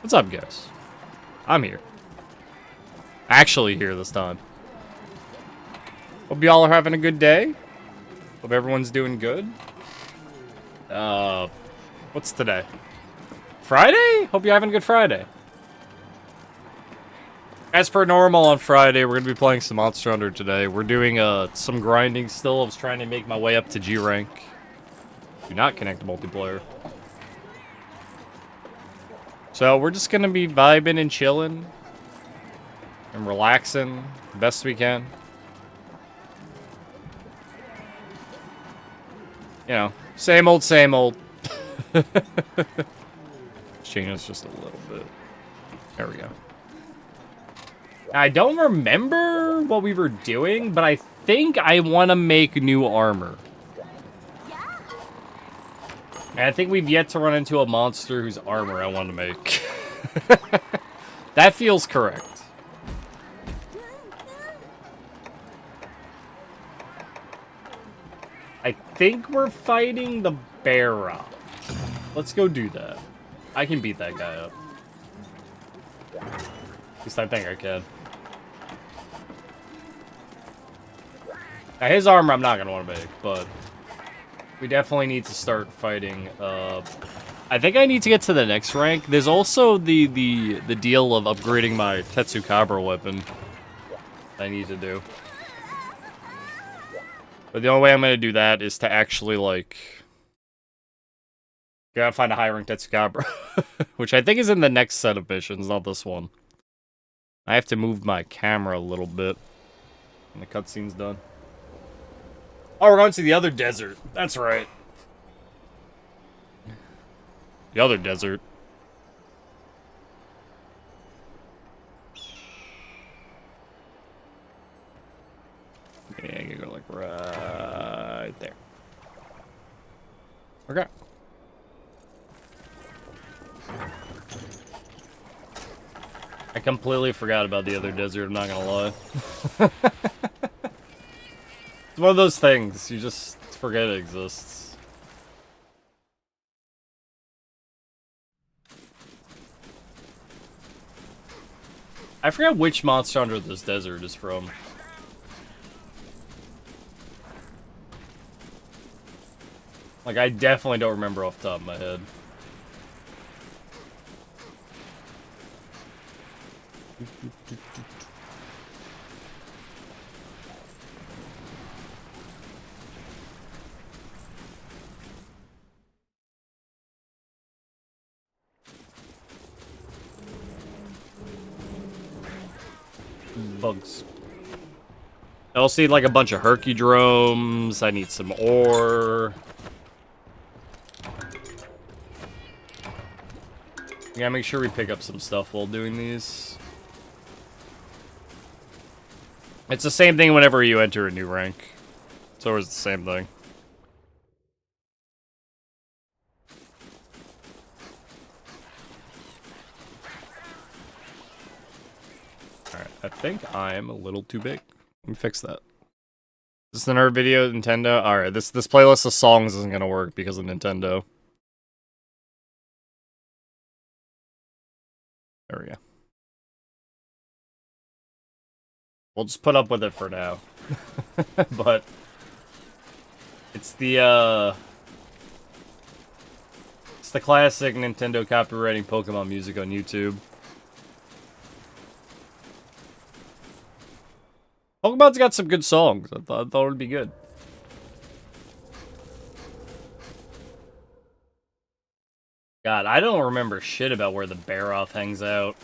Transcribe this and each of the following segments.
What's up, guys? I'm here. Actually here this time. Hope y'all are having a good day. Hope everyone's doing good. What's today? Friday? Hope you're having a good Friday. As per normal on Friday, we're going to be playing some Monster Hunter today. We're doing some grinding still. I was trying to make my way up to G rank. Do not connect to multiplayer. So we're just going to be vibing and chilling. And relaxing the best we can. You know, same old, same old. Change this just a little bit. There we go. I don't remember what we were doing, but I think I want to make new armor. And I think we've yet to run into a monster whose armor I want to make. That feels correct. I think we're fighting the Barrow. Let's go do that. I can beat that guy up. At least I think I can. Now, his armor I'm not going to want to make, but we definitely need to start fighting. I think I need to get to the next rank. There's also the deal of upgrading my Tetsukabra weapon I need to do. But the only way I'm going to do that is to actually, like, gotta find a high rank Tetsukabra. Which I think is in the next set of missions, not this one. I have to move my camera a little bit when the cutscene's done. Oh, we're going to the other desert. That's right. The other desert. Yeah, I can go like right there. Okay. I completely forgot about the other desert, I'm not gonna lie. It's one of those things, you just forget it exists. I forgot which Monster Hunter this desert is from. Like, I definitely don't remember off the top of my head. Bugs. I also need like a bunch of Hercudromes. I need some ore. We gotta make sure we pick up some stuff while doing these. It's the same thing whenever you enter a new rank. It's always the same thing. Alright, I think I'm a little too big. Let me fix that. Is this another video, Nintendo? Alright, this playlist of songs isn't gonna work because of Nintendo. There we go. We'll just put up with it for now. But it's the classic Nintendo copywriting Pokemon music on YouTube. Pokemon's got some good songs. I thought it would be good. God, I don't remember shit about where the Barroth hangs out.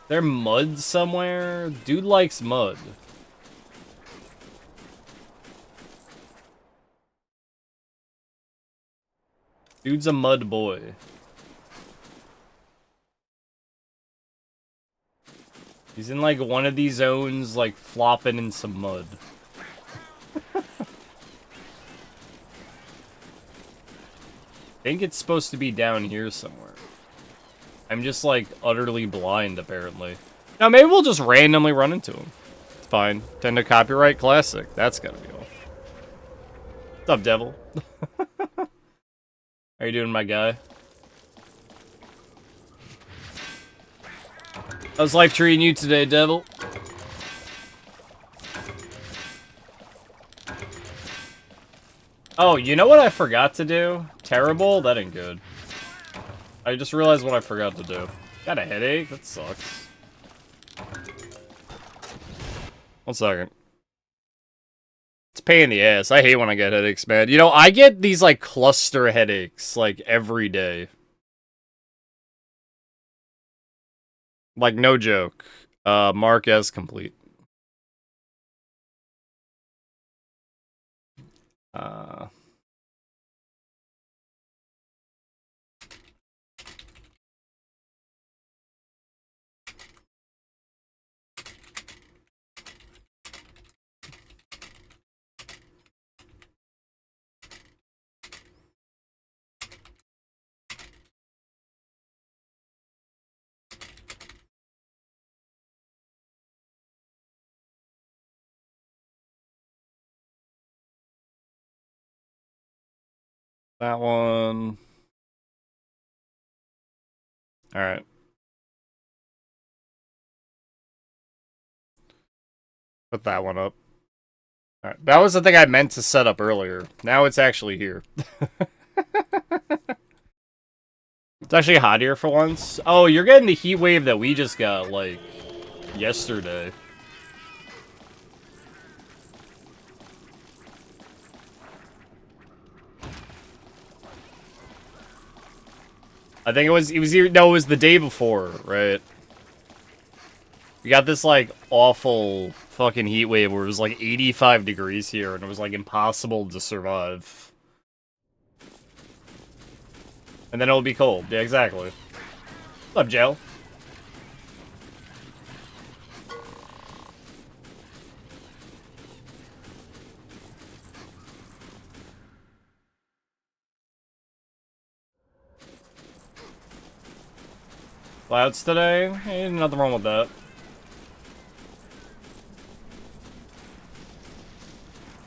There mud somewhere? Dude likes mud. Dude's a mud boy. He's in like one of these zones, like flopping in some mud. I think it's supposed to be down here somewhere. I'm just like utterly blind, apparently. Now maybe we'll just randomly run into him. It's fine. Nintendo copyright classic. That's gotta be off. What's up, devil? How you doing, my guy? How's life treating you today, Devil? Oh, you know what I forgot to do? Terrible? That ain't good. I just realized what I forgot to do. Got a headache? That sucks. 1 second. It's a pain in the ass. I hate when I get headaches, man. You know, I get these, like, cluster headaches, like, every day. Like, no joke. Mark as complete. That one. Alright. Put that one up. Alright. That was the thing I meant to set up earlier. Now it's actually here. It's actually hot here for once. Oh, you're getting the heat wave that we just got, like, yesterday. I think it was the day before, right? We got this, like, awful fucking heat wave where it was, like, 85 degrees here, and it was, like, impossible to survive. And then it'll be cold. Yeah, exactly. What's up, Joe? Clouds today? Ain't nothing wrong with that.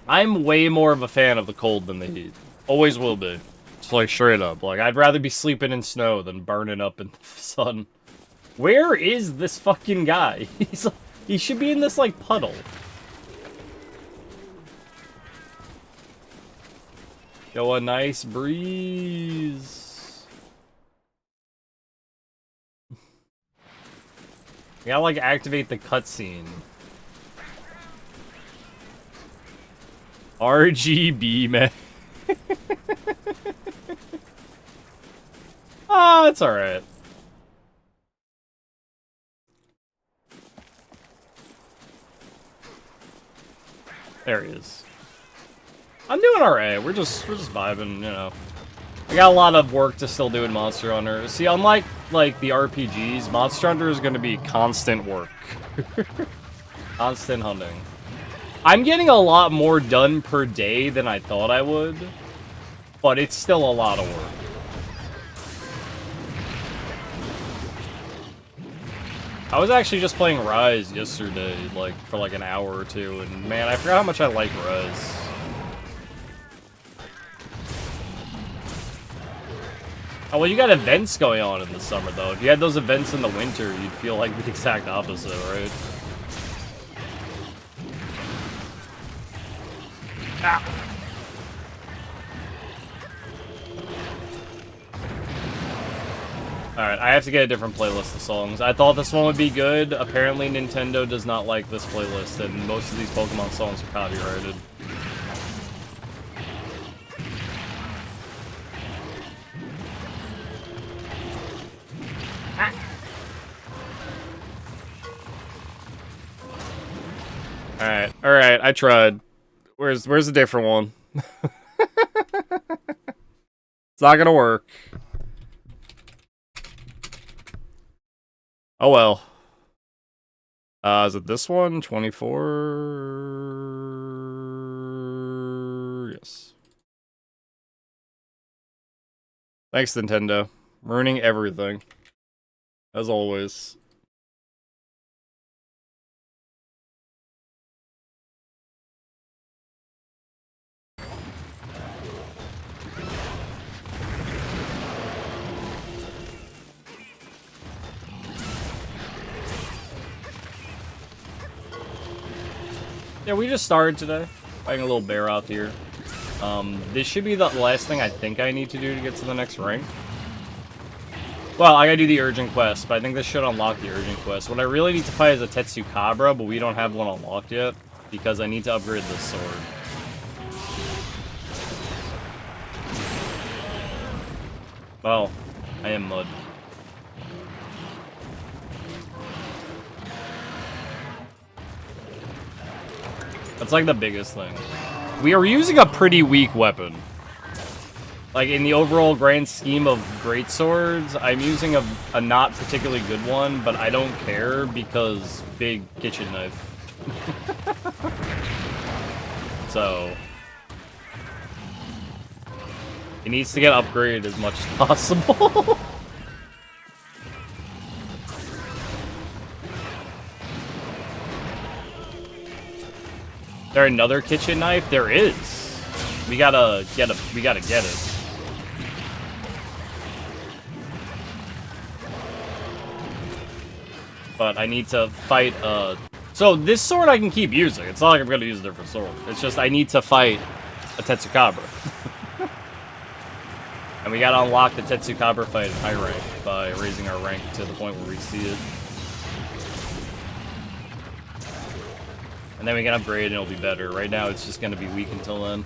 I'm way more of a fan of the cold than the heat. Always will be. It's like straight up. Like, I'd rather be sleeping in snow than burning up in the sun. Where is this fucking guy? He should be in this, like, puddle. Yo, a nice breeze. You gotta, like, activate the cutscene. RGB, man. Ah, it's alright. There he is. I'm doing alright. We're just vibing, you know. I got a lot of work to still do in Monster Hunter. See, unlike, like, the RPGs, Monster Hunter is gonna be constant work. Constant hunting. I'm getting a lot more done per day than I thought I would, but it's still a lot of work. I was actually just playing Rise yesterday, like, for like an hour or two, and man, I forgot how much I like Rise. Oh, well, you got events going on in the summer, though. If you had those events in the winter, you'd feel like the exact opposite, right? Ah. Alright, I have to get a different playlist of songs. I thought this one would be good. Apparently Nintendo does not like this playlist, and most of these Pokemon songs are copyrighted. Ah. Alright, I tried. Where's a different one? It's not gonna work. Oh well. Is it this one? 24? Yes. Thanks, Nintendo. Ruining everything. As always. Yeah, we just started today. Fighting a little bear out here. This should be the last thing I think I need to do to get to the next rank. Well, I gotta do the urgent quest, but I think this should unlock the urgent quest. What I really need to fight is a Tetsukabra, but we don't have one unlocked yet, because I need to upgrade this sword. Well, I am mud. That's like the biggest thing. We are using a pretty weak weapon. Like, in the overall grand scheme of greatswords, I'm using a not particularly good one, but I don't care because big kitchen knife. So... it needs to get upgraded as much as possible. Is there another kitchen knife? There is. We gotta get it. But I need to fight, so this sword I can keep using. It's not like I'm gonna use a different sword. It's just I need to fight a Tetsukabra. And we gotta unlock the Tetsukabra fight in high rank by raising our rank to the point where we see it. And then we can upgrade and it'll be better. Right now it's just gonna be weak until then.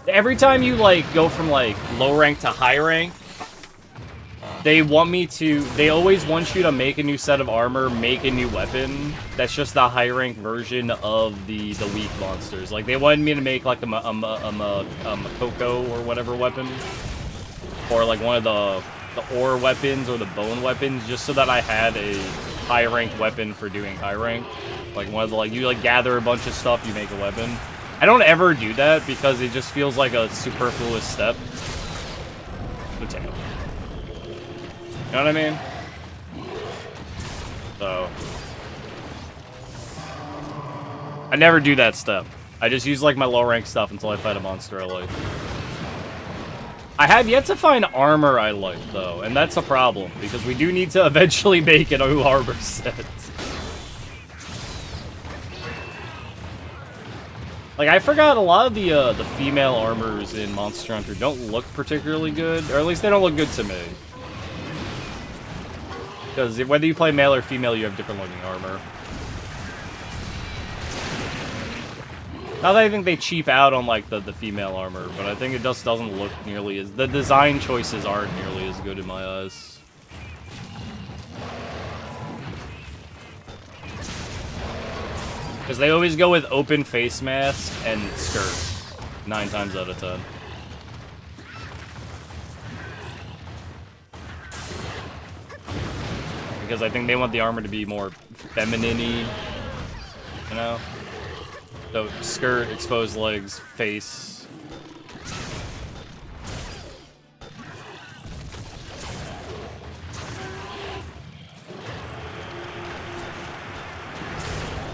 Every time you, like, go from, like, low rank to high rank, they always want you to make a new set of armor, make a new weapon. That's just the high rank version of the weak monsters. Like, they wanted me to make, like, a Makoko or whatever weapon. Or, like, one of the ore weapons or the bone weapons, just so that I had a high rank weapon for doing high rank. Like, one of the, like, you, like, gather a bunch of stuff, you make a weapon. I don't ever do that because it just feels like a superfluous step. Potato. You know what I mean? So... I never do that step. I just use, like, my low-rank stuff until I fight a monster I like. I have yet to find armor I like, though, and that's a problem, because we do need to eventually make a new armor set. Like, I forgot a lot of the female armors in Monster Hunter don't look particularly good, or at least they don't look good to me. Because whether you play male or female, you have different looking armor. Not that I think they cheap out on, like, the female armor, but I think it just doesn't look nearly as... the design choices aren't nearly as good in my eyes. Because they always go with open face mask and skirt. 9 times out of 10. Because I think they want the armor to be more feminine-y, you know? So, skirt, exposed legs, face.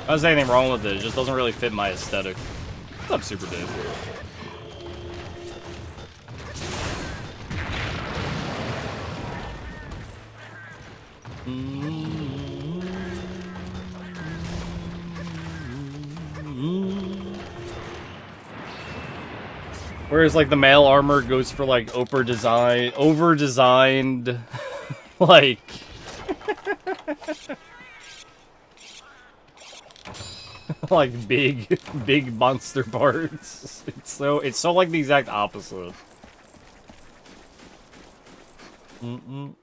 Not saying anything wrong with it, it just doesn't really fit my aesthetic. What's up, Super Dave? Whereas, like, the male armor goes for, like, over-designed, like... like, big monster parts. It's so, like, the exact opposite. I'm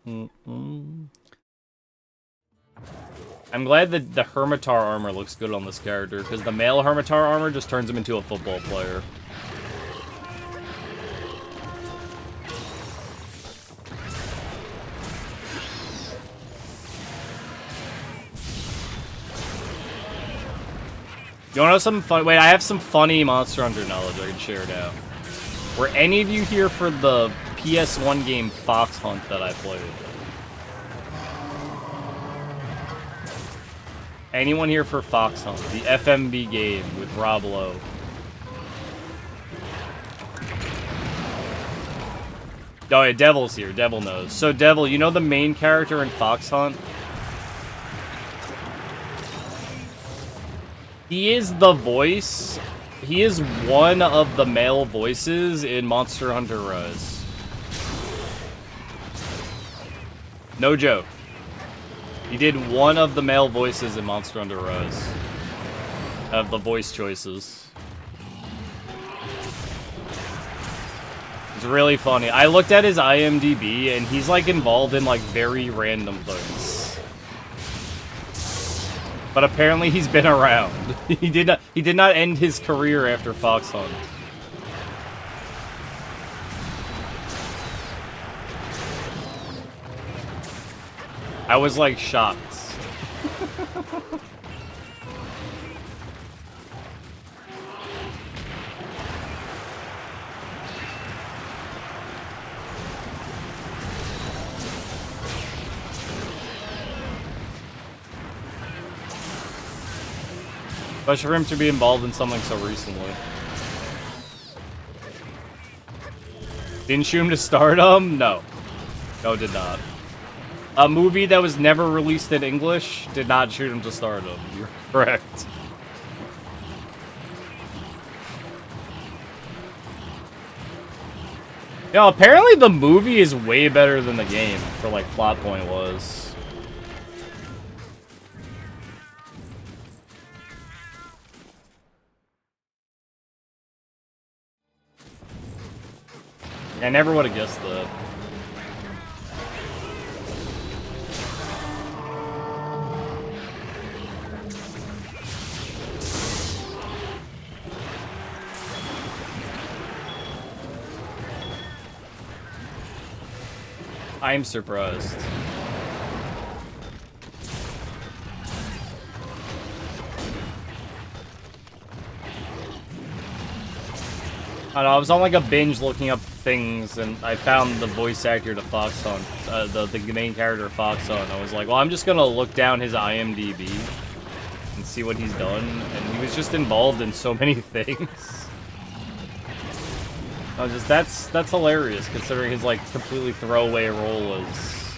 glad that the Hermitar armor looks good on this character, because the male Hermitar armor just turns him into a football player. You wanna know something fun? Wait, I have some funny Monster Hunter knowledge I can share now. Were any of you here for the PS1 game Fox Hunt that I played? Anyone here for Fox Hunt? The FMV game with Rob Lowe. Oh yeah, Devil's here. Devil knows. So Devil, you know the main character in Fox Hunt? He is the voice. He is one of the male voices in Monster Hunter Rise. No joke. He did one of the male voices in Monster Hunter Rise. Of the voice choices. It's really funny. I looked at his IMDb and he's like involved in like very random things. But apparently he's been around. He did not end his career after Fox Hunt. I was like shocked. Especially for him to be involved in something so recently. Didn't shoot him to stardom? No. No, did not. A movie that was never released in English did not shoot him to stardom. You're correct. Yo, apparently the movie is way better than the game for like plot point was. I never would have guessed that. I'm surprised. I don't know, I was on like a binge looking up things, and I found the voice actor to Fox Hunt, the main character of Fox Hunt. I was like, well, I'm just gonna look down his IMDb and see what he's done, and he was just involved in so many things. I was just, that's hilarious, considering his like completely throwaway role as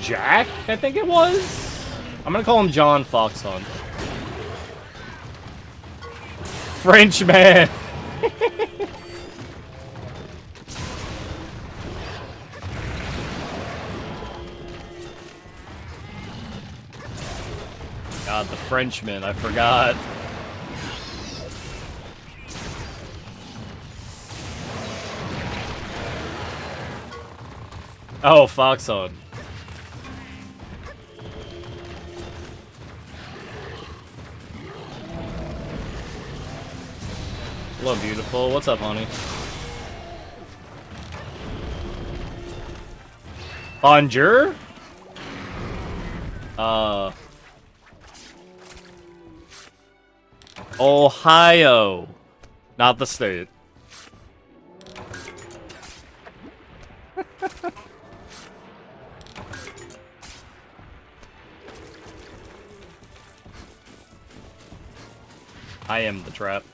Jack, I think it was? I'm gonna call him John Fox Hunt. Frenchman! God, the Frenchman, I forgot. Oh, Fox Hunt. Hello, beautiful. What's up, honey? Bonjour? Ohio. Not the state. I am the trap.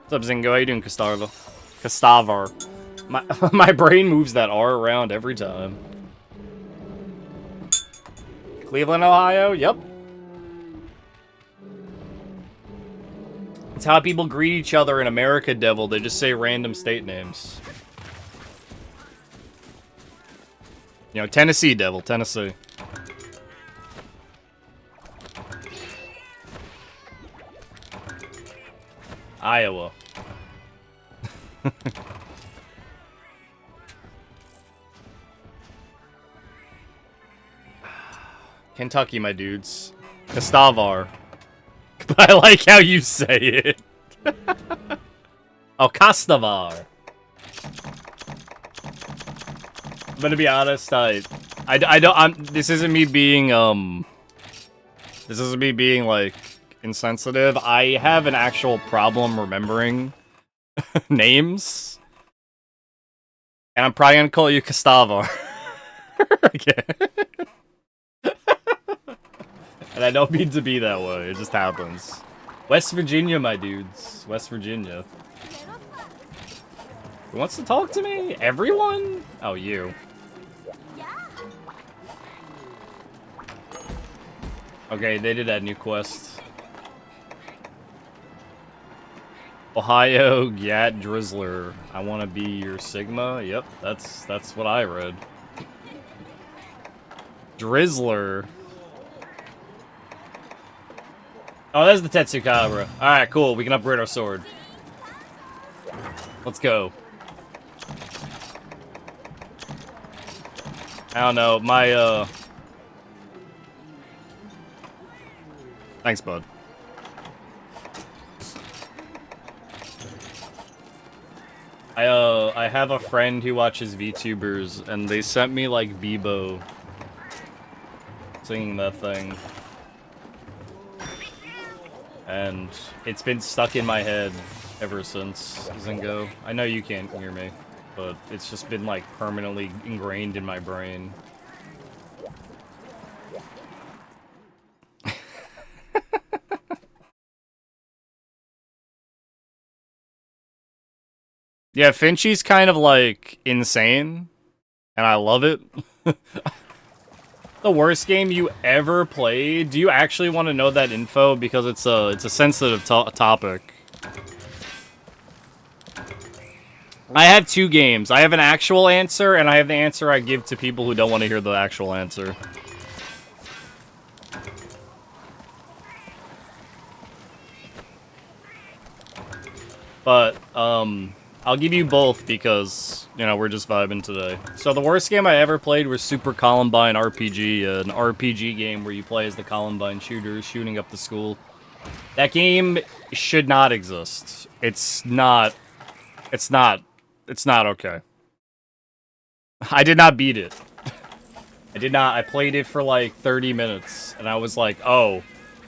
What's up, Zingo? How you doing, Castavo? Castavar. My brain moves that R around every time. Cleveland, Ohio? Yep. It's how people greet each other in America, Devil. They just say random state names. You know, Tennessee, Devil. Tennessee. Iowa. Kentucky, my dudes. Castavar. But I like how you say it. Oh, Castavar. I'm gonna be honest, this isn't me being, this isn't me being, like, insensitive. I have an actual problem remembering names. And I'm probably gonna call you Castavar. Okay. And I don't mean to be that way, it just happens. West Virginia, my dudes. West Virginia. Who wants to talk to me? Everyone? Oh, you. Okay, they did that new quest. Ohio Gat Drizzler. I want to be your Sigma. Yep, that's what I read. Drizzler. Oh, that's the Tetsukabra. Alright, cool. We can upgrade our sword. Let's go. I don't know, my, Thanks, bud. I have a friend who watches VTubers, and they sent me, like, Bebo singing that thing. And it's been stuck in my head ever since, Zingo. I know you can't hear me, but it's just been, like, permanently ingrained in my brain. Yeah, Finchy's kind of, like, insane, and I love it. The worst game you ever played? Do you actually want to know that info? Because it's a sensitive topic. I have two games. I have an actual answer, and I have the answer I give to people who don't want to hear the actual answer. But, I'll give you both because, you know, we're just vibing today. So the worst game I ever played was Super Columbine RPG, an RPG game where you play as the Columbine shooters shooting up the school. That game should not exist. It's not okay. I did not beat it. I did not. I played it for like 30 minutes, and I was like, oh,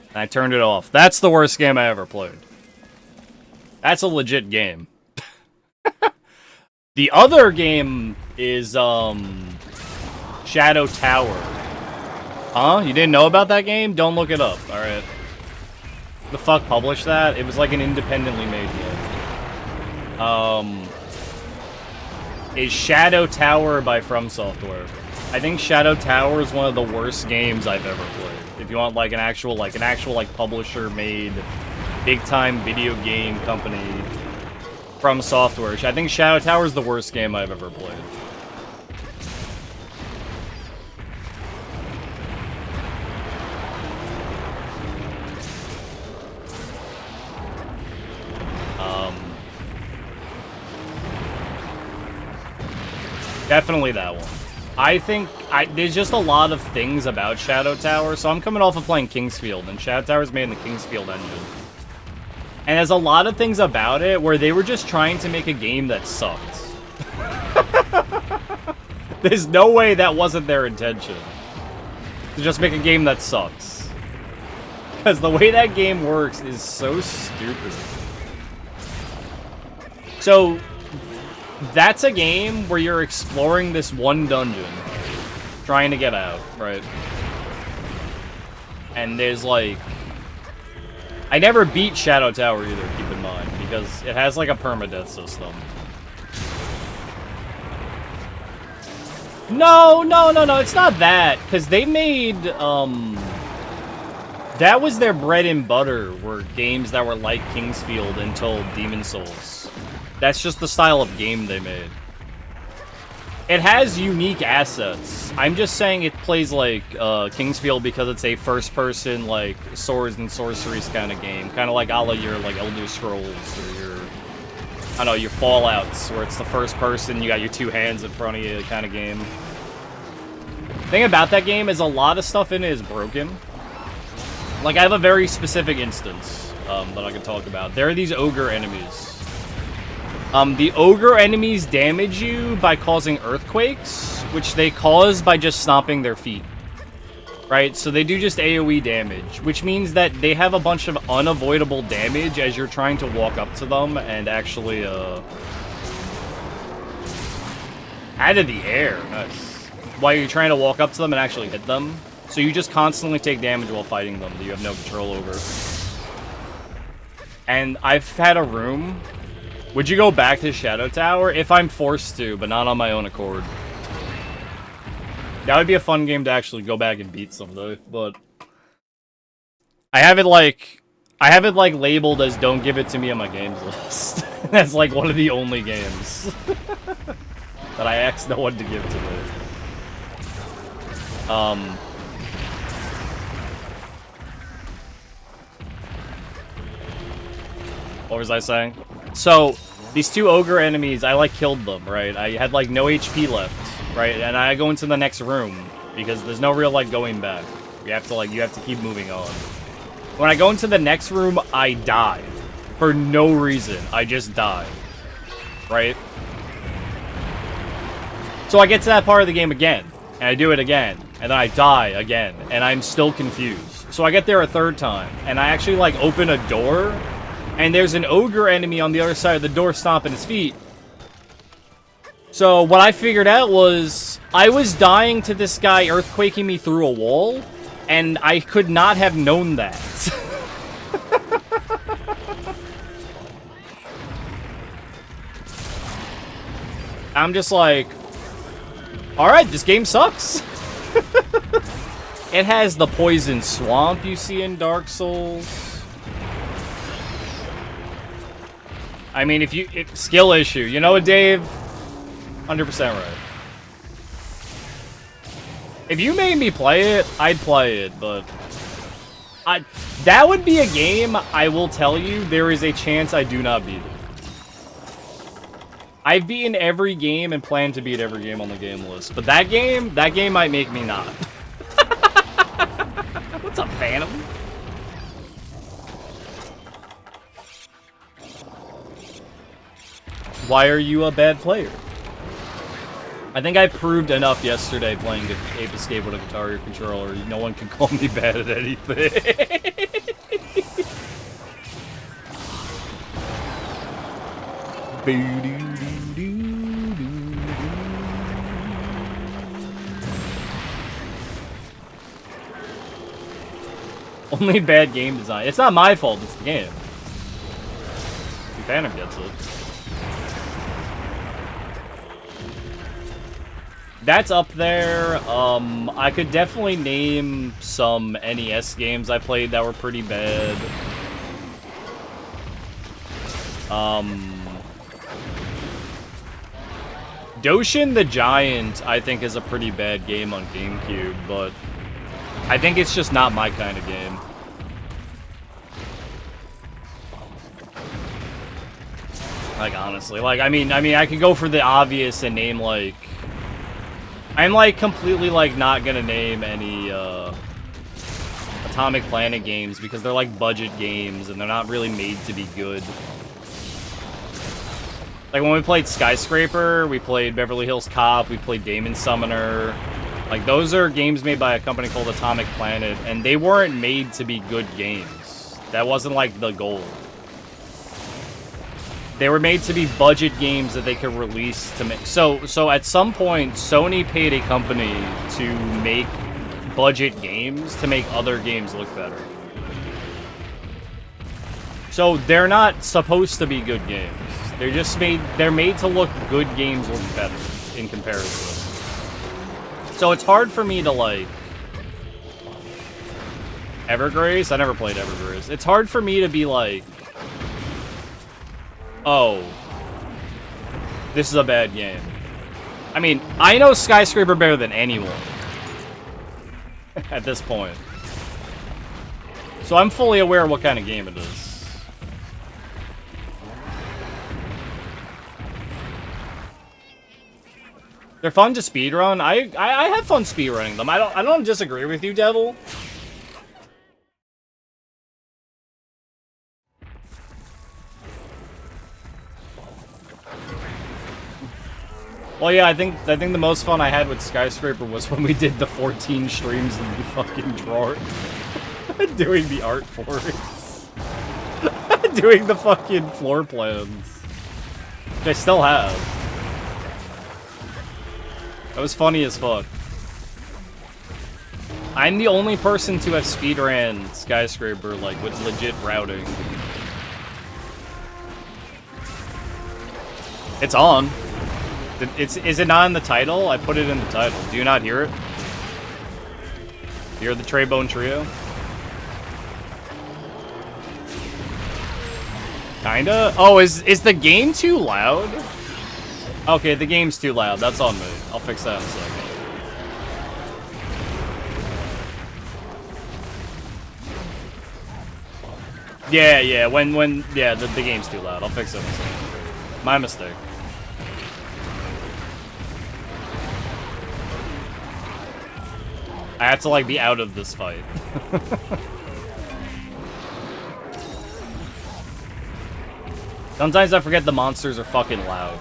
and I turned it off. That's the worst game I ever played. That's a legit game. The other game is, Shadow Tower. Huh? You didn't know about that game? Don't look it up, alright? The fuck published that? It was like an independently made game. Is Shadow Tower by From Software. I think Shadow Tower is one of the worst games I've ever played. If you want like an actual publisher-made, big-time video game company From Software. I think Shadow Tower is the worst game I've ever played. Definitely that one. I think there's just a lot of things about Shadow Tower, so I'm coming off of playing Kingsfield, and Shadow Tower is made in the Kingsfield engine. And there's a lot of things about it where they were just trying to make a game that sucked. There's no way that wasn't their intention. To just make a game that sucks. Because the way that game works is so stupid. So, that's a game where you're exploring this one dungeon. Trying to get out, right? And there's like... I never beat Shadow Tower either, keep in mind, because it has like a permadeath system. No, it's not that, because they made, that was their bread and butter, were games that were like Kingsfield until Demon's Souls. That's just the style of game they made. It has unique assets. I'm just saying it plays like Kingsfield because it's a first-person, like, swords and sorceries kind of game. Kind of like a la your, like, Elder Scrolls or your, I don't know, your Fallouts, where it's the first person, you got your two hands in front of you kind of game. The thing about that game is a lot of stuff in it is broken. Like, I have a very specific instance that I can talk about. There are these ogre enemies. The ogre enemies damage you by causing earthquakes, which they cause by just stomping their feet. Right? So they do just AoE damage, which means that they have a bunch of unavoidable damage as you're trying to walk up to them and actually, out of the air. Nice. While you're trying to walk up to them and actually hit them. So you just constantly take damage while fighting them that you have no control over. And I've had a room... Would you go back to Shadow Tower? If I'm forced to, but not on my own accord. That would be a fun game to actually go back and beat someday, but... I have it like labeled as don't give it to me on my games list. That's like one of the only games that I asked no one to give to me. What was I saying? So, these two ogre enemies, I like killed them, right? I had like no HP left, right? And I go into the next room because there's no real like going back. You have to keep moving on. When I go into the next room, I die. For no reason. I just die. Right? So I get to that part of the game again. And I do it again. And then I die again. And I'm still confused. So I get there a third time. And I actually, like, open a door. And there's an ogre enemy on the other side of the door stomping his feet. So what I figured out was I was dying to this guy earthquaking me through a wall. And I could not have known that. I'm just like, alright, this game sucks. It has the poison swamp you see in Dark Souls. I mean, skill issue. You know what, Dave? 100% right. If you made me play it, I'd play it, but that would be a game, I will tell you, there is a chance I do not beat it. I've beaten every game and plan to beat every game on the game list, but that game might make me not. What's up, Phantom? Why are you a bad player? I think I proved enough yesterday playing Ape Escape with a Guitar Hero controller. No one can call me bad at anything. Only bad game design. It's not my fault, it's the game. The Phantom gets it. That's up there. I could definitely name some NES games I played that were pretty bad. Doshin the Giant, I think, is a pretty bad game on GameCube, but I think it's just not my kind of game. Like, honestly. Like, I mean, I could go for the obvious and name, like... I'm, like, completely, like, not gonna name any, Atomic Planet games because they're, like, budget games and they're not really made to be good. Like, when we played Skyscraper, we played Beverly Hills Cop, we played Demon Summoner. Like, those are games made by a company called Atomic Planet, and they weren't made to be good games. That wasn't, like, the goal. They were made to be budget games that they could release to make... So at some point, Sony paid a company to make budget games to make other games look better. So they're not supposed to be good games. They're just they're made to look good games look better in comparison. So it's hard for me to, like... Evergrace? I never played Evergrace. It's hard for me to be like... Oh, this is a bad game. I mean, I know Skyscraper better than anyone at this point. So I'm fully aware of what kind of game it is. They're fun to speedrun. I have fun speedrunning them. I don't disagree with you, Devil. Well, yeah, I think the most fun I had with Skyscraper was when we did the 14 streams in the fucking drawer. Doing the art for it. Doing the fucking floor plans. Which I still have. That was funny as fuck. I'm the only person to have speedran Skyscraper, like, with legit routing. It's on. Is it not in the title? I put it in the title. Do you not hear it? You hear the Treybone Trio? Kinda? Oh, is the game too loud? Okay, the game's too loud. That's on me. I'll fix that in a second. Yeah, yeah, yeah, the game's too loud. I'll fix it in a second. My mistake. I have to, like, be out of this fight. Sometimes I forget the monsters are fucking loud.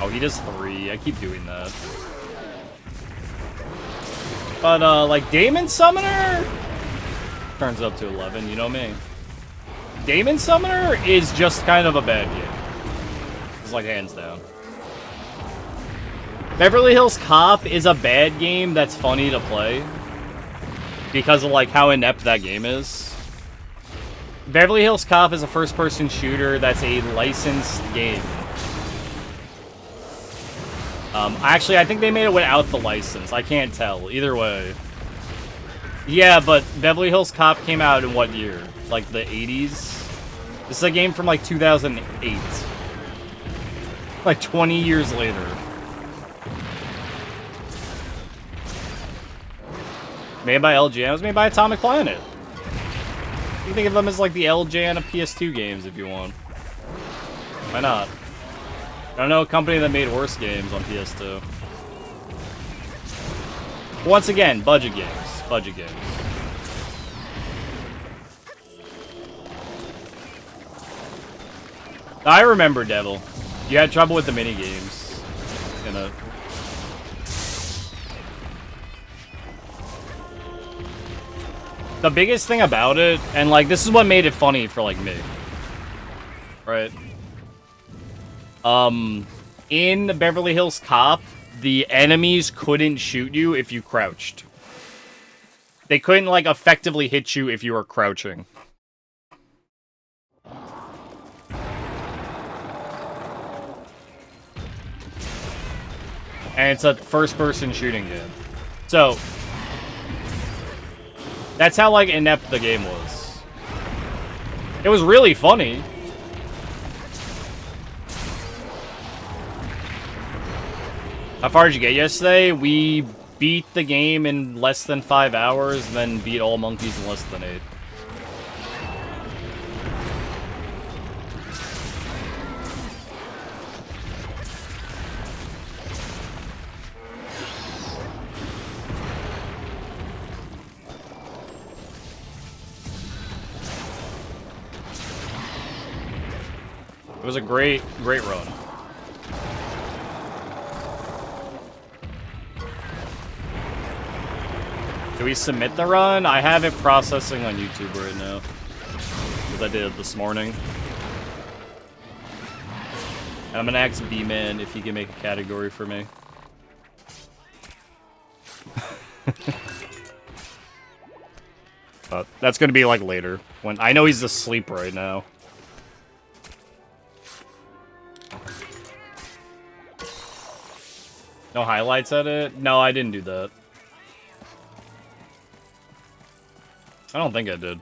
Oh, he does 3. I keep doing that. But, like, Daemon Summoner turns up to 11, you know me. Daemon Summoner is just kind of a bad game. It's like, hands down. Beverly Hills Cop is a bad game that's funny to play. Because of, like, how inept that game is. Beverly Hills Cop is a first-person shooter that's a licensed game. Actually, I think they made it without the license. I can't tell. Either way. Yeah, but Beverly Hills Cop came out in what year? Like, the 80s? This is a game from, like, 2008. Like, 20 years later. Made by LJN. It was made by Atomic Planet. You can think of them as, like, the LJN of PS2 games, if you want. Why not? I don't know a company that made worse games on PS2. Once again, budget games. Budget games. I remember Devil. You had trouble with the minigames in it. The biggest thing about it, and like this is what made it funny for like me. Right? In Beverly Hills Cop, the enemies couldn't shoot you if you crouched. They couldn't, like, effectively hit you if you were crouching. And it's a first-person shooting game. So, that's how, like, inept the game was. It was really funny. How far did you get yesterday? We beat the game in less than 5 hours, and then beat all monkeys in less than 8. It was a great run. Do we submit the run? I have it processing on YouTube right now. Because I did it this morning. And I'm gonna ask B-Man if he can make a category for me. But that's gonna be like later. When I know he's asleep right now. No highlights at it? No, I didn't do that. I don't think I did.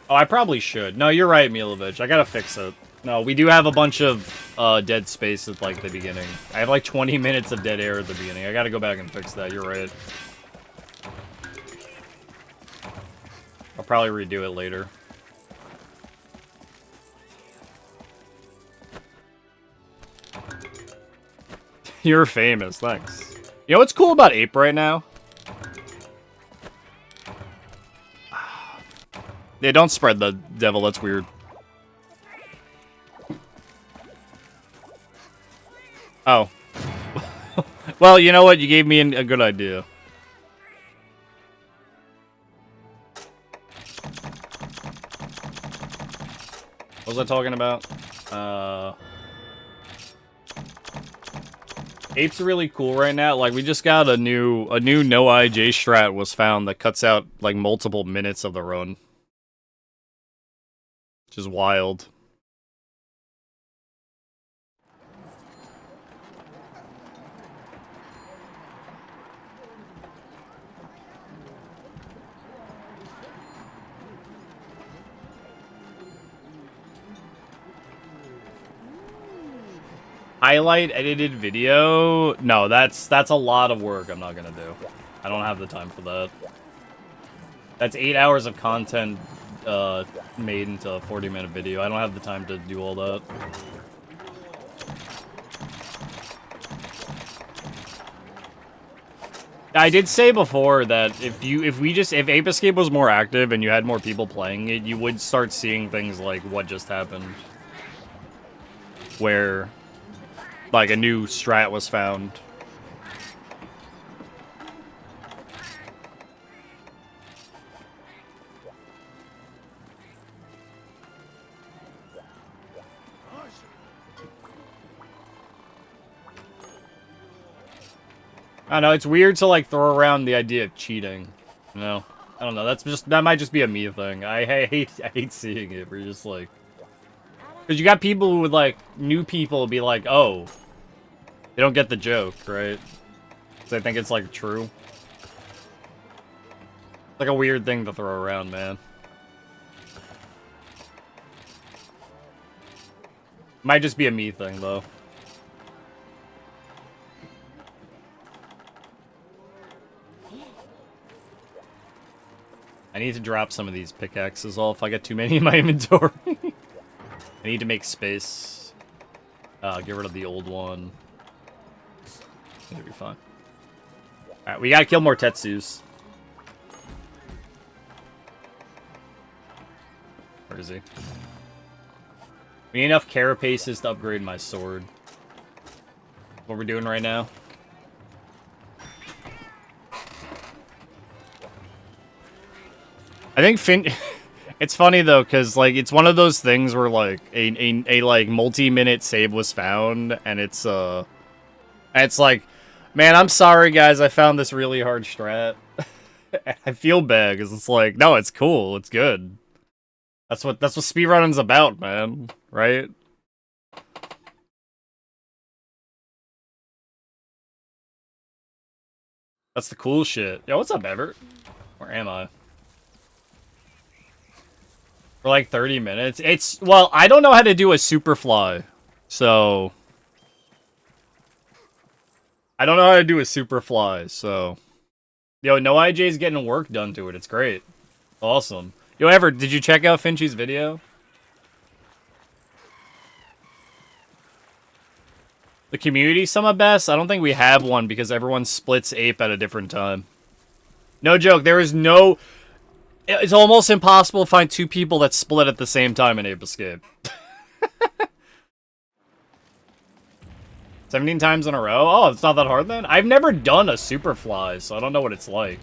Oh, I probably should. No, you're right, Milovich. I gotta fix it. No, we do have a bunch of dead space at, like, the beginning. I have, like, 20 minutes of dead air at the beginning. I gotta go back and fix that. You're right. I'll probably redo it later. You're famous. Thanks. You know what's cool about Ape right now? Yeah, don't spread the devil. That's weird. Oh. Well, you know what? You gave me a good idea. What was I talking about? Ape's really cool right now. Like, we just got a new no IJ strat was found that cuts out, like, multiple minutes of the run. which is wild. Highlight edited video? No, that's a lot of work I'm not gonna do. I don't have the time for that. That's 8 hours of content made into a 40-minute video. I don't have the time to do all that. I did say before that if Ape Escape was more active and you had more people playing it, you would start seeing things like what just happened. Where like a new strat was found. I don't know, it's weird to like throw around the idea of cheating. You know? I don't know, that might just be a me thing. I hate seeing it. We're just like, because you got people who would like new people be like, oh, they don't get the joke, right? So I think it's like true. It's like a weird thing to throw around, man. Might just be a me thing though. I need to drop some of these pickaxes off. I got too many in my inventory. I need to make space. Get rid of the old one. It'll be fine. Alright, we gotta kill more Tetsus. Where is he? We need enough carapaces to upgrade my sword. What we're doing right now. I think it's funny though, cause like it's one of those things where like a like multi-minute save was found, and it's like, man, I'm sorry guys, I found this really hard strat. I feel bad because it's like, no, it's cool, it's good. That's what speedrunning's about, man, right? That's the cool shit. Yo, what's up, Everett? Where am I? For like 30 minutes. Well, I don't know how to do a super fly. So I don't know how to do a super fly, so yo, no IJ's getting work done to it. It's great. Awesome. Yo, Everett, did you check out Finchy's video? The community summit best? I don't think we have one because everyone splits Ape at a different time. No joke, there is no... It's almost impossible to find two people that split at the same time in Ape Escape. 17 times in a row? Oh, it's not that hard then? I've never done a super fly, so I don't know what it's like.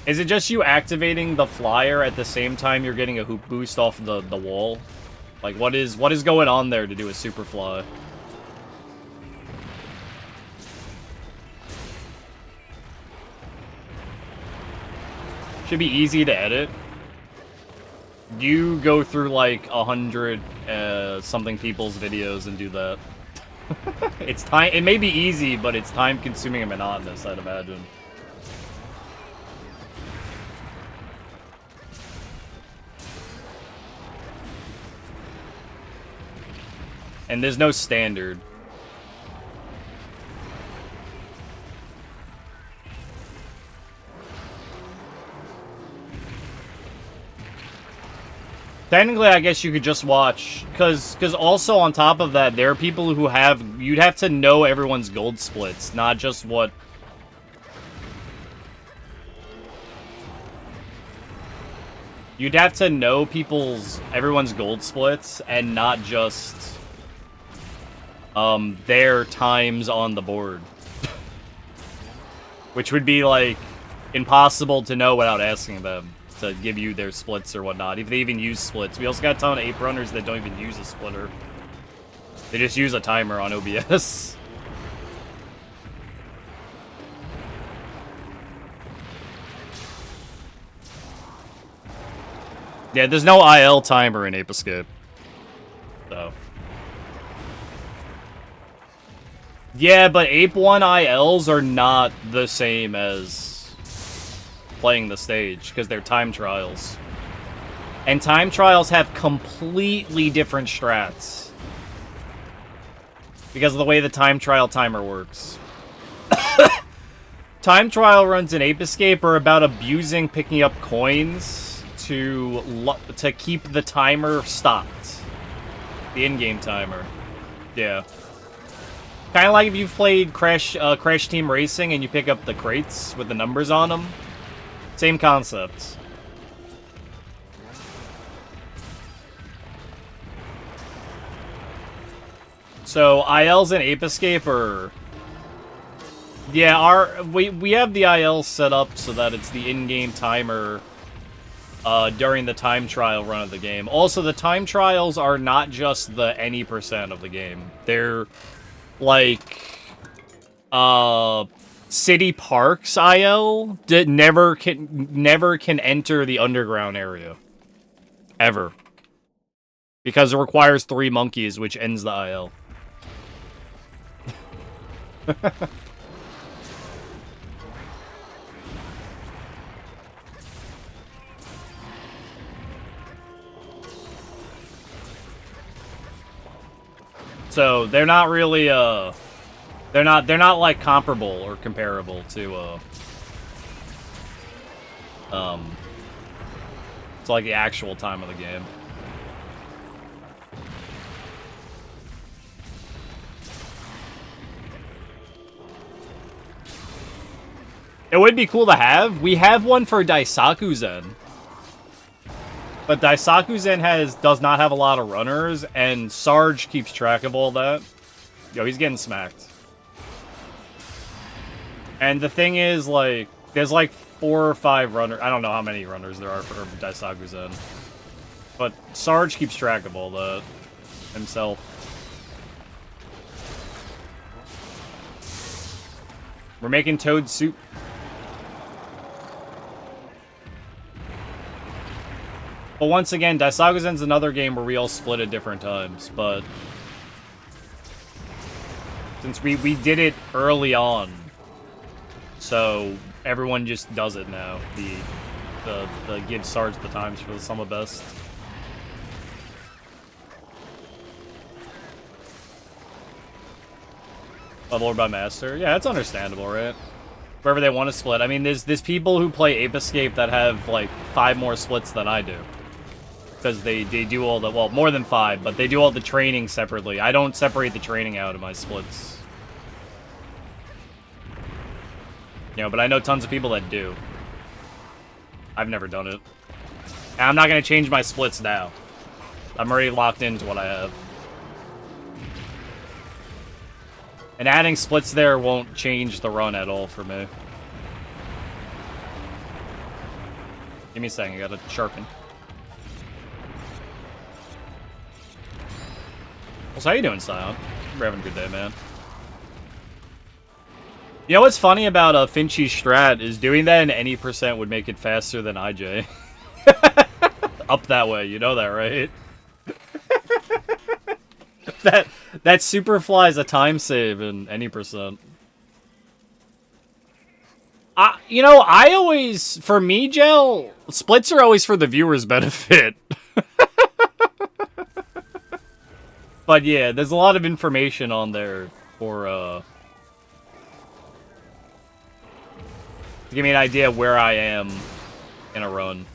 Is it just you activating the flyer at the same time you're getting a hoop boost off the wall? Like, what is going on there to do a super fly? Should be easy to edit. You go through like 100 something people's videos and do that. It's time. It may be easy, but it's time consuming and monotonous, I'd imagine. And there's no standard. Technically, I guess you could just watch, because also on top of that, there are people who you'd have to know everyone's gold splits, not just what... You'd have to know everyone's gold splits, and not just, their times on the board. Which would be, like, impossible to know without asking them to give you their splits or whatnot, if they even use splits. We also got a ton of Ape runners that don't even use a splitter. They just use a timer on OBS. Yeah, there's no IL timer in Ape Escape. So. Yeah, but Ape 1 ILs are not the same as playing the stage, because they're time trials. And time trials have completely different strats. Because of the way the time trial timer works. Time trial runs in Ape Escape are about abusing picking up coins to keep the timer stopped. The in-game timer. Yeah. Kind of like if you've played Crash Team Racing and you pick up the crates with the numbers on them. Same concept. So ILs in Ape Escape are... Yeah, we have the IL set up so that it's the in-game timer during the time trial run of the game. Also, the time trials are not just the any % of the game. They're like City Parks IL that never can enter the underground area ever because it requires 3 monkeys, which ends the IL. So they're not really they're not like comparable or comparable to like the actual time of the game. It would be cool to have. We have one for Daisaku-zen. But Daisaku-zen does not have a lot of runners, and Sarge keeps track of all that. Yo, he's getting smacked. And the thing is, like, there's like 4 or 5 runners. I don't know how many runners there are for Daisaku-zen. But Sarge keeps track of all that himself. We're making toad soup. But once again, Daisaku-zen's another game where we all split at different times, but since we did it early on, so everyone just does it now. The give Sarge the times for the sum of best. Level by master. Yeah, that's understandable, right? Wherever they want to split. I mean, there's people who play Ape Escape that have like 5 more splits than I do. Because they do all the, well, more than 5, but they do all the training separately. I don't separate the training out of my splits. You know, but I know tons of people that do. I've never done it. And I'm not going to change my splits now. I'm already locked into what I have. And adding splits there won't change the run at all for me. Give me a second, I gotta sharpen. So how you doing, Scion? We're having a good day, man. You know what's funny about Finchy's strat is doing that in any % would make it faster than IJ. Up that way, you know that, right? that super flies a time save in any %. You know, I always, for me, Gel, splits are always for the viewer's benefit. But yeah, there's a lot of information on there for, to give me an idea of where I am in a run.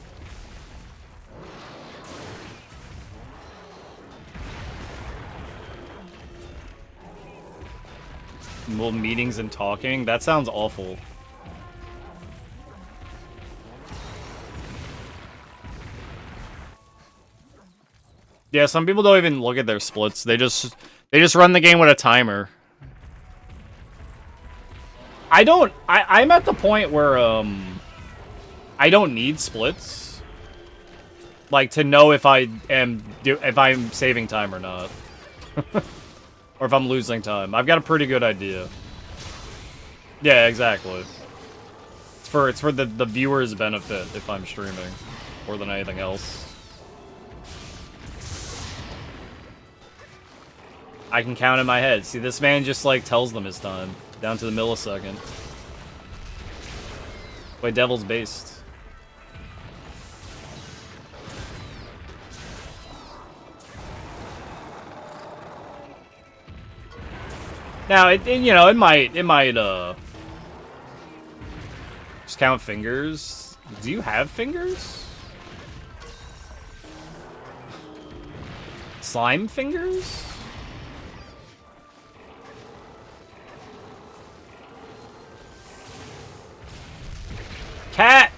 Little meetings and talking? That sounds awful. Yeah, some people don't even look at their splits. They just run the game with a timer. I'm at the point where I don't need splits. Like to know if I'm saving time or not. Or if I'm losing time. I've got a pretty good idea. Yeah, exactly. It's for the viewer's benefit if I'm streaming more than anything else. I can count in my head. See, this man just, like, tells them his time. Down to the millisecond. Wait, Devil's Based. Now, you know, it might, just count fingers. Do you have fingers? Slime fingers? Cat!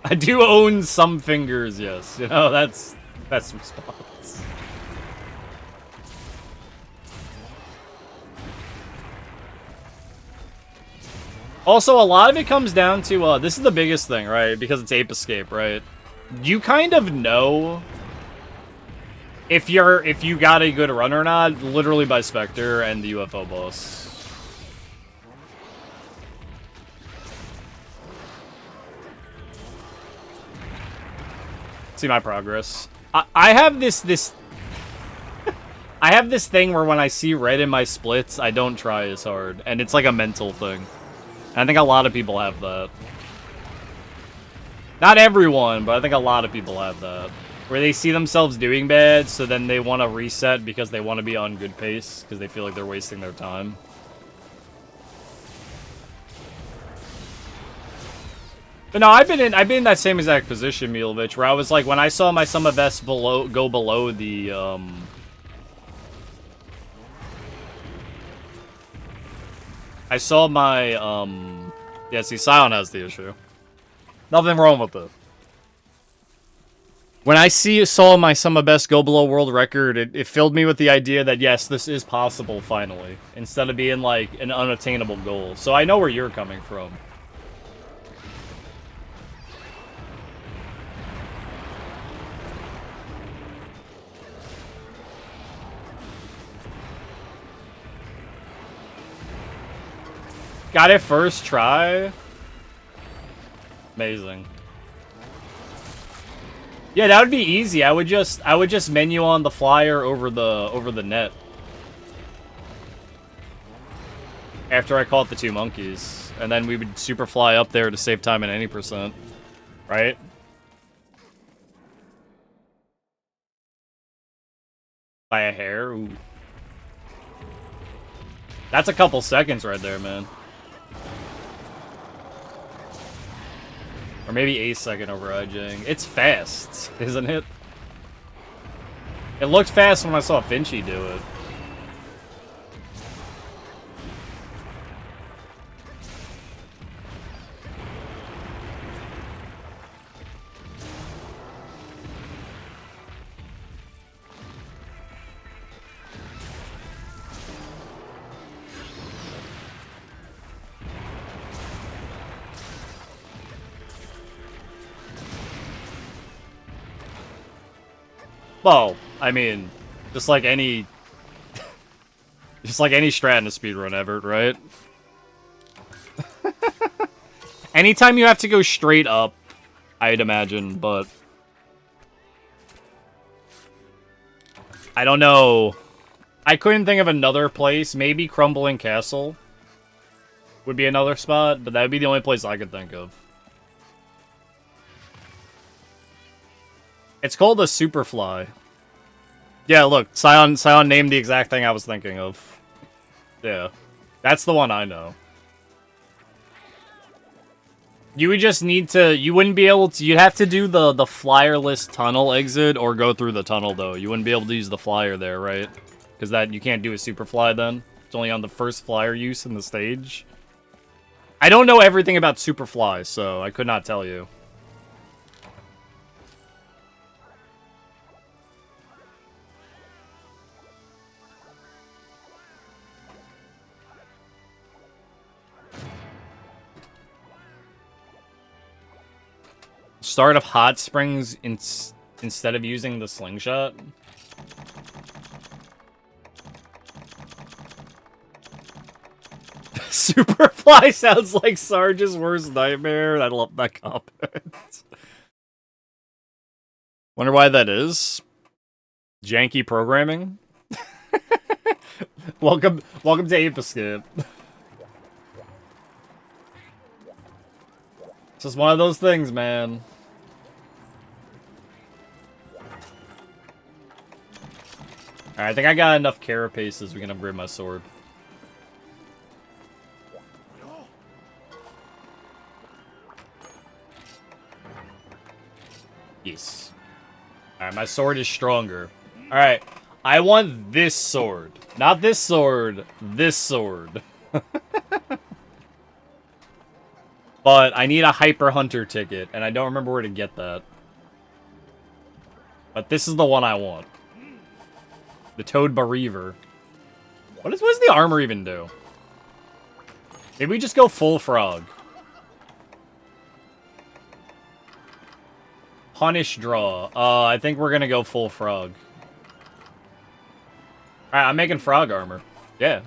I do own some fingers, yes. You know, that's best response. Also, a lot of it comes down to, this is the biggest thing, right? Because it's Ape Escape, right? You kind of know if you got a good run or not, literally by Spectre and the UFO boss. See my progress. I have this I have this thing where when I see red in my splits, I don't try as hard, and it's like a mental thing. And I think a lot of people have that. Not everyone, but I think a lot of people have that. Where they see themselves doing bad, so then they want to reset because they want to be on good pace, because they feel like they're wasting their time. But no, I've been in that same exact position, Milovich, where I was like, when I saw my Sum of S go below the, I saw my, yeah, see, Scion has the issue. Nothing wrong with it. When I saw my Sum of Best go below world record, it filled me with the idea that, yes, this is possible, finally. Instead of being, like, an unattainable goal. So I know where you're coming from. Got it first try? Amazing. Yeah, that would be easy. I would just menu on the flyer over the net. After I caught the two monkeys. And then we would super fly up there to save time at any percent. Right? By a hair? Ooh. That's a couple seconds right there, man. Or maybe a second over edging. It's fast, isn't it? It looked fast when I saw Finchy do it. Well, I mean, just like any strat in a speedrun, Everett, right? Anytime you have to go straight up, I'd imagine, but I don't know. I couldn't think of another place. Maybe Crumbling Castle would be another spot, but that would be the only place I could think of. It's called a Superfly. Yeah, look, Scion named the exact thing I was thinking of. Yeah. That's the one I know. You would just need to... You wouldn't be able to... You'd have to do the flyerless tunnel exit or go through the tunnel, though. You wouldn't be able to use the flyer there, right? Because that you can't do a Superfly then. It's only on the first flyer use in the stage. I don't know everything about Superfly, so I could not tell you. Start of Hot Springs instead of using the slingshot? Superfly sounds like Sarge's worst nightmare. I love that comment. Wonder why that is. Janky programming? welcome to Ape Escape. It's just one of those things, man. Alright, I think I got enough carapaces we can upgrade my sword. Yes. Alright, my sword is stronger. Alright, I want this sword. Not this sword, this sword. But I need a Hyper Hunter ticket, and I don't remember where to get that. But this is the one I want. The Toad Bereaver. What does the armor even do? Maybe we just go full frog. Punish draw. I think we're gonna go full frog. Alright, I'm making frog armor. Yeah.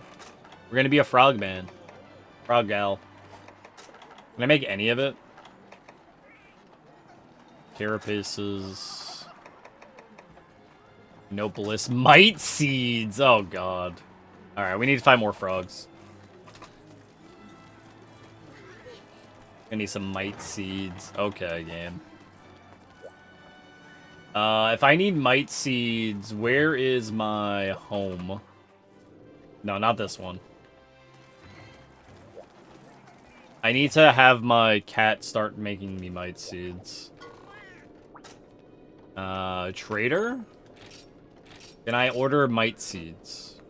We're gonna be a frog man. Frog gal. Can I make any of it? Carapaces. Nopolis. Mite seeds! Oh, God. Alright, we need to find more frogs. I need some mite seeds. Okay, game. If I need mite seeds, where is my home? No, not this one. I need to have my cat start making me mite seeds. Trader? Can I order mite seeds?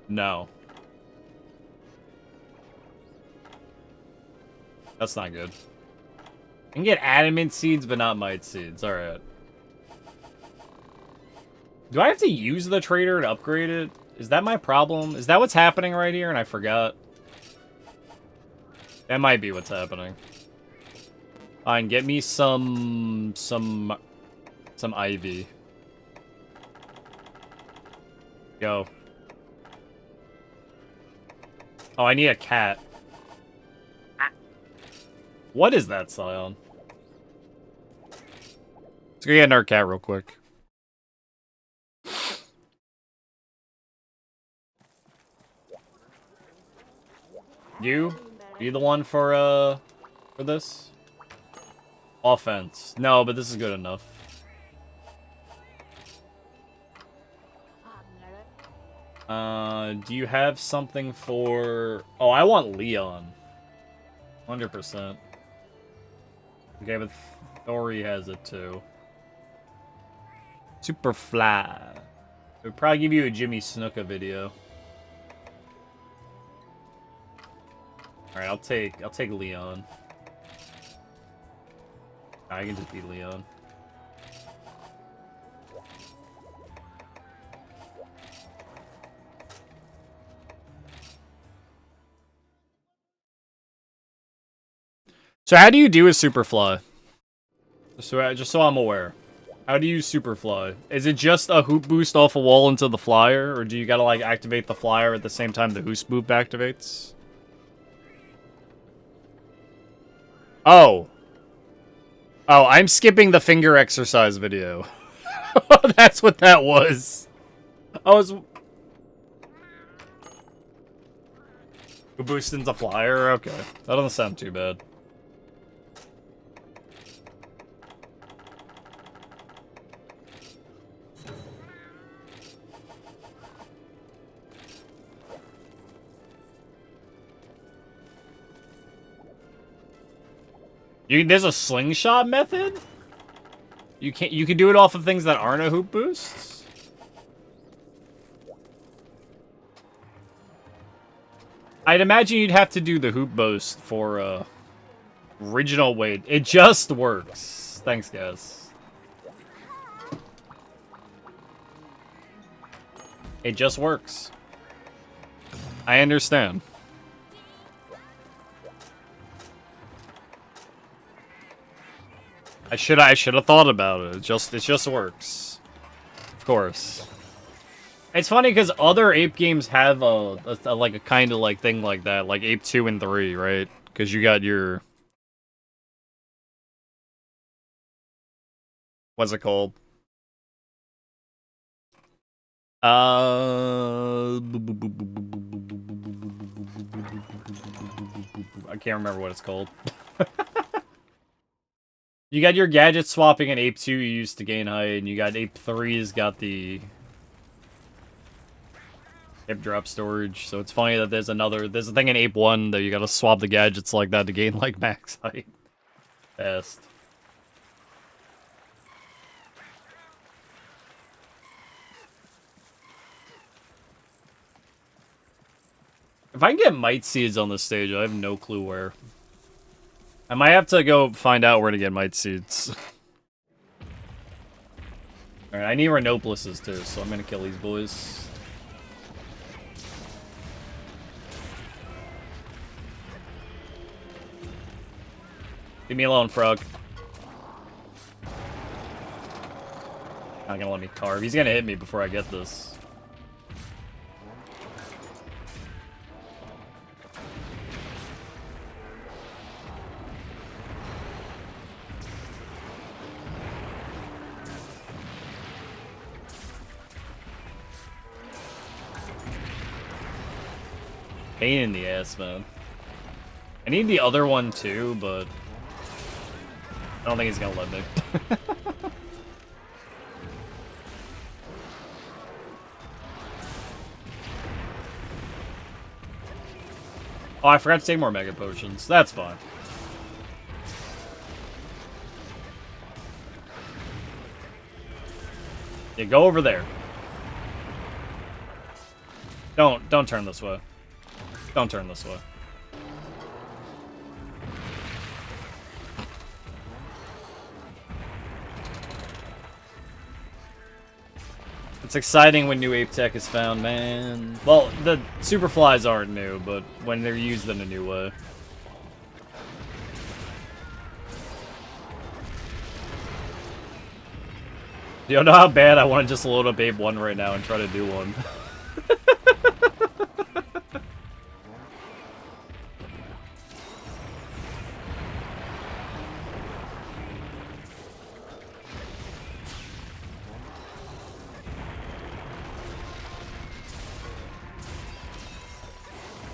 No. That's not good. I can get adamant seeds, but not mite seeds. Alright. Do I have to use the trader to upgrade it? Is that my problem? Is that what's happening right here and I forgot? That might be what's happening. Fine, get me some ivy. Go. Oh, I need a cat. What is that, Scion? Let's go get another cat real quick. You? Are you the one for this? Offense. No, but this is good enough. Do you have something for... Oh, I want Leon. 100%. Okay, but Thori has it too. Superfly. It would probably give you a Jimmy Snuka video. Alright, I'll take Leon. I can just be Leon. So how do you do a Superfly? Just so I'm aware. How do you use Superfly? Is it just a hoop boost off a wall into the flyer? Or do you gotta, like, activate the flyer at the same time the hoop boop activates? Oh. Oh, I'm skipping the finger exercise video. That's what that was. I was... Hoop boost into flyer? Okay. That doesn't sound too bad. There's a slingshot method? You can do it off of things that aren't a hoop boost? I'd imagine you'd have to do the hoop boost for original weight. It just works. Thanks, guys. It just works. I understand. I should have thought about it. It just works. Of course. It's funny because other Ape games have a like a kind of like thing like that, like Ape 2 and 3, right? Because you got your... What's it called? I can't remember what it's called. You got your gadget swapping in Ape 2 you used to gain height, and you got Ape 3's got the hip drop storage. So it's funny that there's a thing in Ape 1 that you gotta swap the gadgets like that to gain like max height. Best. If I can get Might Seeds on this stage, I have no clue where. I might have to go find out where to get Might Seeds. Alright, I need Renoplises too, so I'm gonna kill these boys. Leave me alone, Frog. Not gonna let me carve. He's gonna hit me before I get this. Pain in the ass, man. I need the other one too, but I don't think he's gonna let me. Oh, I forgot to take more Mega Potions. That's fine. Yeah, go over there. Don't turn this way. Don't turn this way. It's exciting when new ape tech is found, man. Well, the Superflies aren't new, but when they're used in a new way. You know how bad I want to just load up Ape 1 right now and try to do one.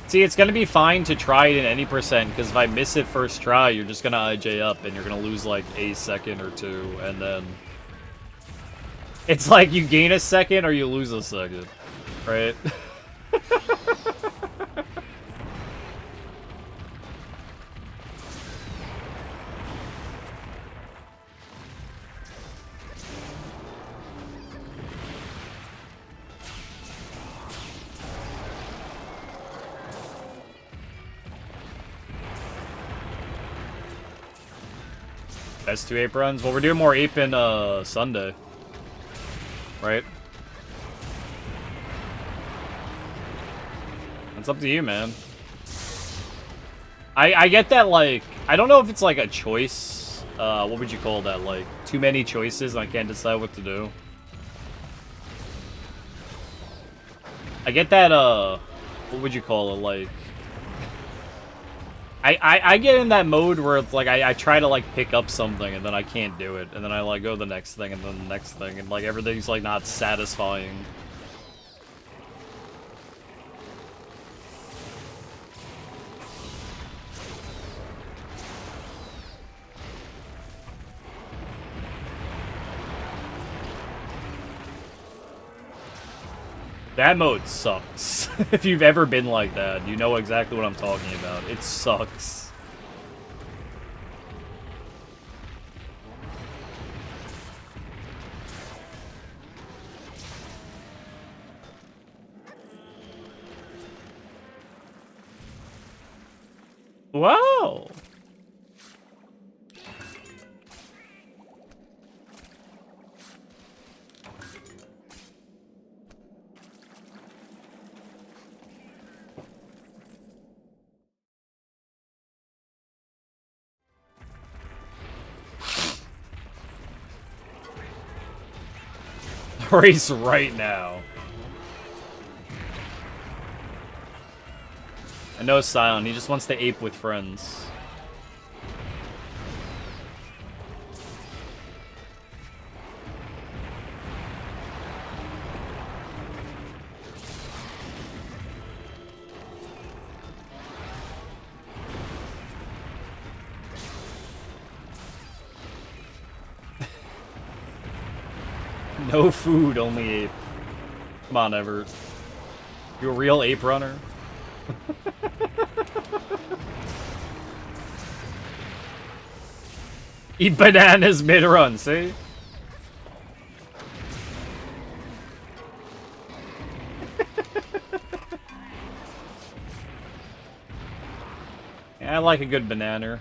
See, it's gonna be fine to try it in any percent, because if I miss it first try, you're just gonna IJ up, and you're gonna lose, like, a second or two, and then... It's like you gain a second, or you lose a second, right? Best 2 ape runs? Well, we're doing more ape in, Sunday. Right? It's up to you, man. I get that, like... I don't know if it's, like, a choice. What would you call that? Like, too many choices and I can't decide what to do. I get that, what would you call it? Like... I get in that mode where it's like I try to like pick up something and then I can't do it, and then I like go to the next thing and then the next thing, and like everything's like not satisfying. That mode sucks. If you've ever been like that, you know exactly what I'm talking about. It sucks. Wow. Race right now. I know Scion, he just wants to ape with friends. No food, only ape. Come on, Everett. You a real ape runner? Eat bananas mid-run, see? Yeah, I like a good banana.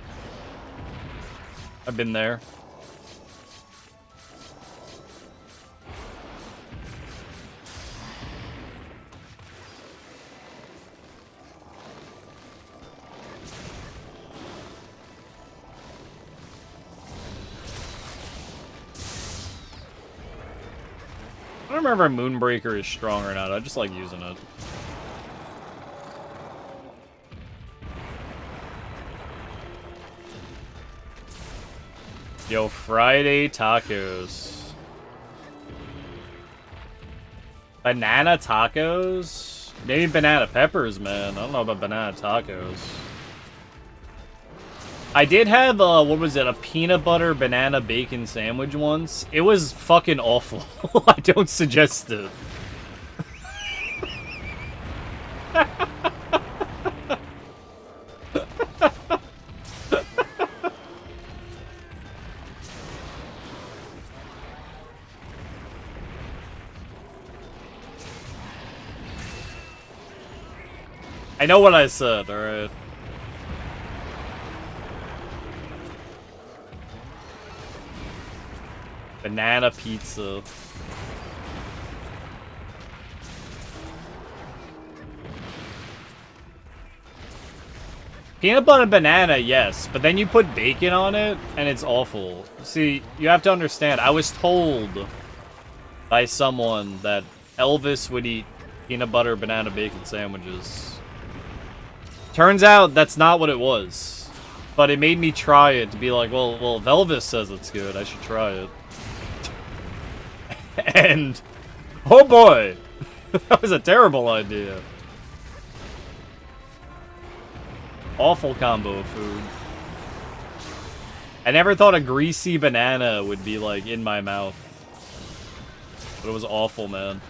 I've been there. I don't remember if Moonbreaker is strong or not. I just like using it. Yo, Friday tacos. Banana tacos? Maybe banana peppers, man. I don't know about banana tacos. I did have, what was it, a peanut butter banana bacon sandwich once. It was fucking awful. I don't suggest it. I know what I said, alright. Banana pizza. Peanut butter banana, yes, but then you put bacon on it, and it's awful. See, you have to understand, I was told by someone that Elvis would eat peanut butter banana bacon sandwiches. Turns out that's not what it was. But it made me try it to be like, well, if Elvis says it's good, I should try it. And, oh boy, that was a terrible idea. Awful combo of food. I never thought a greasy banana would be, like, in my mouth. But it was awful, man.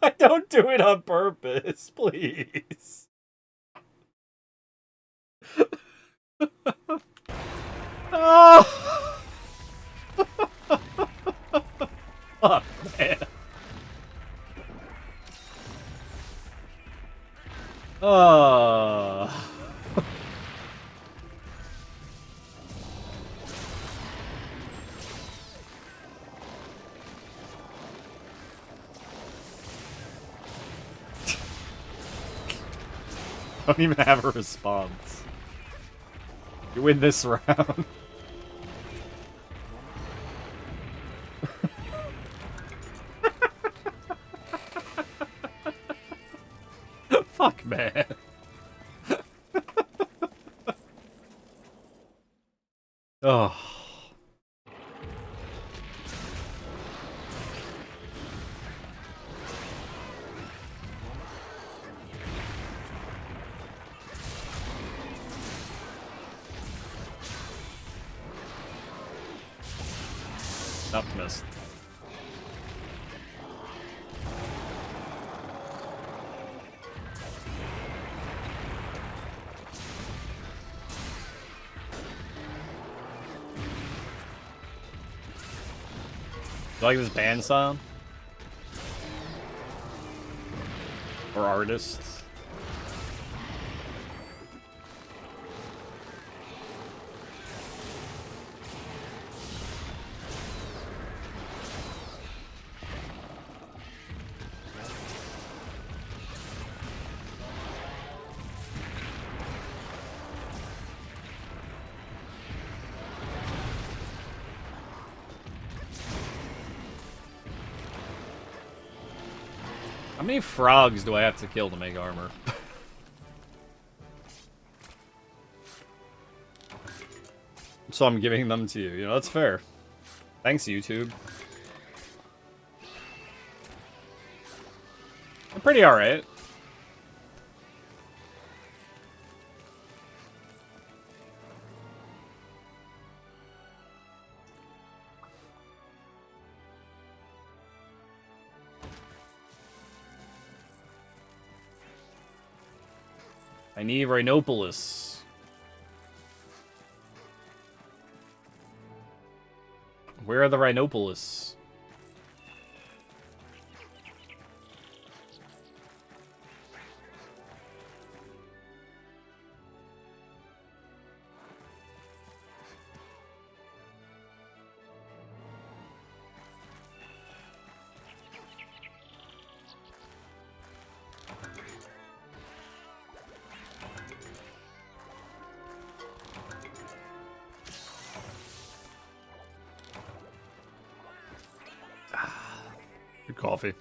I don't do it on purpose, please. Oh! Fuck, man. Oh. I don't even have a response. You win this round. Fuck, man. Oh. Nope, missed. You like this band sound? Or artists? How many frogs do I have to kill to make armor? So I'm giving them to you. You know, that's fair. Thanks, YouTube. I'm pretty alright. I need Rhinopolis. Where are the Rhinopolis? Good coffee.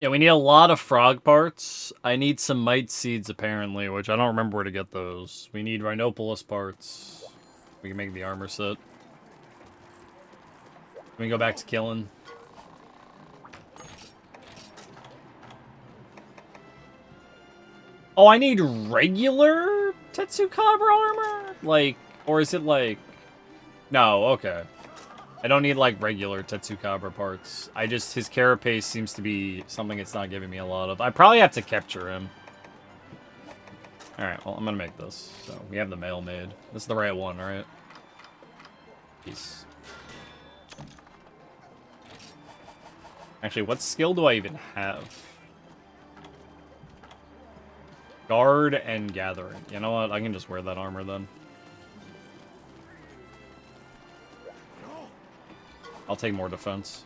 Yeah, we need a lot of frog parts. I need some mite seeds, apparently, which I don't remember where to get those. We need Rhinopolis parts. We can make the armor set. Can we go back to killing? Oh, I need regular Tetsukabra armor? Like, or is it like... No, okay. I don't need, like, regular Tetsukabra parts. I just... His carapace seems to be something it's not giving me a lot of. I probably have to capture him. Alright, well, I'm gonna make this. So, we have the mail made. This is the right one, right? Peace. Actually, what skill do I even have? Guard and gathering. You know what? I can just wear that armor then. I'll take more defense.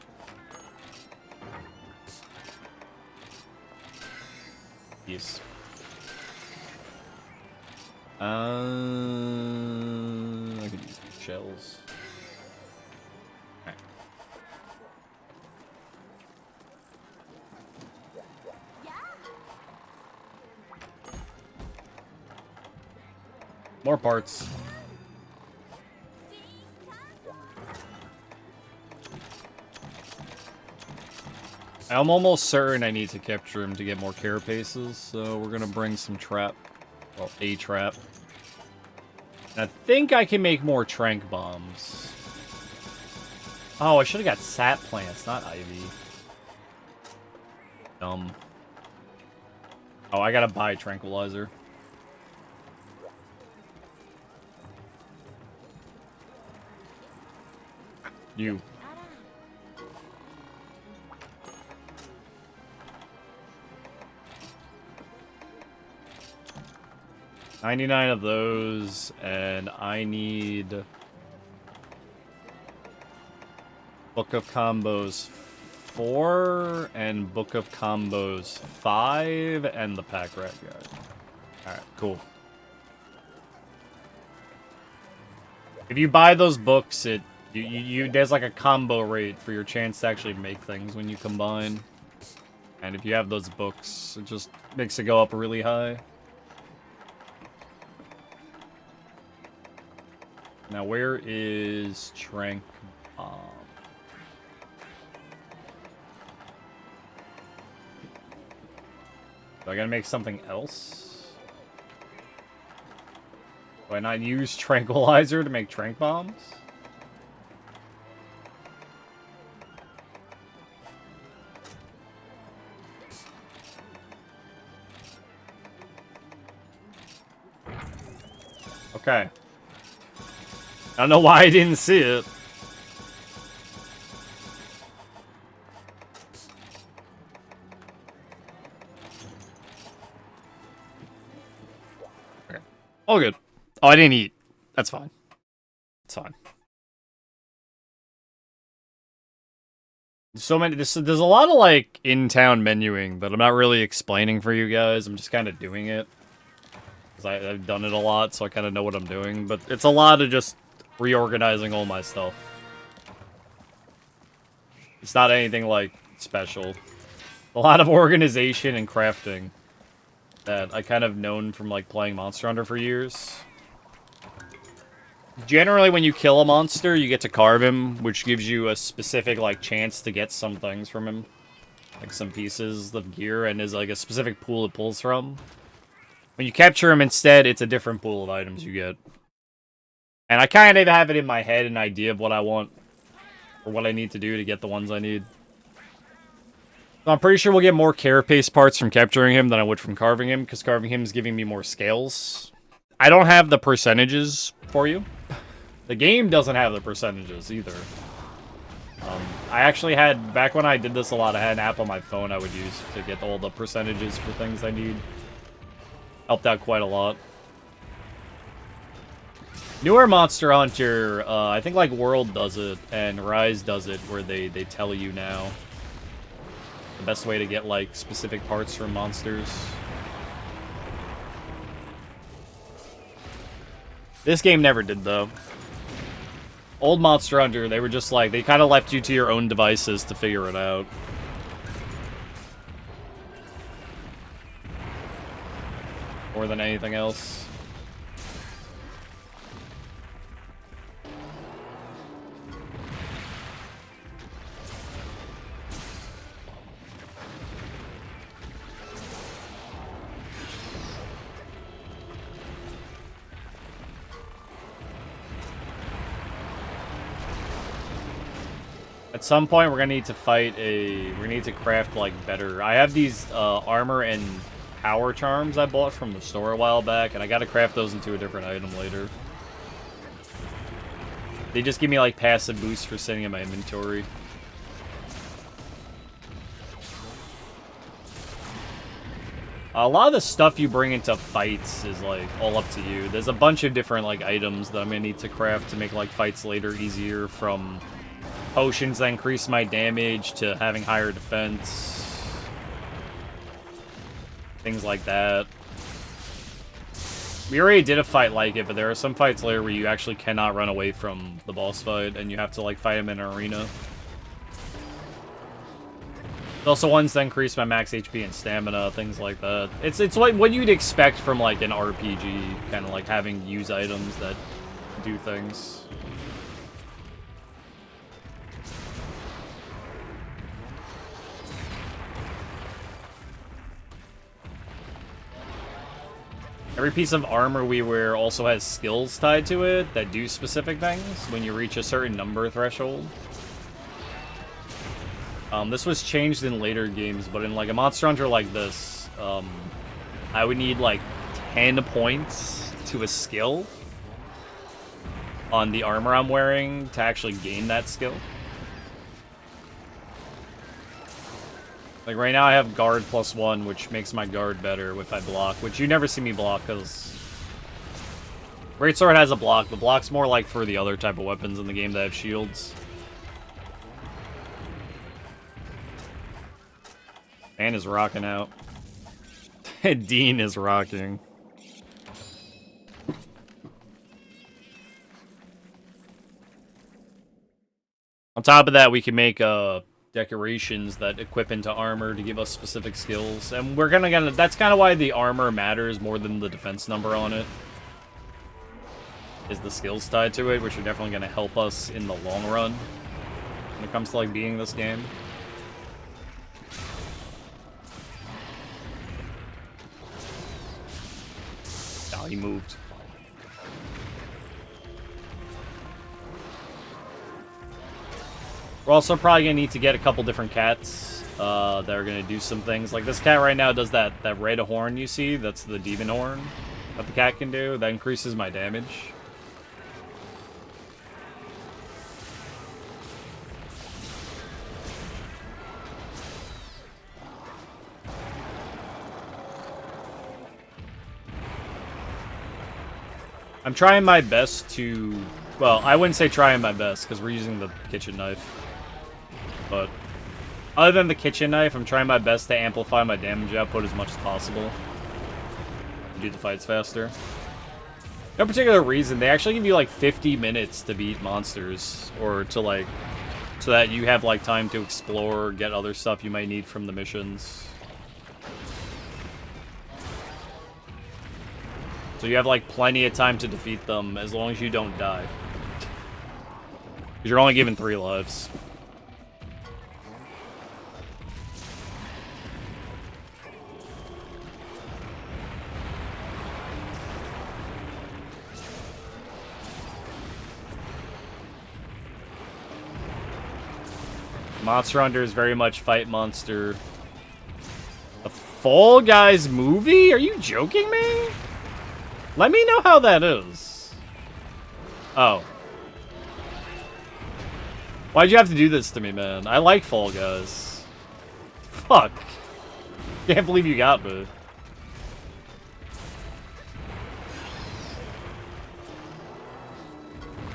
Yes. I could use these shells. Okay. More parts. I'm almost certain I need to capture him to get more carapaces, so we're gonna bring some trap. Well, a trap. And I think I can make more trank bombs. Oh, I should have got sap plants, not ivy. Dumb. Oh, I gotta buy tranquilizer. You. $99 of those, and I need Book of Combos 4 and Book of Combos 5 and the Pack Rat Guide. Alright, cool. If you buy those books, there's like a combo rate for your chance to actually make things when you combine. And if you have those books, it just makes it go up really high. Now, where is Trank Bomb? Do I gotta make something else? Do I not use Tranquilizer to make Trank Bombs? Okay. I don't know why I didn't see it. Okay. All good. Oh, I didn't eat. That's fine. It's fine. So many. There's a lot of like in-town menuing that I'm not really explaining for you guys. I'm just kind of doing it because I've done it a lot, so I kind of know what I'm doing. But it's a lot of just reorganizing all my stuff. It's not anything like special. A lot of organization and crafting that I kind of known from like playing Monster Hunter for years. Generally, when you kill a monster, you get to carve him, which gives you a specific, like, chance to get some things from him. Like, some pieces of gear, and is, like, a specific pool it pulls from. When you capture him instead, it's a different pool of items you get. And I kind of have it in my head, an idea of what I want, or what I need to do to get the ones I need. So I'm pretty sure we'll get more carapace parts from capturing him than I would from carving him, because carving him is giving me more scales. I don't have the percentages for you. The game doesn't have the percentages either. I actually had, back when I did this a lot, I had an app on my phone I would use to get all the percentages for things I need. Helped out quite a lot. Newer Monster Hunter, I think like World does it, and Rise does it, where they tell you now the best way to get like specific parts from monsters. This game never did, though. Old Monster Hunter, they were just like, they kind of left you to your own devices to figure it out. More than anything else. At some point, we're gonna need to fight we're gonna need to craft, like, better. I have these, armor and power charms I bought from the store a while back, and I gotta craft those into a different item later. They just give me, like, passive boosts for sitting in my inventory. A lot of the stuff you bring into fights is, like, all up to you. There's a bunch of different, like, items that I'm gonna need to craft to make, like, fights later easier, from potions that increase my damage to having higher defense. Things like that. We already did a fight like it, but there are some fights later where you actually cannot run away from the boss fight, and you have to, like, fight him in an arena. There's also ones that increase my max HP and stamina, things like that. It's like what you'd expect from, like, an RPG, kind of like having use items that do things. Every piece of armor we wear also has skills tied to it that do specific things when you reach a certain number threshold. This was changed in later games, but in like a Monster Hunter like this, I would need like 10 points to a skill on the armor I'm wearing to actually gain that skill. Like, right now I have guard +1, which makes my guard better if I block, which you never see me block, because Greatsword has a block. The block's more like for the other type of weapons in the game that have shields. Dan is rocking out. Dean is rocking. On top of that, we can make decorations that equip into armor to give us specific skills, and we're gonna that's kind of why the armor matters more than the defense number on it, is the skills tied to it, which are definitely gonna help us in the long run when it comes to like beating this game. Oh, he moved. We're also probably going to need to get a couple different cats that are going to do some things. Like this cat right now does that red horn you see. That's the demon horn that the cat can do. That increases my damage. I'm trying my best to... Well, I wouldn't say trying my best, because we're using the kitchen knife. But Other than the kitchen knife, I'm trying my best to amplify my damage output as much as possible. Do the fights faster. No particular reason. They actually give you like 50 minutes to beat monsters, or to like, so that you have like time to explore, get other stuff you might need from the missions. So you have like plenty of time to defeat them as long as you don't die. Because you're only given 3 lives. Monster Hunter is very much fight monster. A Fall Guys movie? Are you joking me? Let me know how that is. Oh. Why'd you have to do this to me, man? I like Fall Guys. Fuck. Can't believe you got me.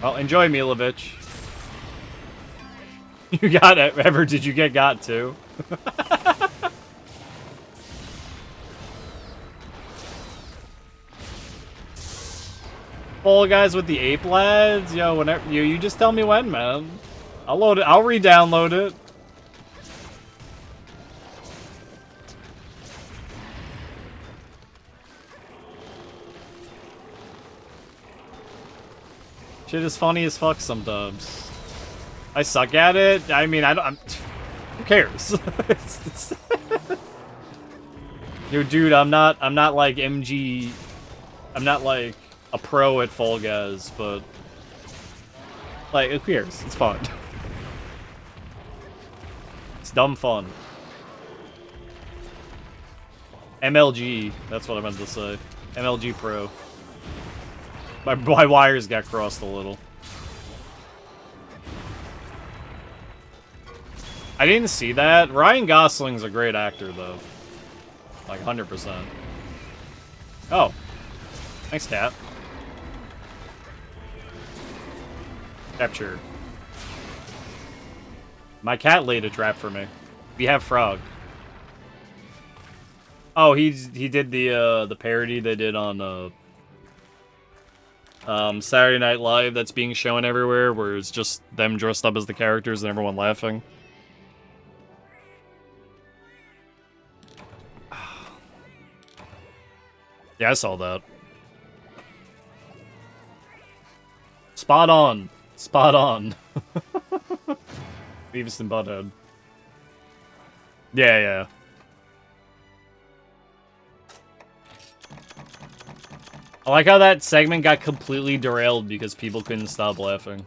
Well, enjoy, Milovich. You got it. Ever did you get got too? Fall Guys with the ape lads? Yo, whenever you just tell me when, man. I'll load it. I'll re-download it. Shit is funny as fuck sometimes. I suck at it. I mean, who cares? Yo, dude, I'm not like MG. I'm not like a pro at Fall Guys, but like, who cares? It's fun. It's dumb fun. MLG. That's what I meant to say. MLG Pro. My wires got crossed a little. I didn't see that. Ryan Gosling's a great actor, though. Like, 100%. Oh. Thanks, cat. Capture. My cat laid a trap for me. We have Frog. Oh, he did the parody they did on Saturday Night Live that's being shown everywhere, where it's just them dressed up as the characters and everyone laughing. Yeah, I saw that. Spot on. Spot on. Beavis and Butthead. Yeah, yeah. I like how that segment got completely derailed because people couldn't stop laughing.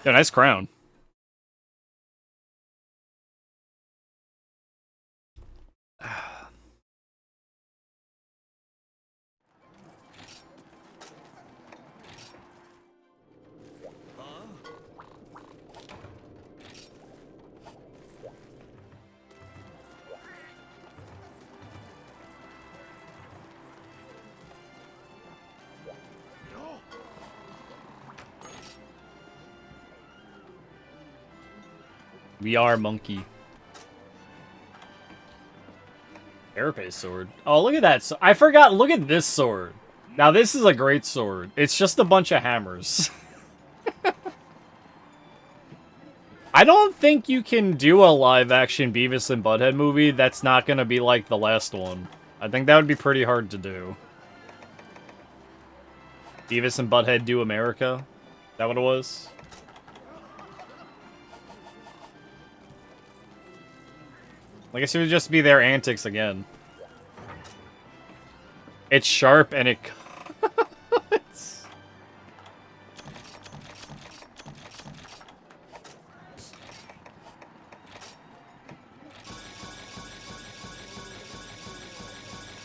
Yeah, nice crown. We are monkey. Carapace sword. Oh, look at that. I forgot. Look at this sword. Now, this is a great sword. It's just a bunch of hammers. I don't think you can do a live-action Beavis and Butthead movie that's not going to be like the last one. I think that would be pretty hard to do. Beavis and Butthead Do America? Is that what it was? I guess it would just be their antics again. It's sharp and it cuts.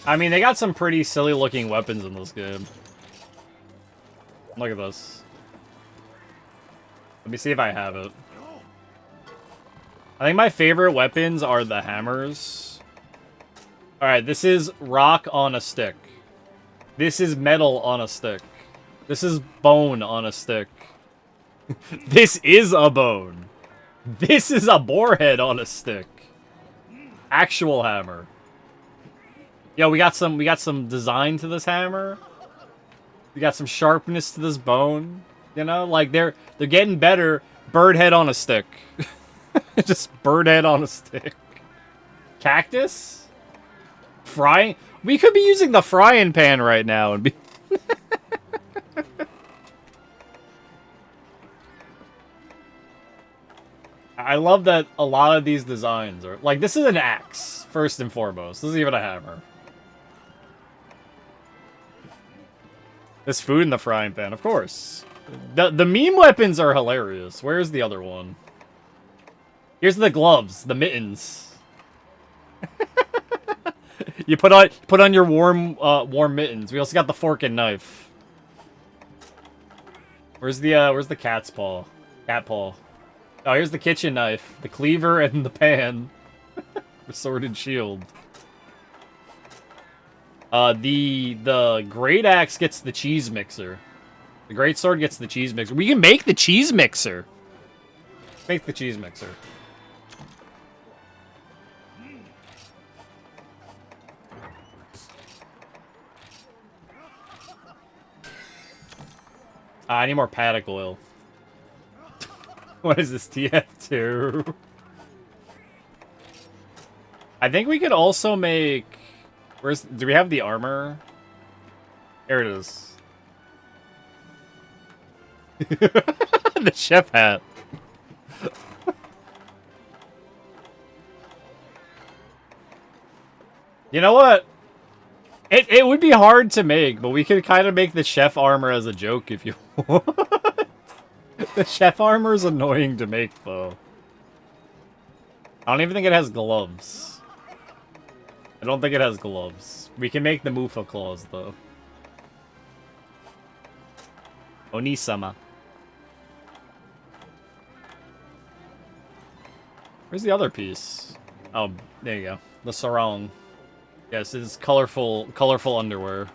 I mean, they got some pretty silly looking weapons in this game. Look at this. Let me see if I have it. I think my favorite weapons are the hammers. Alright, this is rock on a stick. This is metal on a stick. This is bone on a stick. This is a bone. This is a boar head on a stick. Actual hammer. Yo, we got some design to this hammer. We got some sharpness to this bone. You know, like they're getting better. Bird head on a stick. Just bird head on a stick. Cactus? Frying? We could be using the frying pan right now and be... I love that a lot of these designs are... Like, this is an axe, first and foremost. This is even a hammer. There's food in the frying pan, of course. The meme weapons are hilarious. Where's the other one? Here's the gloves, the mittens. You put on your warm mittens. We also got the fork and knife. Where's the cat's paw? Cat paw. Oh, here's the kitchen knife, the cleaver, and the pan. The sword and shield. The great axe gets the cheese mixer. The great sword gets the cheese mixer. We can make the cheese mixer. Make the cheese mixer. I need more paddock oil. What is this, TF2? I think we could also make... Do we have the armor? Here it is. The chef hat. You know what? It would be hard to make, but we could kind of make the chef armor as a joke if you want. The chef armor is annoying to make, though. I don't even think it has gloves. I don't think it has gloves. We can make the Mufa claws, though. Onisama. Where's the other piece? Oh, there you go. The sarong. Yes, it's colorful underwear.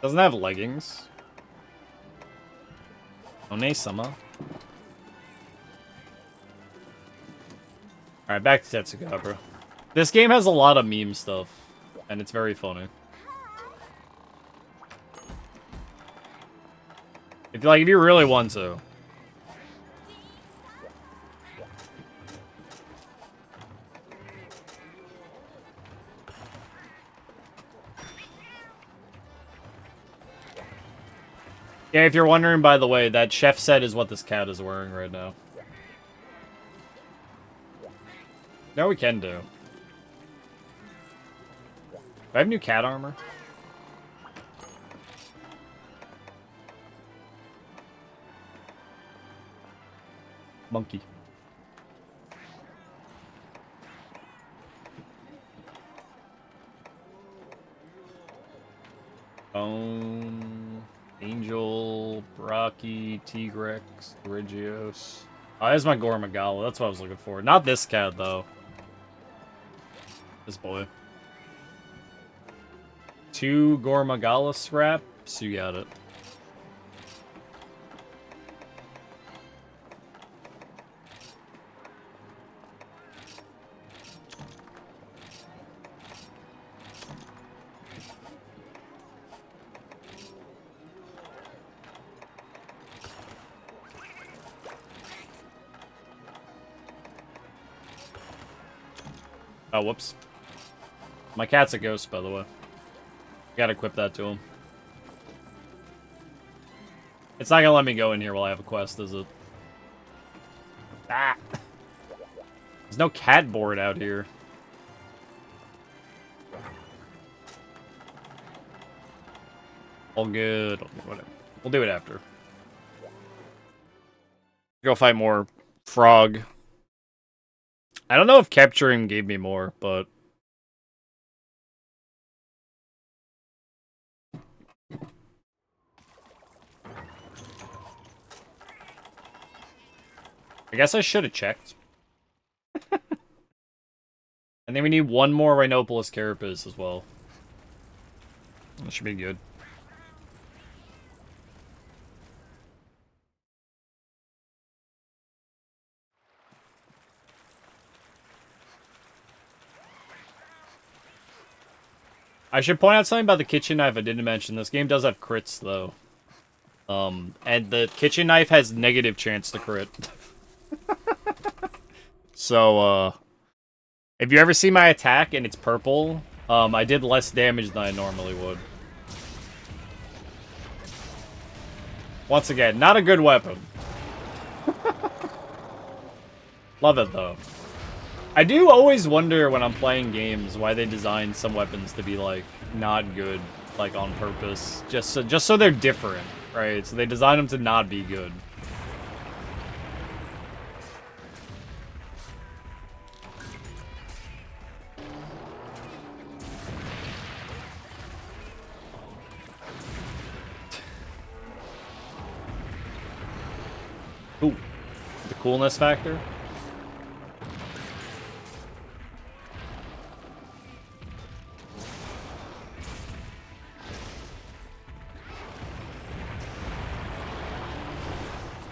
Doesn't have leggings. Onisama. Alright, back to Tetsuga, bro. This game has a lot of meme stuff, and it's very funny. If you really want to. Yeah, if you're wondering, by the way, that chef set is what this cat is wearing right now. No, we can do. Do I have new cat armor? Monkey. Angel, Brocky, Tigrex, Regios. Oh, there's my Gormagala. That's what I was looking for. Not this cat, though. This boy. 2 Gormagala scraps. You got it. Oh, whoops. My cat's a ghost, by the way. Gotta equip that to him. It's not gonna let me go in here while I have a quest, is it? Ah! There's no cat board out here. All good. Whatever. We'll do it after. Go fight more frog. I don't know if capturing gave me more, but... I guess I should have checked. And And then we need one more Rhinopolis Carapace as well. That should be good. I should point out something about the kitchen knife I didn't mention. This game does have crits, though. And the kitchen knife has negative chance to crit. So, if you ever see my attack and it's purple, I did less damage than I normally would. Once again, not a good weapon. Love it, though. I do always wonder when I'm playing games why they design some weapons to be, like, not good, like, on purpose. Just so they're different, right? So they design them to not be good. Ooh, the coolness factor.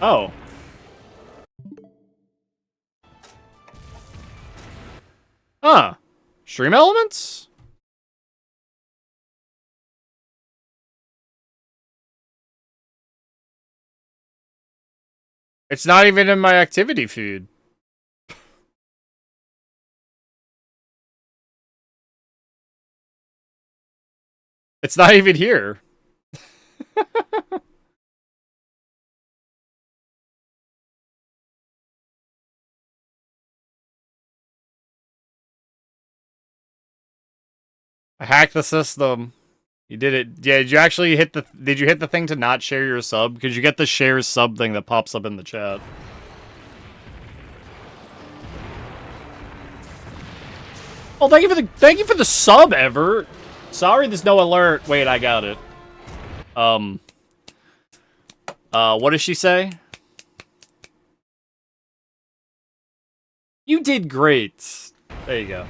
Oh. Huh. Stream elements? It's not even in my activity feed. It's not even here. I hacked the system. You did it. Yeah, did you actually hit the... Did you hit the thing to not share your sub? Because you get the share sub thing that pops up in the chat. Oh, thank you for the sub, Ever. Sorry, there's no alert. Wait, I got it. What does she say? You did great. There you go.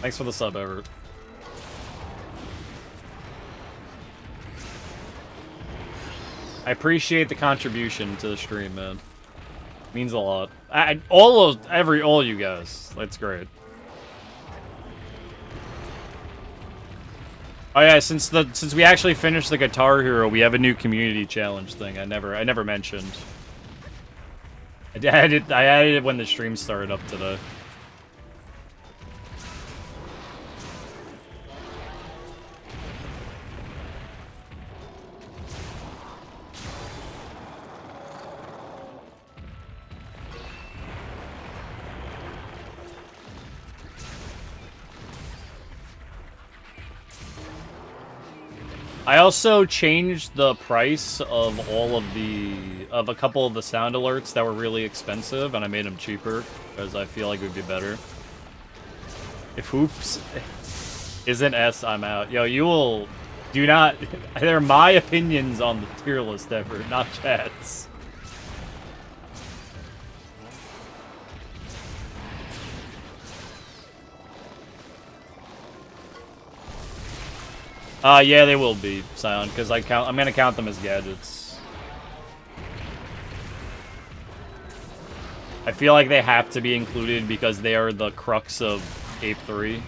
Thanks for the sub, Everett. I appreciate the contribution to the stream, man. Means a lot. All you guys. That's great. Oh yeah, since we actually finished the Guitar Hero, we have a new community challenge thing. I never mentioned. I added it when the stream started up today. I also changed the price of a couple of the sound alerts that were really expensive, and I made them cheaper because I feel like it would be better. If hoops isn't S, I'm out. Yo, do not. They're my opinions on the tier list, Effort, not chat's. Yeah, they will be, Sion, because I'm gonna count them as gadgets. I feel like they have to be included because they are the crux of Ape 3.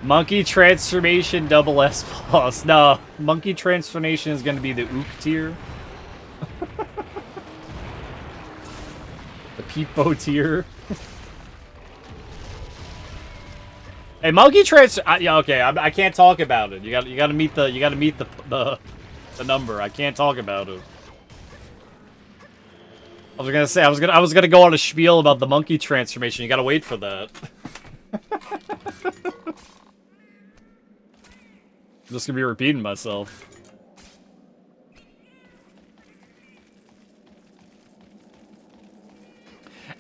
Monkey Transformation double S plus. No, Monkey Transformation is gonna be the Ook tier. The Peepo tier. Hey, Monkey Trans. Yeah, okay. I can't talk about it. You gotta meet the number. I can't talk about it. I was gonna say I was gonna go on a spiel about the monkey transformation. You gotta wait for that. I'm just gonna be repeating myself.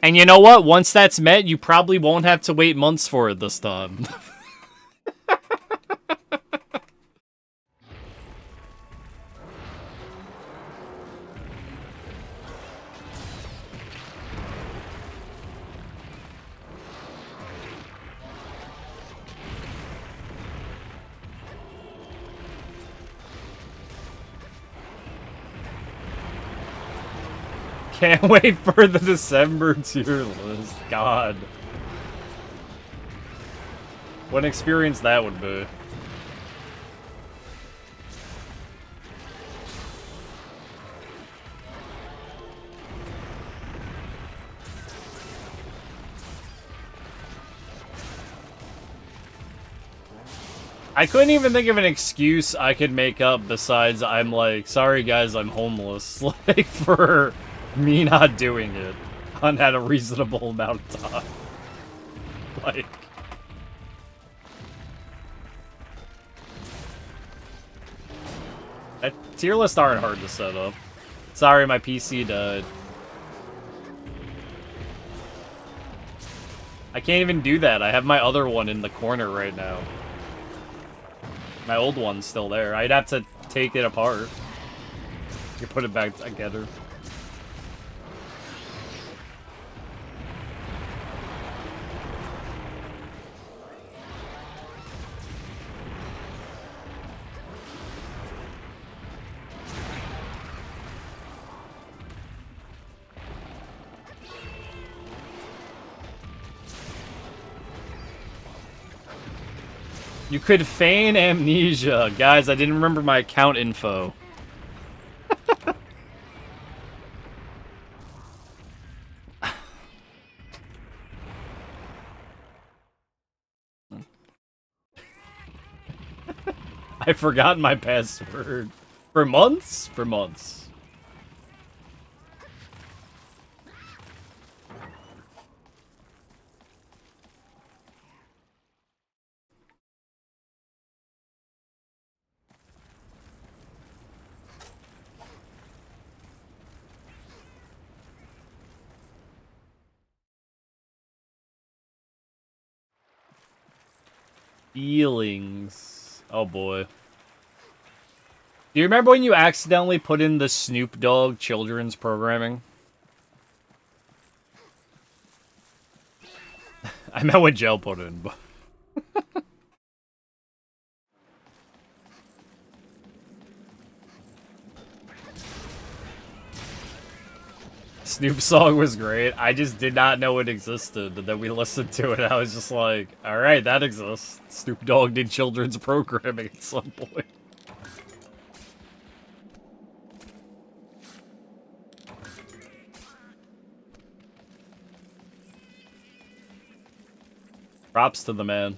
And you know what? Once that's met, you probably won't have to wait months for it this time. Can't wait for the December tier list. God. What an experience that would be. I couldn't even think of an excuse I could make up besides I'm like, sorry guys, I'm homeless. Like, for me not doing it at a reasonable amount of time. Like... Tier lists aren't hard to set up. Sorry, my PC died. I can't even do that. I have my other one in the corner right now. My old one's still there. I'd have to take it apart. You put it back together. You could feign amnesia. Guys, I didn't remember my account info. I forgot my password. For months? For months. Feelings. Oh boy. Do you remember when you accidentally put in the Snoop Dogg children's programming? I meant what Gel put in, but... Snoop song was great. I just did not know it existed. And then we listened to it and I was just like, alright, that exists. Snoop Dogg did children's programming at some point. Props to the man.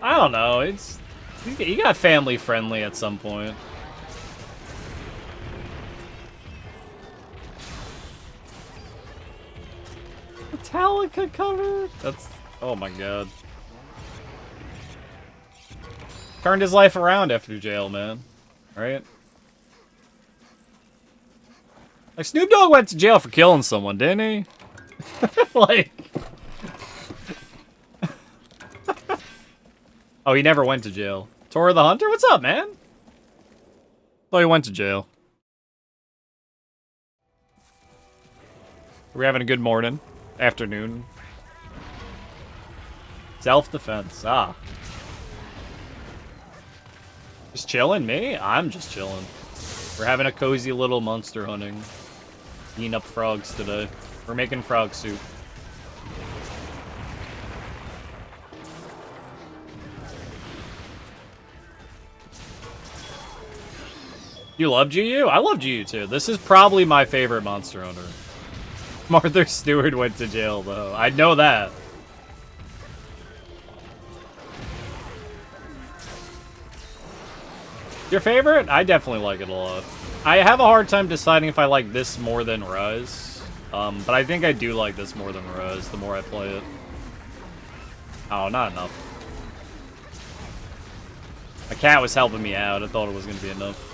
I don't know, it's... You got family friendly at some point. Metallica cover? That's... Oh my god. Turned his life around after jail, man. Right? Like, Snoop Dogg went to jail for killing someone, didn't he? Like... Oh, he never went to jail. Tora the Hunter? What's up, man? Thought he went to jail. We're having a good morning. Afternoon. Self-defense. Ah. Just chilling, me? I'm just chilling. We're having a cozy little monster hunting. Eating up frogs today. We're making frog soup. You love GU? I love GU too. This is probably my favorite Monster Hunter. Martha Stewart went to jail though. I know that. Your favorite? I definitely like it a lot. I have a hard time deciding if I like this more than Rise. But I think I do like this more than Rise the more I play it. Oh, not enough. My cat was helping me out. I thought it was going to be enough.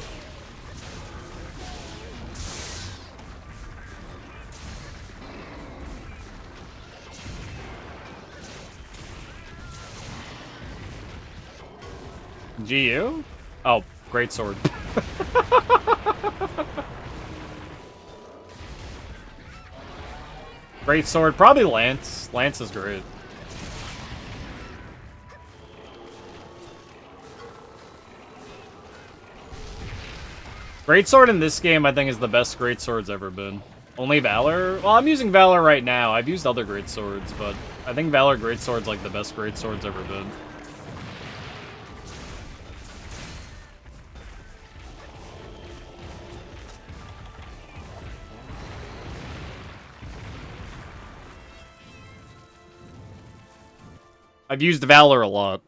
GU? Oh, great sword. Great sword, probably Lance. Lance is great. Greatsword in this game, I think, is the best greatsword's ever been. Only Valor? Well, I'm using Valor right now. I've used other greatswords, but I think Valor greatsword's like the best greatsword's ever been. I've used Valor a lot,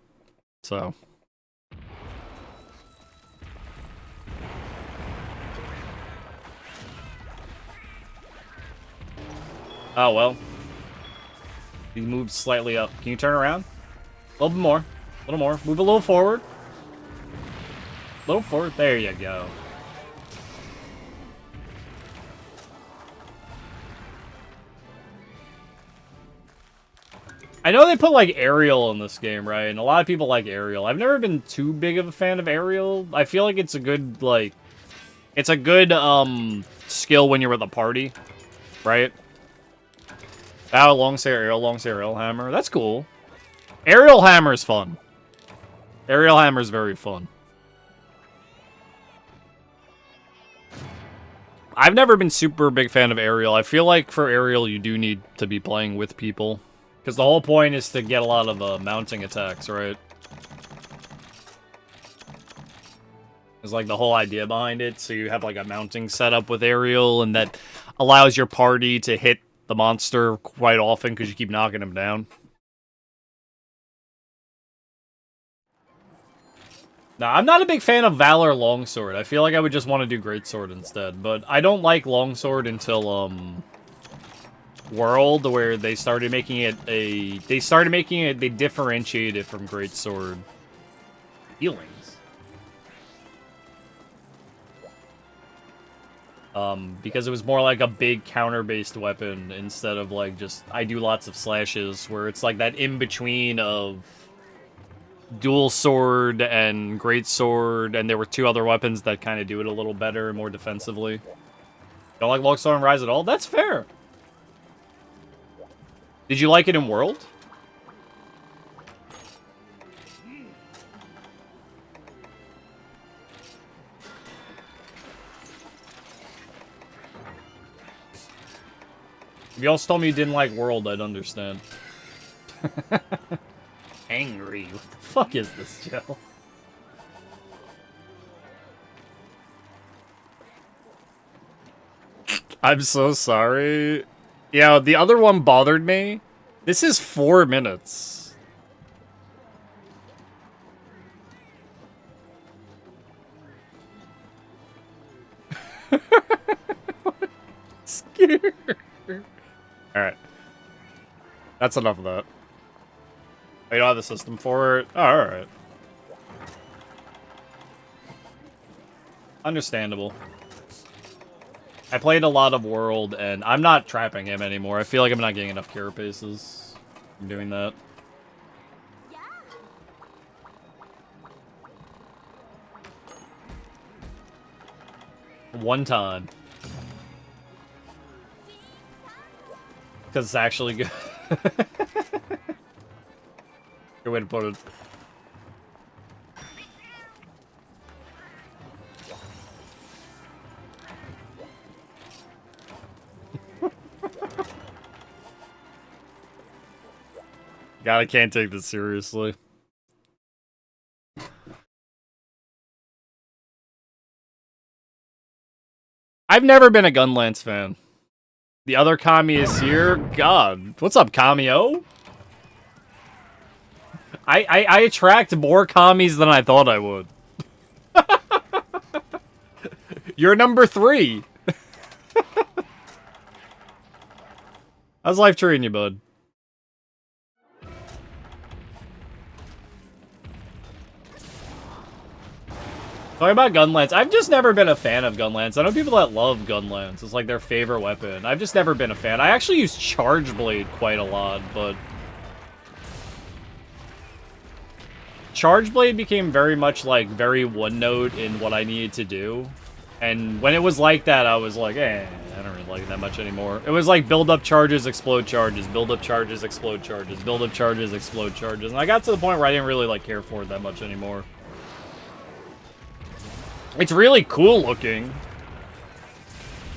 so... Oh, well. He moved slightly up. Can you turn around? A little bit more. A little more. Move a little forward. A little forward. There you go. I know they put, like, Aerial in this game, right? And a lot of people like Aerial. I've never been too big of a fan of Aerial. I feel like it's a good, like... It's a good, skill when you're with a party, right? Bow, long aerial hammer. That's cool. Aerial hammer is fun. Aerial hammer is very fun. I've never been super big fan of aerial. I feel like for aerial, you do need to be playing with people. Because the whole point is to get a lot of mounting attacks, right? Is like the whole idea behind it. So you have like a mounting setup with aerial, and that allows your party to hit the monster quite often because you keep knocking him down. Now, I'm not a big fan of Valor Longsword. I feel like I would just want to do Greatsword instead. But I don't like Longsword until, World, where they started making it a... They differentiated it from Greatsword healings. Because it was more like a big counter-based weapon instead of, like, just, I do lots of slashes, where it's like that in-between of dual sword and great sword, and there were two other weapons that kind of do it a little better, more defensively. Don't like Longsword and Rise at all? That's fair. Did you like it in World? If y'all told me you didn't like World, I'd understand. Angry. What the fuck is this, Joe? I'm so sorry. Yeah, the other one bothered me. This is 4 minutes. Scared. Alright. That's enough of that. Oh, you don't have the system for it? Oh, alright. Understandable. I played a lot of World, and I'm not trapping him anymore. I feel like I'm not getting enough carapaces from doing that. One time. Because it's actually good. Good way to put it. God, I can't take this seriously. I've never been a Gunlance fan. The other Kami is here. God, what's up, Kamio? I attract more Kamis than I thought I would. You're number 3. How's life treating you, bud? Talking about Gunlance, I've just never been a fan of Gunlance. I know people that love Gunlance. It's like their favorite weapon. I've just never been a fan. I actually use Charge Blade quite a lot, but... Charge Blade became very much, like, very one-note in what I needed to do. And when it was like that, I was like, eh. I don't really like it that much anymore. It was like build up charges, explode charges, build up charges, explode charges, build up charges, explode charges. And I got to the point where I didn't really like care for it that much anymore. It's really cool looking,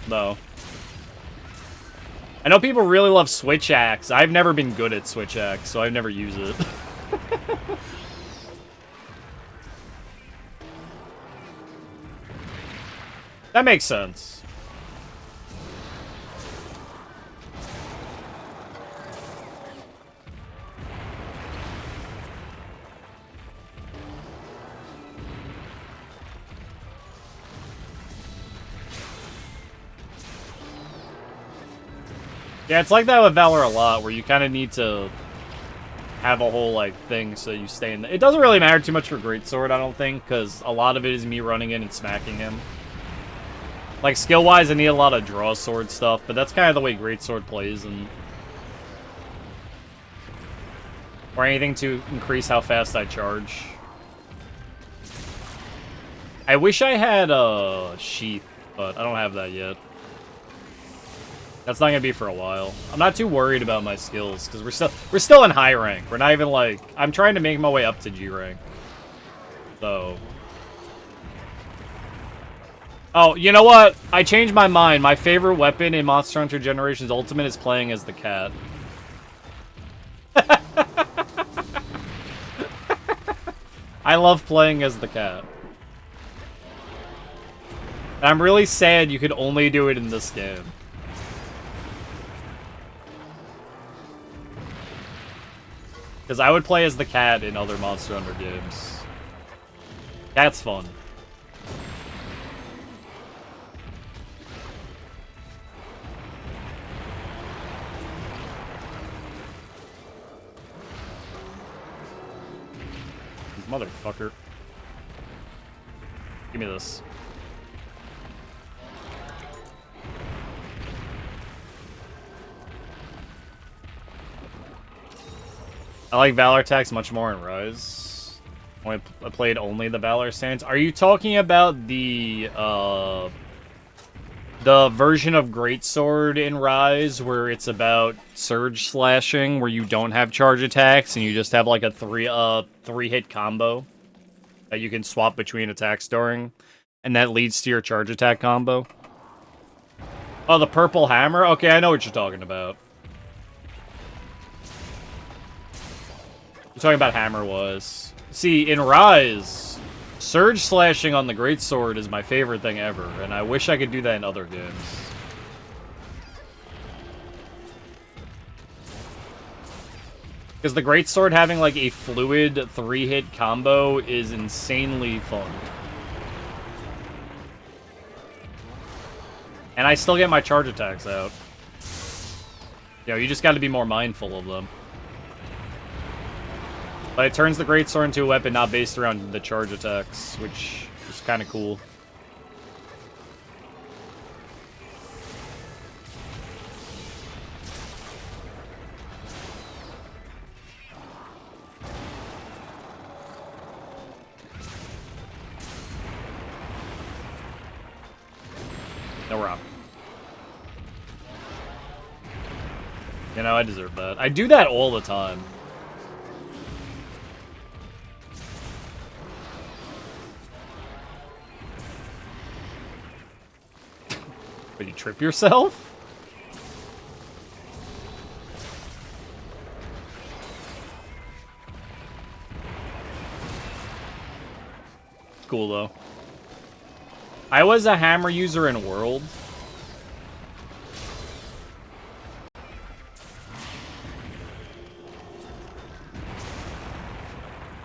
though. I know people really love Switch Axe. I've never been good at Switch Axe, so I've never used it. That makes sense. Yeah, it's like that with Valor a lot, where you kind of need to have a whole, like, thing so you stay in. It doesn't really matter too much for Greatsword, I don't think, because a lot of it is me running in and smacking him. Like, skill-wise, I need a lot of draw sword stuff, but that's kind of the way Greatsword plays, and... or anything to increase how fast I charge. I wish I had a Sheath, but I don't have that yet. That's not gonna be for a while. I'm not too worried about my skills because we're still in high rank. We're not even like I'm trying to make my way up to G rank. So. Oh, you know what? I changed my mind. My favorite weapon in Monster Hunter Generations Ultimate is playing as the cat. I love playing as the cat. And I'm really sad you could only do it in this game. Because I would play as the cat in other Monster Hunter games. Cat's fun. Motherfucker. Give me this. I like Valor attacks much more in Rise. I played only the Valor stance. Are you talking about the version of Greatsword in Rise where it's about surge slashing, where you don't have charge attacks and you just have like a three-hit combo that you can swap between attacks during, and that leads to your charge attack combo? Oh, the purple hammer? Okay, I know what you're talking about. You're talking about Hammer was. See, in Rise, surge slashing on the Greatsword is my favorite thing ever, and I wish I could do that in other games. Because the Greatsword having like a fluid 3-hit combo is insanely fun. And I still get my charge attacks out. You know, you just gotta be more mindful of them. But it turns the Greatsword into a weapon not based around the charge attacks, which is kind of cool. No rock. You know, I deserve that. I do that all the time. But you trip yourself? Cool, though. I was a hammer user in World.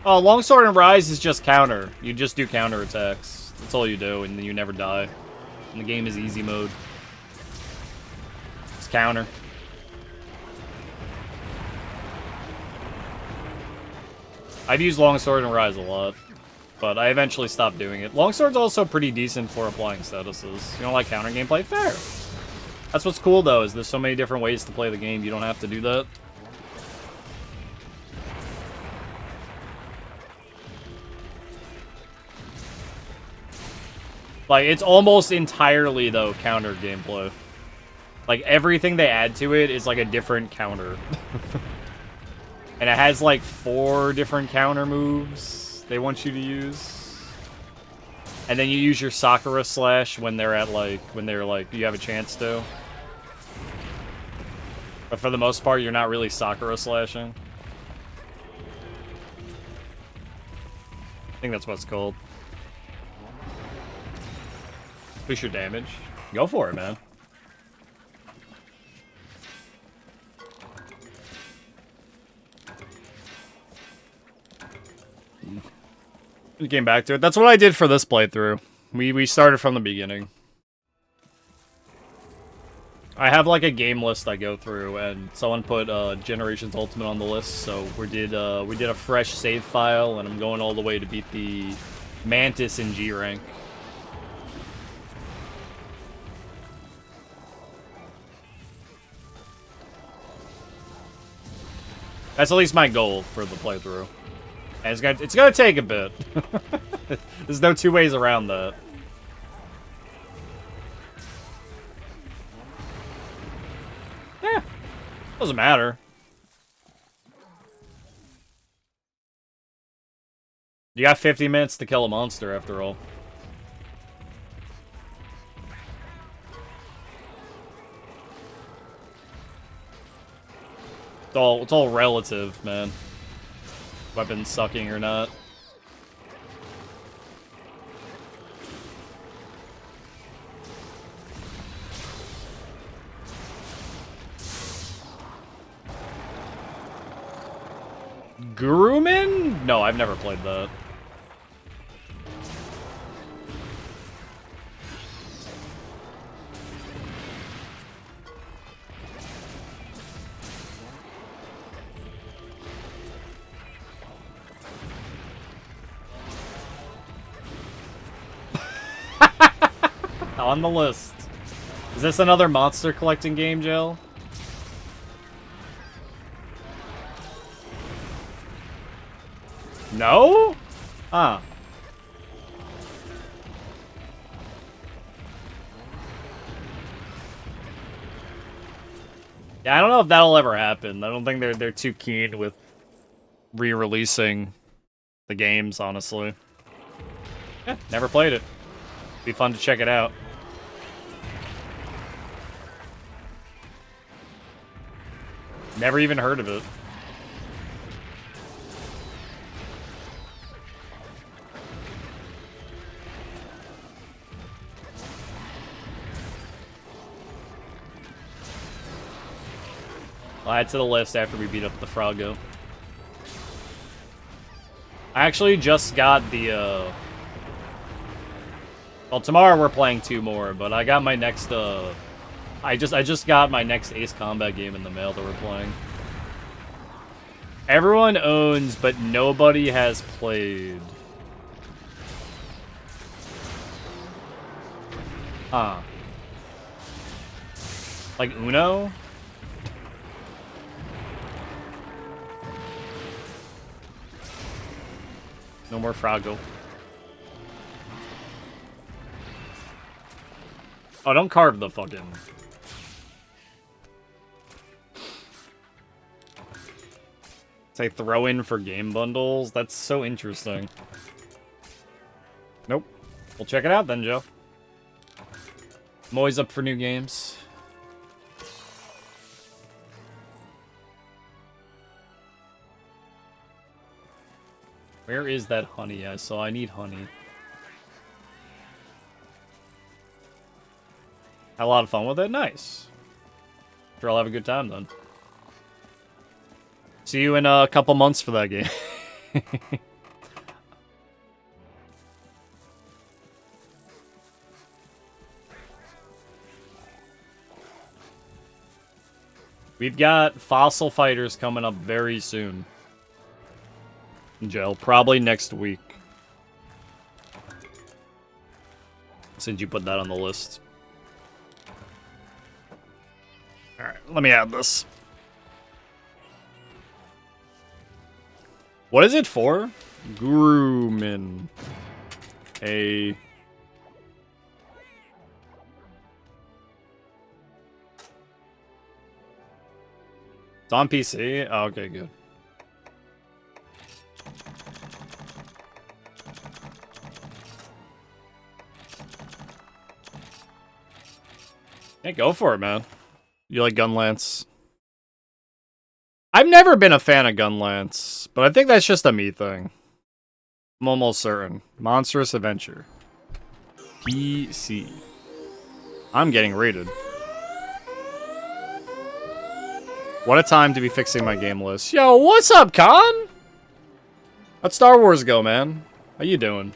Oh, Longsword in Rise is just counter. You just do counter attacks. That's all you do, and you never die. And the game is easy mode. It's counter. I've used Longsword in Rise a lot, but I eventually stopped doing it. Longsword's also pretty decent for applying statuses. You don't like counter gameplay? Fair. That's what's cool, though, is there's so many different ways to play the game. You don't have to do that. Like, it's almost entirely, though, counter gameplay. Like, everything they add to it is, like, a different counter. And it has, like, 4 different counter moves they want you to use. And then you use your Sakura Slash when they're at, like, you have a chance to. But for the most part, you're not really Sakura Slashing. I think that's what it's called. Push your damage. Go for it, man. We came back to it. That's what I did for this playthrough. We started from the beginning. I have like a game list I go through, and someone put Generations Ultimate on the list, so we did a fresh save file, and I'm going all the way to beat the Mantis in G rank. That's at least my goal for the playthrough. And it's gonna take a bit. There's no 2 ways around that. Yeah, doesn't matter. You got 50 minutes to kill a monster, after all. It's all relative, man. Weapon sucking or not. Gurumin? No, I've never played that. On the list. Is this another monster collecting game, Jill? No? Huh. Yeah, I don't know if that'll ever happen. I don't think they're too keen with re-releasing the games, honestly. Yeah, never played it. Be fun to check it out. Never even heard of it. I'll add to the list after we beat up the Froggo. I actually just got the, well, tomorrow we're playing 2 more, but I got my next, I just got my next Ace Combat game in the mail that we're playing. Everyone owns, but nobody has played. Huh. Like Uno? No more Froggo. Oh, don't carve the fucking... Say throw in for game bundles? That's so interesting. Nope. We'll check it out then, Joe. I'm always up for new games. Where is that honey? I saw I need honey. Had a lot of fun with it? Nice. Sure, I'll have a good time then. See you in a couple months for that game. We've got Fossil Fighters coming up very soon. Joe, probably next week. Since you put that on the list. Alright, let me add this. What is it for? Gurumin. It's on PC? Oh, okay, good. Yeah, go for it, man. You like Gunlance? I've never been a fan of Gunlance, but I think that's just a me thing. I'm almost certain. Monstrous Adventure. PC. I'm getting rated. What a time to be fixing my game list. Yo, what's up, Con? How'd Star Wars go, man? How you doing?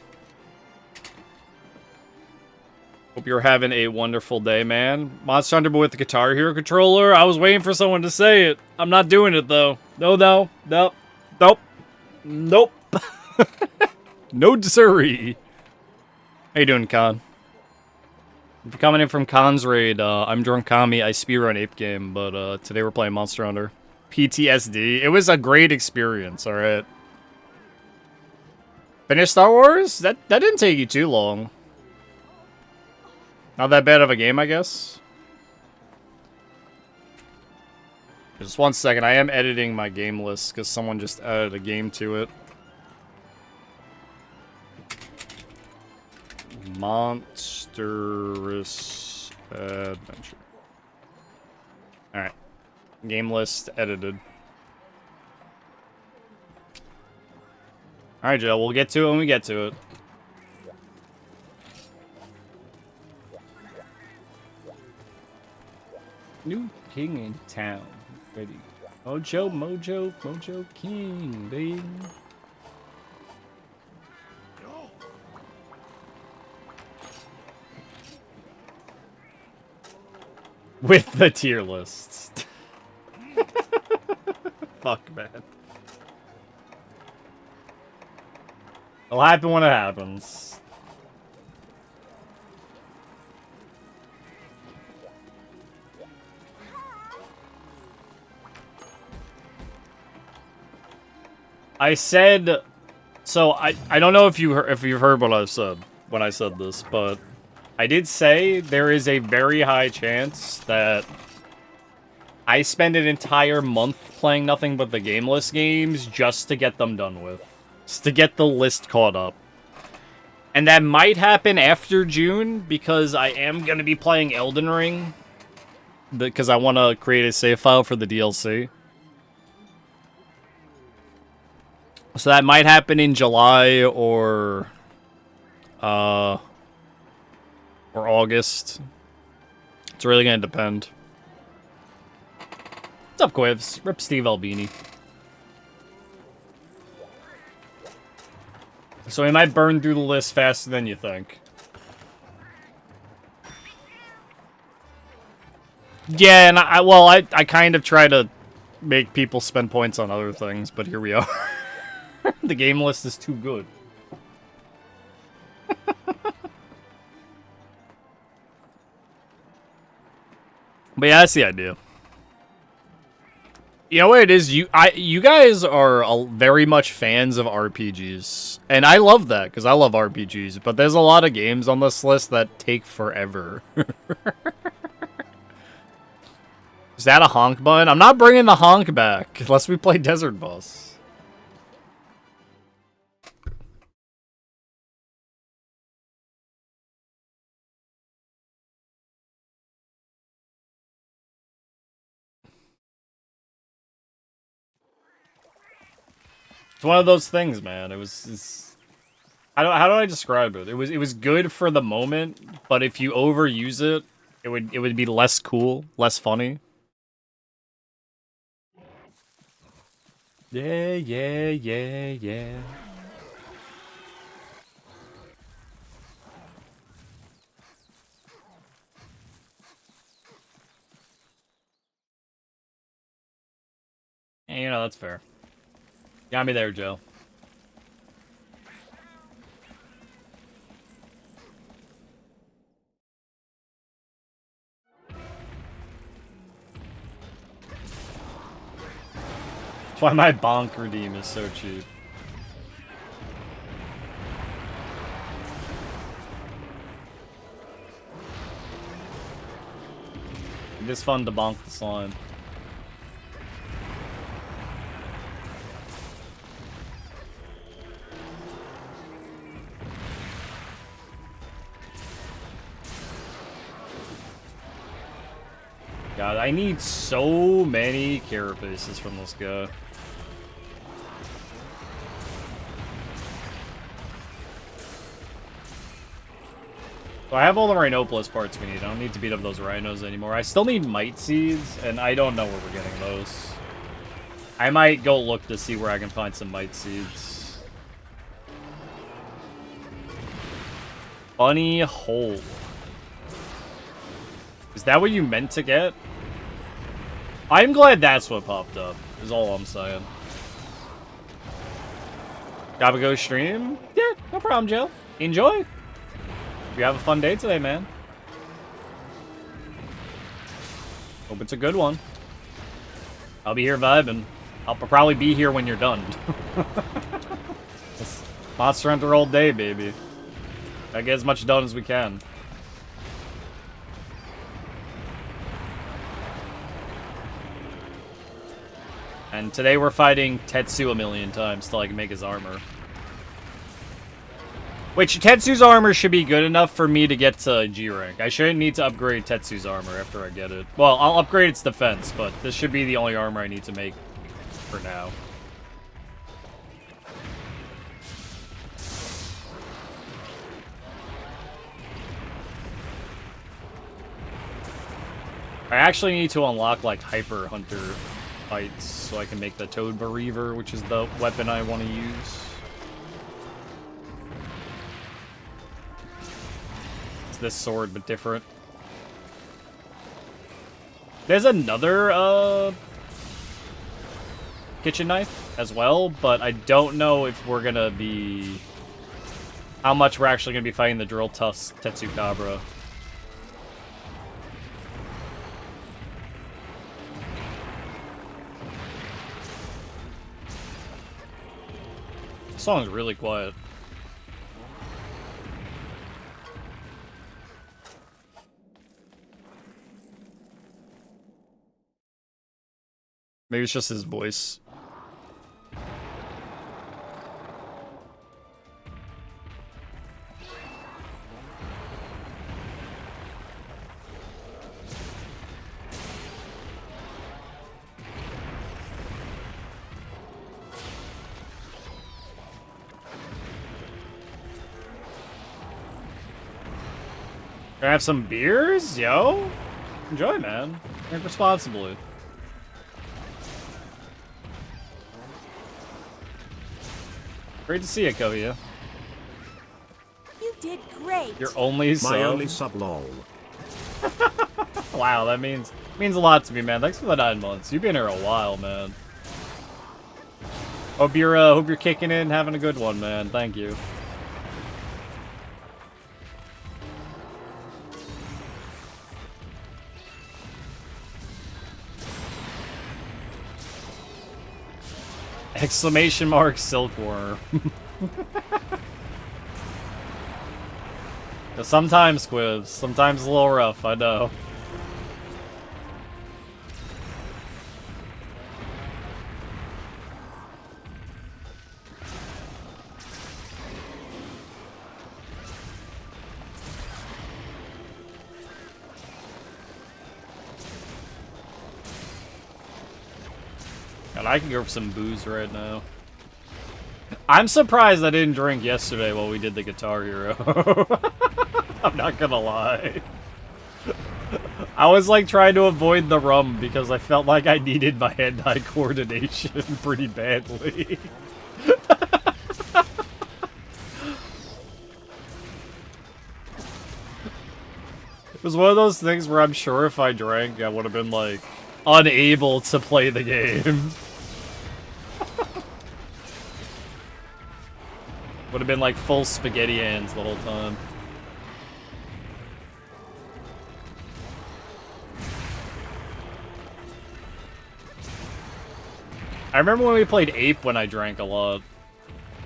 Hope you're having a wonderful day, man. Monster Hunter with the Guitar Hero controller. I was waiting for someone to say it. I'm not doing it, though. No. Nope. No siree. How you doing, Con? If you're coming in from Con's raid, I'm Drunk Kami. I speedrun Ape Game, but today we're playing Monster Hunter. PTSD. It was a great experience, alright. Finish Star Wars? That didn't take you too long. Not that bad of a game, I guess. Just 1 second. I am editing my game list because someone just added a game to it. Monstrous Adventure. Alright. Game list edited. Alright, Joe. We'll get to it when we get to it. New king in town. Ready. Mojo king, baby. With the tier lists. Fuck, man. It'll happen when it happens. I said, so I don't know if you've heard what I said when I said this, but I did say there is a very high chance that I spend an entire month playing nothing but the game list games just to get them done with. Just to get the list caught up. And that might happen after June, because I am going to be playing Elden Ring. Because I want to create a save file for the DLC. So that might happen in July or August. It's really gonna depend. What's up, Quivs? Rip Steve Albini. So he might burn through the list faster than you think. Yeah, and I kind of try to make people spend points on other things, but here we are. The game list is too good. But yeah, that's the idea. You know what it is? You guys are very much fans of RPGs. And I love that, because I love RPGs. But there's a lot of games on this list that take forever. Is that a honk button? I'm not bringing the honk back, unless we play Desert Bus. It's one of those things, man. How do I describe it? It was good for the moment, but if you overuse it, it would be less cool, less funny. Yeah. And, you know, that's fair. Got me there, Joe. That's why my bonk redeem is so cheap. It is fun to bonk the slime. God, I need so many carapaces from this guy. So I have all the Rhinopolis parts we need. I don't need to beat up those rhinos anymore. I still need Might Seeds, and I don't know where we're getting those. I might go look to see where I can find some Might Seeds. Bunny Hole. Is that what you meant to get? I'm glad that's what popped up, is all I'm saying. Gotta go stream? Yeah, no problem, Joe. Enjoy. You have a fun day today, man. Hope it's a good one. I'll be here vibing. I'll probably be here when you're done. It's Monster Hunter all day, baby. Gotta get as much done as we can. And today we're fighting Tetsu a million times till I can make his armor. Which, Tetsu's armor should be good enough for me to get to G rank. I shouldn't need to upgrade Tetsu's armor after I get it. Well, I'll upgrade its defense, but this should be the only armor I need to make for now. I actually need to unlock, like, Hyper Hunter fights so I can make the Toad Bereaver, which is the weapon I want to use. It's this sword, but different. There's another, kitchen knife as well, but I don't know if we're gonna be... how much we're actually gonna be fighting the Drill Tusk Tetsukabra. This song is really quiet. Maybe it's just his voice. Can I have some beers? Yo? Enjoy, man. Drink responsibly. Great to see you, Koya. You did great. Your only sub? My only sub, lol. Wow, that means a lot to me, man. Thanks for the 9 months. You've been here a while, man. Hope you're kicking in, having a good one, man. Thank you. Exclamation mark silkworm. Sometimes, Quibs. Sometimes a little rough, I know. God, I can go for some booze right now. I'm surprised I didn't drink yesterday while we did the Guitar Hero. I'm not gonna lie. I was like trying to avoid the rum because I felt like I needed my hand-eye coordination pretty badly. It was one of those things where I'm sure if I drank, I would have been like unable to play the game. Would have been like full spaghetti hands the whole time. I remember when we played Ape when I drank a lot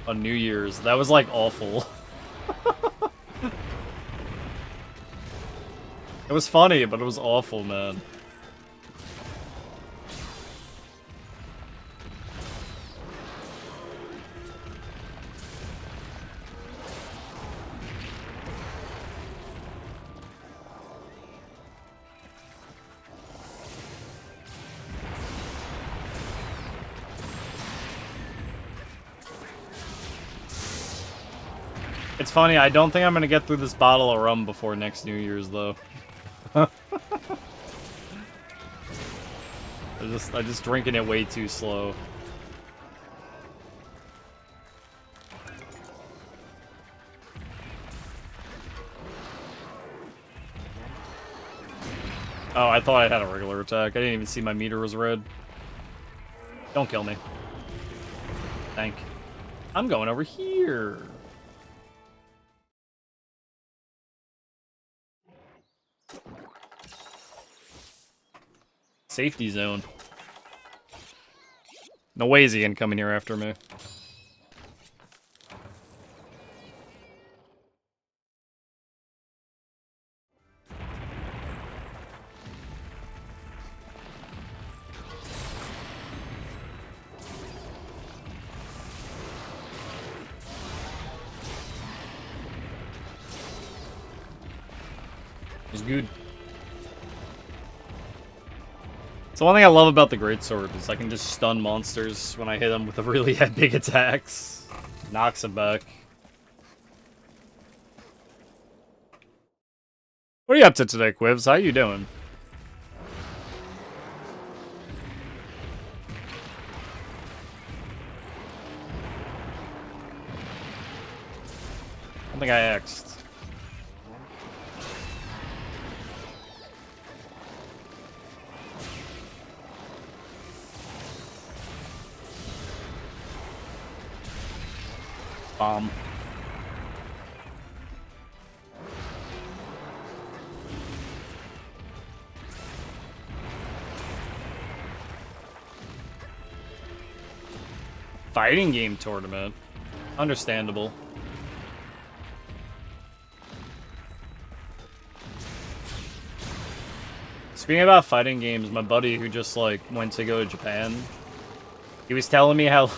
on New Year's. That was like awful. It was funny, but it was awful, man. It's funny, I don't think I'm gonna get through this bottle of rum before next New Year's, though. I'm just drinking it way too slow. Oh, I thought I had a regular attack. I didn't even see my meter was red. Don't kill me. Thank. I'm going over here. Safety zone. No way is he gonna come in here after me. It was good. So one thing I love about the greatsword is I can just stun monsters when I hit them with the really big attacks. Knocks them back. What are you up to today, Quivs? How you doing? I don't think I X'd. Bomb. Fighting game tournament. Understandable. Speaking about fighting games, my buddy who just like went to go to Japan, he was telling me how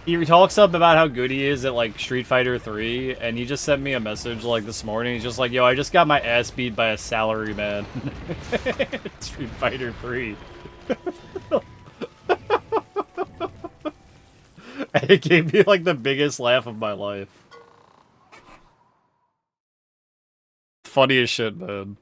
he talks up about how good he is at like Street Fighter 3, and he just sent me a message like this morning. He's just like, "Yo, I just got my ass beat by a salary man." Street Fighter 3. It gave me like the biggest laugh of my life. Funny as shit, man.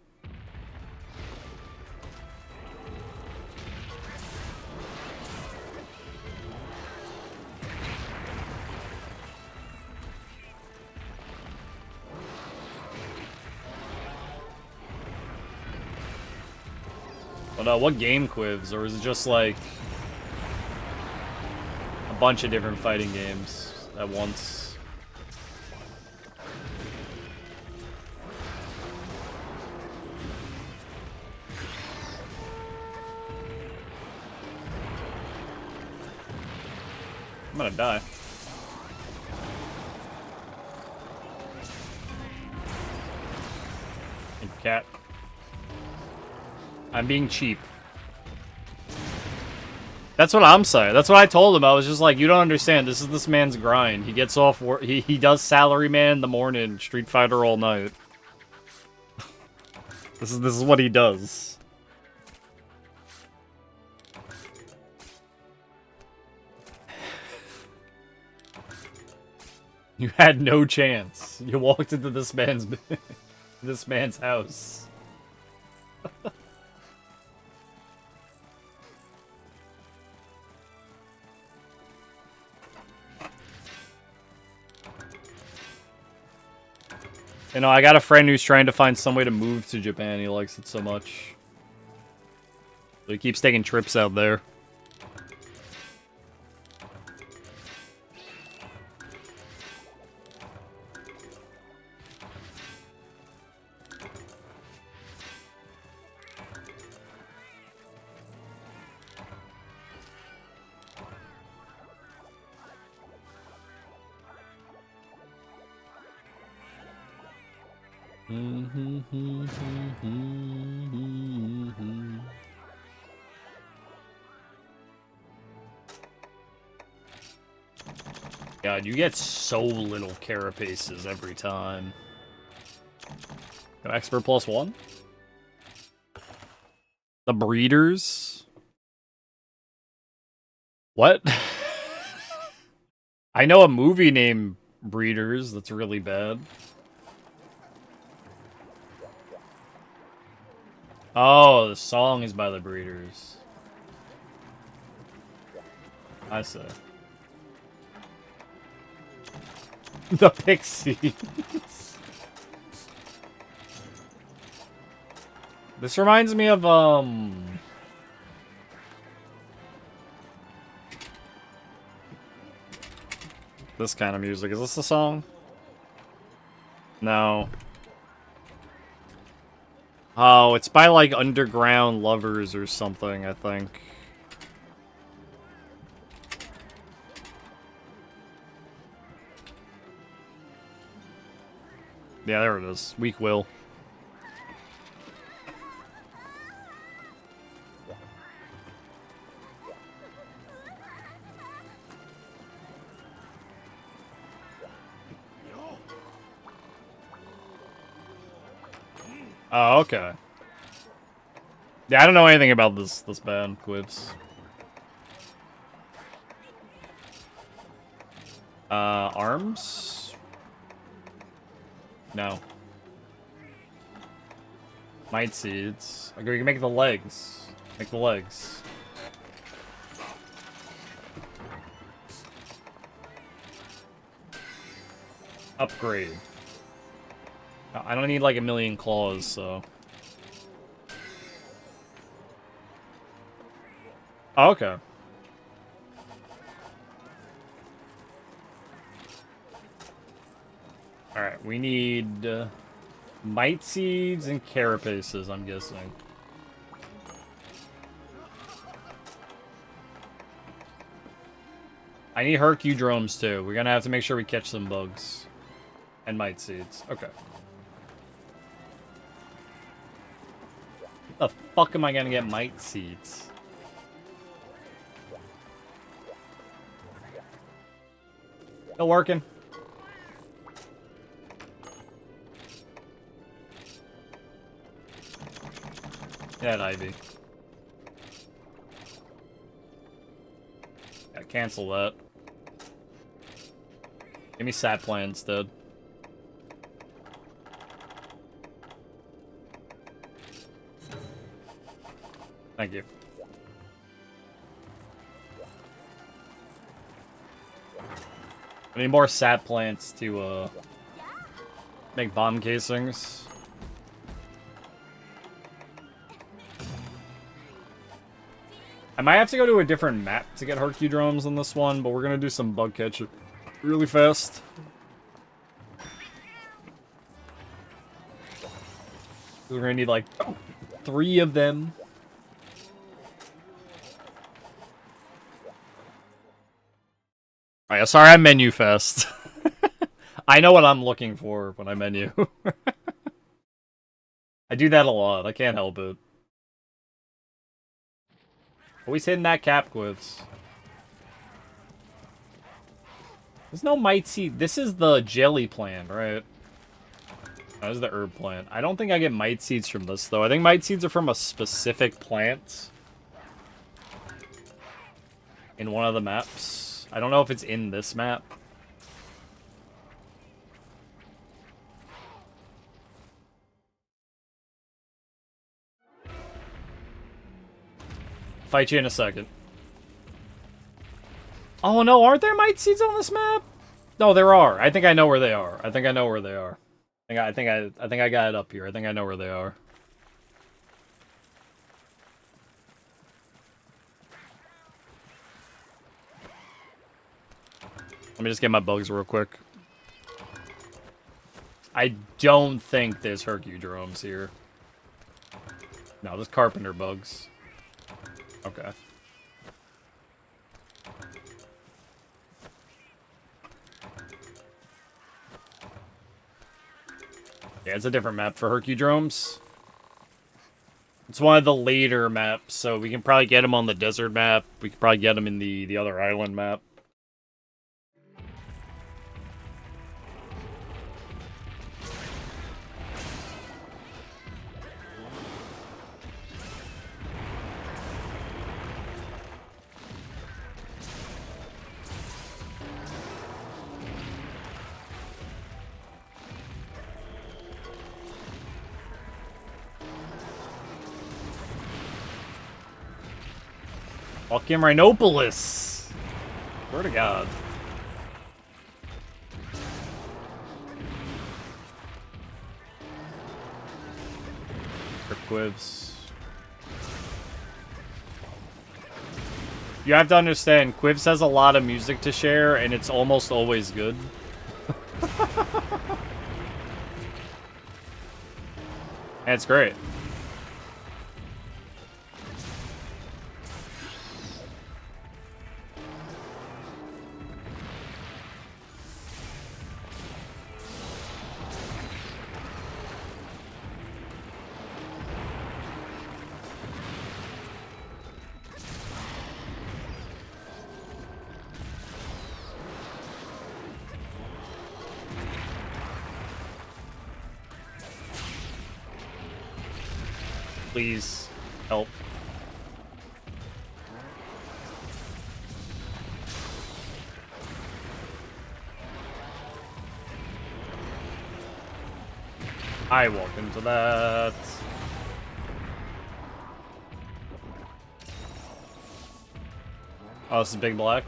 But what game, Quivs? Or is it just like a bunch of different fighting games at once? I'm gonna die. Hey, cat. I'm being cheap. That's what I'm saying. That's what I told him. I was just like, you don't understand. This is this man's grind. He gets off work. He does salary man in the morning, Street Fighter all night. This is what he does. You had no chance. You walked into this man's this man's house. You know, I got a friend who's trying to find some way to move to Japan. He likes it so much. So he keeps taking trips out there. God, you get so little carapaces every time. No expert +1? The breeders? What? I know a movie named Breeders, that's really bad. Oh, the song is by the Breeders. I see. The Pixies. This reminds me of, this kind of music. Is this the song? No. Oh, it's by, like, Underground Lovers or something, I think. Yeah, there it is. Weak Will. Oh, okay. Yeah, I don't know anything about this band, Quibs. Arms? No. Might Seeds. Okay, we can make the legs. Make the legs. Upgrade. I don't need like a million claws, so. Oh, okay. Alright, we need Might Seeds and Carapaces, I'm guessing. I need Hercudromes too. We're gonna have to make sure we catch some bugs. And Might Seeds. Okay. The fuck am I gonna get Might Seeds? Still working. Yeah, Ivy. Yeah, cancel that. Give me Sat Plan instead. Thank you. I need more sap plants to make bomb casings. I might have to go to a different map to get Hercudromes on this one, but we're gonna do some bug catcher really fast. We're gonna need like 3 of them. Alright, sorry I menu fast. I know what I'm looking for when I menu. I do that a lot, I can't help it. Always hitting that cap quiz. There's no Might Seed. This is the jelly plant, right? That is the herb plant. I don't think I get Might Seeds from this, though. I think Might Seeds are from a specific plant. In one of the maps. I don't know if it's in this map. Fight you in a second. Oh no, aren't there Might Seeds on this map? No, there are. I think I know where they are. I think I know where they are. I think I got it up here. I think I know where they are. Let me just get my bugs real quick. I don't think there's Hercudromes here. No, there's Carpenter bugs. Okay. Yeah, it's a different map for Hercudromes. It's one of the later maps, so we can probably get them on the desert map. We could probably get them in the other island map. Fucking Rhinopolis! Swear to God. Quivs. You have to understand, Quivs has a lot of music to share, and it's almost always good. And it's great. Please, help. I walk into that. Oh, this is Big Black.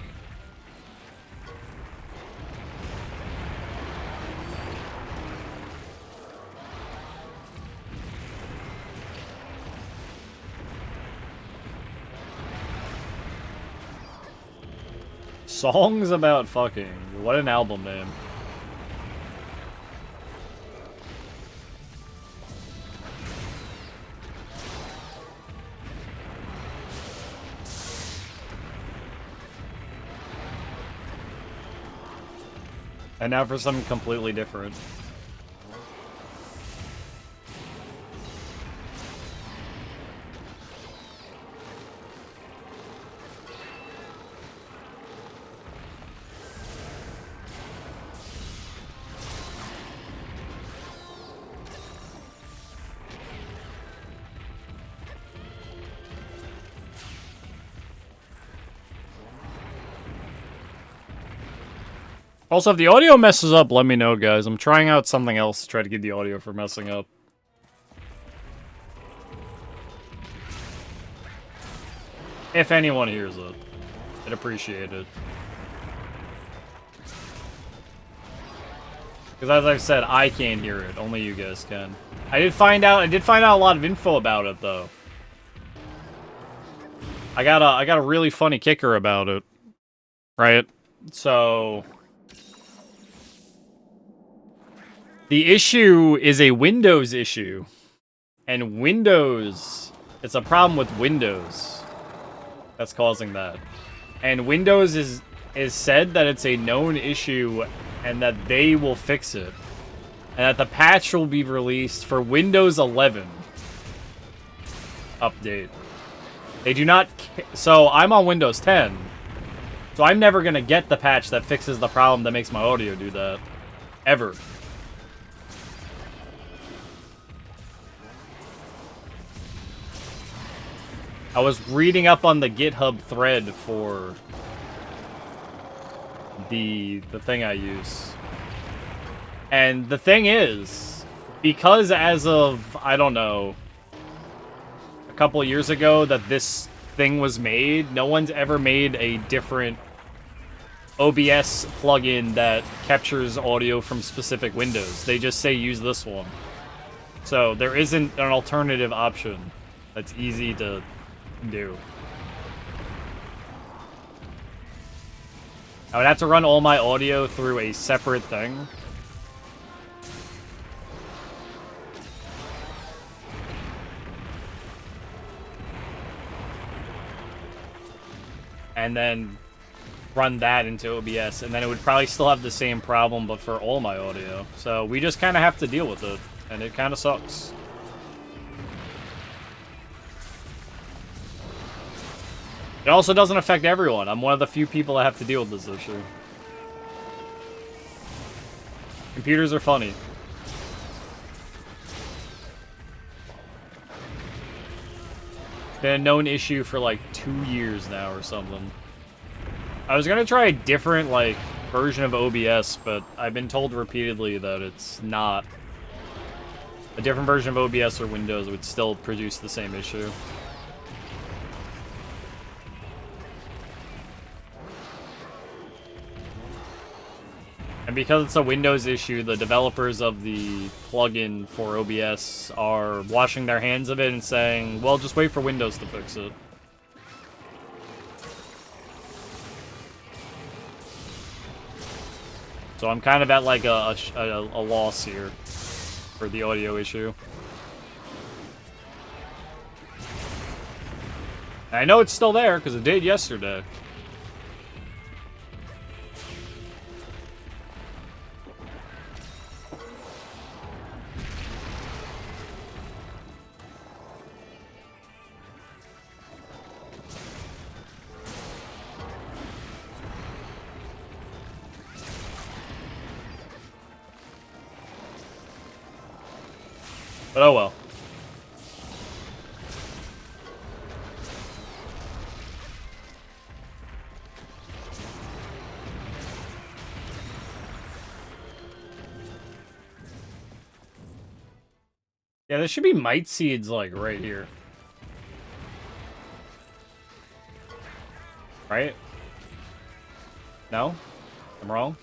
Songs about fucking. What an album name. And now for something completely different. Also, if the audio messes up, let me know, guys. I'm trying out something else to try to get the audio from messing up. If anyone hears it, I'd appreciate it. Because as I've said, I can't hear it. Only you guys can. I did find out a lot of info about it, though. I got a really funny kicker about it. Right? So the issue is a Windows issue. And Windows, it's a problem with Windows that's causing that. And Windows is said that it's a known issue and that they will fix it. And that the patch will be released for Windows 11 update. They do not... So, I'm on Windows 10. So, I'm never going to get the patch that fixes the problem that makes my audio do that. Ever. I was reading up on the GitHub thread for the thing I use. And the thing is, because as of, I don't know, a couple of years ago that this thing was made, no one's ever made a different OBS plugin that captures audio from specific windows. They just say use this one. So there isn't an alternative option that's easy to do. I would have to run all my audio through a separate thing. And then run that into OBS, and then it would probably still have the same problem, but for all my audio. So we just kind of have to deal with it, and it kind of sucks. It also doesn't affect everyone. I'm one of the few people that have to deal with this issue. Computers are funny. It's been a known issue for like 2 years now or something. I was gonna try a different, like, version of OBS, but I've been told repeatedly that it's not. A different version of OBS or Windows would still produce the same issue. And because it's a Windows issue, the developers of the plugin for OBS are washing their hands of it and saying, well, just wait for Windows to fix it. So I'm kind of at like a loss here for the audio issue. And I know it's still there because it did yesterday. But oh well. Yeah, there should be mite seeds, like, right here. Right? No? I'm wrong?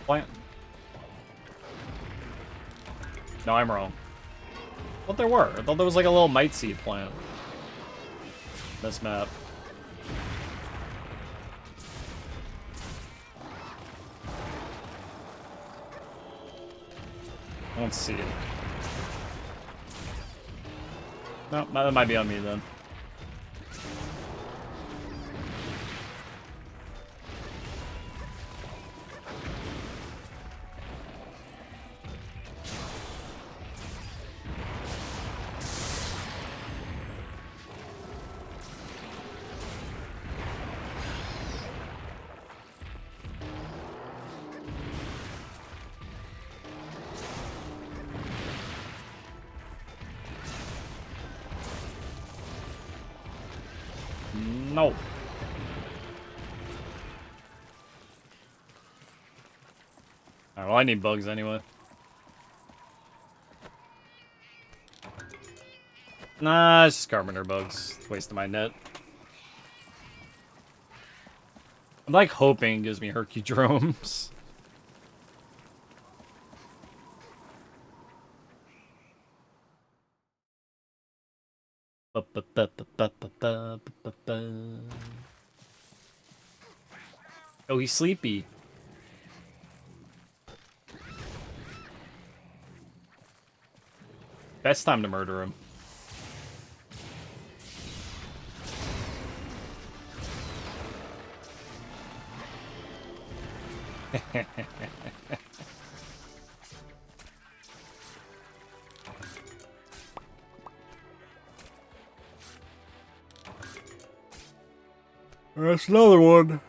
Plant? No, I'm wrong. I thought there were. I thought there was, like, a little mite seed plant. This map. I don't see it. No, that might be on me then. No. Alright, well, I need bugs anyway. Nah, it's just carpenter bugs. It's wasting my net. I'm like hoping it gives me Hercudromes. Oh, he's sleepy. Best time to murder him. That's another one.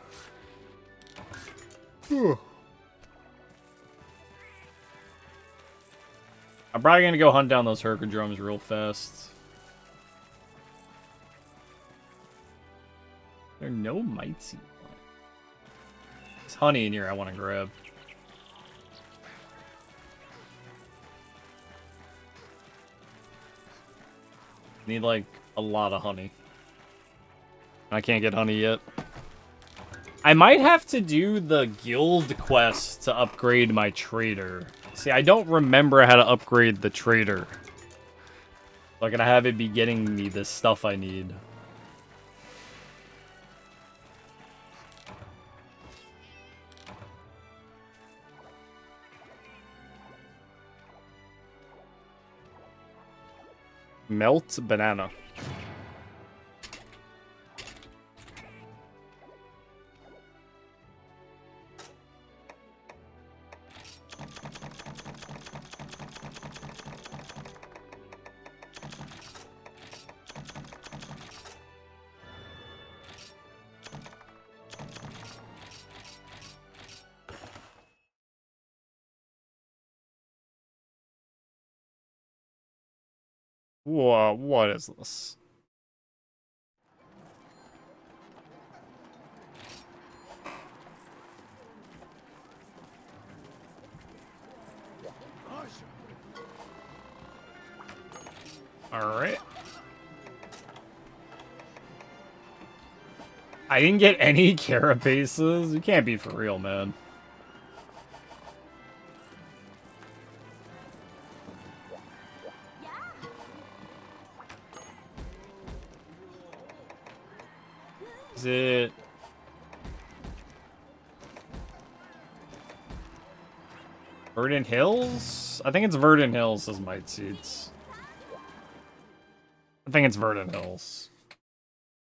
I'm probably gonna go hunt down those Hercudromes real fast. There are no mites. There's honey in here I want to grab. Need like a lot of honey. I can't get honey yet. I might have to do the guild quest to upgrade my trader. See, I don't remember how to upgrade the trader. So I'm gonna have it be getting me the stuff I need. Melt banana. Whoa, what is this? Alright. I didn't get any carapaces. You can't be for real, man. Is it... Verdant Hills? I think it's Verdant Hills as Might Seeds. I think it's Verdant Hills.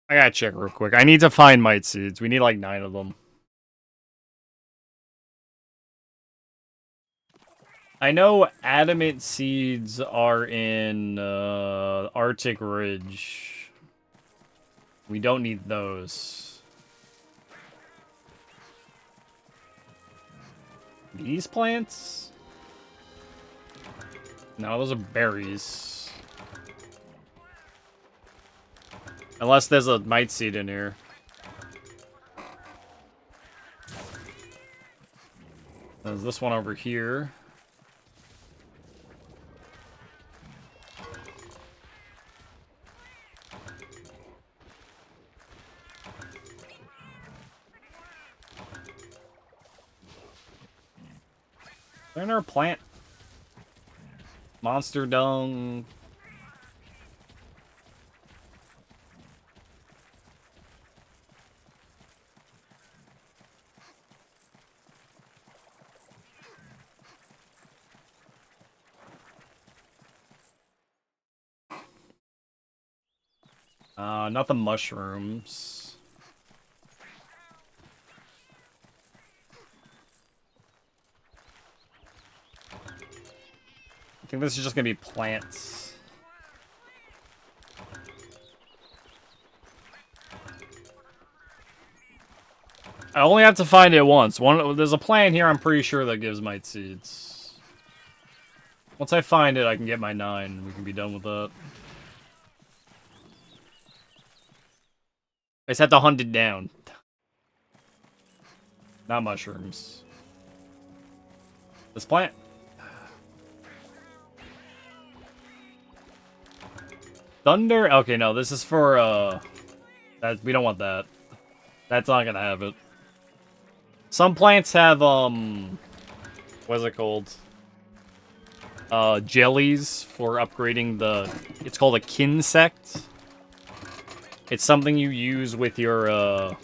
I gotta check real quick. I need to find Might Seeds. We need like 9 of them. I know Adamant Seeds are in Arctic Ridge. We don't need those. These plants? No, those are berries. Unless there's a Might Seed in here. There's this one over here. There's our plant. Monster dung. Not the mushrooms. I think this is just gonna be plants. I only have to find it once. There's a plant here I'm pretty sure that gives Might Seeds. Once I find it, I can get my 9. We can be done with that. I just have to hunt it down. Not mushrooms. This plant. Thunder? Okay, no, this is for, we don't want that. That's not gonna have it. Some plants have, what is it called? Jellies for upgrading the... It's called a Kinsect. It's something you use with your,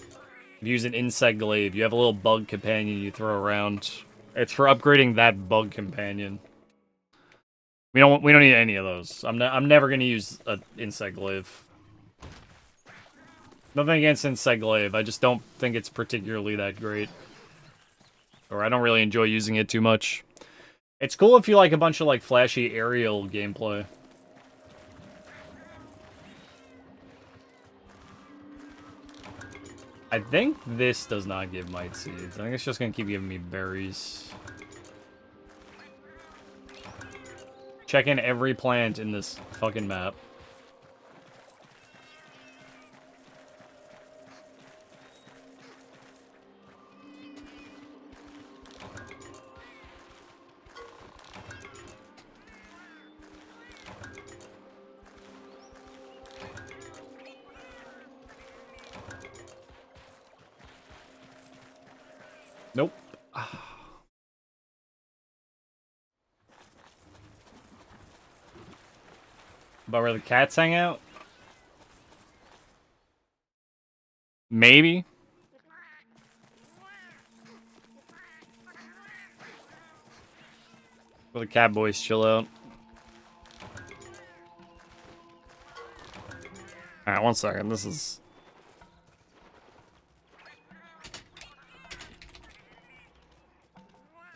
use an insect glaive. You have a little bug companion you throw around. It's for upgrading that bug companion. We don't need any of those. I'm never gonna use an insect glaive. Nothing against insect glaive. I just don't think it's particularly that great. Or I don't really enjoy using it too much. It's cool if you like a bunch of like flashy aerial gameplay. I think this does not give Might Seeds. I think it's just gonna keep giving me berries. Check in every plant in this fucking map. Nope. About where the cats hang out? Maybe. Where the cat boys chill out. Alright, 1 second. This is...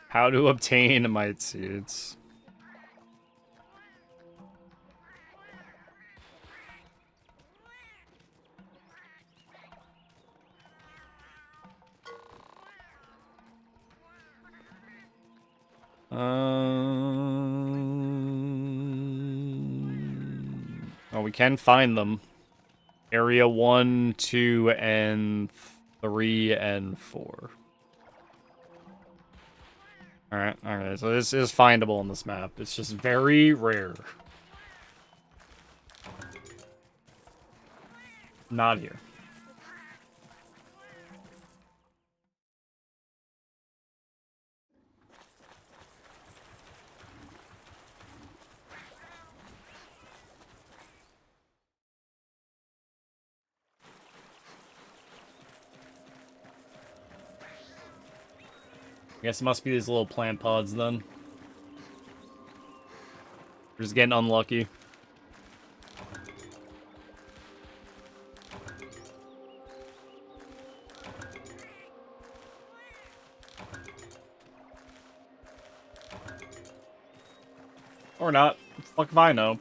How to obtain Might Seeds. Oh, we can find them. Area 1, 2, and 3, and 4. Alright, so this is findable on this map. It's just very rare. Not here. I guess it must be these little plant pods then. We're just getting unlucky. Or not. Fuck if I know.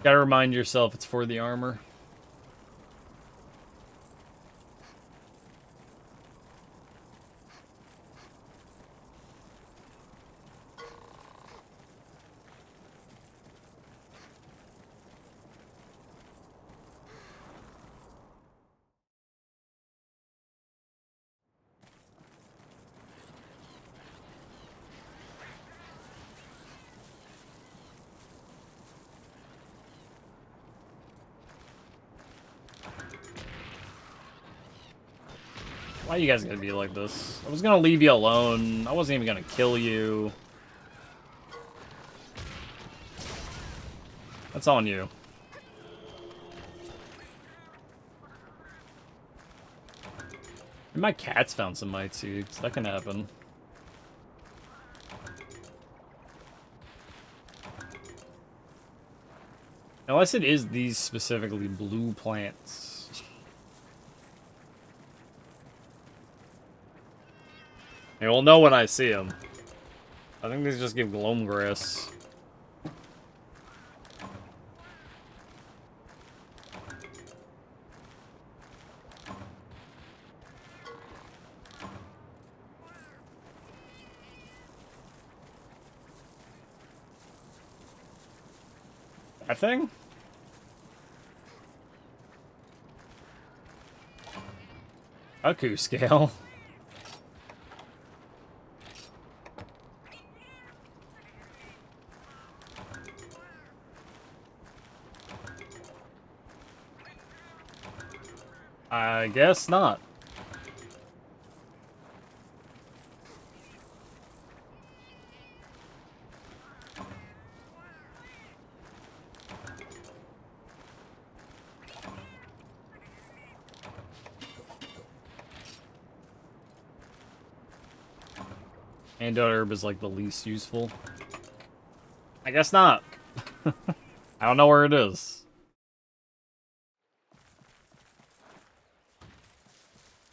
Gotta remind yourself it's for the armor. Why you guys gotta be like this? I was gonna leave you alone. I wasn't even gonna kill you. That's on you. And my cat's found some mite seeds. That can happen. Unless it is these specifically blue plants. Hey, we'll know when I see them. I think these just give gloam grass. That thing? Aku scale. I guess not. Antidote herb is like the least useful. I guess not. I don't know where it is.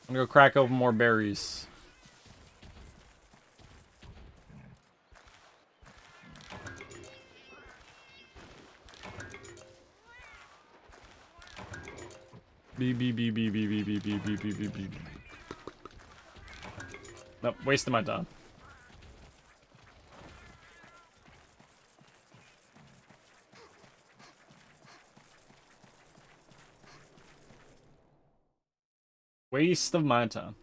I'm gonna go crack open more berries. Beep beep beep beep beep beep beep beep beep beep beep beep. Nope, wasting my time. Waste of my time.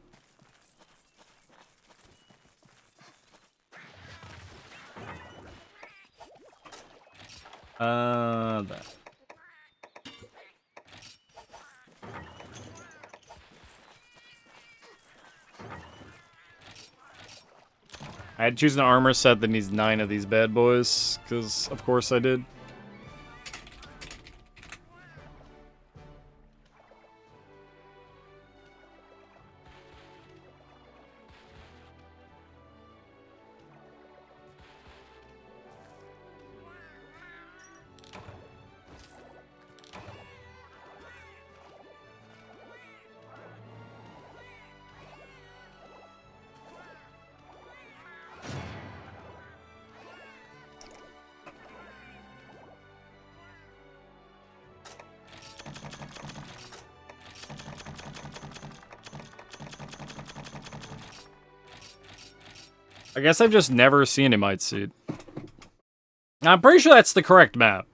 That. I had to choose an armor set that needs 9 of these bad boys, because of course I did. I guess I've just never seen a mite seed. I'm pretty sure that's the correct map.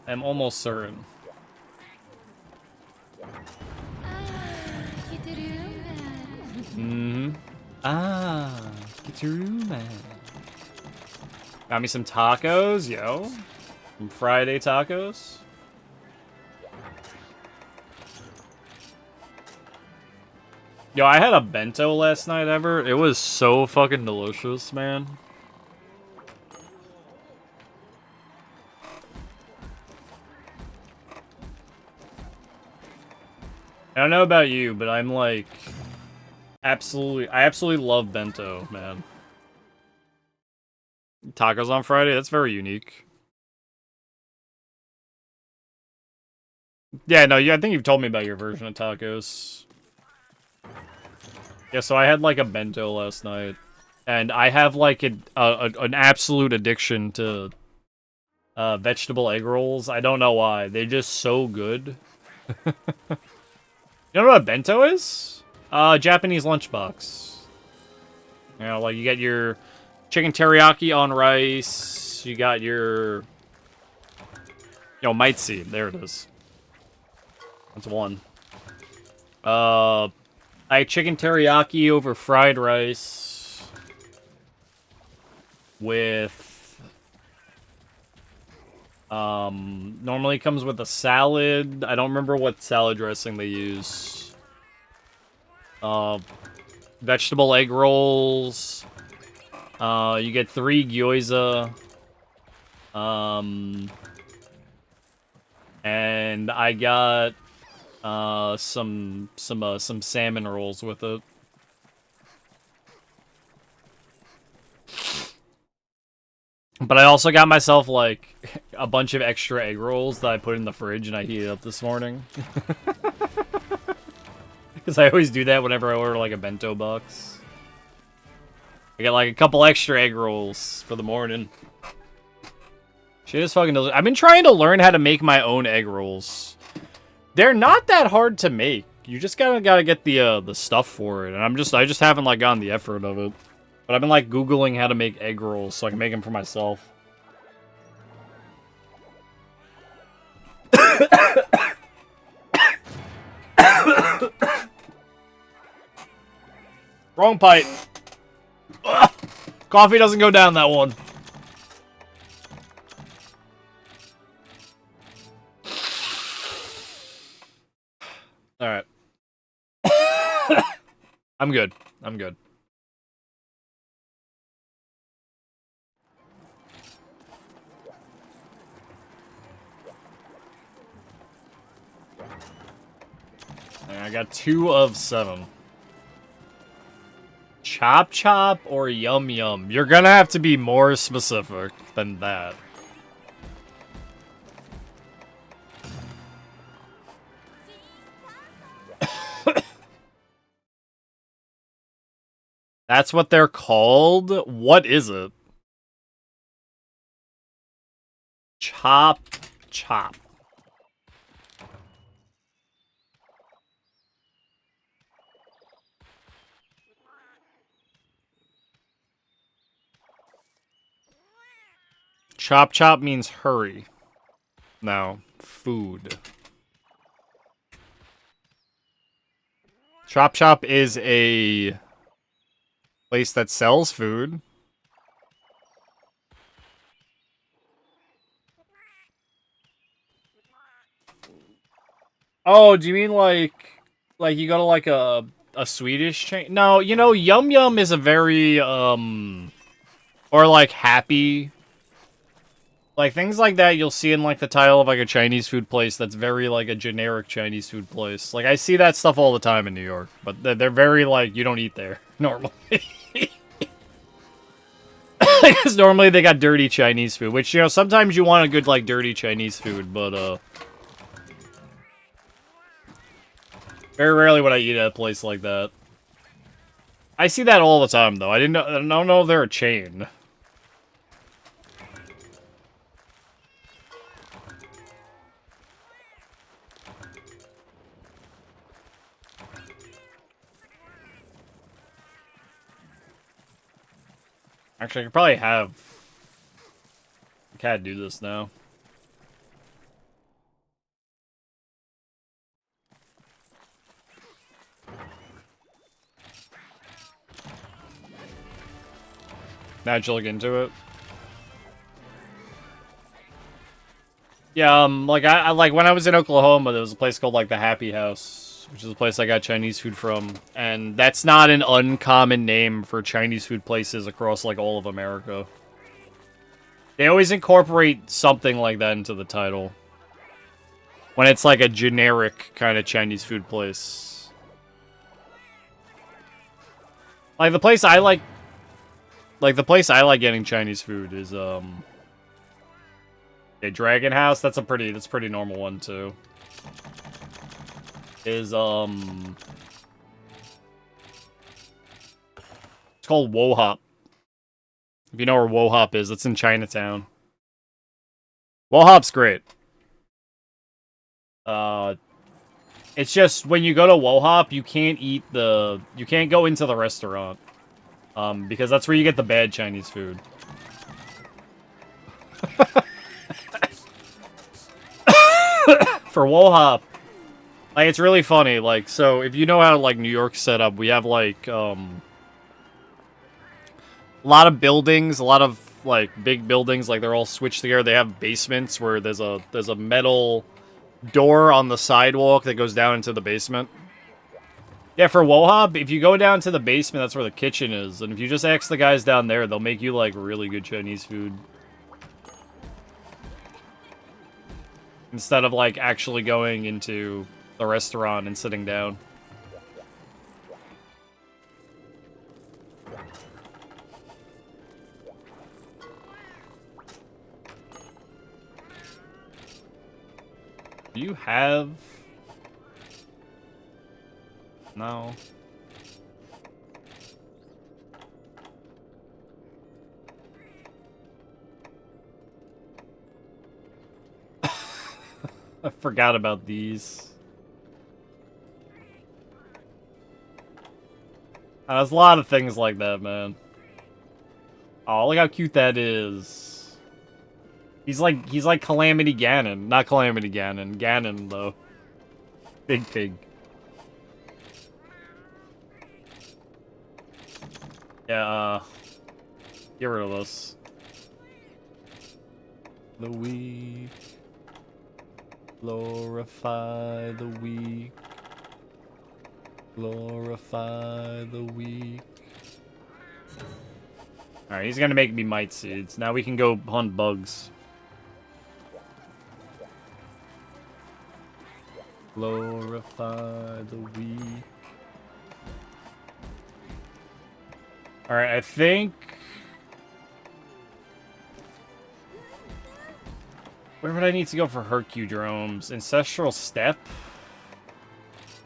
I'm almost certain. Mm-hmm. Ah, get your room, man. Got me some tacos, yo. Some Friday tacos. Yo, I had a bento last night ever. It was so fucking delicious, man. I don't know about you, but I'm like I absolutely love bento, man. Tacos on Friday, that's very unique. Yeah, no, I think you've told me about your version of tacos. Yeah, so I had like a bento last night, and I have like an absolute addiction to vegetable egg rolls. I don't know why. They're just so good. You know what a bento is? Japanese lunchbox. You know, like you get your chicken teriyaki on rice. You got your... Yo, mitzi. There it is. That's one. I had chicken teriyaki over fried rice. With... normally comes with a salad. I don't remember what salad dressing they use. Vegetable egg rolls. You get 3 gyoza. And I got some salmon rolls with it. But I also got myself like a bunch of extra egg rolls that I put in the fridge and I heated up this morning. Because I always do that whenever I order like a bento box. I get like a couple extra egg rolls for the morning. Shit is fucking delicious. I've been trying to learn how to make my own egg rolls. They're not that hard to make. You just gotta get the stuff for it, and I just haven't like gotten the effort of it. But I've been like Googling how to make egg rolls so I can make them for myself. Wrong pipe. Ugh. Coffee doesn't go down that one. All right. I'm good. I'm good. I got 2 of 7. Chop Chop or Yum Yum? You're gonna have to be more specific than that. That's what they're called? What is it? Chop Chop. Chop Chop means hurry. No, food. Chop Chop is a place that sells food. Oh, do you mean like you go to like a Swedish chain? No, you know, Yum Yum is a very or like Happy. Like things like that you'll see in like the title of like a Chinese food place that's very like a generic Chinese food place. Like I see that stuff all the time in New York, but they're very like you don't eat there normally. Because normally they got dirty Chinese food, which, you know, sometimes you want a good like dirty Chinese food, but very rarely would I eat at a place like that. I see that all the time though. I don't know if they're a chain. Actually, I could probably have... I can't do this now. Naturally get into it. Yeah, like I like when I was in Oklahoma, there was a place called like the Happy House, which is a place I got Chinese food from, and that's not an uncommon name for Chinese food places across like all of America. They always incorporate something like that into the title when it's like a generic kind of Chinese food place. Like the place I like getting Chinese food is a Dragon House. That's pretty normal one too. Is it's called Wo Hop. If you know where Wo Hop is, it's in Chinatown. Wo Hop's great. It's just when you go to Wo Hop, you can't go into the restaurant. Because that's where you get the bad Chinese food. For Wo Hop, like, it's really funny. Like, so if you know how like New York's set up, we have like a lot of buildings, a lot of like big buildings. Like they're all switched together. They have basements where there's a metal door on the sidewalk that goes down into the basement. Yeah, for Wo Hop, if you go down to the basement, that's where the kitchen is. And if you just ask the guys down there, they'll make you, like, really good Chinese food. Instead of, like, actually going into the restaurant and sitting down. Do you have... No. I forgot about these. There's a lot of things like that, man. Oh, look how cute that is. He's like Calamity Ganon. Not Calamity Ganon. Ganon, though. Big pig. Yeah, get rid of this. The weak. Glorify the weak. Glorify the weak. Alright, he's gonna make me might seeds. Now we can go hunt bugs. Glorify the weak. Alright, I think... Where would I need to go for Hercudromes? Ancestral Steppe?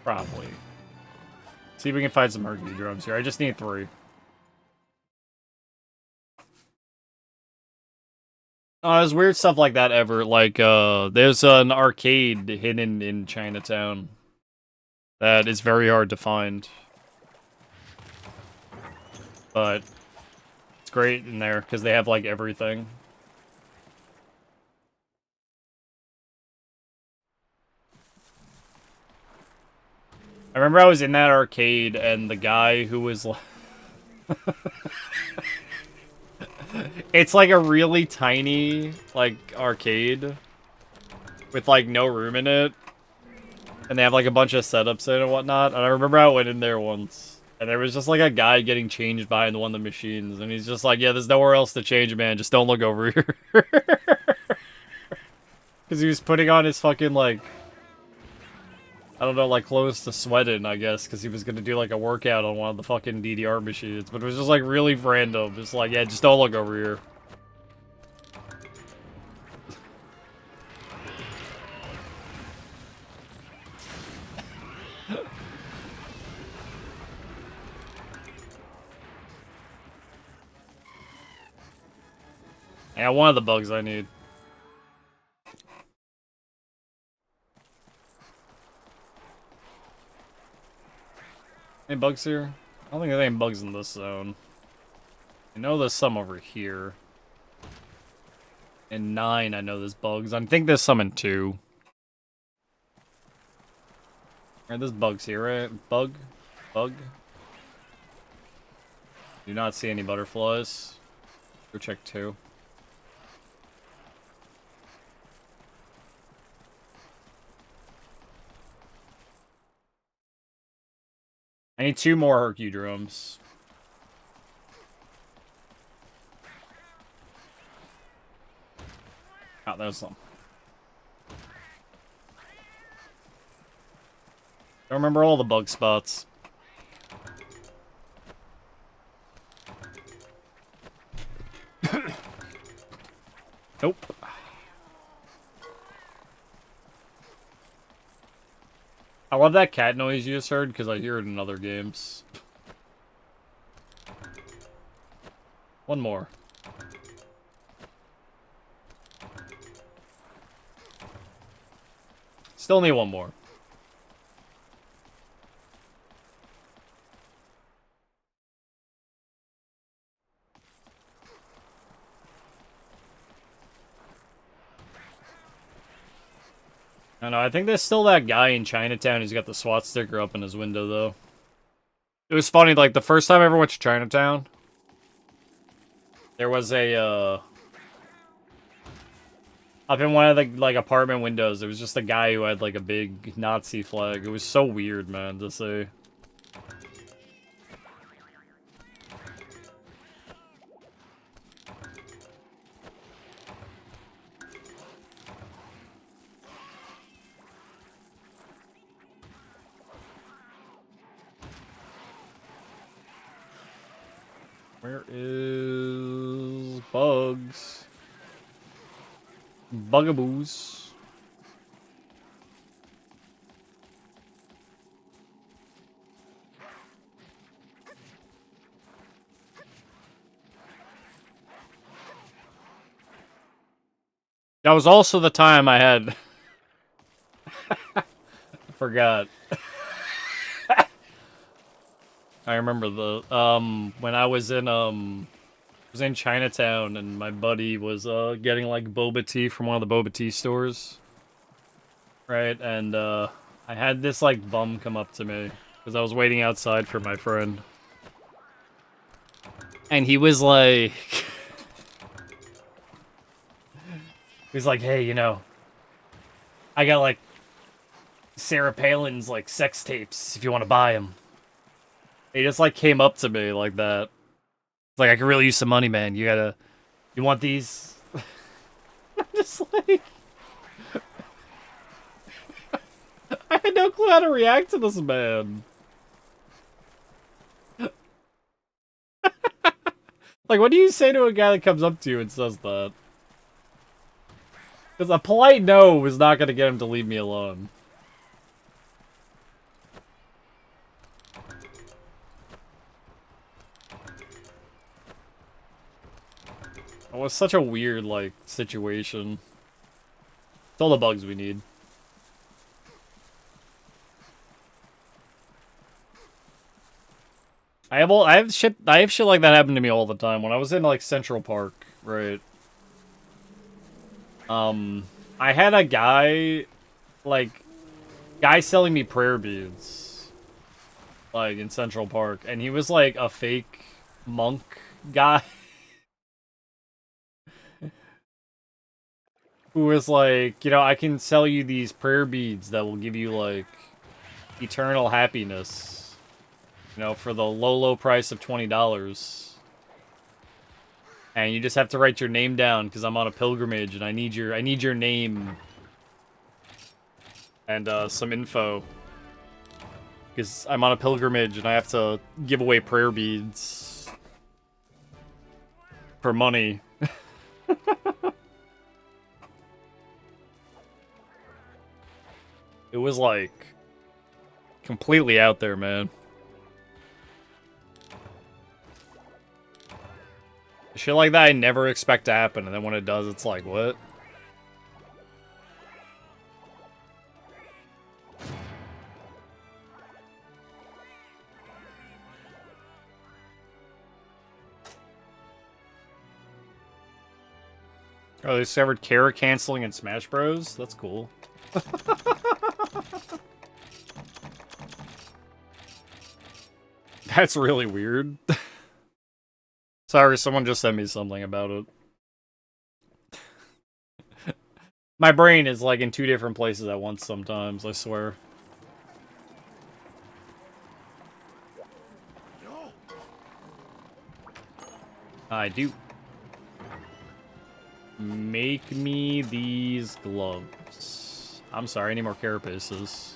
Probably. See if we can find some Hercudromes here. I just need 3. There's weird stuff like that ever. Like, there's an arcade hidden in Chinatown that is very hard to find. But it's great in there because they have, like, everything. I remember I was in that arcade and the guy who was like... It's like a really tiny, like, arcade with, like, no room in it. And they have, like, a bunch of setups in it and whatnot. And I remember I went in there once. And there was just, like, a guy getting changed behind one of the machines. And he's just like, yeah, there's nowhere else to change, man. Just don't look over here. Because he was putting on his fucking, like... I don't know, like, close to sweating, I guess, because he was going to do, like, a workout on one of the fucking DDR machines. But it was just, like, really random. Just like, yeah, just don't look over here. Yeah, one of the bugs I need. Any bugs here? I don't think there's any bugs in this zone. I know there's some over here. In 9, I know there's bugs. I think there's some in 2. Alright, there's bugs here, right? Bug? Bug? Do not see any butterflies. Go check 2. I need 2 more Hercudromes. Oh, there's some. Don't remember all the bug spots. Nope. I love that cat noise you just heard because I hear it in other games. One more. Still need one more. I know, I think there's still that guy in Chinatown who's got the SWAT sticker up in his window, though. It was funny, like, the first time I ever went to Chinatown, there was a, up in one of the, like, apartment windows, there was just a guy who had, like, a big Nazi flag. It was so weird, man, to see. Where is bugs? Bugaboos. That was also the time I had... Forgot. I remember the, when I was in Chinatown and my buddy was, getting, like, boba tea from one of the boba tea stores. Right, and, I had this, like, bum come up to me, because I was waiting outside for my friend. And he was like... He's like, hey, you know, I got, like, Sarah Palin's, like, sex tapes, if you want to buy them. He just, like, came up to me like that. Like, I could really use some money, man. You want these? I'm just like... I had no clue how to react to this man. Like, what do you say to a guy that comes up to you and says that? Because a polite no was not going to get him to leave me alone. It was such a weird, like, situation. It's all the bugs we need. I have shit like that happen to me all the time. When I was in, like, Central Park, right? I had a guy selling me prayer beads, like, in Central Park, and he was, like, a fake monk guy. Who was like, you know, I can sell you these prayer beads that will give you, like, eternal happiness. You know, for the low price of $20. And you just have to write your name down, because I'm on a pilgrimage, and I need your name. And, some info. Because I'm on a pilgrimage, and I have to give away prayer beads. For money. It was, like, completely out there, man. Shit like that I never expect to happen, and then when it does, it's like, what? Oh, they discovered Kara canceling in Smash Bros? That's cool. That's really weird. Sorry, someone just sent me something about it. My brain is like in 2 different places at once sometimes, I swear. I do. Make me these gloves. I'm sorry, I need more carapaces.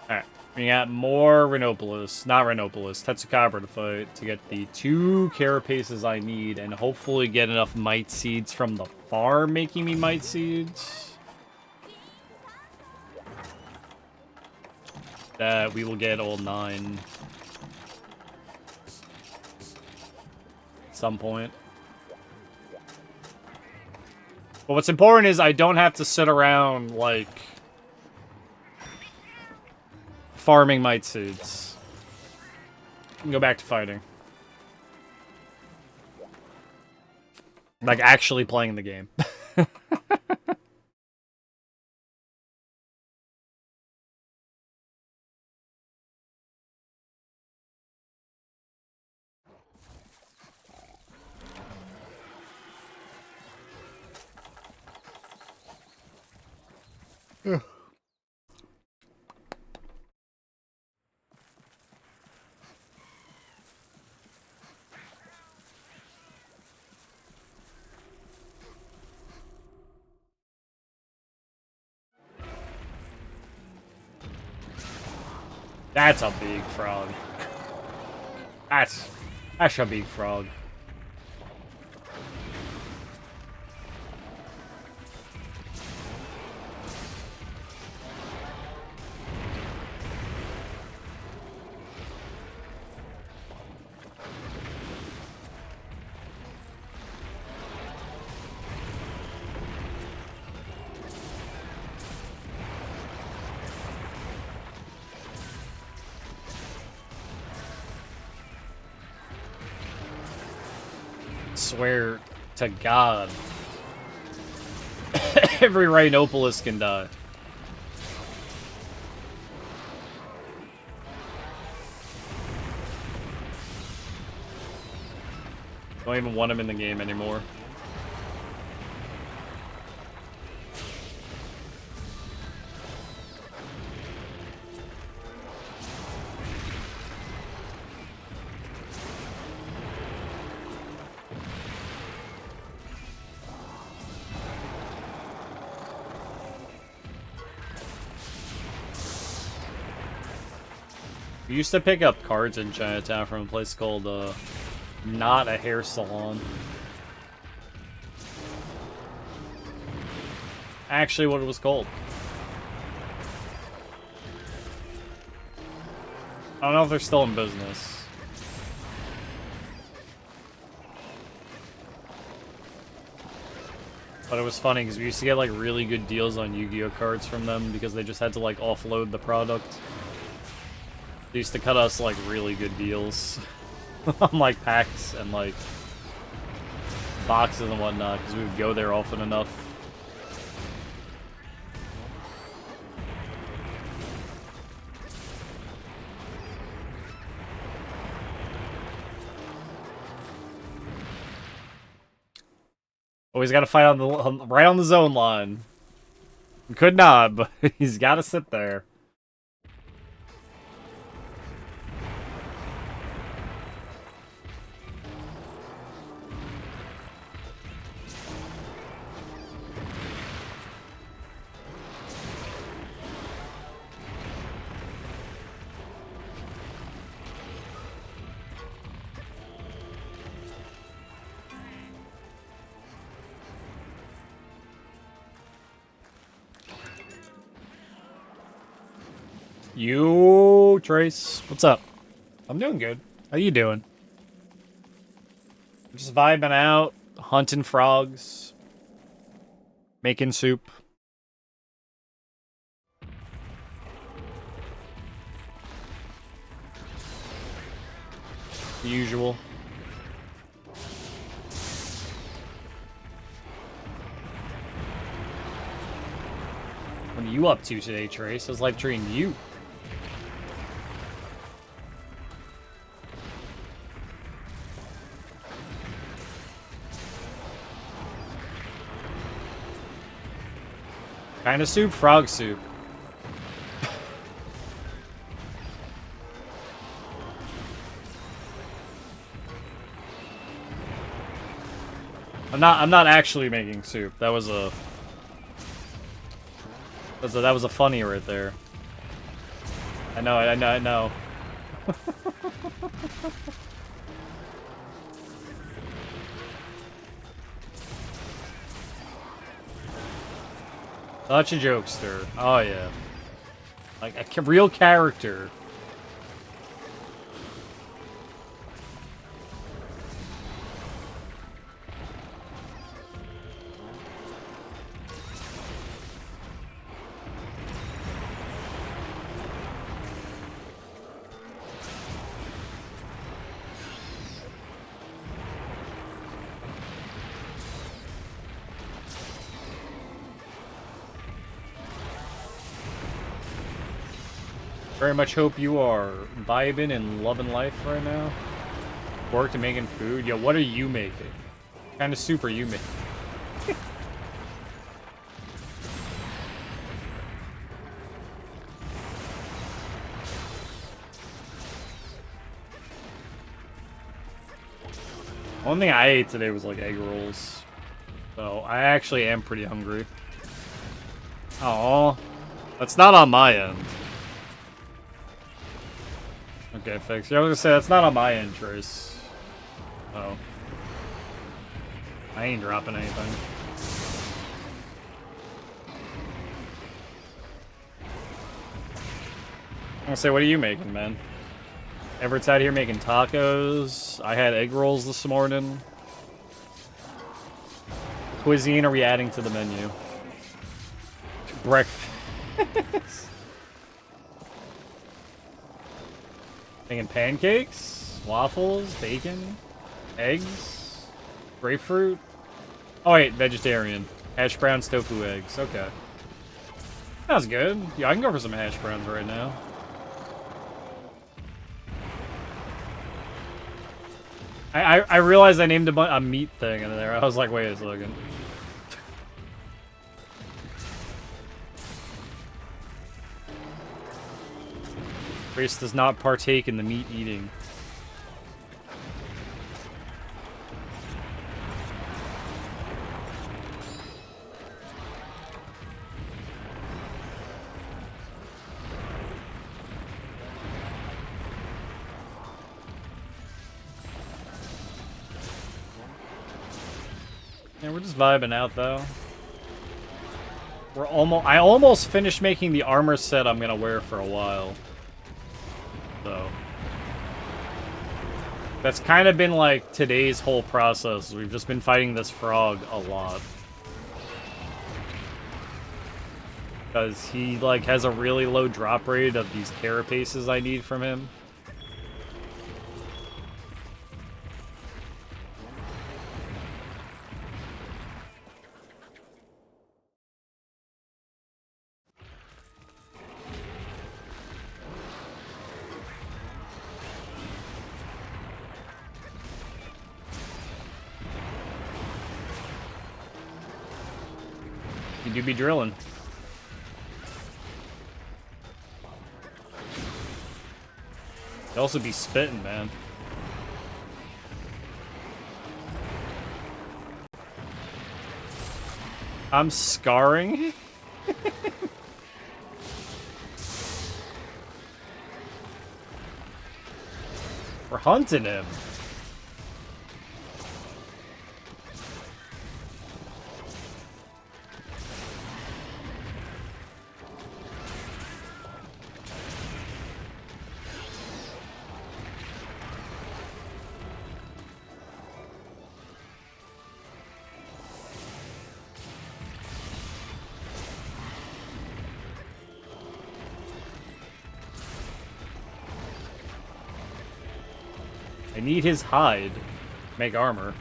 Alright, we got more Rhinopolis. Not Rhinopolis, Tetsukabra to fight to get the 2 carapaces I need and hopefully get enough Might Seeds from the farm making me Might Seeds. That we will get all 9. Some point. But what's important is I don't have to sit around, like, farming Might Seeds. I can go back to fighting. Like, actually playing the game. That's a big frog. That's a big frog. Swear to God. Every Rhinopolis can die. Don't even want him in the game anymore. We used to pick up cards in Chinatown from a place called, Not a Hair Salon. Actually, what it was called. I don't know if they're still in business. But it was funny because we used to get like really good deals on Yu-Gi-Oh cards from them because they just had to like offload the product. They used to cut us like really good deals on like packs and like boxes and whatnot because we would go there often enough. Always got to fight on the right on the zone line. Could not, but he's got to sit there. You, Trace, what's up? I'm doing good. How you doing? Just vibing out, hunting frogs, making soup. The usual. What are you up to today, Trace? How's life treating you? Kind of soup, frog soup. I'm not actually making soup. That was a funny right there. I know. Such a jokester. Oh yeah. Like a real character. Very much hope you are vibing and loving life right now. Work to making food. Yo, what are you making? What kind of soup are you making? One thing I ate today was like egg rolls. So I actually am pretty hungry. Oh, that's not on my end. Okay, fix. Yeah, I was gonna say that's not on my end, Trace. Oh. I ain't dropping anything. I'm gonna say, what are you making, man? Everett's out here making tacos. I had egg rolls this morning. Cuisine are we adding to the menu? Breakfast. Making pancakes, waffles, bacon, eggs, grapefruit. Oh wait, vegetarian. Hash browns, tofu, eggs. Okay. That's good. Yeah, I can go for some hash browns right now. I realized I named a meat thing in there. I was like, wait a second. Grace does not partake in the meat eating. Yeah, we're just vibing out though. I almost finished making the armor set I'm gonna wear for a while. So that's kind of been like today's whole process. We've just been fighting this frog a lot. Because he like has a really low drop rate of these carapaces I need from him. You do be drilling. You also be spitting, man. I'm scarring. We're hunting him. I need his hide to make armor.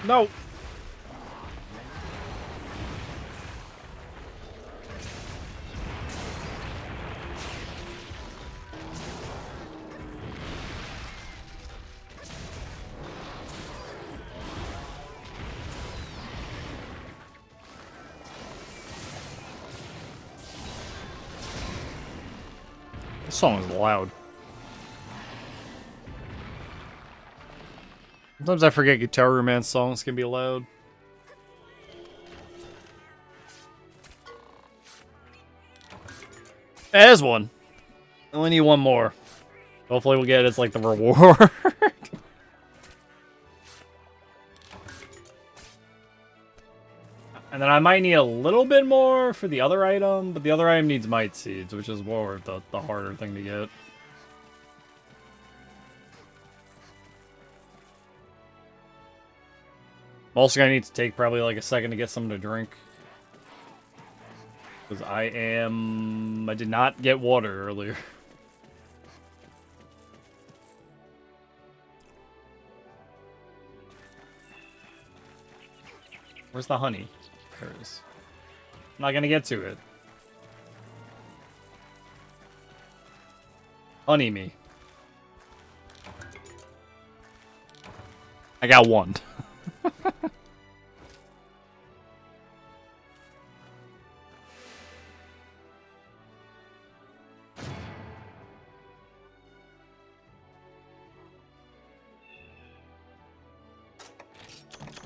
No. This song is loud. Sometimes I forget Guitar Romance songs can be loud. There's one. I only need one more. Hopefully we'll get it as like the reward. And then I might need a little bit more for the other item, but the other item needs Might Seeds, which is more the harder thing to get. I'm also gonna need to take probably like a second to get something to drink. Because I did not get water earlier. Where's the honey? There it is. I'm not gonna get to it. Honey me. I got one.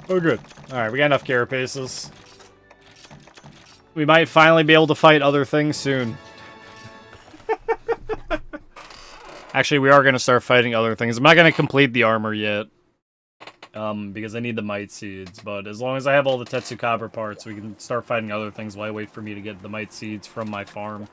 Oh, good. Alright, we got enough carapaces. We might finally be able to fight other things soon. Actually, we are going to start fighting other things. I'm not going to complete the armor yet. Because I need the Might Seeds. But as long as I have all the Tetsukabra parts, we can start fighting other things while I wait for me to get the Might Seeds from my farm.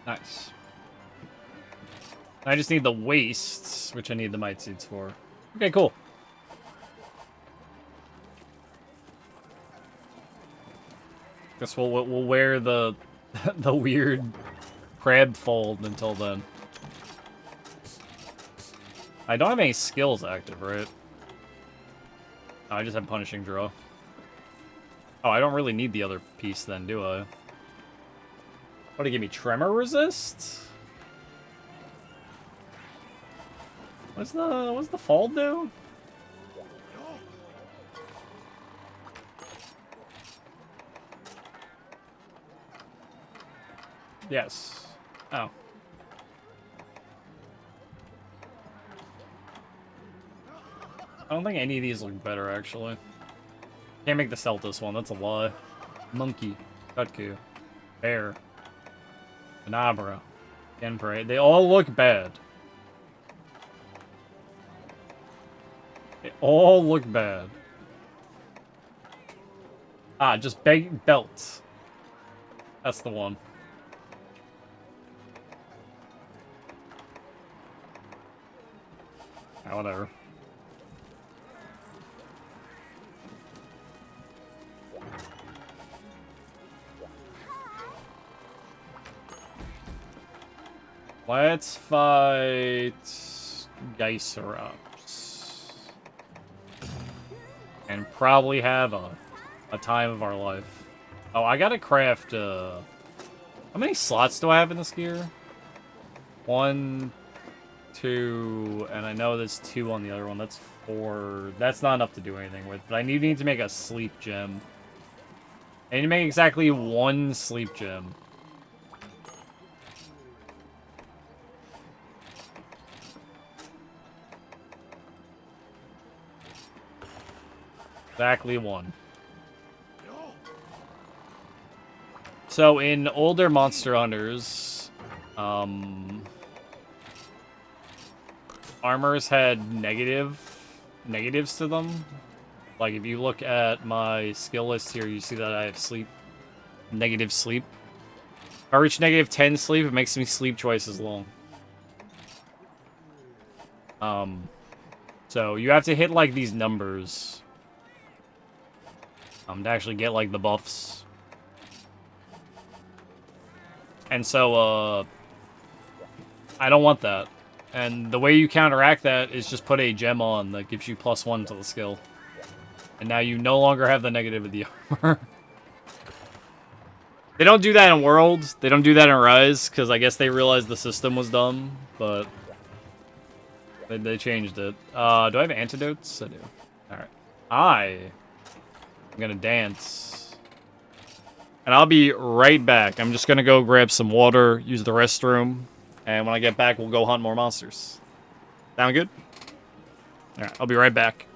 Nice. I just need the wastes, which I need the Might Seeds for. Okay, cool. Guess we'll wear the the weird crab fold until then. I don't have any skills active, right? Oh, I just have Punishing Draw. Oh, I don't really need the other piece then, do I? What, to give me Tremor Resist? What's the fold do? Yes. Oh. I don't think any of these look better, actually. Can't make the Celtis one, that's a lie. Monkey. Kutku. Bear. Venabra. Genpray. They all look bad. They all look bad. Ah, just big belts. That's the one. Ah, whatever. Let's fight Geyserops. And probably have a time of our life. Oh, I gotta craft, how many slots do I have in this gear? 1, 2, and I know there's 2 on the other one. That's 4. That's not enough to do anything with, but I need to make a sleep gem. I need to make exactly 1 sleep gem. Exactly 1. So in older Monster Hunters, armors had negatives to them. Like if you look at my skill list here, you see that I have sleep, negative sleep. If I reach negative 10 sleep, it makes me sleep twice as long. So you have to hit like these numbers to actually get like the buffs. And so I don't want that. And the way you counteract that is just put a gem on that gives you +1 to the skill. And now you no longer have the negative of the armor. They don't do that in World. They don't do that in Rise, because I guess they realized the system was dumb, but they changed it. Do I have antidotes? I do. Alright. I'm gonna dance. And I'll be right back. I'm just gonna go grab some water, use the restroom, and when I get back, we'll go hunt more monsters. Sound good? Alright, I'll be right back.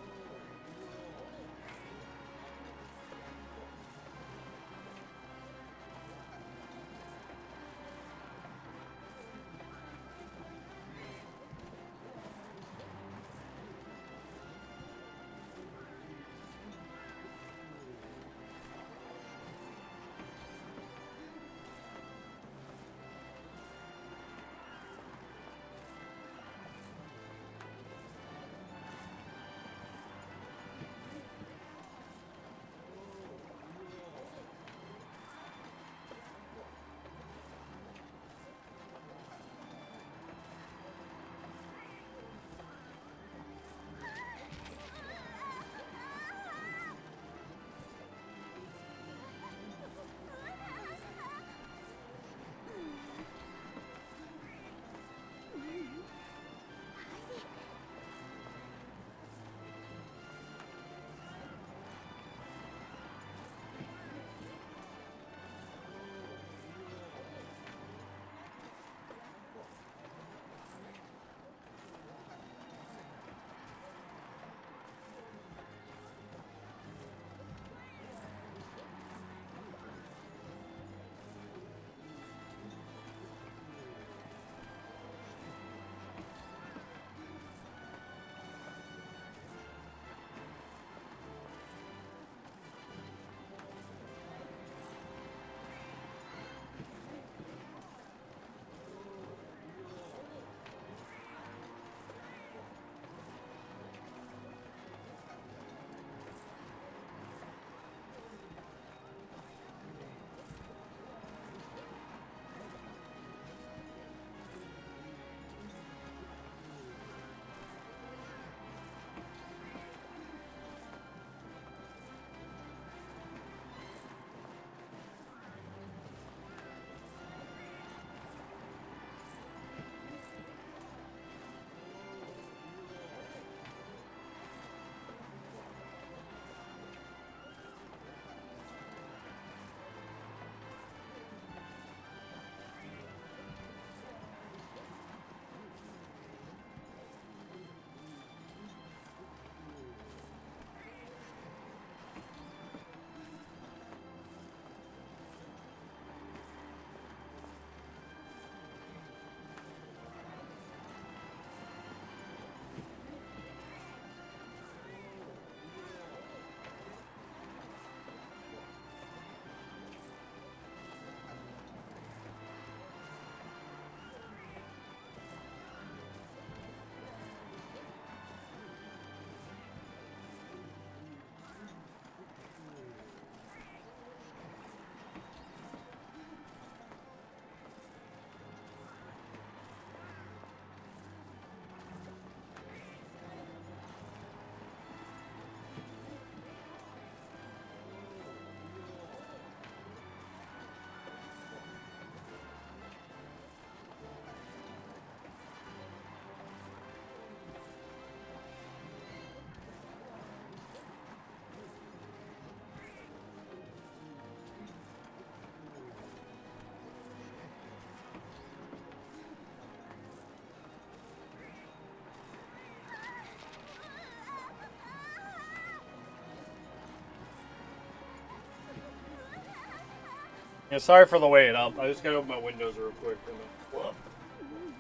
Yeah, sorry for the wait. I just gotta open my windows real quick.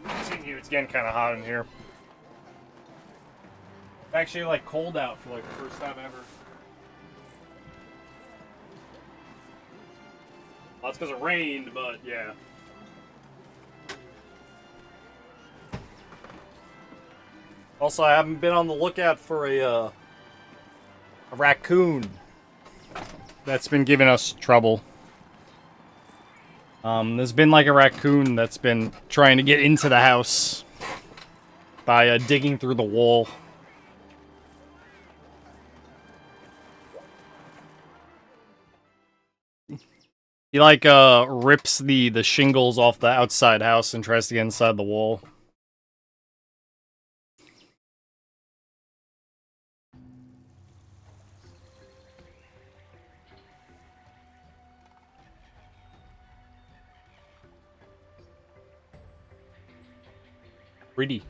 Continue. It's getting kind of hot in here. It's actually like cold out for like the first time ever. Well, that's because it rained, but yeah. Also, I haven't been on the lookout for a raccoon that's been giving us trouble. There's been like a raccoon that's been trying to get into the house by digging through the wall. He like rips the shingles off the outside house and tries to get inside the wall. Pretty.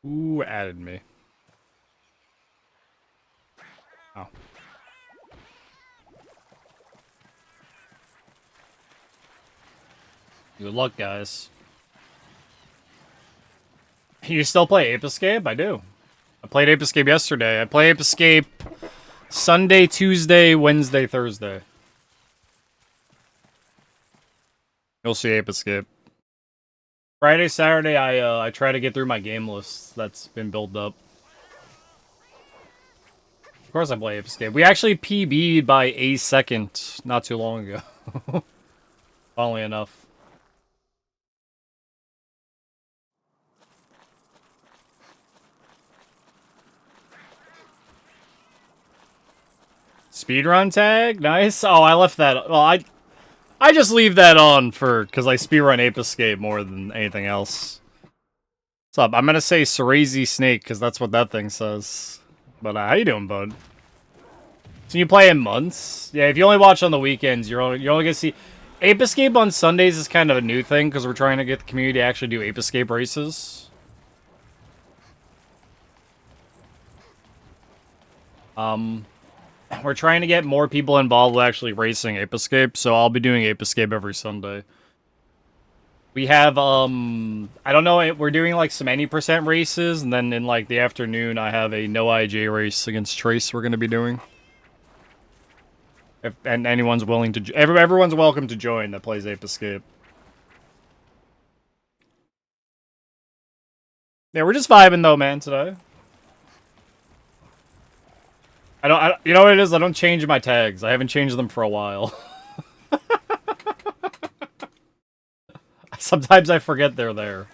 Ooh, added me. Oh. Good luck, guys. You still play Ape Escape? I do. I played Ape Escape yesterday. I play Ape Escape Sunday, Tuesday, Wednesday, Thursday. You'll see Ape Escape. Friday, Saturday, I try to get through my game list that's been built up. Of course I play Ape Escape. We actually PB'd by a second not too long ago. Funnily enough. Speedrun tag? Nice. Oh, I left that. Well, I just leave that on because I speedrun Ape Escape more than anything else. What's up? I'm gonna say Cerazy Snake because that's what that thing says. But how you doing, bud? So you play in months? Yeah, if you only watch on the weekends, you're only gonna see Ape Escape on Sundays is kind of a new thing because we're trying to get the community to actually do Ape Escape races. We're trying to get more people involved with actually racing Ape Escape, so I'll be doing Ape Escape every Sunday. We have, I don't know, we're doing like some any percent races, and then in like the afternoon, I have a no IJ race against Trace we're going to be doing. And anyone's willing to, everyone's welcome to join that plays Ape Escape. Yeah, we're just vibing though, man, today. You know what it is? I don't change my tags. I haven't changed them for a while. Sometimes I forget they're there.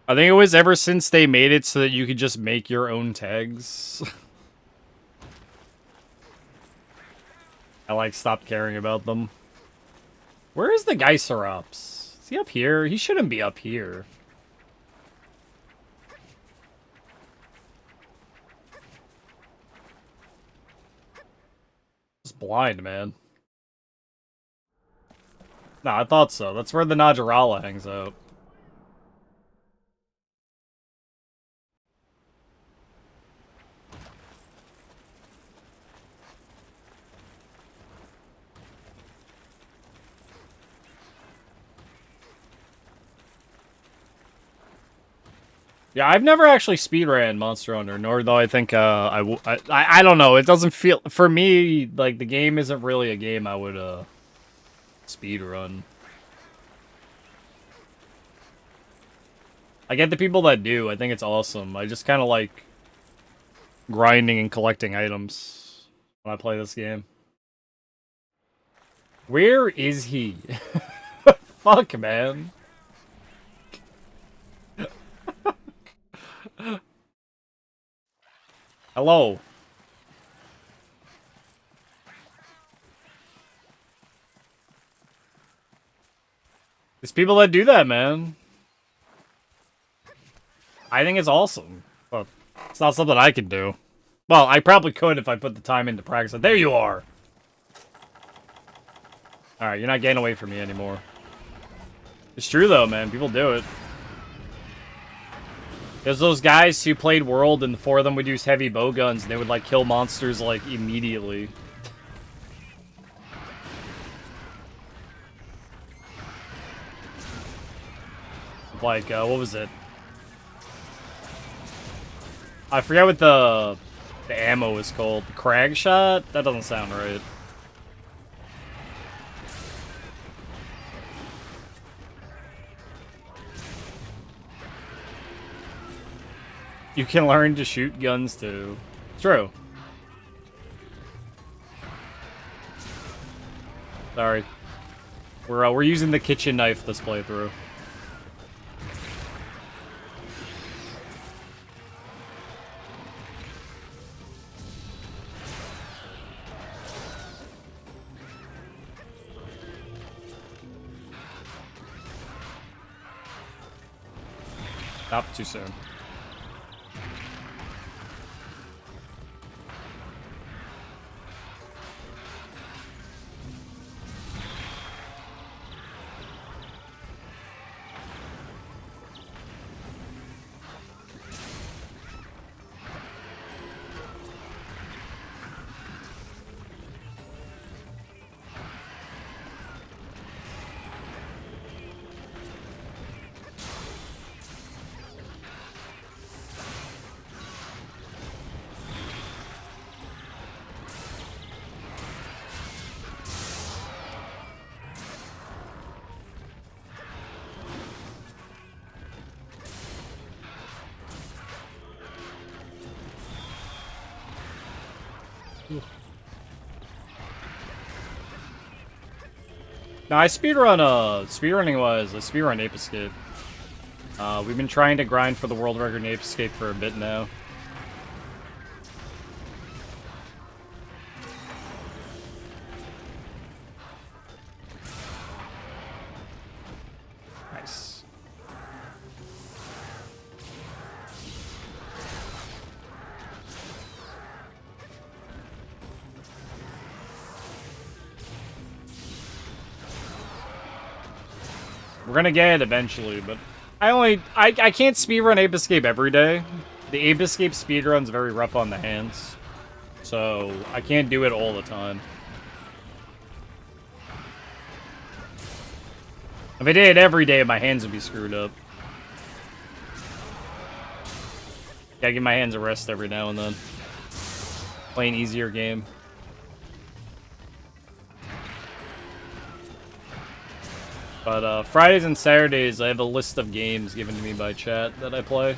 I think it was ever since they made it so that you could just make your own tags. I like stopped caring about them. Where is the Geyserops? Is he up here? He shouldn't be up here. It's blind, man. No, I thought so. That's where the Najarala hangs out. Yeah, I've never actually speedran Monster Hunter, nor though I think I don't know. It doesn't feel for me like the game isn't really a game I would speedrun. I get the people that do. I think it's awesome. I just kind of like grinding and collecting items when I play this game. Where is he? Fuck, man. Hello. There's people that do that, man. I think it's awesome, but it's not something I can do. Well, I probably could if I put the time into practice. There you are! Alright, you're not getting away from me anymore. It's true, though, man. People do it. There's those guys who played World, and 4 of them would use heavy bow guns, and they would, like, kill monsters, like, immediately. Like, what was it? I forget what the ammo is called. The Crag Shot? That doesn't sound right. You can learn to shoot guns too. True. Sorry. We're using the kitchen knife this playthrough. Not too soon. No, I speedrunning-wise, I speedrun Ape Escape. We've been trying to grind for the world record in Ape Escape for a bit now. Nice. We're gonna get it eventually, but I can't speedrun Ape Escape every day. The Ape Escape speedrun's very rough on the hands, so I can't do it all the time. If I did it every day, my hands would be screwed up. Gotta give my hands a rest every now and then. Play an easier game. But Fridays and Saturdays, I have a list of games given to me by chat that I play.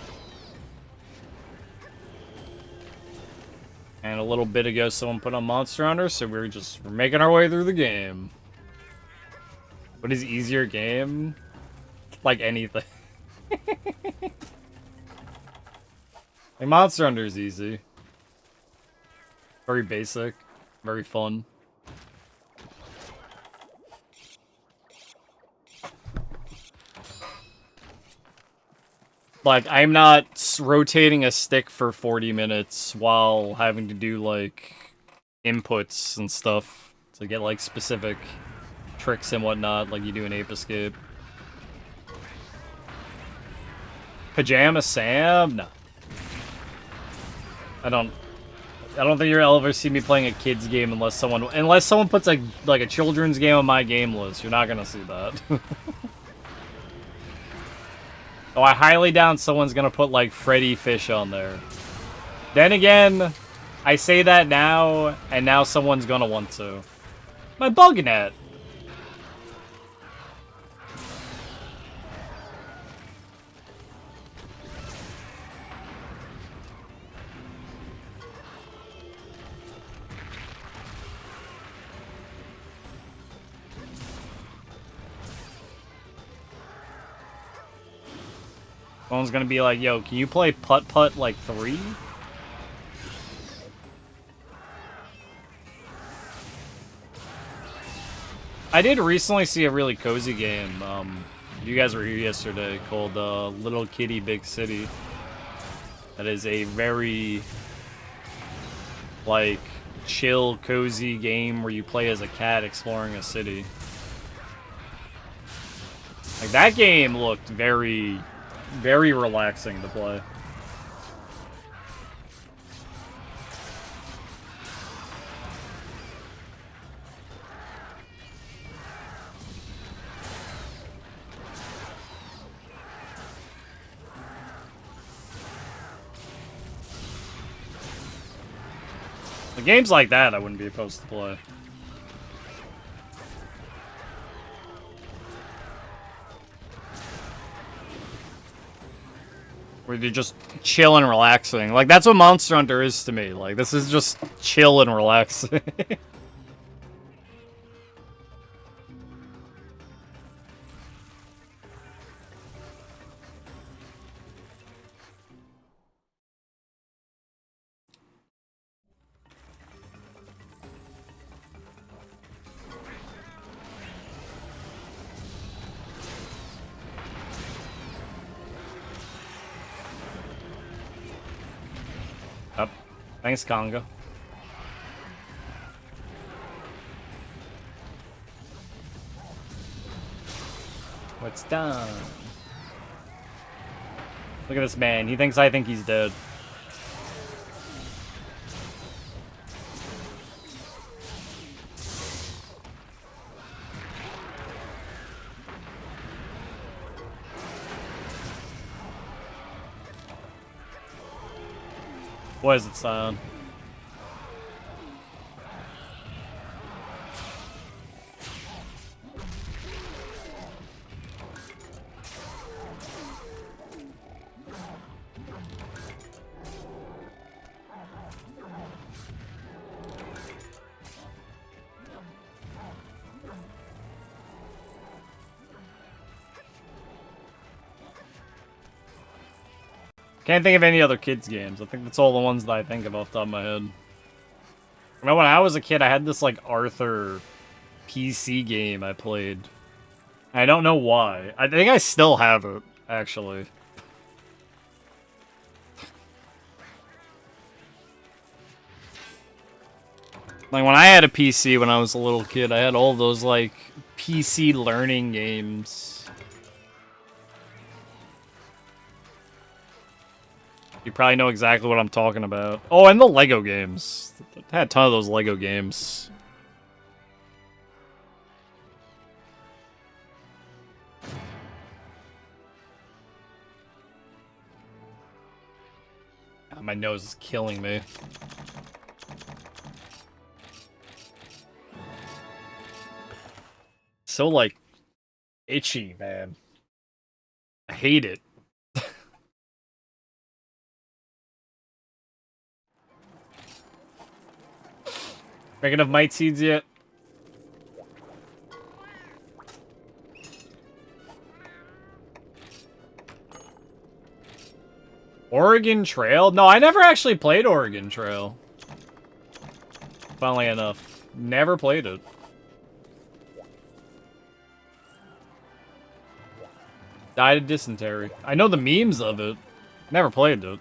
And a little bit ago, someone put on Monster Hunter, so we're making our way through the game. What is easier game? Like anything. Like Monster Hunter is easy. Very basic. Very fun. Like, I'm not rotating a stick for 40 minutes while having to do, like, inputs and stuff to get, like, specific tricks and whatnot, like you do in Ape Escape. Pajama Sam? No. I don't think you'll ever see me playing a kid's game unless someone puts, like a children's game on my game list. You're not gonna see that. Oh, I highly doubt someone's gonna put, like, Freddy Fish on there. Then again, I say that now, and now someone's gonna want to. My bug net! Someone's gonna be like, yo, can you play Putt Putt, like, 3? I did recently see a really cozy game, you guys were here yesterday, called Little Kitty Big City. That is a very, like, chill, cozy game where you play as a cat exploring a city. Like, that game looked very, very relaxing to play. The games like that I wouldn't be opposed to play. Where you're just chill and relaxing. Like, that's what Monster Hunter is to me. Like, this is just chill and relaxing. Up. Thanks, Conga. What's done? Look at this man. He thinks I think he's dead. What is it, son? Can't think of any other kids' games. I think that's all the ones that I think of off the top of my head. I know when I was a kid, I had this, like, Arthur PC game I played. I don't know why. I think I still have it, actually. Like, when I had a PC when I was a little kid, I had all those, like, PC learning games. You probably know exactly what I'm talking about. Oh, and the Lego games. I had a ton of those Lego games. God, my nose is killing me. So, like, itchy, man. I hate it. Making enough mite seeds yet? Oregon Trail? No, I never actually played Oregon Trail. Funnily enough. Never played it. Died of dysentery. I know the memes of it. Never played it.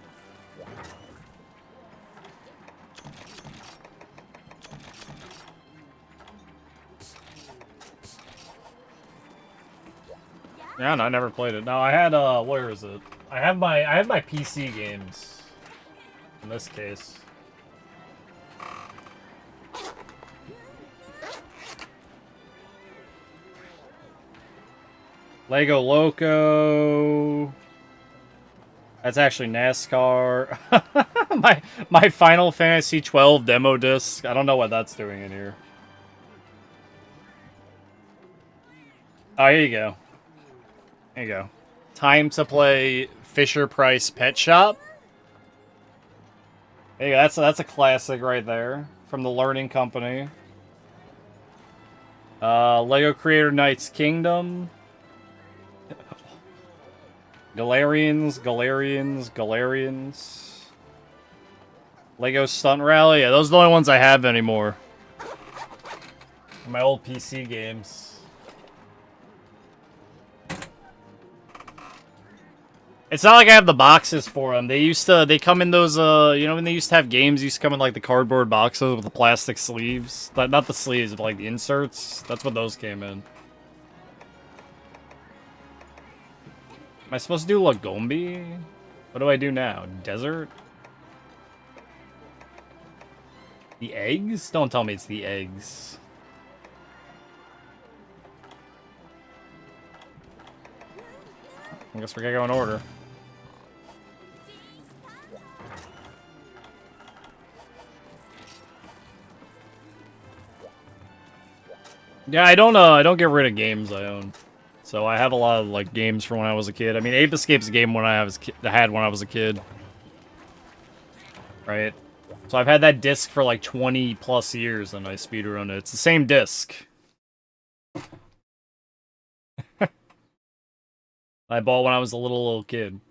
Yeah, no, I never played it. No, I had where is it? I have my PC games. In this case. Lego Loco. That's actually NASCAR. my Final Fantasy 12 demo disc. I don't know what that's doing in here. Oh, here you go. There you go. Time to play Fisher-Price Pet Shop. There you go. That's a classic right there from the Learning Company. Lego Creator Knights Kingdom. Galarians. Lego Stunt Rally. Yeah, those are the only ones I have anymore. My old PC games. It's not like I have the boxes for them. They come in those, you know, when they used to have games, used to come in like the cardboard boxes with the plastic sleeves. Not the sleeves, but like the inserts. That's what those came in. Am I supposed to do Lagombi? What do I do now? Desert? The eggs? Don't tell me it's the eggs. I guess we gotta go in order. Yeah, I don't get rid of games I own. So I have a lot of like games from when I was a kid. I mean, Ape Escape's a game I had when I was a kid. Right? So I've had that disc for like 20 plus years and I speedrun it. It's the same disc. I bought when I was a little kid.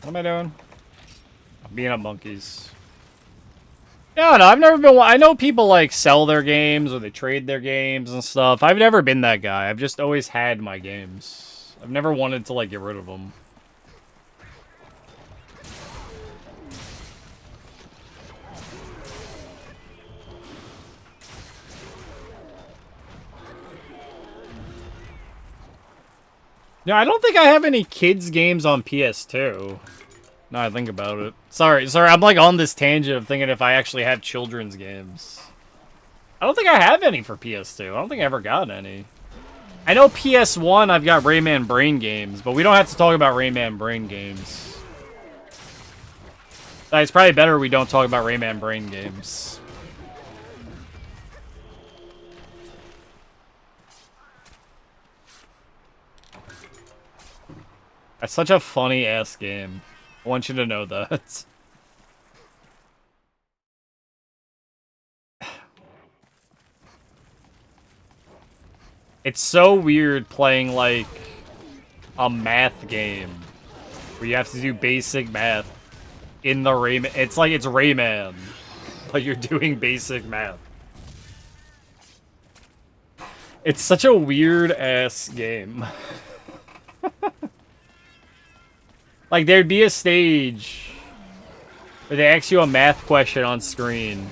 What am I doing? Being up monkeys. Yeah, no, I've never been. I know people like sell their games or they trade their games and stuff. I've never been that guy. I've just always had my games. I've never wanted to like get rid of them. Yeah, I don't think I have any kids games on PS2. Now I think about it. Sorry, I'm like on this tangent of thinking if I actually have children's games. I don't think I have any for PS2. I don't think I ever got any. I know PS1 I've got Rayman Brain games, but we don't have to talk about Rayman Brain games. It's probably better we don't talk about Rayman Brain games. That's such a funny-ass game. I want you to know that. It's so weird playing, like, a math game. Where you have to do basic math in the Rayman. It's like it's Rayman. But you're doing basic math. It's such a weird-ass game. Like, there'd be a stage where they ask you a math question on screen.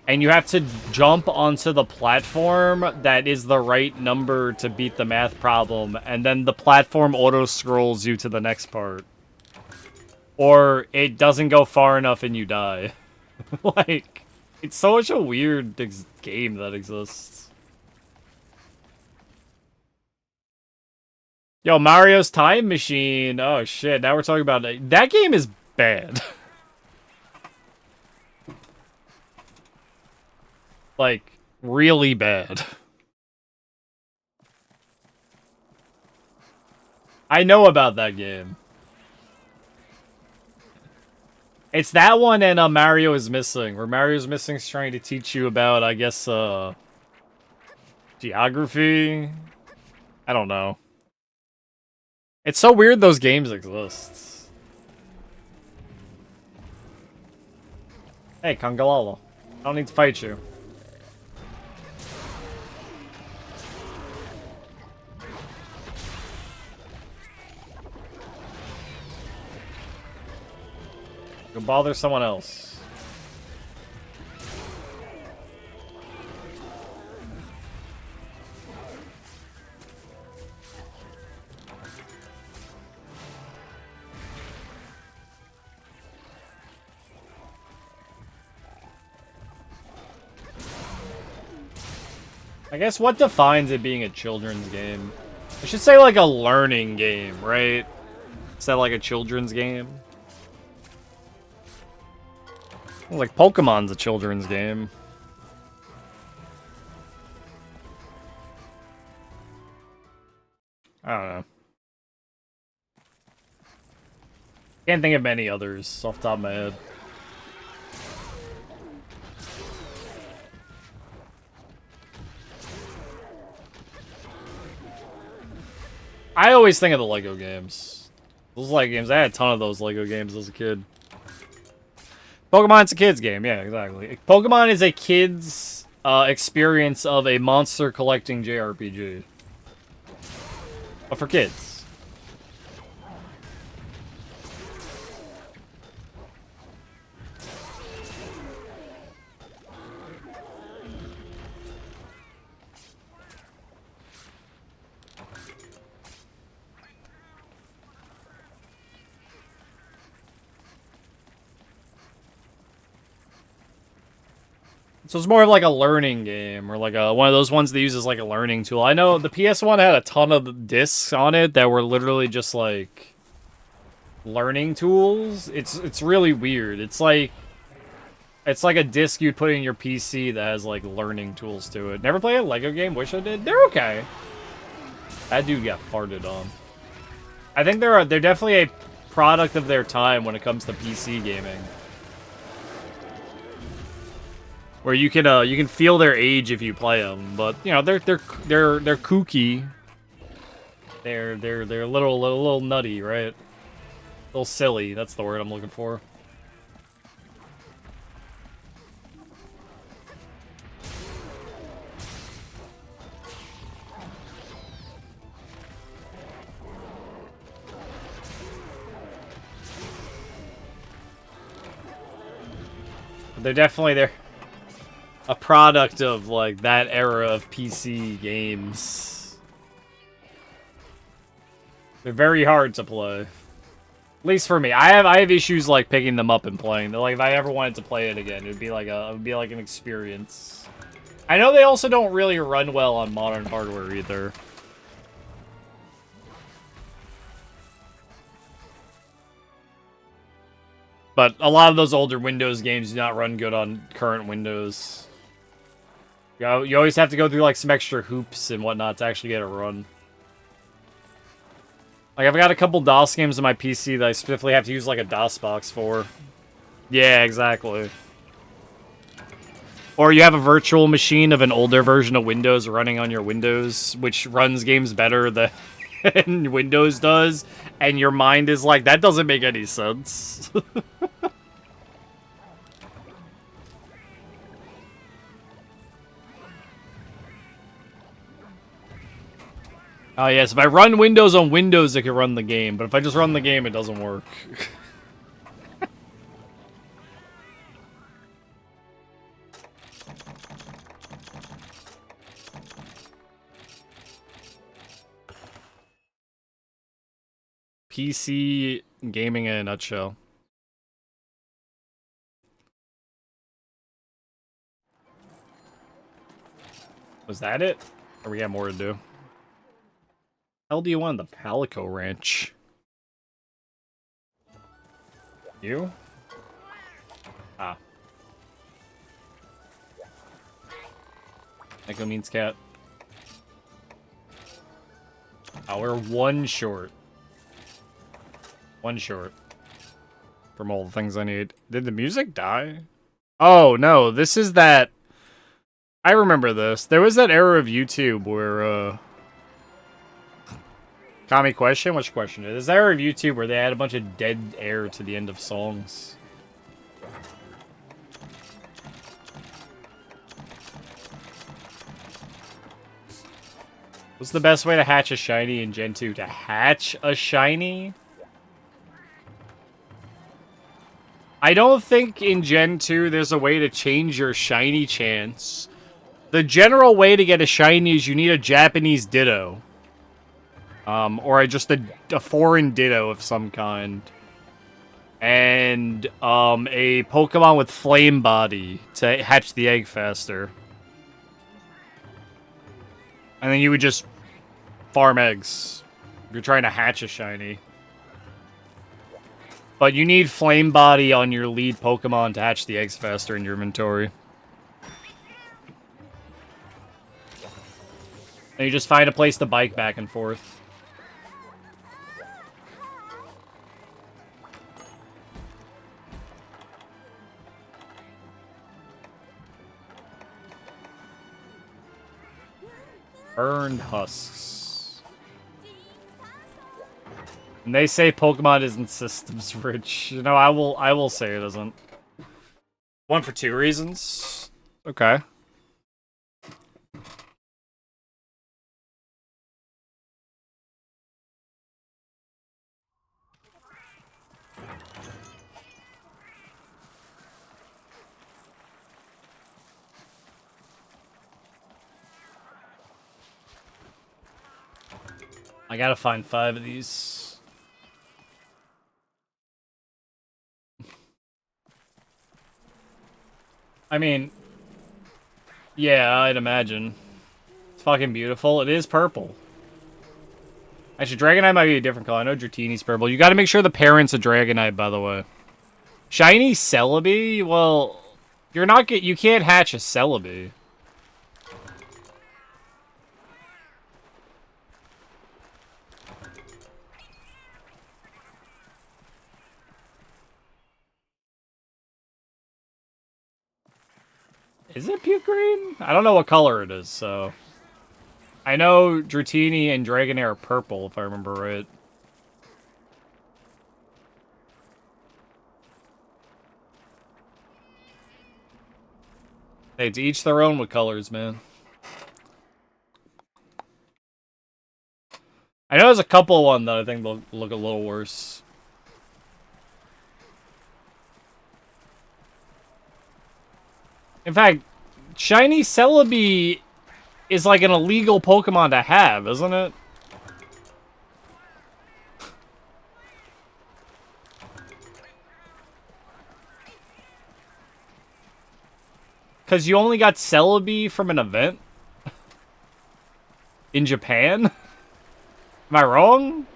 And you have to jump onto the platform that is the right number to beat the math problem. And then the platform auto-scrolls you to the next part. Or it doesn't go far enough and you die. Like, it's such a weird game that exists. Yo, Mario's Time Machine. Oh, shit. Now we're talking about it. That game is bad. Like, really bad. I know about that game. It's that one and Mario is Missing. Where Mario is Missing is trying to teach you about, I guess, geography? I don't know. It's so weird those games exist. Hey, Congalalo. I don't need to fight you. Go bother someone else. I guess what defines it being a children's game? I should say like a learning game, right? Instead of like a children's game. Like Pokemon's a children's game. I don't know. Can't think of any others off the top of my head. I always think of the Lego games. Those Lego games, I had a ton of those Lego games as a kid. Pokemon's a kid's game, yeah, exactly. Pokemon is a kid's experience of a monster collecting JRPG. But for kids. So it's more of like a learning game, or like one of those ones that uses like a learning tool. I know the PS1 had a ton of discs on it that were literally just like learning tools. It's really weird. It's like a disc you'd put in your PC that has like learning tools to it. Never played a Lego game. Wish I did. They're okay. That dude got farted on. I think they're definitely a product of their time when it comes to PC gaming. Where you can feel their age if you play them, but you know they're kooky. They're a little nutty, right? A little silly. That's the word I'm looking for. They're definitely a product of like that era of PC games. They're very hard to play. At least for me. I have issues like picking them up and playing. Like if I ever wanted to play it again, it would be like an experience. I know they also don't really run well on modern hardware either. But a lot of those older Windows games do not run good on current Windows. You always have to go through like some extra hoops and whatnot to actually get it run. Like I've got a couple DOS games on my PC that I specifically have to use like a DOS box for. Yeah, exactly. Or you have a virtual machine of an older version of Windows running on your Windows, which runs games better than Windows does, and your mind is like, that doesn't make any sense. Oh yes, if I run Windows on Windows, it can run the game, but if I just run the game, it doesn't work. PC gaming in a nutshell. Was that it? Or we got more to do? Hell do you want the Palico Ranch? You? Ah. Echo means cat. Oh, we're one short. One short. From all the things I need. Did the music die? Oh, no. This is that... I remember this. There was that era of YouTube where, Kami question? Which question? There's that era of YouTube where they had a bunch of dead air to the end of songs. What's the best way to hatch a shiny in Gen 2? To hatch a shiny? I don't think in Gen 2 there's a way to change your shiny chance. The general way to get a shiny is you need a Japanese Ditto. Or just a foreign Ditto of some kind. And, a Pokemon with Flame Body to hatch the egg faster. And then you would just farm eggs if you're trying to hatch a shiny. But you need Flame Body on your lead Pokemon to hatch the eggs faster in your inventory. And you just find a place to bike back and forth. Burned husks. And they say Pokemon isn't systems rich. You know, I will say it isn't. One for two reasons. Okay. I gotta find 5 of these. I mean, yeah, I'd imagine. It's fucking beautiful. It is purple. Actually, Dragonite might be a different color. I know Dratini's purple. You gotta make sure the parent's a Dragonite, by the way. Shiny Celebi? Well, you can't hatch a Celebi. Is it puke green? I don't know what color it is, so... I know Dratini and Dragonair are purple, if I remember right. Hey, to each their own with colors, man. I know there's a couple one that I think will look a little worse. In fact, Shiny Celebi is like an illegal Pokemon to have, isn't it? Because you only got Celebi from an event? In Japan? Am I wrong?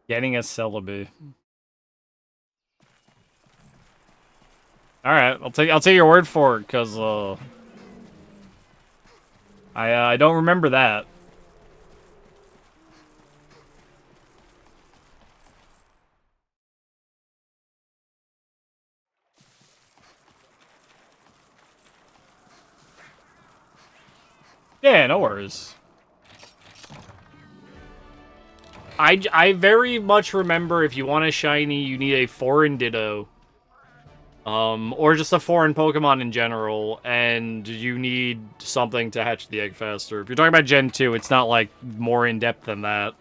Getting a Celebi. Alright, I'll take your word for it, because, I don't remember that. Yeah, no worries. I very much remember if you want a shiny, you need a foreign Ditto. Or just a foreign Pokemon in general, and you need something to hatch the egg faster. If you're talking about Gen 2, it's not, like, more in-depth than that.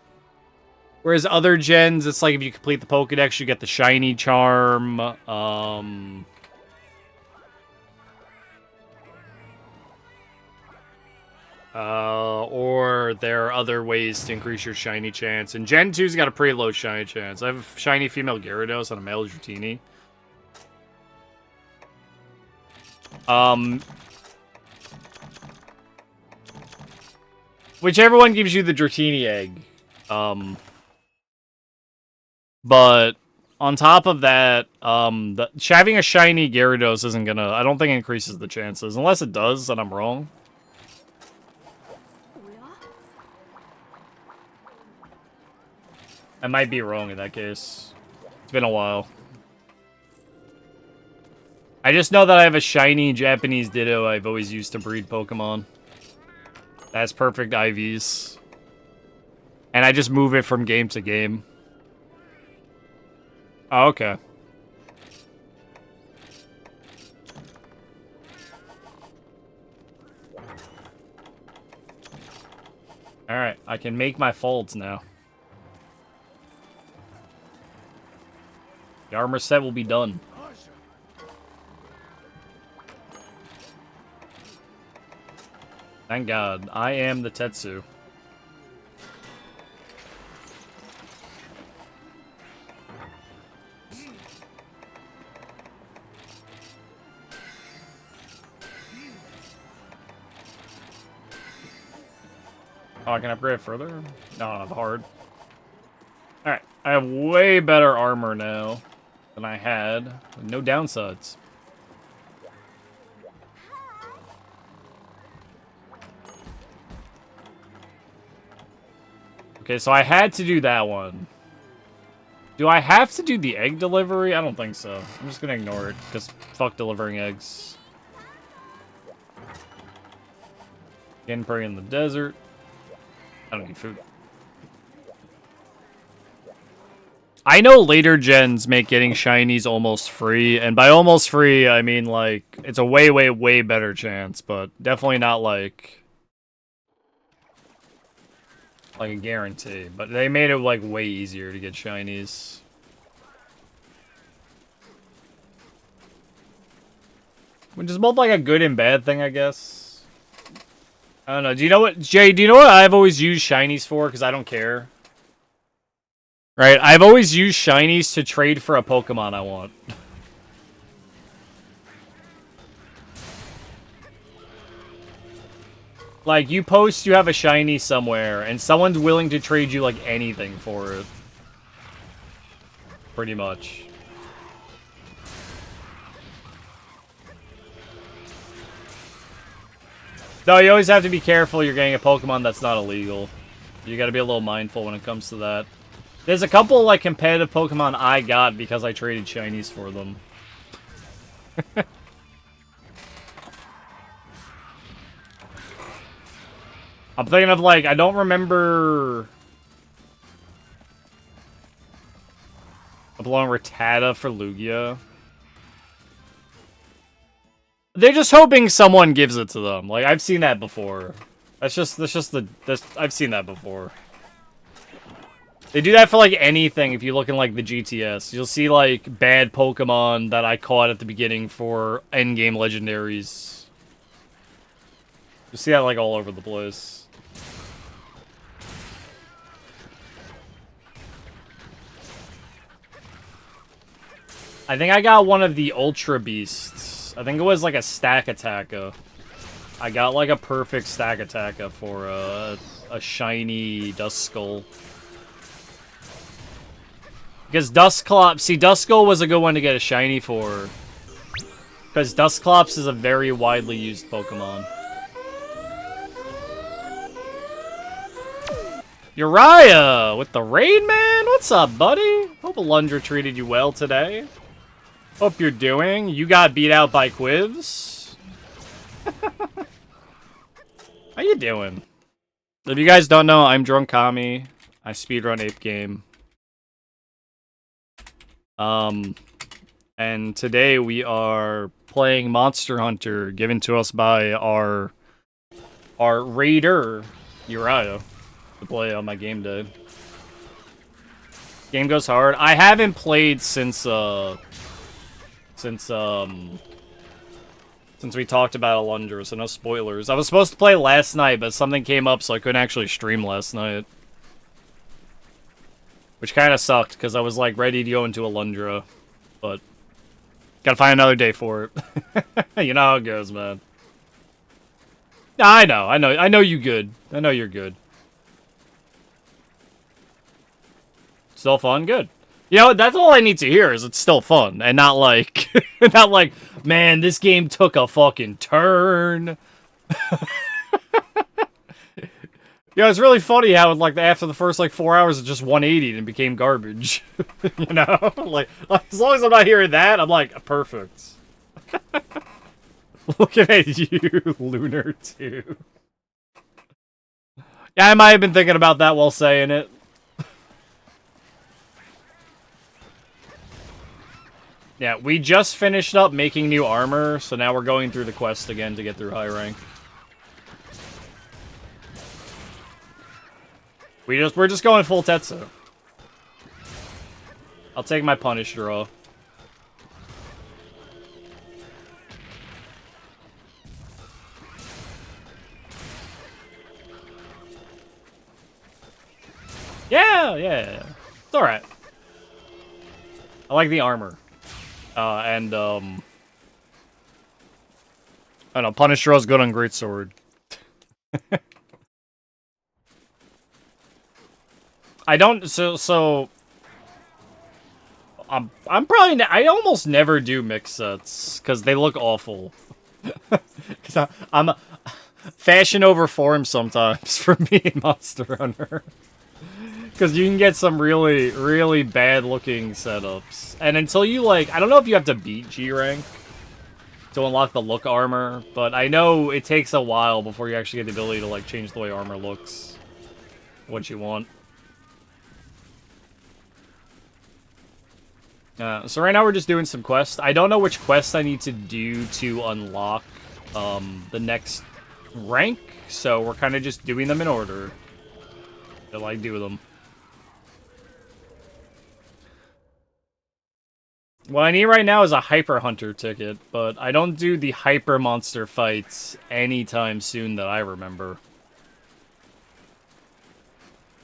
Whereas other gens, it's like if you complete the Pokedex, you get the shiny charm, or there are other ways to increase your shiny chance. And Gen 2's got a pretty low shiny chance. I have shiny female Gyarados and a male Dratini. Whichever one gives you the Dratini egg. But on top of that, having a shiny Gyarados isn't gonna... I don't think it increases the chances. Unless it does, then I'm wrong. I might be wrong in that case. It's been a while. I just know that I have a shiny Japanese Ditto I've always used to breed Pokemon. That's perfect IVs. And I just move it from game to game. Oh, okay. Alright, I can make my folds now. The armor set will be done. Thank God. I am the Tetsu. Oh, I can upgrade it further? No, not hard. Alright, I have way better armor now than I had. No downsides. Okay, so I had to do that one. Do I have to do the egg delivery? I don't think so. I'm just gonna ignore it, because fuck delivering eggs. Again, prey in the desert. I don't need food. I know later gens make getting shinies almost free, and by almost free, I mean, like, it's a way, way, way better chance, but definitely not, like a guarantee. But they made it, like, way easier to get shinies. Which is both like a good and bad thing, I guess. I don't know. Do you know what, Jay, do you know what I've always used shinies for? Because I don't care. Right? I've always used shinies to trade for a Pokemon I want. Like, you post you have a shiny somewhere, and someone's willing to trade you, like, anything for it. Pretty much. Though you always have to be careful you're getting a Pokemon that's not illegal. You gotta be a little mindful when it comes to that. There's a couple, like, competitive Pokemon I got because I traded shinies for them. I'm thinking of, like, I don't remember... I'm blowing Rattata for Lugia. They're just hoping someone gives it to them. Like, I've seen that before. I've seen that before. They do that for, like, anything if you look in, like, the GTS. You'll see, like, bad Pokemon that I caught at the beginning for endgame legendaries. You see that, like, all over the place. I think I got one of the Ultra Beasts. I think it was like a Stack Attacker. I got like a perfect Stack Attacker for a shiny Duskull. Because Dusclops... See, Duskull was a good one to get a shiny for. Because Dusclops is a very widely used Pokemon. Uriah with the raid, man? What's up, buddy? Hope Alundra treated you well today. Hope you're doing. You got beat out by Quivs. How you doing? If you guys don't know, I'm Drunk Kami. I speedrun Ape Game. And today we are playing Monster Hunter, given to us by our raider, Uriah, to play on my game day. Game goes hard. I haven't played since we talked about Alundra, so no spoilers. I was supposed to play last night, but something came up, so I couldn't actually stream last night. Which kind of sucked, because I was, like, ready to go into Alundra. But gotta find another day for it. You know how it goes, man. I know you good. I know you're good. Still fun? Good. You know, that's all I need to hear is it's still fun, and not like, not like, man, this game took a fucking turn. Yeah, it's really funny how, like, after the first, like, 4 hours, it just 180'd and became garbage. You know? Like, as long as I'm not hearing that, I'm like, perfect. Looking at you, Lunar, too. Yeah, I might have been thinking about that while saying it. Yeah, we just finished up making new armor, so now we're going through the quest again to get through high rank. We're just going full Tetsu. I'll take my punish draw. Yeah. It's alright. I like the armor. I don't know, punish draw is good on Greatsword. I don't, so I'm probably, I almost never do mix sets, because they look awful. Because I'm fashion over form sometimes for me in Monster Hunter. Because you can get some really, really bad looking setups. And until you, like, I don't know if you have to beat G rank to unlock the look armor, but I know it takes a while before you actually get the ability to, like, change the way armor looks. What you want. So right now we're just doing some quests. I don't know which quests I need to do to unlock the next rank, so we're kind of just doing them in order. To, like, do them. What I need right now is a Hyper Hunter ticket, but I don't do the Hyper Monster fights anytime soon that I remember.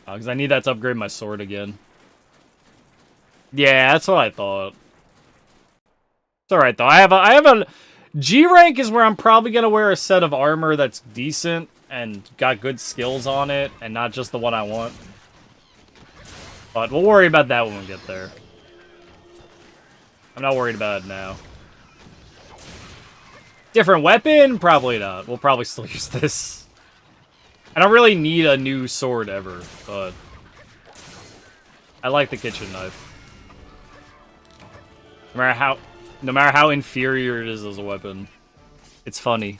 Because I need that to upgrade my sword again. Yeah, that's what I thought. It's alright, though. I have a... G rank is where I'm probably going to wear a set of armor that's decent and got good skills on it, and not just the one I want. But we'll worry about that when we get there. I'm not worried about it now. Different weapon? Probably not. We'll probably still use this. I don't really need a new sword ever, but... I like the kitchen knife. No matter how inferior it is as a weapon. It's funny.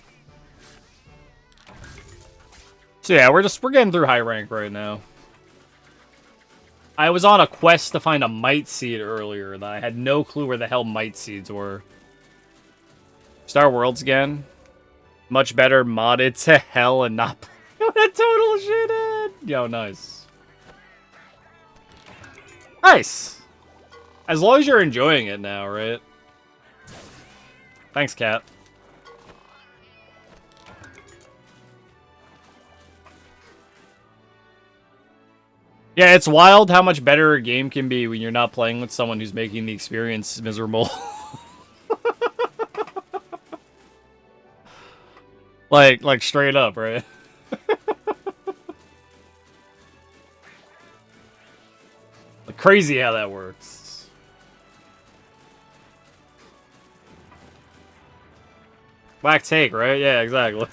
So yeah, we're getting through high rank right now. I was on a quest to find a Might Seed earlier that I had no clue where the hell Might Seeds were. Star Worlds again. Much better modded to hell and not that total shit in. Yo, nice. Nice. As long as you're enjoying it now, right? Thanks, Cat. Yeah, it's wild how much better a game can be when you're not playing with someone who's making the experience miserable. like straight up, right? Like, crazy how that works. Whack take, right? Yeah, exactly.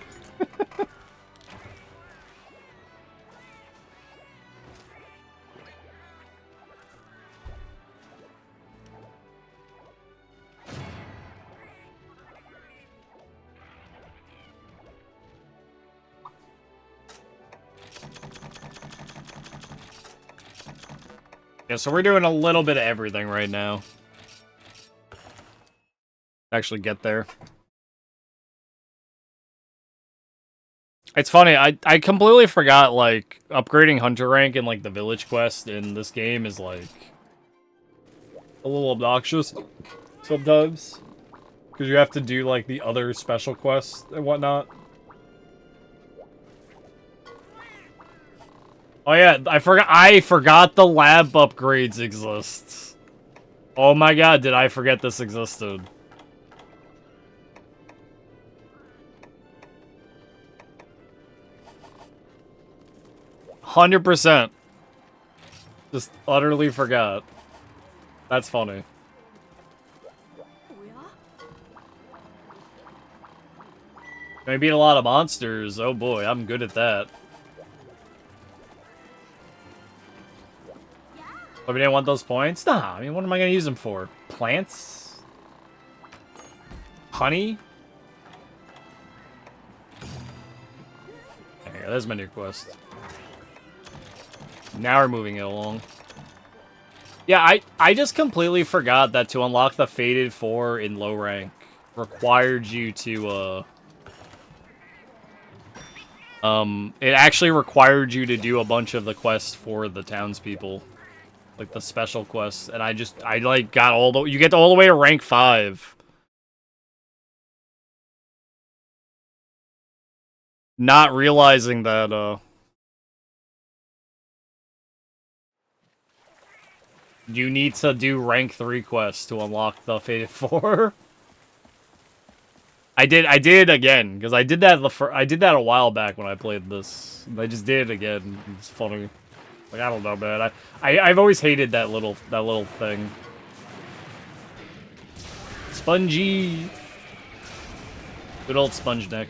Yeah, so we're doing a little bit of everything right now. Actually get there. It's funny, I completely forgot, like, upgrading Hunter rank in, like, the village quest in this game is, like, a little obnoxious sometimes. Because you have to do, like, the other special quests and whatnot. Oh yeah, I forgot the lab upgrades exist. Oh my god, did I forget this existed. %. Just utterly forgot. That's funny. I beat a lot of monsters. Oh boy, I'm good at that. But we didn't want those points? Nah, I mean, what am I going to use them for? Plants? Honey? There, there's my new quest. Now we're moving it along. Yeah, I just completely forgot that to unlock the Fated 4 in low rank required you to, it actually required you to do a bunch of the quests for the townspeople. Like, the special quests. And I like, got all the... You get all the way to rank 5. Not realizing that, you need to do rank 3 quests to unlock the Fated 4. I did again, because I did that a while back when I played this. I just did it again. It's funny. Like, I don't know, man. I've always hated that little thing. Spongy. Good old Sponge Neck.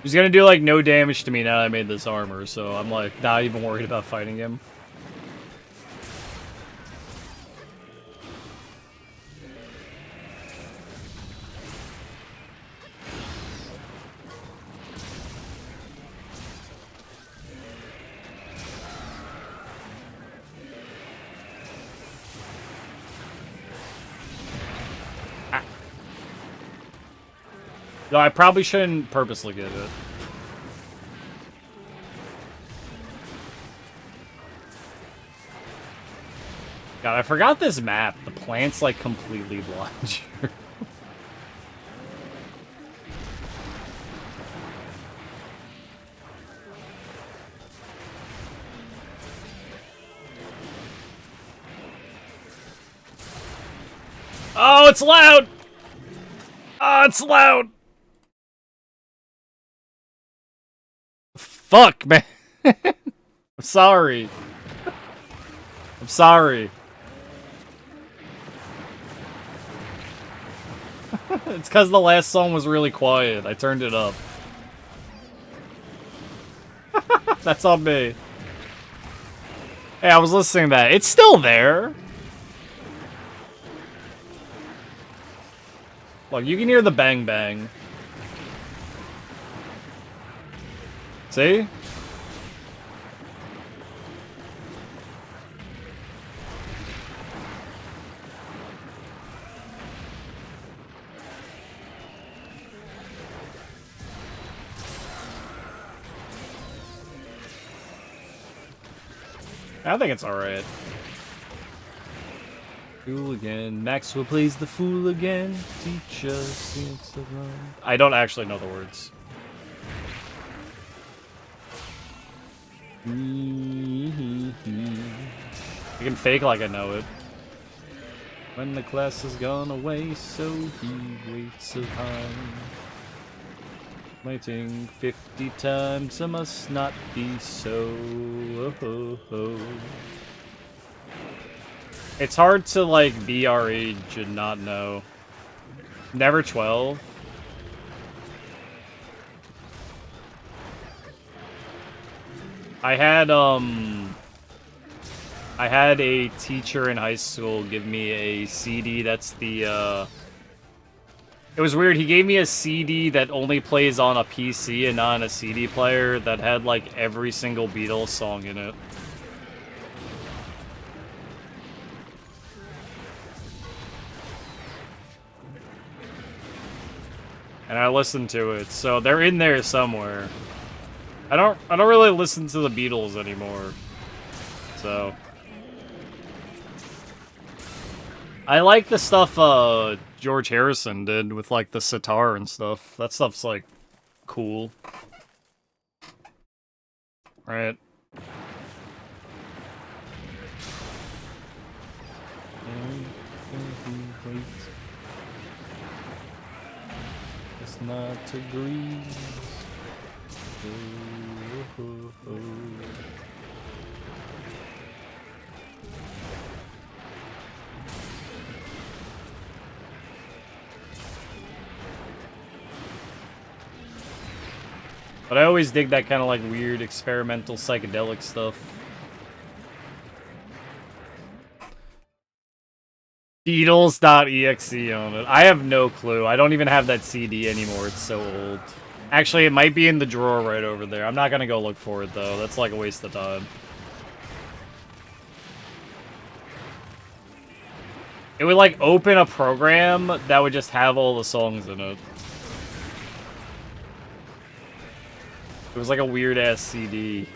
He's gonna do, like, no damage to me now that I made this armor, so I'm, like, not even worried about fighting him. No, I probably shouldn't purposely get it. God, I forgot this map. The plants, like, completely blind you. Oh, it's loud! Oh, it's loud! Fuck, man. I'm sorry. I'm sorry. It's because the last song was really quiet. I turned it up. That's on me. Hey, I was listening to that. It's still there. Look, you can hear the bang bang. See? I think it's alright. Fool again. Maxwell plays the fool again. Teach us to run. I don't actually know the words. I can fake like I know it. When the class has gone away, so he waits a time. Waiting 50 times, I must not be so. It's hard to, like, be our age and not know. Never 12. I had a teacher in high school give me a CD that's the, It was weird, he gave me a CD that only plays on a PC and not on a CD player that had, like, every single Beatles song in it. And I listened to it, so they're in there somewhere. I don't really listen to the Beatles anymore. So I like the stuff George Harrison did with, like, the sitar and stuff. That stuff's, like, cool. Right. It's not to breathe. But I always dig that kind of, like, weird experimental psychedelic stuff. Beatles.exe on it. I have no clue. I don't even have that CD anymore. It's so old. Actually, it might be in the drawer right over there. I'm not gonna go look for it, though. That's like a waste of time. It would, like, open a program that would just have all the songs in it. It was like a weird-ass CD.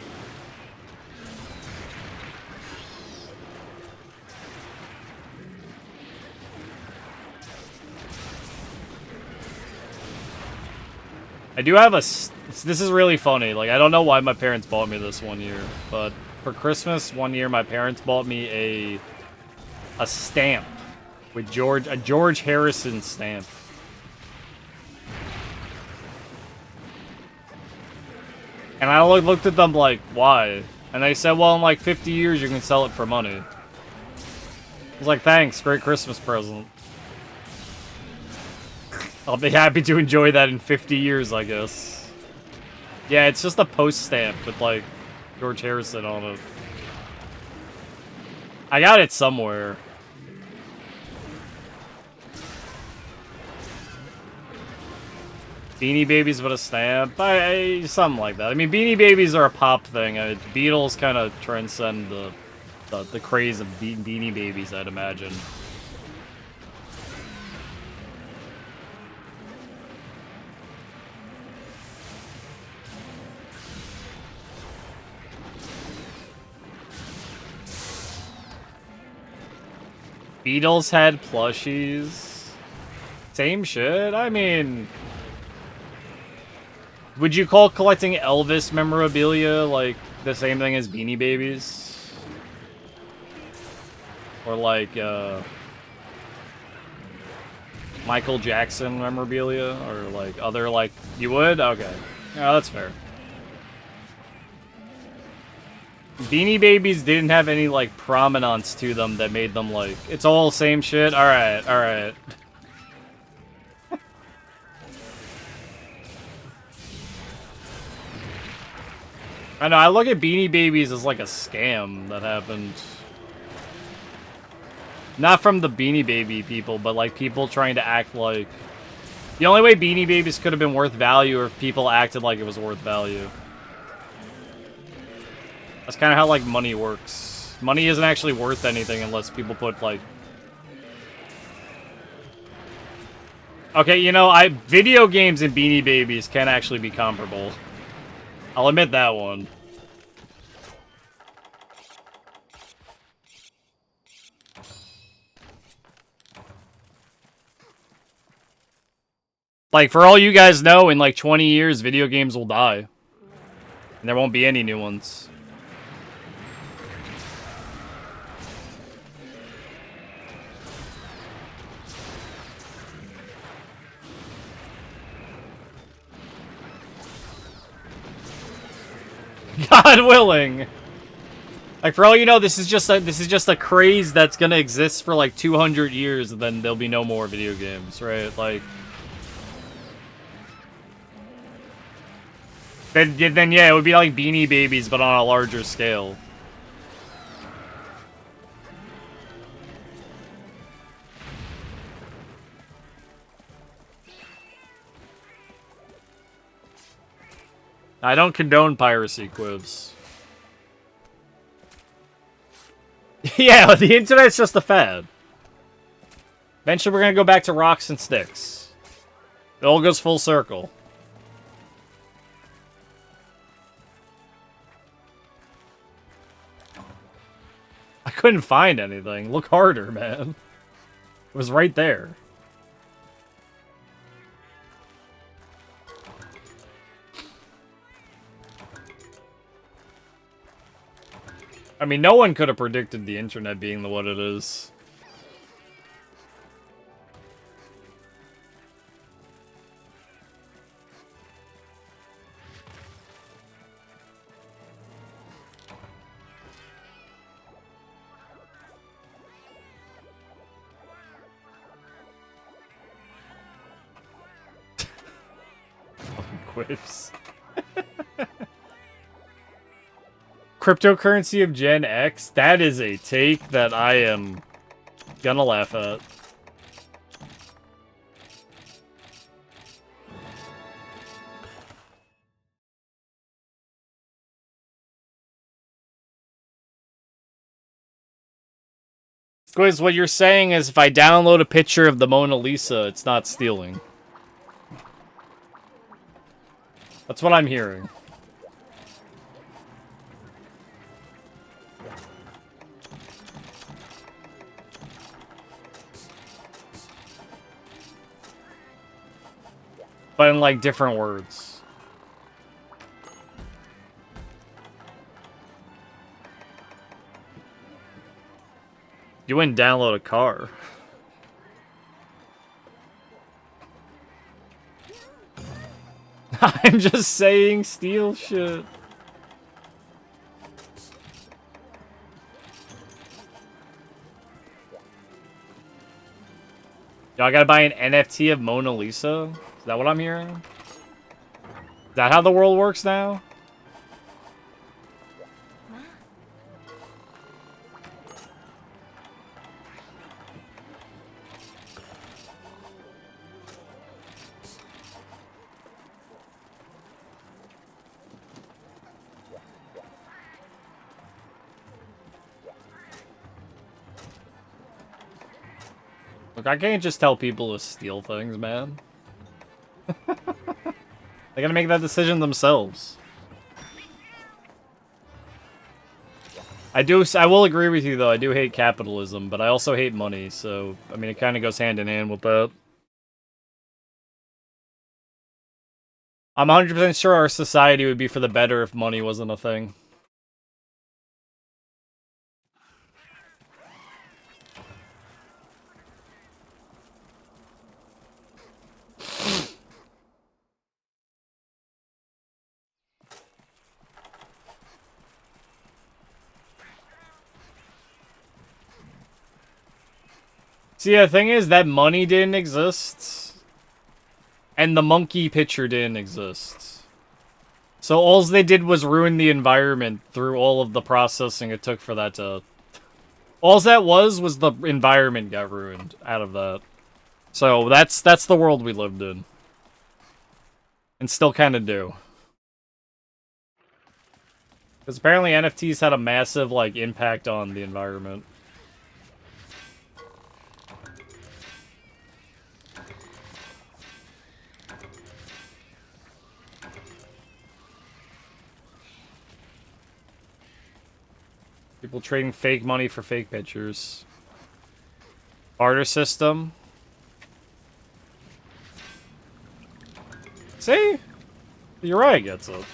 I do have a... This is really funny. Like, I don't know why my parents bought me this one year, but for Christmas one year, my parents bought me a stamp with a George Harrison stamp. And I looked at them like, why? And they said, well, in like 50 years, you can sell it for money. I was like, thanks, great Christmas present. I'll be happy to enjoy that in 50 years, I guess. Yeah, it's just a post stamp with, like, George Harrison on it. I got it somewhere. Beanie Babies with a stamp? Something like that. I mean, Beanie Babies are a pop thing. Beatles kind of transcend the craze of Beanie Babies, I'd imagine. Beatles had plushies. Same shit. I mean, would you call collecting Elvis memorabilia like the same thing as Beanie Babies? Or like Michael Jackson memorabilia, or like other like you would? Okay. Yeah, that's fair. Beanie Babies didn't have any like prominence to them that made them like it's all same shit. Alright, alright. I know, I look at Beanie Babies as like a scam that happened. Not from the Beanie Baby people, but like people trying to act like... The only way Beanie Babies could have been worth value or if people acted like it was worth value. That's kind of how like money works. Money isn't actually worth anything unless people put like... Okay, you know, video games and Beanie Babies can actually be comparable. I'll admit that one. Like, for all you guys know, in like 20 years, video games will die. And there won't be any new ones. God willing. Like, for all you know, this is just a craze that's gonna exist for like 200 years, and then there'll be no more video games, right? Like, then yeah, it would be like Beanie Babies, but on a larger scale. I don't condone piracy, Quibs. Yeah, the internet's just a fad. Eventually we're gonna go back to rocks and sticks. It all goes full circle. I couldn't find anything. Look harder, man. It was right there. I mean, no one could have predicted the internet being what it is. Quips. Cryptocurrency of Gen X? That is a take that I am gonna laugh at. Squiz, what you're saying is if I download a picture of the Mona Lisa, it's not stealing. That's what I'm hearing. But in, like, different words. You wouldn't download a car. I'm just saying steal shit. Y'all gotta buy an NFT of Mona Lisa? Is that what I'm hearing? Is that how the world works now? Look, I can't just tell people to steal things, man. They gotta make that decision themselves. I will agree with you though. I do hate capitalism, but I also hate money. So I mean, it kind of goes hand in hand with that. I'm 100% sure our society would be for the better if money wasn't a thing. See, the thing is that money didn't exist, and the monkey picture didn't exist. So all they did was ruin the environment through all of the processing it took for that to... All that was the environment got ruined out of that. So that's the world we lived in. And still kind of do. Because apparently NFTs had a massive, like, impact on the environment. People trading fake money for fake pictures. Barter system. See? Uriah gets it.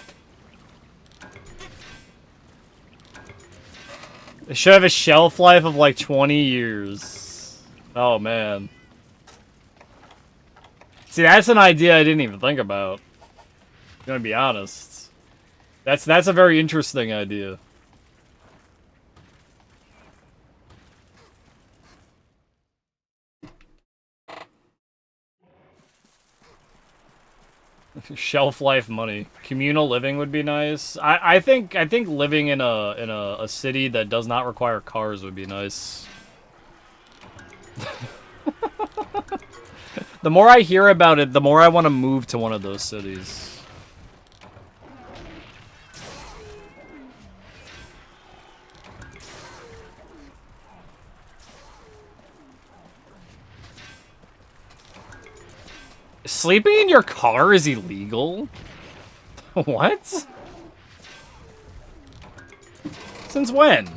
It should have a shelf life of like 20 years. Oh, man. See, that's an idea I didn't even think about. I'm gonna be honest. That's a very interesting idea. Shelf life money. Communal living would be nice. I think living in a city that does not require cars would be nice. The more I hear about it, the more I want to move to one of those cities. Sleeping in your car is illegal? What? Since when?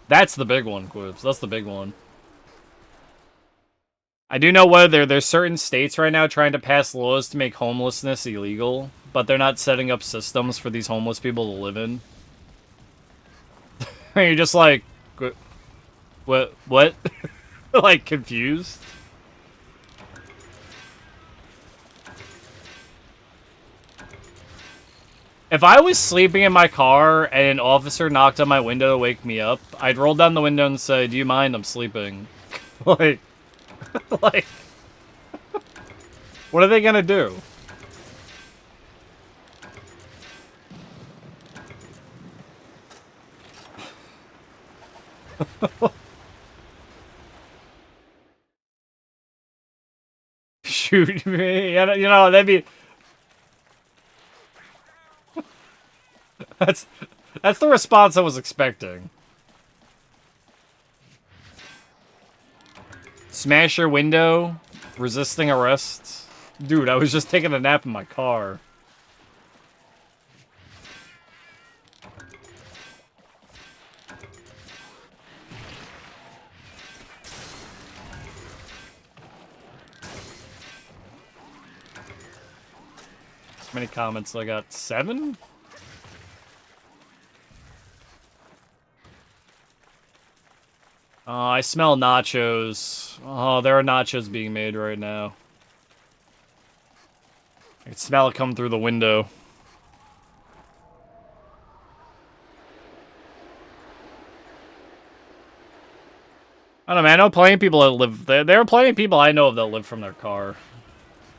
That's the big one, Quips. That's the big one. I do know whether there's certain states right now trying to pass laws to make homelessness illegal, but they're not setting up systems for these homeless people to live in. You're just like, what? Like, confused? If I was sleeping in my car and an officer knocked on my window to wake me up, I'd roll down the window and say, "Do you mind? I'm sleeping." Like, like, what are they gonna do? Shoot me? You know, that'd be... That's the response I was expecting. Smash your window, resisting arrest. Dude, I was just taking a nap in my car. How many comments I got? 7? I smell nachos. Oh, there are nachos being made right now. I can smell it come through the window. I don't know, man. I know plenty of people that live there. There are plenty of people I know that live from their car.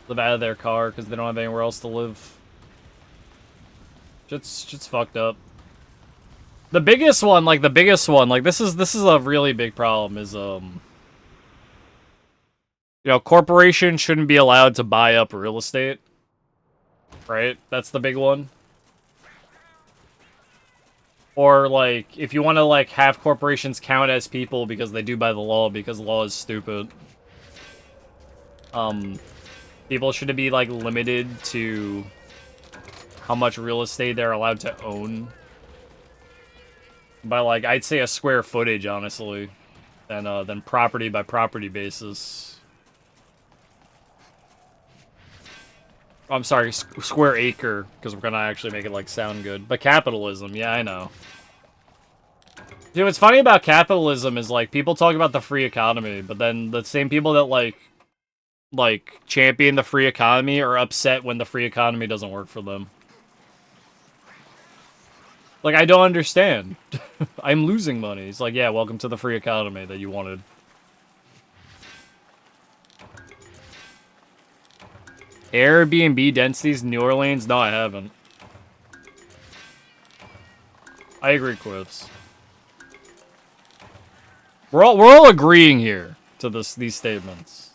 Live out of their car because they don't have anywhere else to live. Shit's fucked up. The biggest one, like this is a really big problem, is you know, corporations shouldn't be allowed to buy up real estate. Right? That's the big one. Or, like, if you want to, like, have corporations count as people because they do by the law, because law is stupid. People should be, like, limited to how much real estate they're allowed to own. By, like, I'd say a square footage, honestly. Than property by property basis. I'm sorry, square acre, because we're gonna actually make it, like, sound good. But capitalism, yeah, I know. Dude, what's funny about capitalism is, like, people talk about the free economy, but then the same people that, like, champion the free economy are upset when the free economy doesn't work for them. Like, I don't understand. I'm losing money. It's like, yeah, welcome to the free economy that you wanted. Airbnb densities, New Orleans? No, I haven't. I agree, Quips. We're all agreeing here to these statements.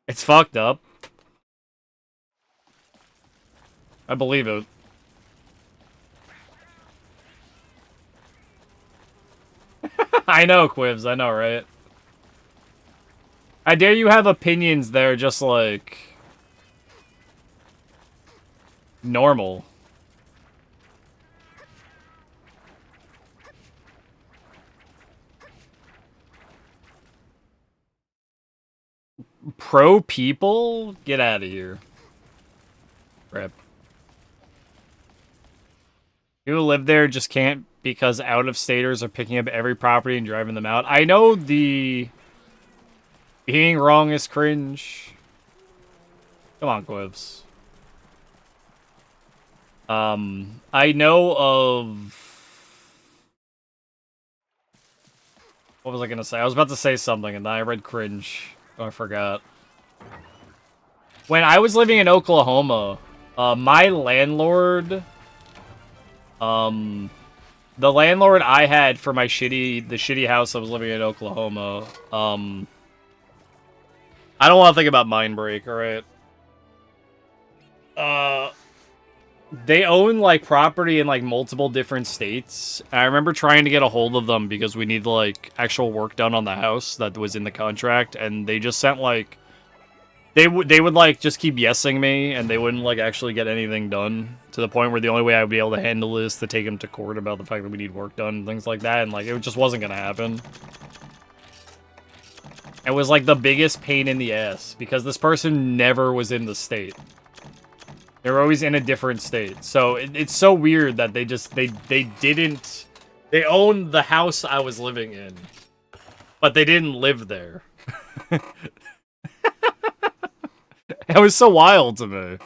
It's fucked up. I believe it. I know, Quivs. I know, right? I dare you have opinions that are just, like, normal. Pro people? Get out of here. Rip. People who live there just can't because out-of-staters are picking up every property and driving them out. I know the... being wrong is cringe. Come on, Quivs. I know of... What was I gonna say? I was about to say something, and then I read cringe. Oh, I forgot. When I was living in Oklahoma, my landlord... the landlord I had for my the shitty house I was living in Oklahoma, I don't want to think about Mindbreak, alright? They own, like, property in, like, multiple different states. I remember trying to get a hold of them because we need, like, actual work done on the house that was in the contract, and they just sent, like... They would, like, just keep yesing me, and they wouldn't, like, actually get anything done, to the point where the only way I would be able to handle this is to take them to court about the fact that we need work done, and things like that, and, like, it just wasn't gonna happen. It was, like, the biggest pain in the ass, because this person never was in the state. They were always in a different state. So it's so weird that they didn't... They owned the house I was living in. But they didn't live there. It was so wild to me.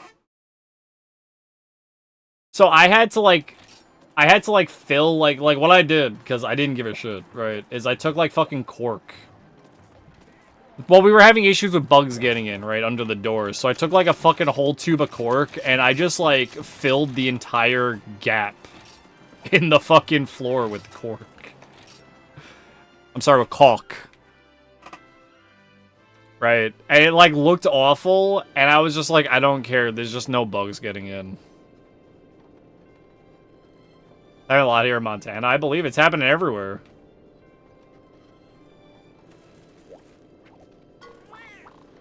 So I had to, like... fill, like, what I did, because I didn't give a shit, right? Is I took, like, fucking cork. Well, we were having issues with bugs getting in, right, under the doors. So I took, like, a fucking whole tube of cork, and I just, like, filled the entire gap in the fucking floor with cork. I'm sorry, with caulk. Right? And it, like, looked awful, and I was just like, I don't care. There's just no bugs getting in. There's a lot here in Montana. I believe it's happening everywhere.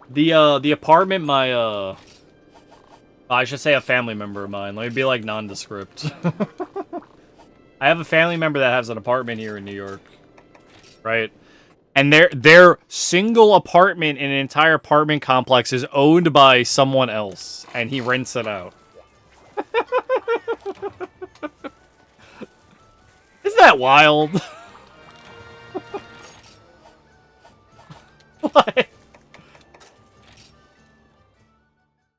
The apartment my, I should say a family member of mine. Let me be, like, nondescript. I have a family member that has an apartment here in New York. Right? And their single apartment in an entire apartment complex is owned by someone else. And he rents it out. Isn't that wild? What?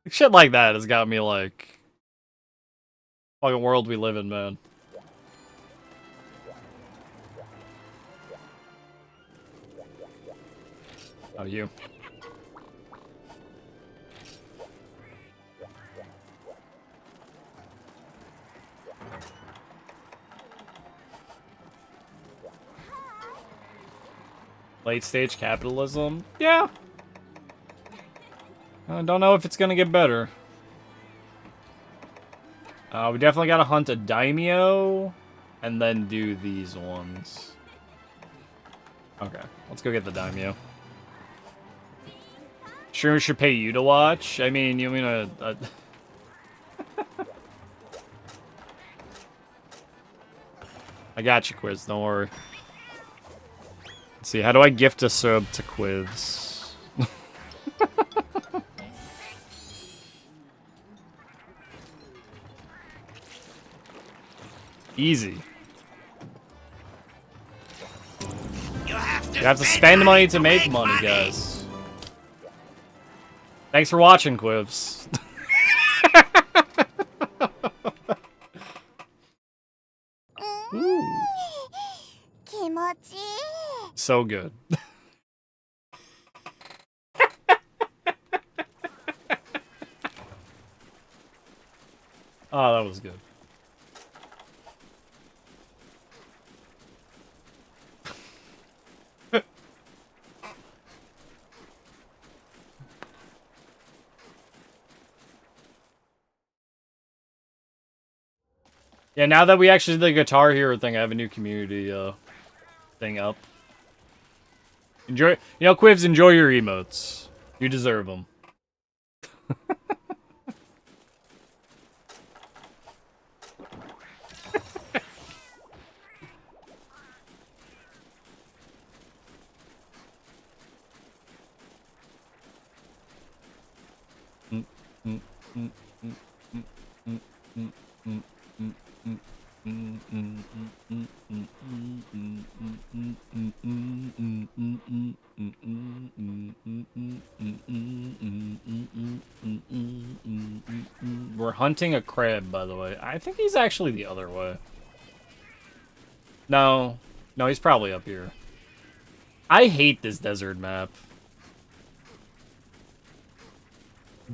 Shit like that has got me like... Fucking world we live in, man. Oh, you. Late stage capitalism? Yeah. I don't know if it's gonna get better. We definitely gotta hunt a daimyo, and then do these ones. Okay, let's go get the daimyo. Streamers should pay you to watch? I mean, you mean a I got you, Quiz, don't worry. Let's see, how do I gift a sub to Quiz? Easy. You have to spend money to make money, guys. Thanks for watching, Quivs. So good. Oh, that was good. Yeah, now that we actually did the Guitar Hero thing, I have a new community thing up. Enjoy, you know, Quivs, enjoy your emotes. You deserve them. We're hunting a crab, by the way. I think he's actually the other way. No. No, he's probably up here. I hate this desert map.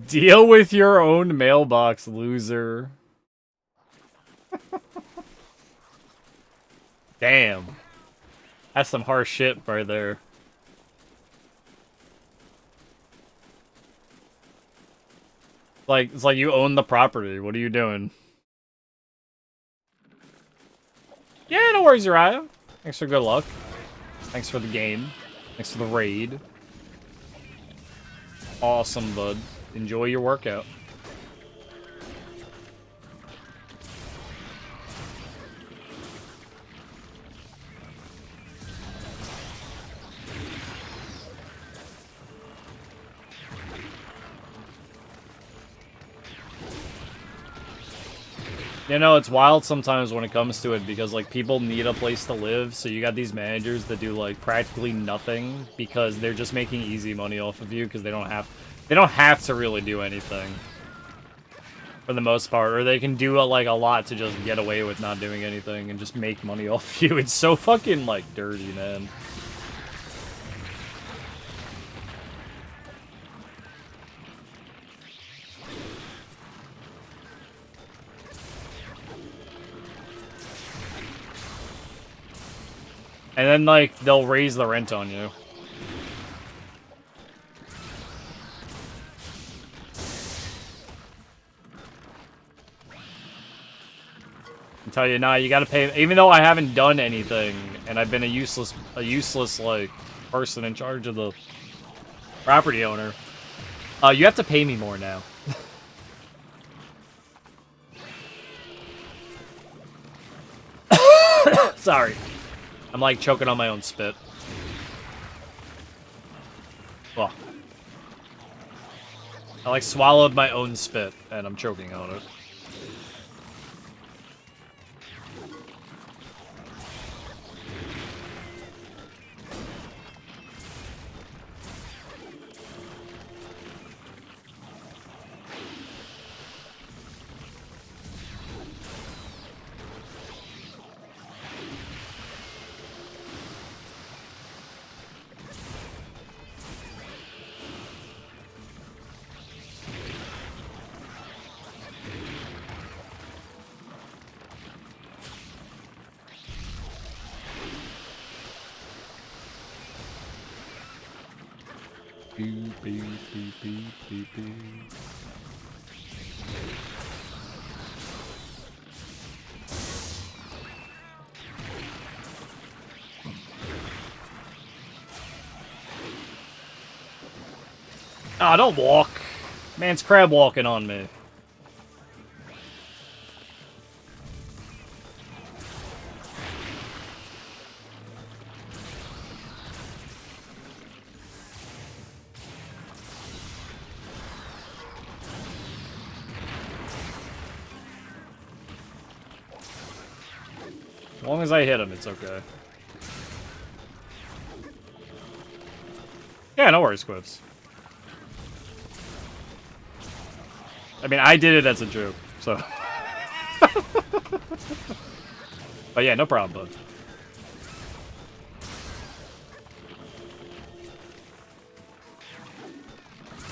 Deal with your own mailbox, loser. Damn. That's some harsh shit right there. Like, it's like you own the property. What are you doing? Yeah, no worries, Uriah. Thanks for good luck. Thanks for the game. Thanks for the raid. Awesome, bud. Enjoy your workout. You know, it's wild sometimes when it comes to it because, like, people need a place to live, so you got these managers that do, like, practically nothing because they're just making easy money off of you because they don't have to really do anything for the most part, or they can do, like, a lot to just get away with not doing anything and just make money off you. It's so fucking, like, dirty, man. And then, like, they'll raise the rent on you. I tell you, nah, you gotta pay. Even though I haven't done anything, and I've been a useless, like, person in charge of the property owner, you have to pay me more now. Sorry. I'm, like, choking on my own spit. Well, I, like, swallowed my own spit, and I'm choking on it. Beep, beep, beep, beep, beep, beep. Ah, don't walk. Man's crab walking on me. As long as I hit him, it's okay. Yeah, no worries, Quips. I mean, I did it as a joke, so... But yeah, no problem, bud.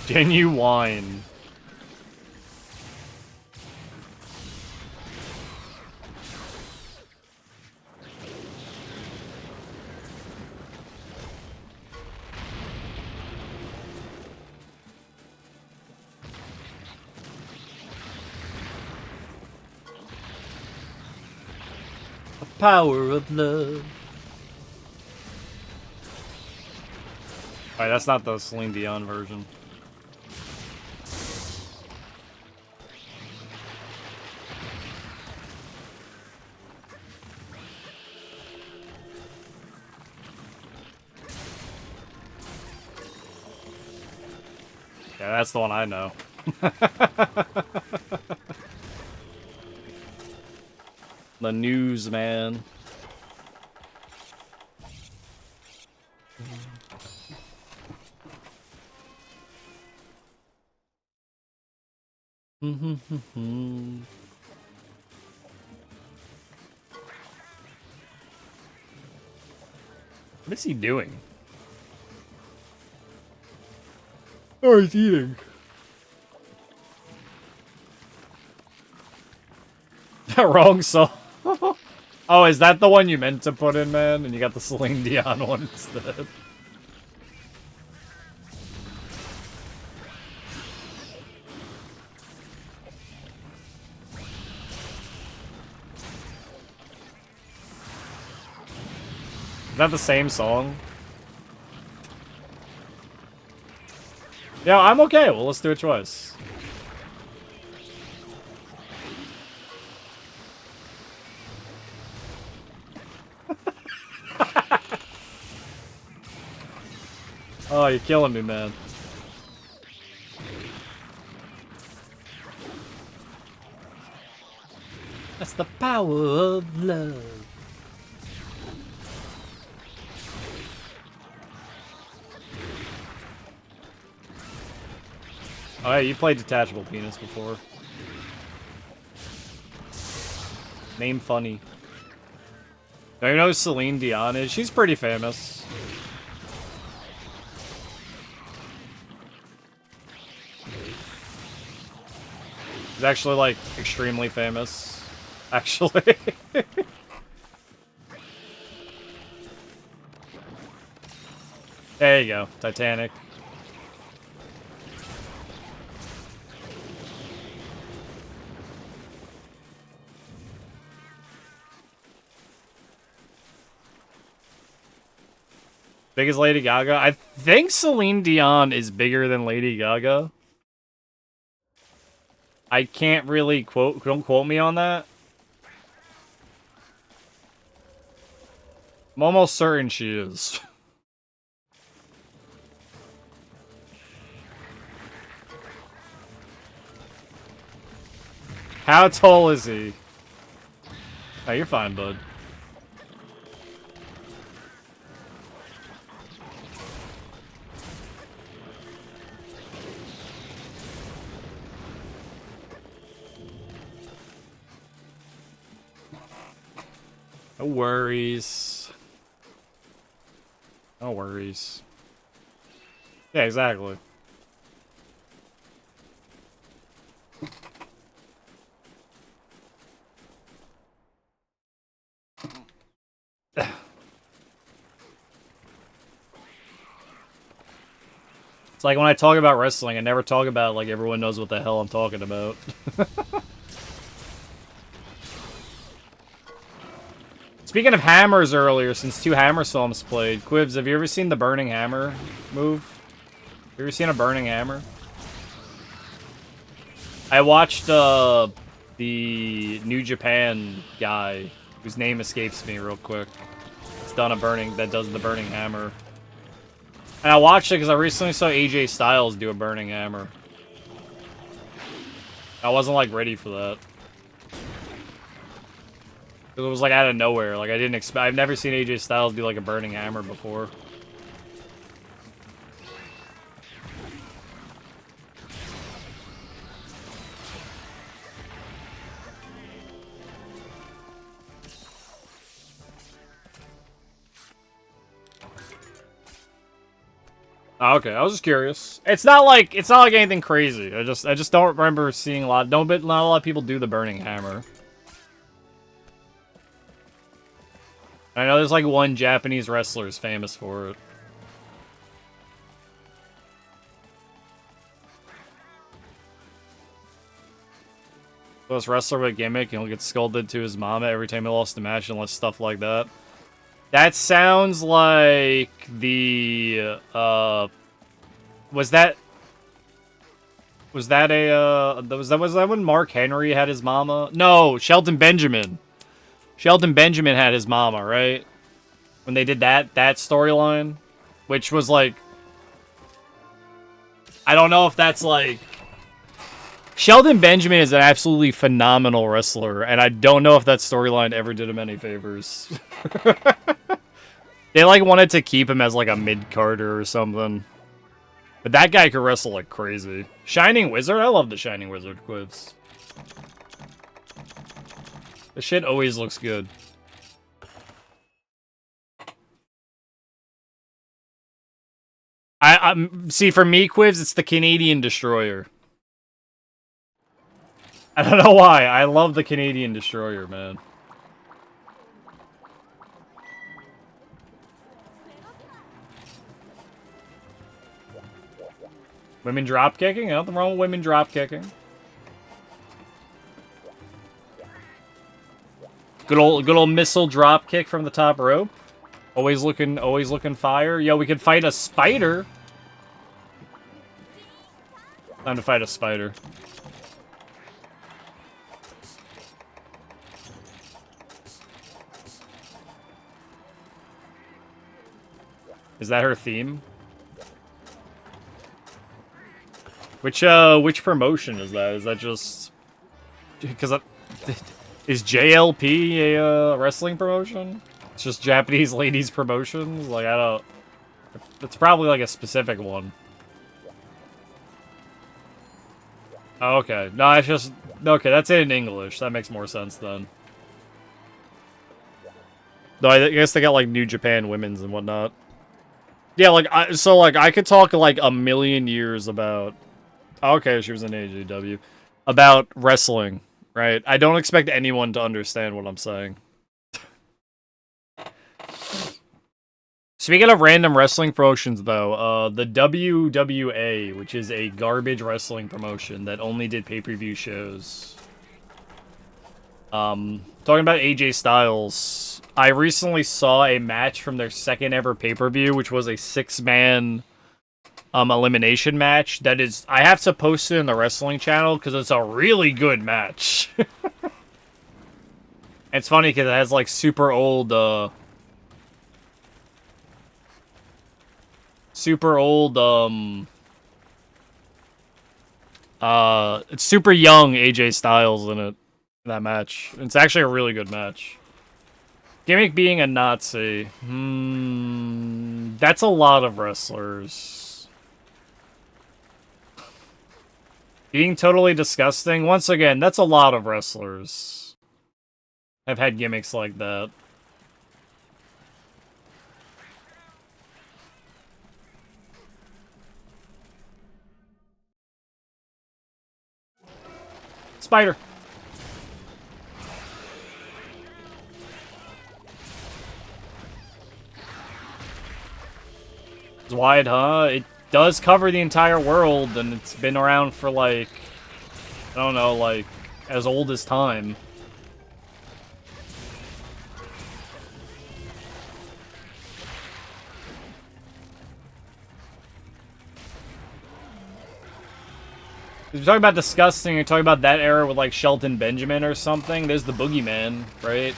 Genuine. The power of love. Alright, that's not the Celine Dion version. Yeah, that's the one I know. The newsman. What is he doing? Oh, he's eating. Wrong song. Oh, is that the one you meant to put in, man? And you got the Celine Dion one instead. Is that the same song? Yeah, I'm okay. Well, let's do it twice. Oh, you're killing me, man. That's the power of love. Oh, hey, you played Detachable Penis before. Name funny. Do you know who Celine Dion is? She's pretty famous. She's actually, like, extremely famous. Actually. There you go. Titanic. Big as Lady Gaga? I think Celine Dion is bigger than Lady Gaga. I can't really don't quote me on that. I'm almost certain she is. How tall is he? Oh, you're fine, bud. No worries. No worries. Yeah, exactly. It's like when I talk about wrestling, I never talk about like everyone knows what the hell I'm talking about. Speaking of hammers earlier, since two Hammer films played, Quibs, have you ever seen the Burning Hammer move? You ever seen a burning hammer? I watched the New Japan guy whose name escapes me real quick. It's done that does the burning hammer. And I watched it because I recently saw AJ Styles do a burning hammer. I wasn't like ready for that. It was like out of nowhere. Like I didn't expect. I've never seen AJ Styles do like a burning hammer before. Oh, okay, I was just curious. It's not like anything crazy. I just don't remember seeing a lot. Not a lot of people do the burning hammer. I know there's like one Japanese wrestler is famous for it. This wrestler with a gimmick and he'll get scolded to his mama every time he lost a match and stuff like that. That sounds like the was that when Mark Henry had his mama? No, Shelton Benjamin. Shelton Benjamin had his mama, right? When they did that storyline, which was like, I don't know if that's like, Shelton Benjamin is an absolutely phenomenal wrestler, and I don't know if that storyline ever did him any favors. They like wanted to keep him as like a mid-carder or something. But that guy could wrestle like crazy. Shining Wizard? I love the Shining Wizard quips. The shit always looks good. I see, for me, Quivs, it's the Canadian Destroyer. I don't know why. I love the Canadian Destroyer, man. Women drop kicking? Nothing wrong with women drop kicking. Good old missile drop kick from the top rope. Always looking fire. Yo, we could fight a spider. Time to fight a spider. Is that her theme? Which promotion is that? Is that just because is JLP a wrestling promotion? It's just Japanese ladies promotions. Like I don't. It's probably like a specific one. Oh, okay. No, it's just okay. That's in English. That makes more sense then. No, I guess they got like New Japan Women's and whatnot. Yeah, like I could talk like a million years about. Okay, she was in AJW. About wrestling, right? I don't expect anyone to understand what I'm saying. Speaking of random wrestling promotions, though, the WWA, which is a garbage wrestling promotion that only did pay-per-view shows. Talking about AJ Styles, I recently saw a match from their second ever pay-per-view, which was a 6-man elimination match. That is, I have to post it in the wrestling channel because it's a really good match. It's funny because it has like super old it's super young AJ Styles in it, that match. It's actually a really good match. Gimmick being a Nazi. That's a lot of wrestlers. Being totally disgusting. Once again, that's a lot of wrestlers have had gimmicks like that. Spider. It's wide, huh? It does cover the entire world, and it's been around for, like, I don't know, like, as old as time. You're talking about disgusting, you're talking about that era with like Shelton Benjamin or something. There's the Boogeyman, right?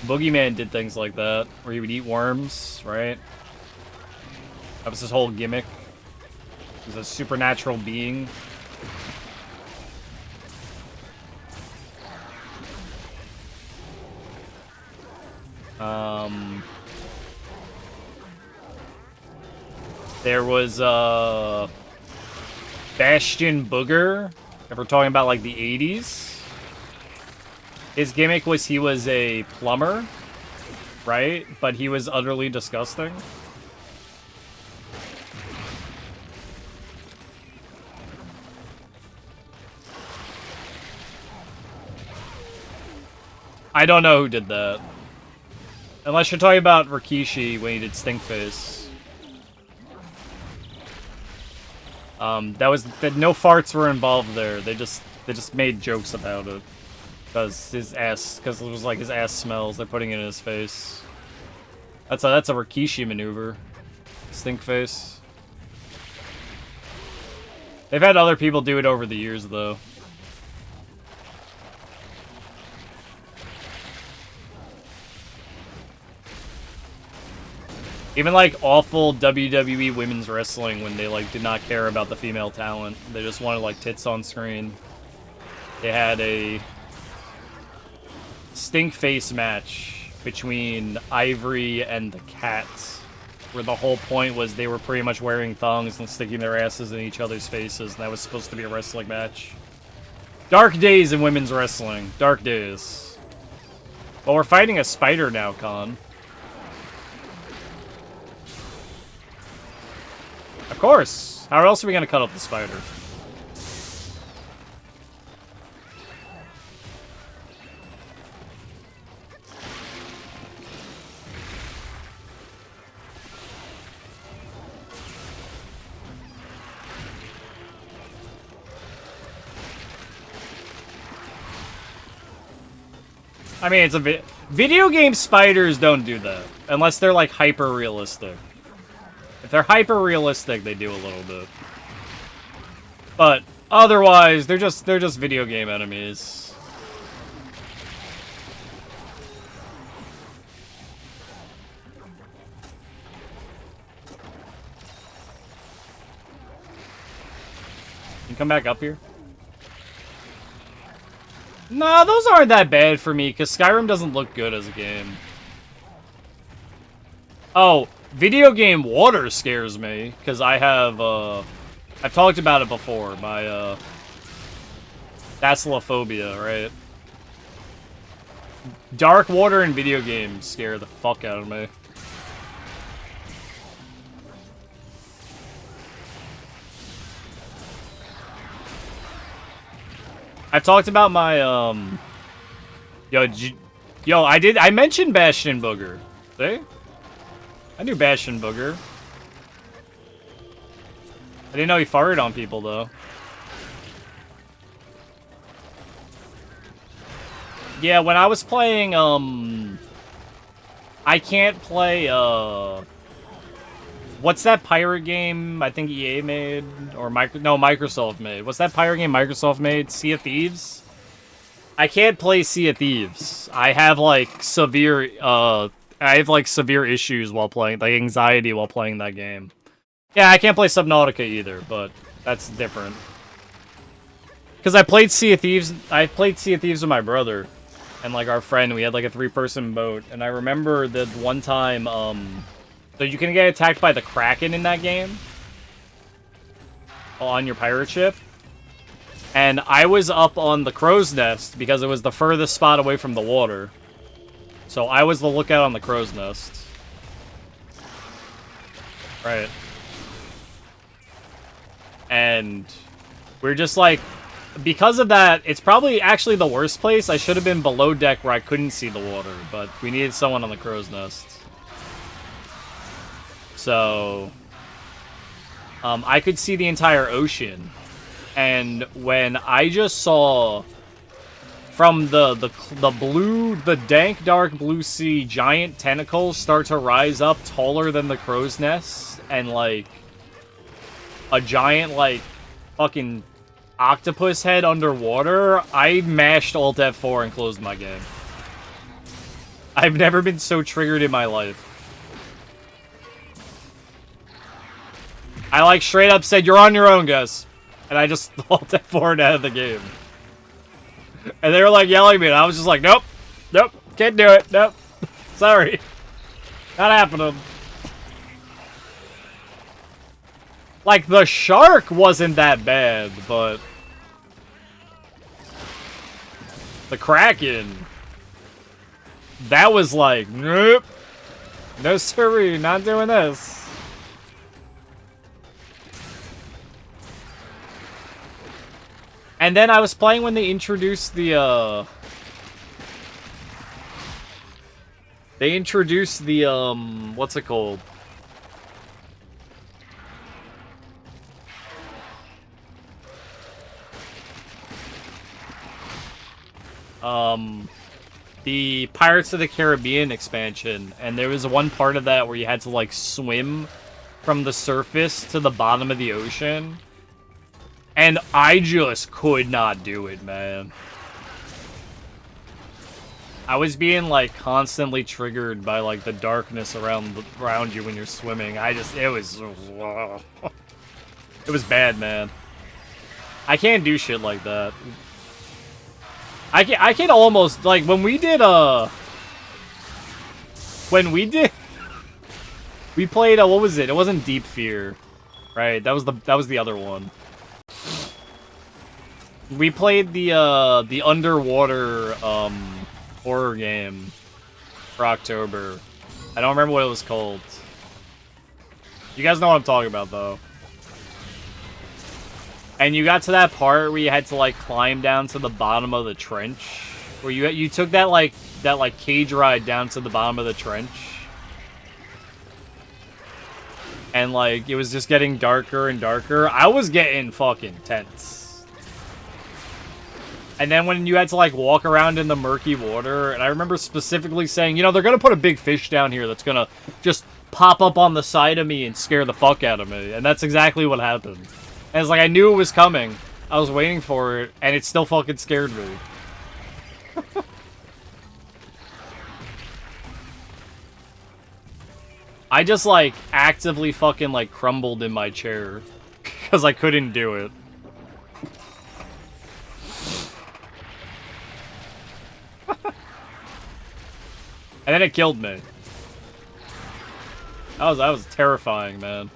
Boogeyman did things like that, where he would eat worms, right? That was his whole gimmick. He was a supernatural being. There was, Bastion Booger, if we're talking about, like, the 80s. His gimmick was he was a plumber, right? But he was utterly disgusting. I don't know who did that. Unless you're talking about Rikishi when he did Stinkface. No farts were involved there. They just made jokes about it. Because it was like his ass smells. They're putting it in his face. That's a Rikishi maneuver. Stinkface. They've had other people do it over the years, though. Even like awful WWE women's wrestling when they like did not care about the female talent. They just wanted like tits on screen. They had a stink face match between Ivory and the Cats, where the whole point was they were pretty much wearing thongs and sticking their asses in each other's faces, and that was supposed to be a wrestling match. Dark days in women's wrestling. Dark days. Well, we're fighting a spider now, Khan. Of course! How else are we gonna cut up the spider? I mean, it's a video game spiders don't do that. Unless they're, like, hyper-realistic. If they're hyper-realistic, they do a little bit. But, otherwise, they're just video game enemies. Can you come back up here? No, those aren't that bad for me, because Skyrim doesn't look good as a game. Oh, video game water scares me, because I have, I've talked about it before, my, Thalassophobia, right? Dark water in video games scare the fuck out of me. I've talked about my, I mentioned Bastion Booger. See? I knew Bastion Booger. I didn't know he farted on people, though. Yeah, when I was playing, I can't play, what's that pirate game I think EA made? Or Microsoft made. What's that pirate game Microsoft made? Sea of Thieves? I can't play Sea of Thieves. I have, like, severe issues while playing, like, anxiety while playing that game. Yeah, I can't play Subnautica either, but that's different. Because I played Sea of Thieves with my brother. And, like, our friend, we had, like, a 3-person boat. And I remember that one time, so you can get attacked by the Kraken in that game. On your pirate ship. And I was up on the crow's nest because it was the furthest spot away from the water. So I was the lookout on the crow's nest. Right. And we're just like, because of that, it's probably actually the worst place. I should have been below deck where I couldn't see the water, but we needed someone on the crow's nest. So, I could see the entire ocean. And when I just saw from the dank dark blue sea giant tentacles start to rise up taller than the crow's nest, and like a giant like fucking octopus head underwater, I mashed Alt F4 and closed my game. I've never been so triggered in my life. I like straight up said, "You're on your own, guys," and I just Alt F4'd out of the game. And they were like yelling at me, and I was just like, "Nope, nope, can't do it, nope, sorry, not happening." Like, the shark wasn't that bad, but the Kraken, that was like, nope, no siree, not doing this. And then I was playing when they introduced the, what's it called? The Pirates of the Caribbean expansion, and there was one part of that where you had to, like, swim from the surface to the bottom of the ocean, and I just could not do it, man. I was being, like, constantly triggered by, like, the darkness around you when you're swimming. It was bad, man. I can't do shit like that. I can almost, like, when we played, what was it? It wasn't Deep Fear, right? That was the other one. We played the underwater, horror game for October. I don't remember what it was called. You guys know what I'm talking about, though. And you got to that part where you had to, like, climb down to the bottom of the trench. Where you took that cage ride down to the bottom of the trench. And, like, it was just getting darker and darker. I was getting fucking tense. And then when you had to, like, walk around in the murky water, and I remember specifically saying, you know, they're gonna put a big fish down here that's gonna just pop up on the side of me and scare the fuck out of me. And that's exactly what happened. And it's like, I knew it was coming. I was waiting for it, and it still fucking scared me. I just, like, actively fucking, like, crumbled in my chair. Because I couldn't do it. And then it killed me. That was terrifying, man.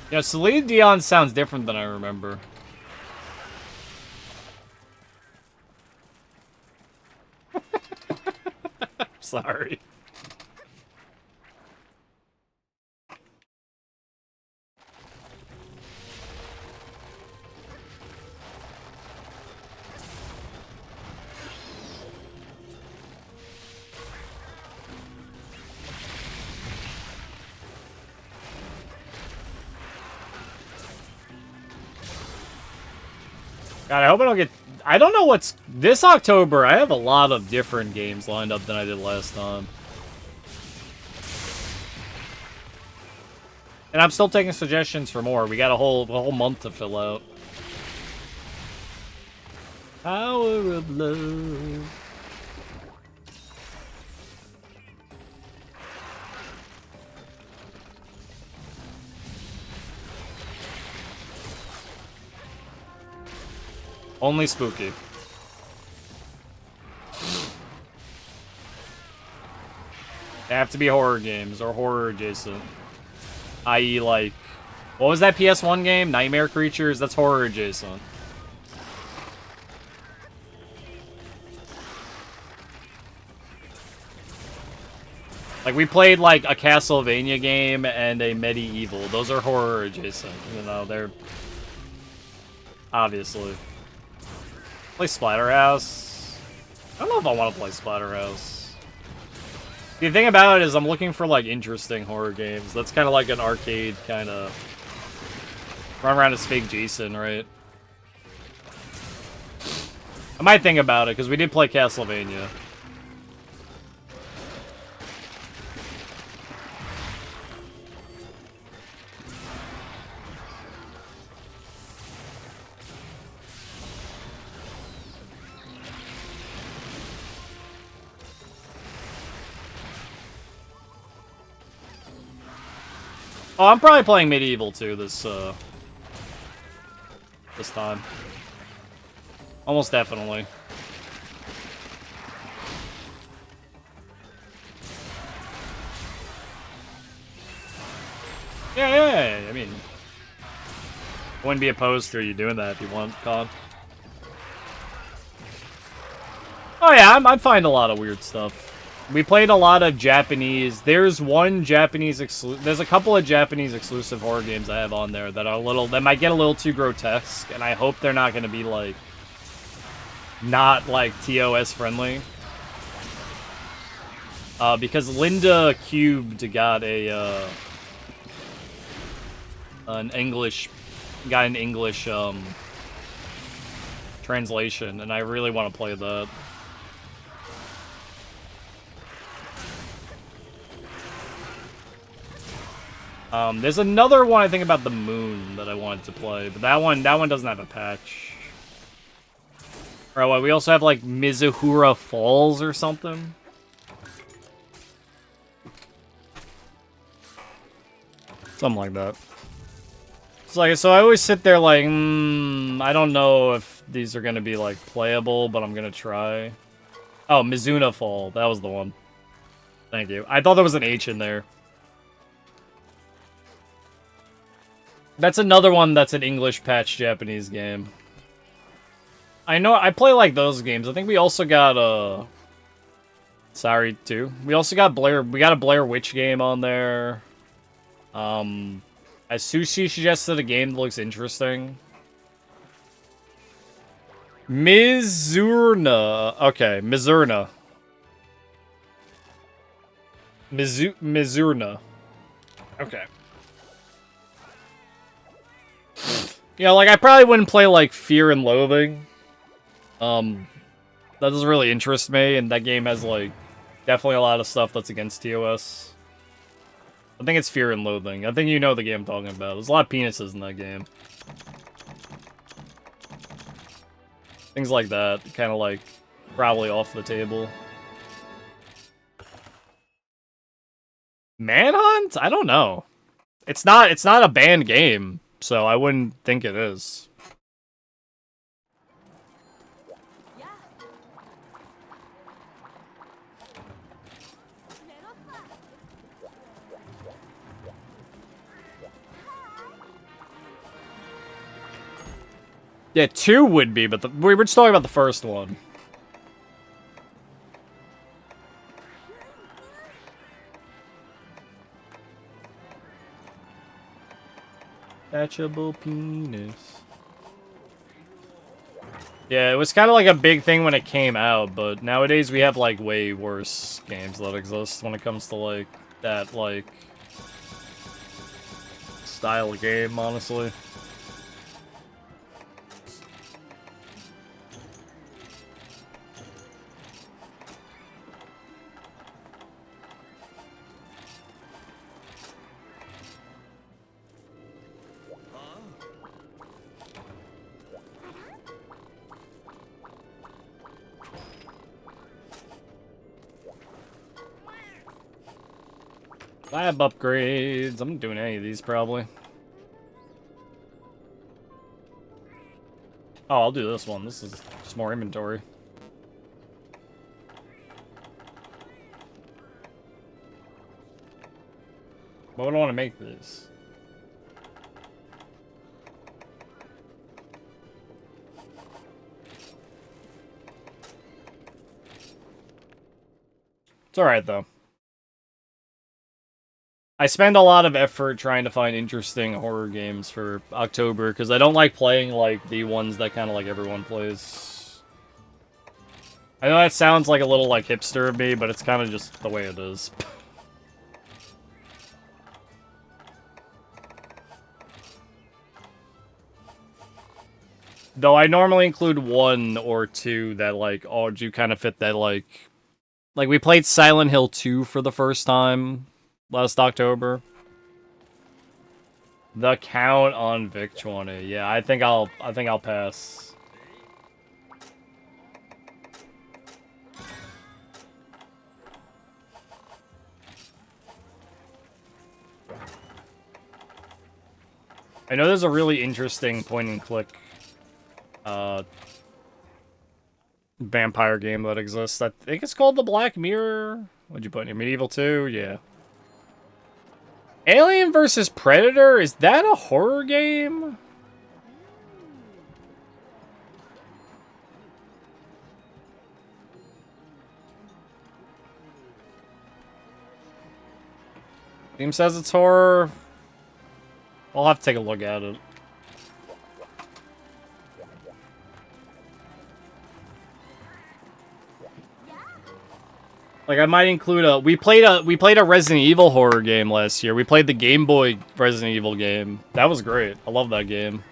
Yeah, Celine Dion sounds different than I remember. Sorry. God, I hope I don't get... I don't know what's... This October, I have a lot of different games lined up than I did last time. And I'm still taking suggestions for more. We got a whole month to fill out. Power of love. Only spooky. They have to be horror games or horror adjacent. I.e. like, what was that PS1 game? Nightmare Creatures? That's horror adjacent. Like, we played, like, a Castlevania game and a Medieval. Those are horror adjacent. You know, they're... Obviously. Play Splatterhouse. I don't know if I want to play Splatterhouse. The thing about it is I'm looking for, like, interesting horror games. That's kind of like an arcade kind of... Run around as fake Jason, right? I might think about it, because we did play Castlevania. Oh, I'm probably playing Medieval too this time. Almost definitely. Yeah. I mean, I wouldn't be opposed to you doing that if you want, Con. Oh yeah, I'm finding a lot of weird stuff. We played a lot of Japanese. There's one Japanese There's a couple of Japanese exclusive horror games I have on there that are that might get a little too grotesque, and I hope they're not going to be like not like TOS friendly. Because Linda Cubed got an English translation, and I really want to play that. There's another one I think about the moon that I wanted to play, but that one doesn't have a patch. Alright, well, we also have like Mizuhura Falls or something. Something like that. So I always sit there like, I don't know if these are gonna be like playable, but I'm gonna try. Oh, Mizuna Fall, that was the one. Thank you. I thought there was an H in there. That's another one that's an English patch Japanese game. I know, I play like those games. I think we also got, Sorry, too. We also got we got a Blair Witch game on there. As Sushi suggested a game that looks interesting. Mizurna. Okay, Mizurna. Mizurna. Okay. Yeah, like, I probably wouldn't play, like, Fear and Loathing. That doesn't really interest me, and that game has, like, definitely a lot of stuff that's against TOS. I think it's Fear and Loathing. I think you know the game I'm talking about. There's a lot of penises in that game. Things like that, kind of, like, probably off the table. Manhunt? I don't know. It's not a banned game, so I wouldn't think it is. Yeah, 2 would be, but we were just talking about the first one. Attachable penis. Yeah, it was kind of like a big thing when it came out, but nowadays we have, like, way worse games that exist when it comes to, like, that, like, style of game, honestly. Lab upgrades. I'm not doing any of these, probably. Oh, I'll do this one. This is just more inventory. But I don't want to make this. It's alright, though. I spend a lot of effort trying to find interesting horror games for October, because I don't like playing, like, the ones that kind of, like, everyone plays. I know that sounds like a little, like, hipster of me, but it's kind of just the way it is. Though I normally include 1 or 2 that, like, all do kind of fit that, like, we played Silent Hill 2 for the first time last October. The Count on Vic-20. Yeah, I think I'll pass. I know there's a really interesting point-and-click vampire game that exists. I think it's called the Black Mirror. What'd you put in here? Medieval 2? Yeah. Alien vs. Predator? Is that a horror game? Steam says it's horror. I'll have to take a look at it. Like I might include a we played a Resident Evil horror game last year. We played the Game Boy Resident Evil game. That was great. I love that game.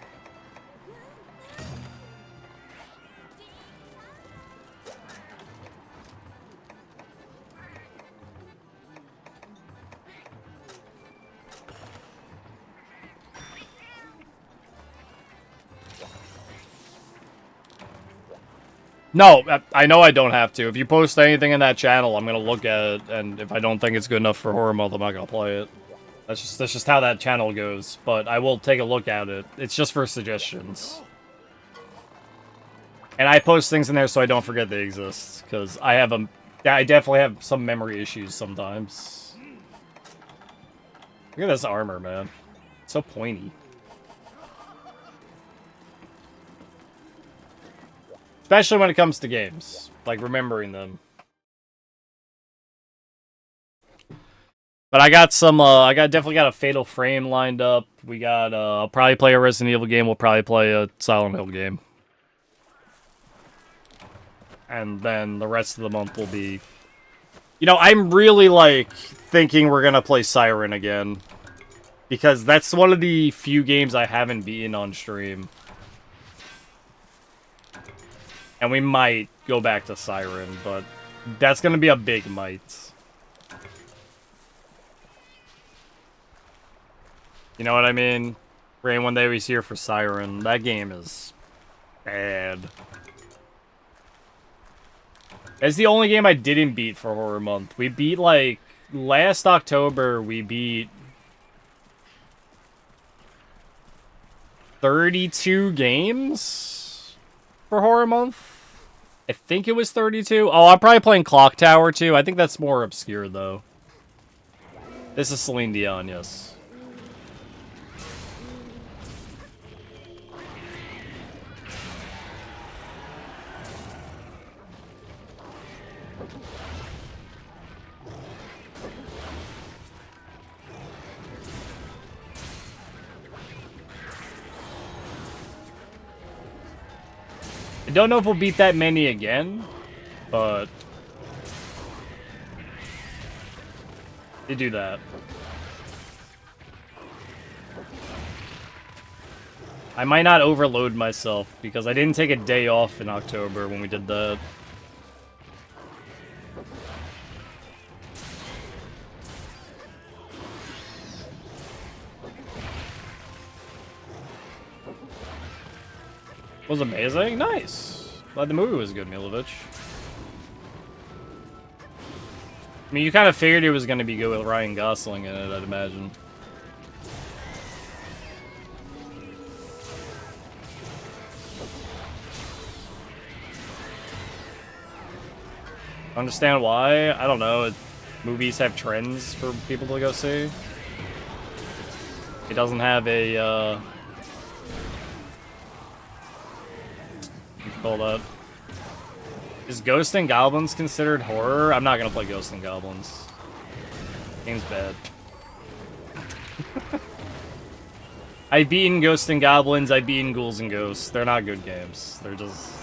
No, I know I don't have to. If you post anything in that channel, I'm gonna look at it, and if I don't think it's good enough for Horror Month, I'm not gonna play it. That's just how that channel goes. But I will take a look at it. It's just for suggestions. And I post things in there so I don't forget they exist, because I definitely have some memory issues sometimes. Look at this armor, man. It's so pointy. Especially when it comes to games. Like, remembering them. But I got some, definitely got a Fatal Frame lined up. We got, I'll probably play a Resident Evil game. We'll probably play a Silent Hill game. And then the rest of the month will be... You know, I'm really, like, thinking we're gonna play Siren again. Because that's one of the few games I haven't beaten on stream. And we might go back to Siren, but that's gonna be a big might. You know what I mean? Rain one day was here for Siren. That game is bad. It's the only game I didn't beat for Horror Month. We beat, like, last October, we beat 32 games for Horror Month. I think it was 32. Oh, I'm probably playing Clock Tower too. I think that's more obscure though. This is Celine Dion, yes. I don't know if we'll beat that many again, but they do that. I might not overload myself because I didn't take a day off in October when we did that. Was amazing? Nice. Glad the movie was good, Milovich. I mean, you kind of figured it was going to be good with Ryan Gosling in it, I'd imagine. Understand why? I don't know. Movies have trends for people to go see. It doesn't have a, call that. Is Ghosts and Goblins considered horror? I'm not gonna play Ghosts and Goblins. Game's bad. I've beaten Ghosts and Goblins, I've beaten Ghouls and Ghosts. They're not good games. They're just...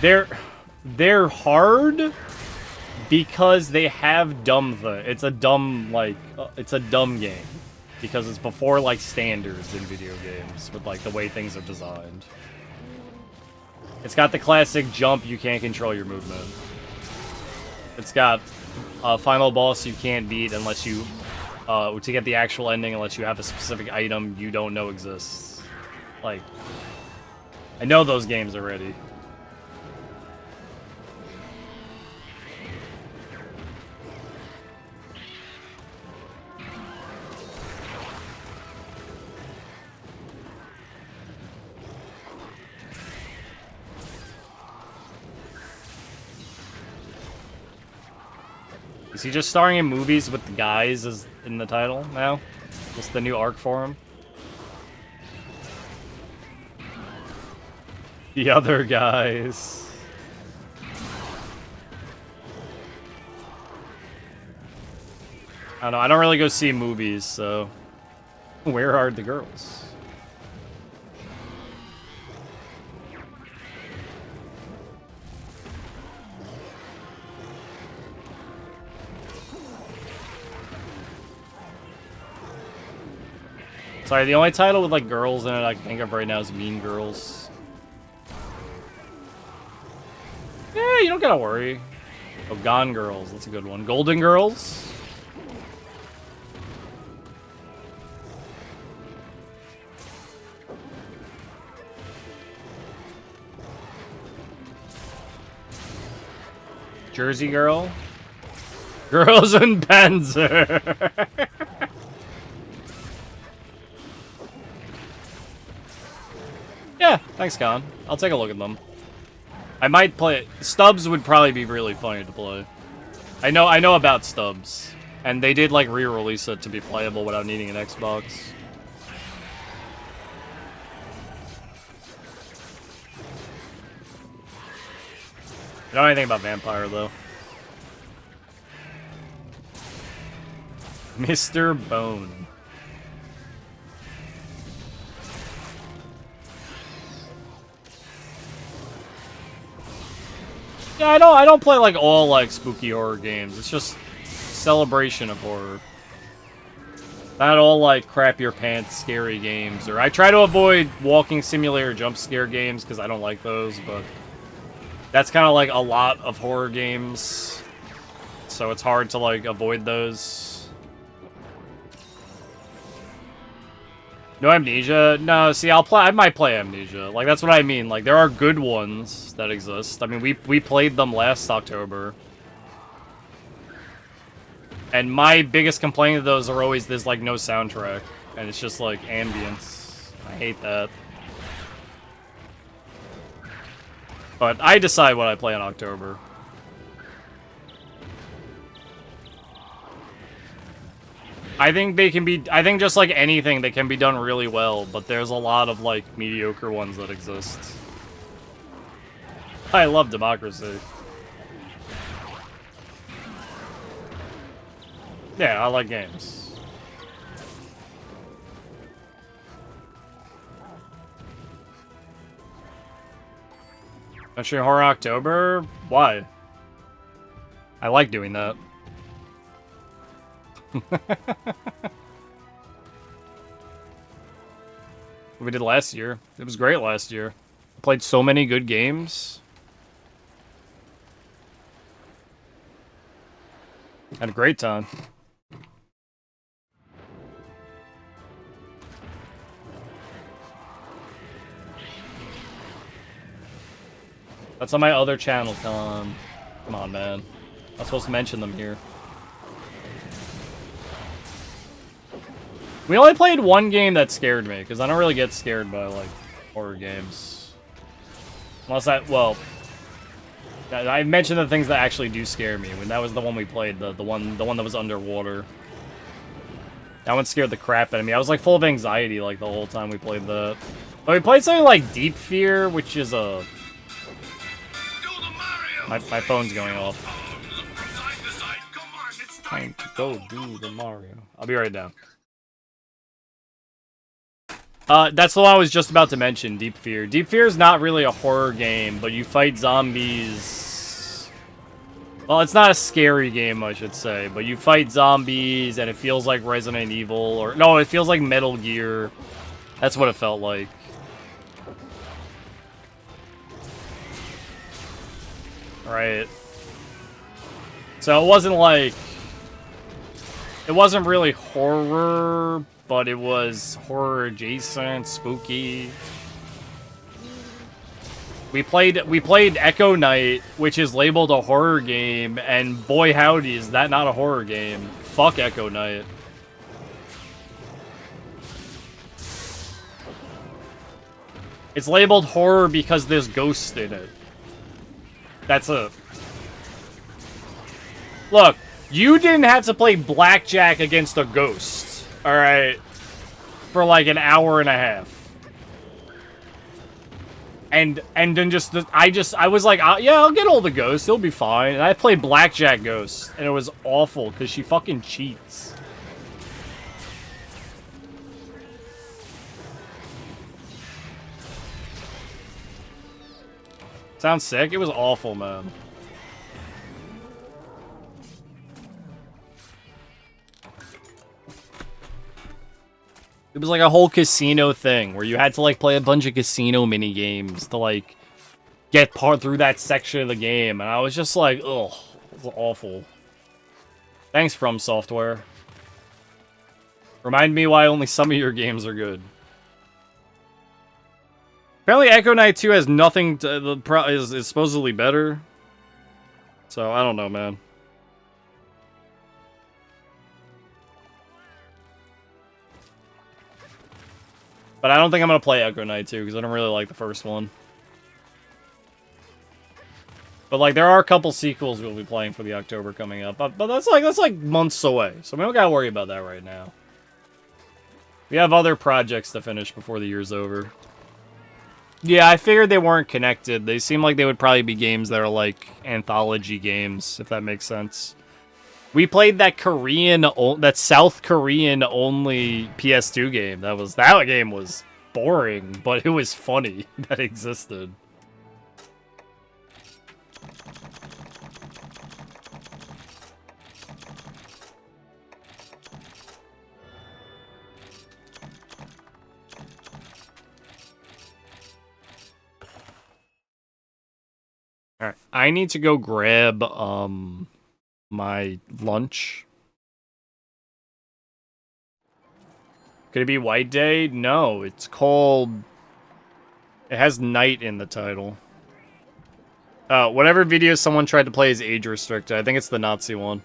They're hard because they have dumb it's a dumb, like, it's a dumb game. Because it's before, like, standards in video games, with, like, the way things are designed. It's got the classic jump, you can't control your movement. It's got a final boss you can't beat unless you, to get the actual ending, unless you have a specific item you don't know exists. Like, I know those games already. Is he just starring in movies with the guys as in the title now? Just the new arc for him? The other guys. I don't know, I don't really go see movies, so... Where are the girls? Sorry, the only title with, like, girls in it I can think of right now is Mean Girls. Yeah, you don't gotta worry. Oh, Gone Girls, that's a good one. Golden Girls? Jersey Girl? Girls in Panzer! Yeah, thanks, Con. I'll take a look at them. I might play it. Stubbs would probably be really funny to play. I know about Stubbs. And they did, like, re-release it to be playable without needing an Xbox. I don't know anything about Vampire, though. Mr. Bone. Yeah, I don't play, like, all, like, spooky horror games. It's just celebration of horror. Not all, like, crap your pants scary games. Or I try to avoid walking simulator jump scare games because I don't like those, but... That's kind of like a lot of horror games, so it's hard to like avoid those. No Amnesia? No, see, I might play Amnesia. Like, that's what I mean. Like, there are good ones that exist. I mean, we played them last October. And my biggest complaint of those are always there's like no soundtrack, and it's just like ambience. I hate that. But I decide what I play in October. I think they can be... I think just like anything, they can be done really well, but there's a lot of, like, mediocre ones that exist. I love Democracy. Yeah, I like games. Mentioning Horror October? Why? I like doing that. We did last year. It was great last year. I played so many good games. Had a great time. That's on my other channel, Con. Come on, man. I'm supposed to mention them here. We only played one game that scared me, because I don't really get scared by, like, horror games. Unless well... I mentioned the things that actually do scare me. When that was the one we played, the one that was underwater. That one scared the crap out of me. I was, like, full of anxiety, like, the whole time we played that. But we played something like Deep Fear, which is a... My phone's going off. Time to go do the Mario. I'll be right down. That's the one I was just about to mention, Deep Fear. Deep Fear is not really a horror game, but you fight zombies. Well, it's not a scary game, I should say, but you fight zombies, and it feels like Resident Evil, or... No, it feels like Metal Gear. That's what it felt like. Right. So it wasn't like... It wasn't really horror, but it was horror adjacent, spooky. We played Echo Knight, which is labeled a horror game, and boy howdy, is that not a horror game. Fuck Echo Knight. It's labeled horror because there's ghosts in it. That's it. Look, You didn't have to play blackjack against a ghost, alright? For like an hour and a half. And then I was like, yeah, I'll get all the ghosts, it'll be fine. And I played blackjack ghost, and it was awful, because she fucking cheats. Sounds sick? It was awful, man. It was like a whole casino thing where you had to like play a bunch of casino mini games to like get part through that section of the game, and I was just like, ugh, it was awful. Thanks, From Software. Remind me why only some of your games are good. Apparently, Echo Knight 2 has nothing to is supposedly better. So I don't know, man. But I don't think I'm gonna play Echo Knight 2 because I don't really like the first one. But like, there are a couple sequels we'll be playing for the October coming up. But that's like months away, so we don't gotta worry about that right now. We have other projects to finish before the year's over. Yeah, I figured they weren't connected. They seem like they would probably be games that are like anthology games, if that makes sense. We played that South Korean only PS2 game. That game was boring, but it was funny that existed. Alright, I need to go grab my lunch. Could it be White Day? No, it's called... It has night in the title. Whatever video someone tried to play is age restricted. I think it's the Nazi one.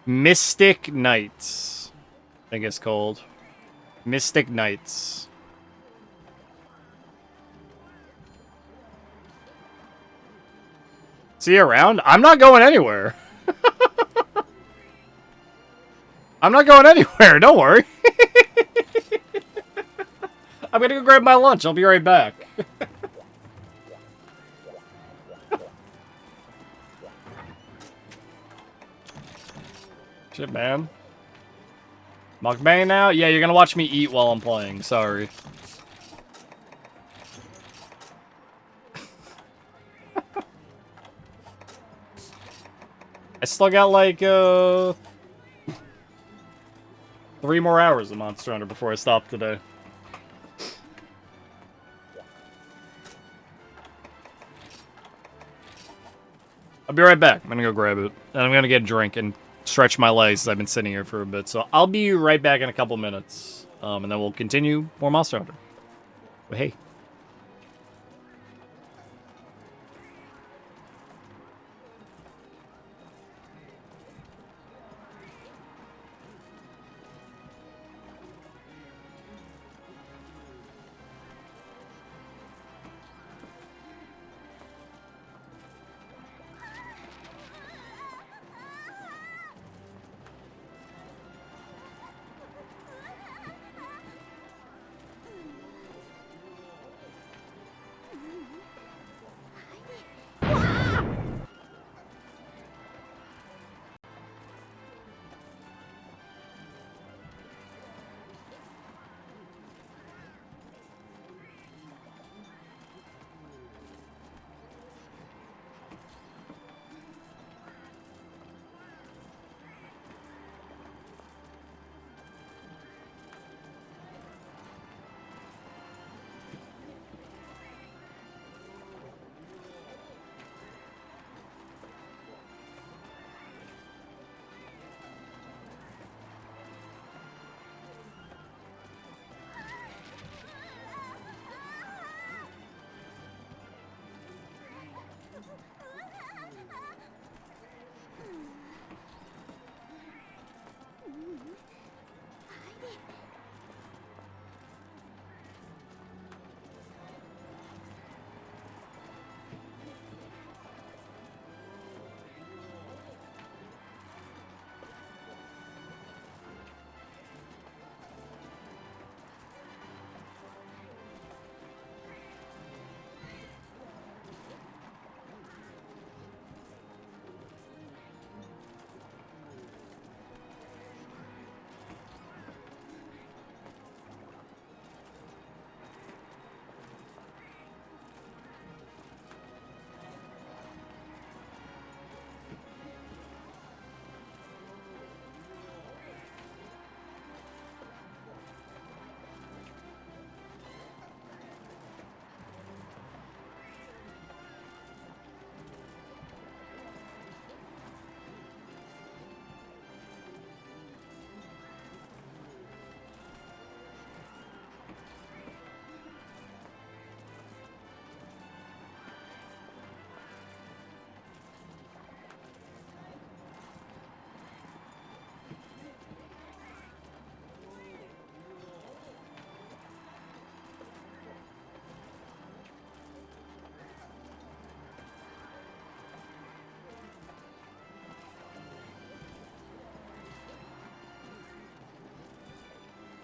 Mystic Knights, I think it's called. Mystic Knights. See you around? I'm not going anywhere. I'm not going anywhere, don't worry. I'm gonna go grab my lunch, I'll be right back. Shit, man. Mukbang now? Yeah, you're gonna watch me eat while I'm playing, sorry. I still got like 3 more hours of Monster Hunter before I stop today. I'll be right back. I'm gonna go grab it. And I'm gonna get a drink and stretch my legs. I've been sitting here for a bit. So I'll be right back in a couple minutes. And then we'll continue more Monster Hunter. But hey.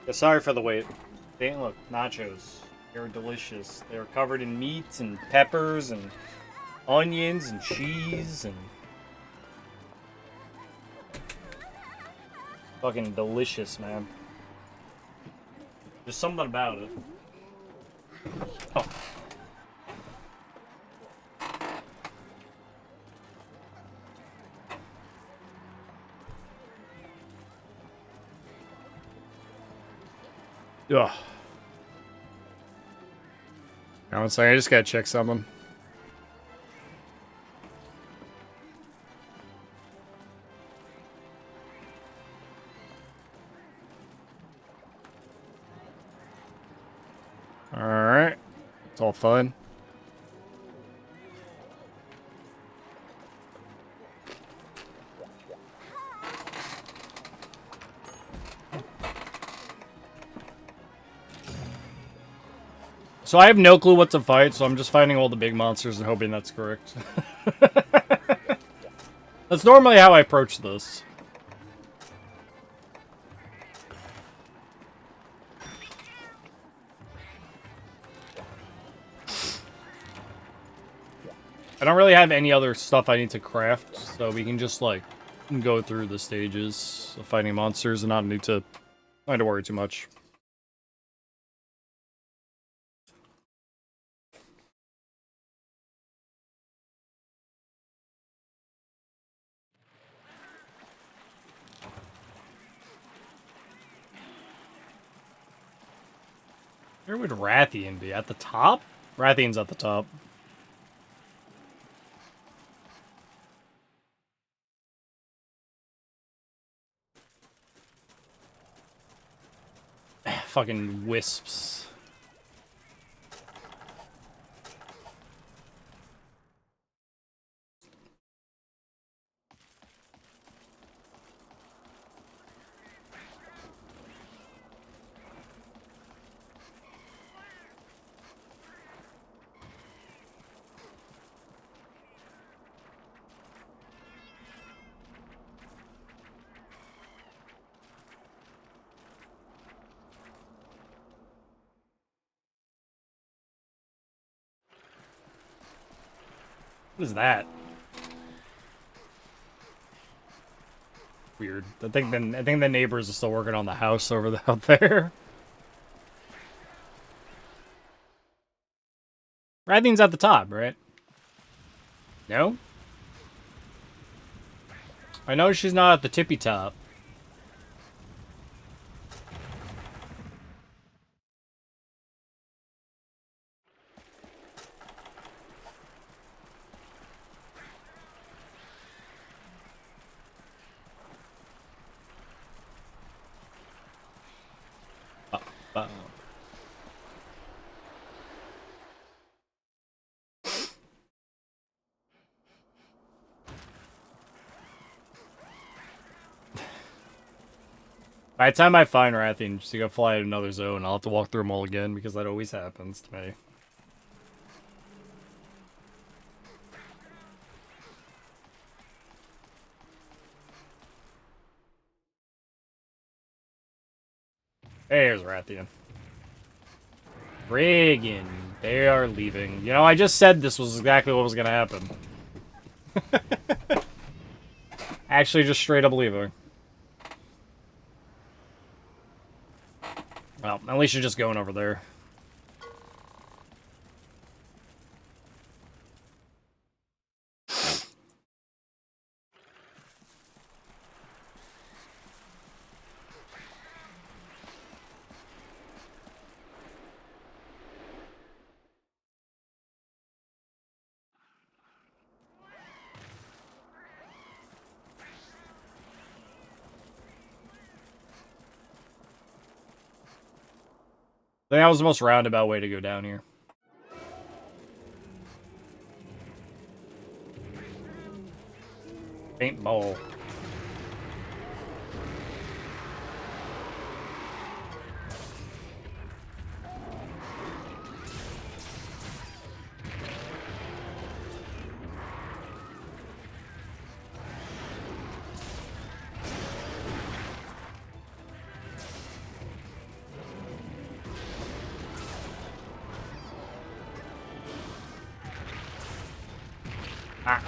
Yeah, sorry for the wait. They look, nachos. They're delicious. They're covered in meat and peppers and onions and cheese and fucking delicious, man. There's something about it. Oh. Ugh. Now one second, I just gotta check something. Alright. It's all fun. So I have no clue what to fight, so I'm just fighting all the big monsters and hoping that's correct. That's normally how I approach this. I don't really have any other stuff I need to craft, so we can just, like, go through the stages of fighting monsters and not need to worry too much. Where would Rathian be? At the top? Rathian's at the top. Fucking wisps. What is that? Weird. I think the neighbors are still working on the house out there. Rathian's at the top, right? No? I know she's not at the tippy top. Uh-oh. By the time I find Rathian, just to go fly to another zone, I'll have to walk through them all again, because that always happens to me. There's Rathian. Friggin', they are leaving. You know, I just said this was exactly what was gonna happen. Actually, just straight up leaving. Well, at least you're just going over there. I think that was the most roundabout way to go down here. Paintball. Ah.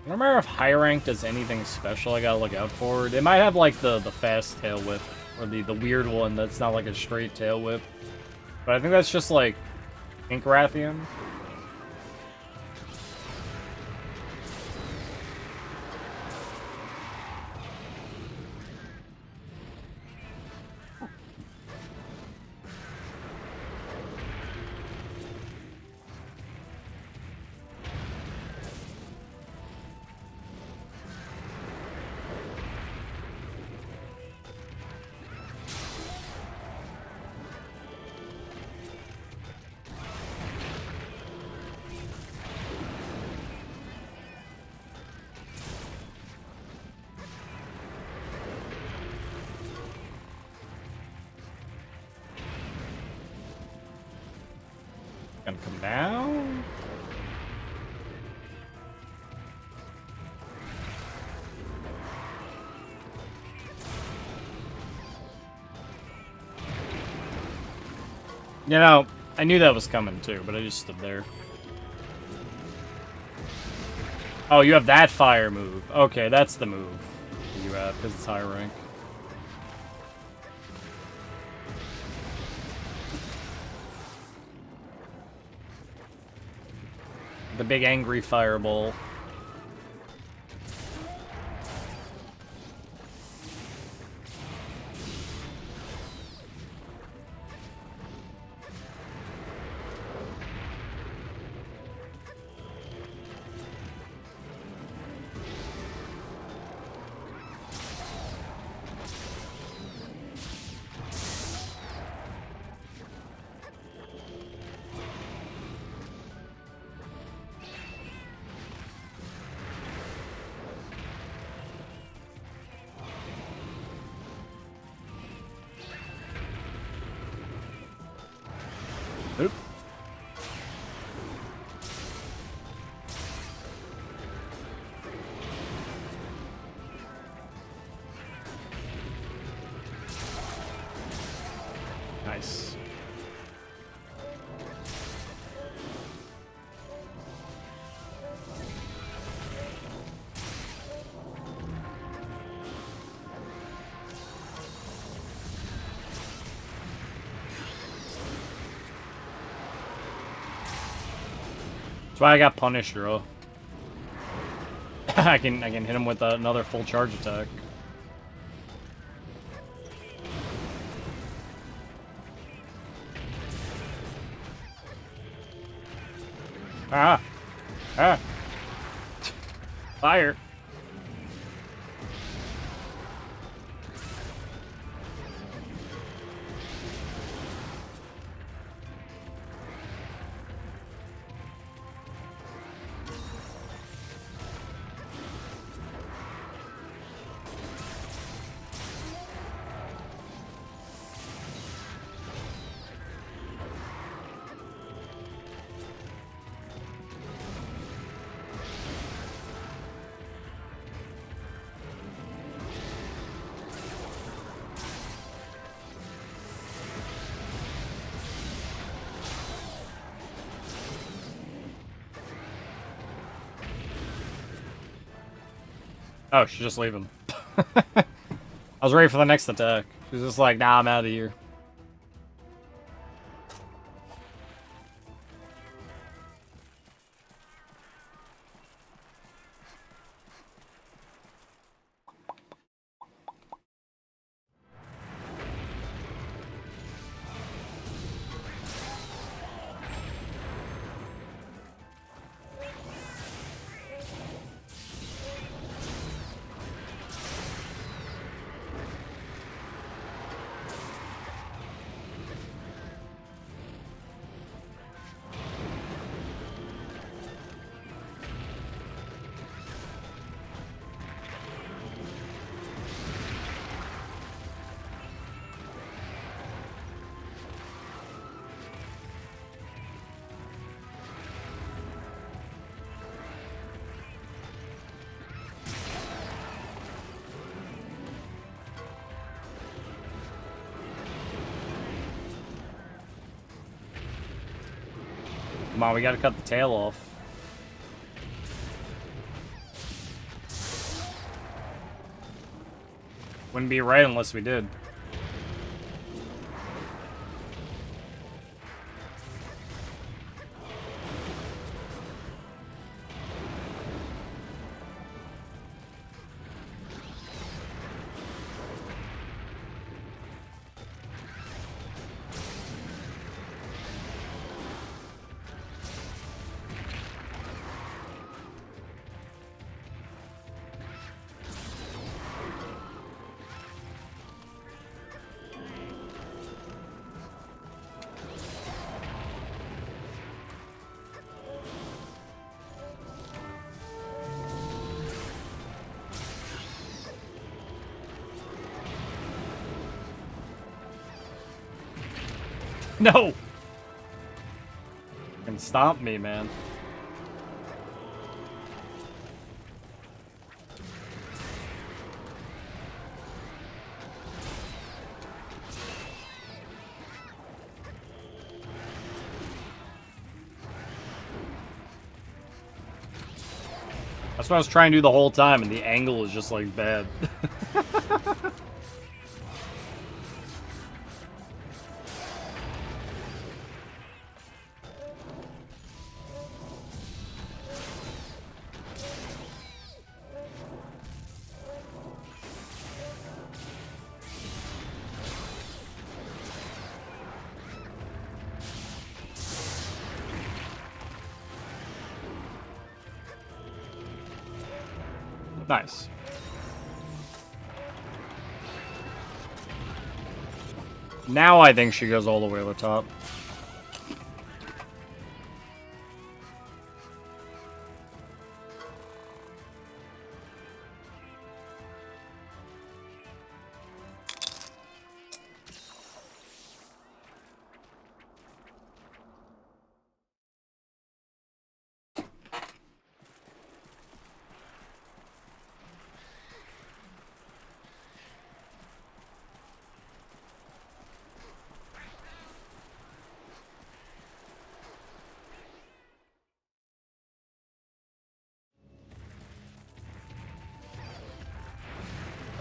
I don't remember if high rank does anything special I gotta look out for. It might have like the fast tail whip, or the weird one that's not like a straight tail whip. But I think that's just like Pink Rathian. Gonna come down. You know, I knew that was coming too, but I just stood there. Oh, you have that fire move. Okay, that's the move you have, because it's high rank. The big angry fireball. Oop. Nice. That's why I got punished, bro. I can hit him with another full charge attack. Ah! Ah! Fire! Oh, she's just leaving. I was ready for the next attack. She's just like, nah, I'm out of here. Come on, we gotta cut the tail off. Wouldn't be right unless we did. No! You can stomp me, man. That's what I was trying to do the whole time, and the angle is just, like, bad. Nice. Now I think she goes all the way to the top.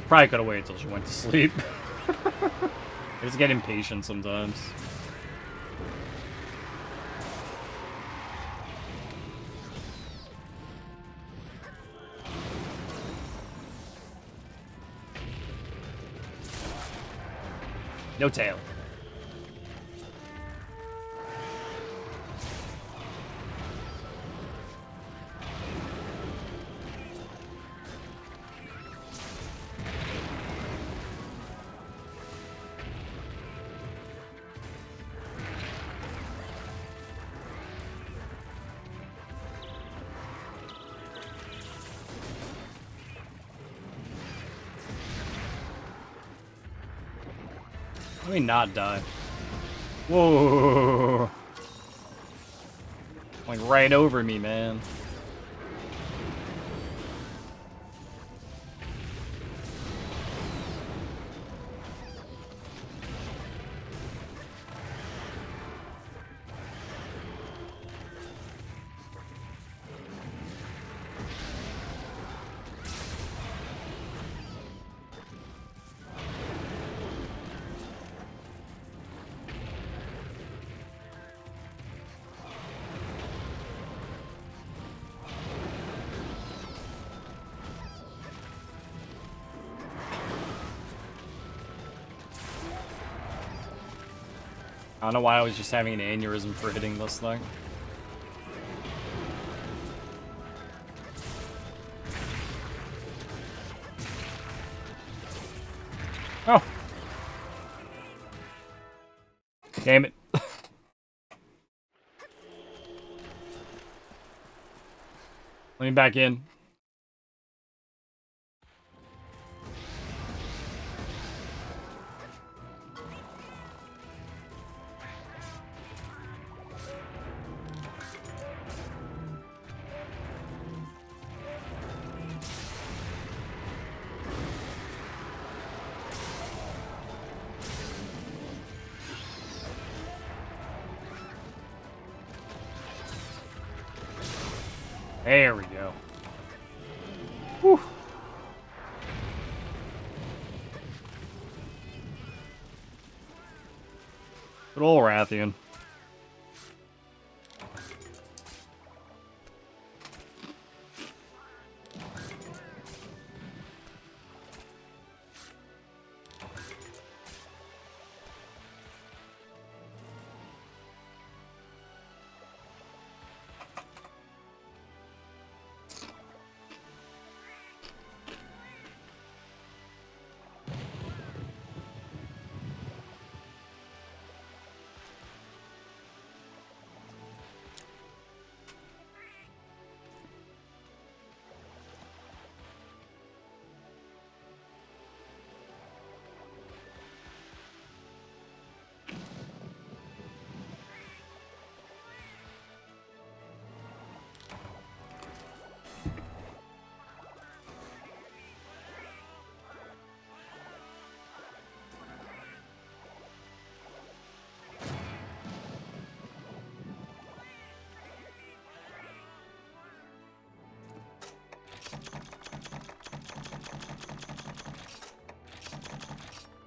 Probably could have waited until she went to sleep. I just get impatient sometimes. No tail. Let me not die. Whoa. Like right over me, man. I don't know why I was just having an aneurysm for hitting this thing. Oh. Damn it. Let me back in. There we go. Whew. Good old Rathian.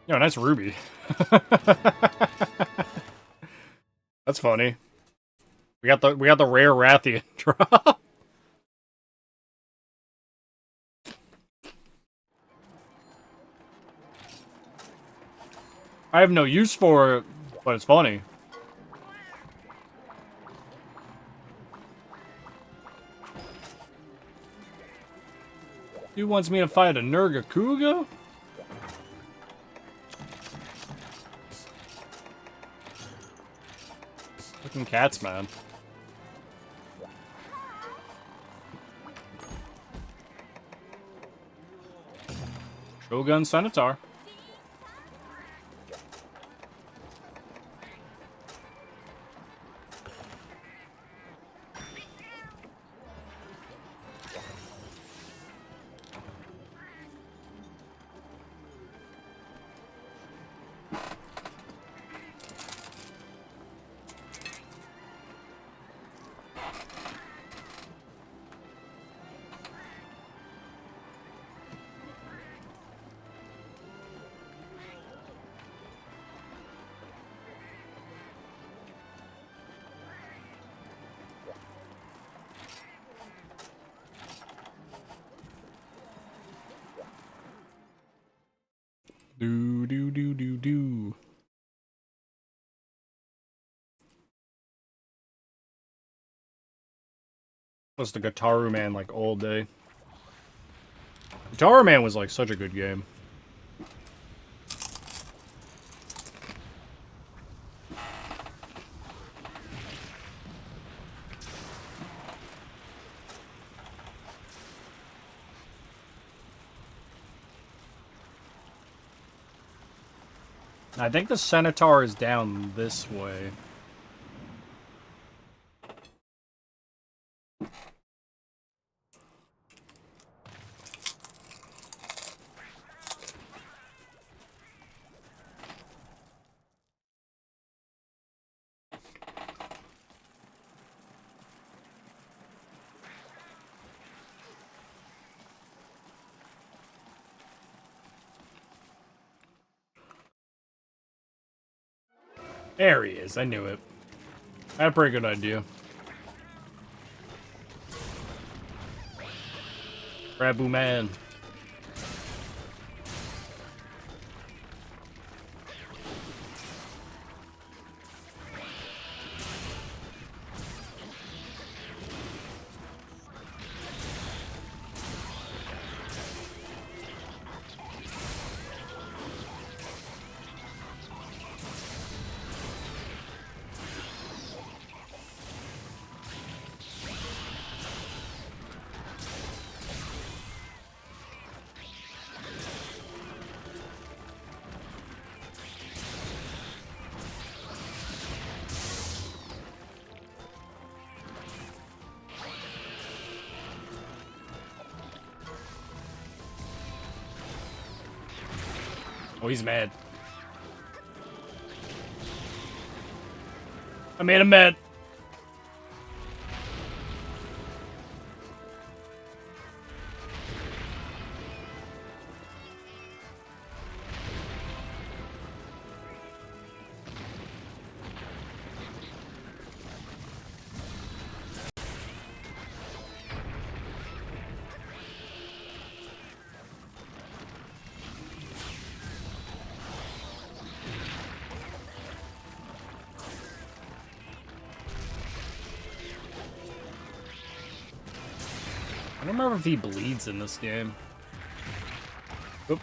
Yo, nice ruby. That's funny. We got the rare Rathian drop. I have no use for it, but it's funny. Dude wants me to fight a Nurgakuga? Fucking cats, man. Shogun Centaur. Do. Was the Guitaru Man like all day? Guitar Man was like such a good game. I think the Centaur is down this way. There he is, I knew it. I had a pretty good idea. Rabu Man. Oh, he's mad. I made him mad. I don't remember if he bleeds in this game. Oop.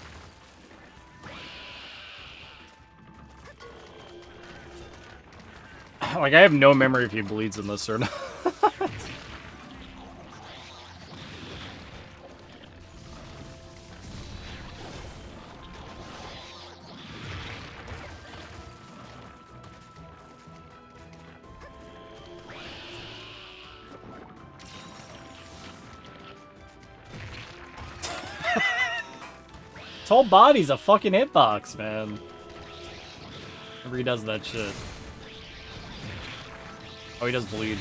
Like, I have no memory if he bleeds in this or not. His whole body's a fucking hitbox, man. Whenever he does that shit. Oh, he does bleed.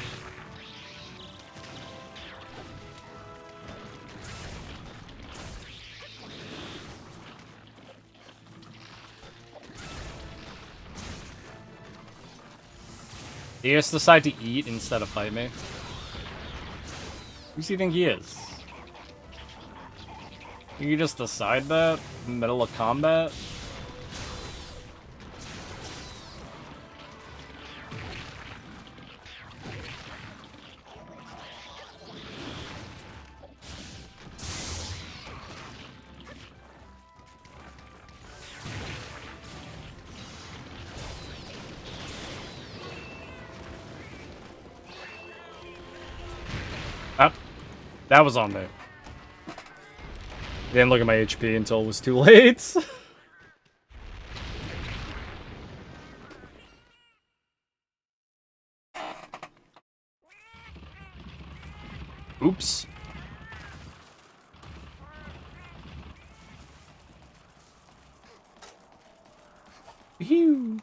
He just decide to eat instead of fight me. Who does he think he is? You just decide that in the middle of combat? That was on me. Didn't look at my HP until it was too late. Oops. Phew.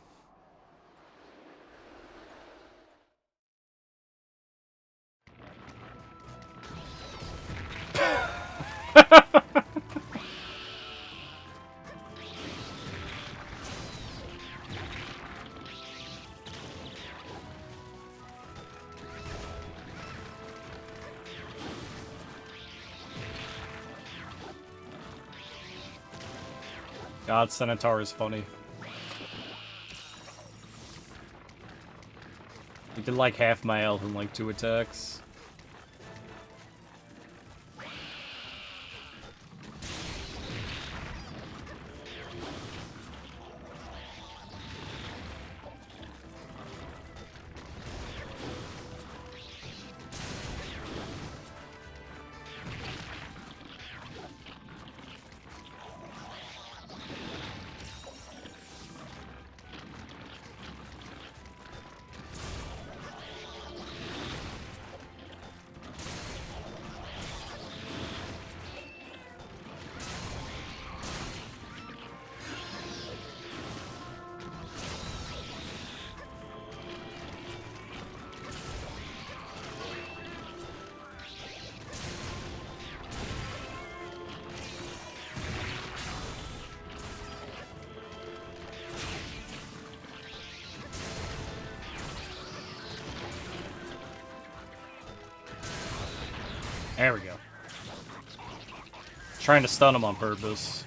God, Centaur is funny. He did like half my health in like 2 attacks. There we go. Trying to stun him on purpose.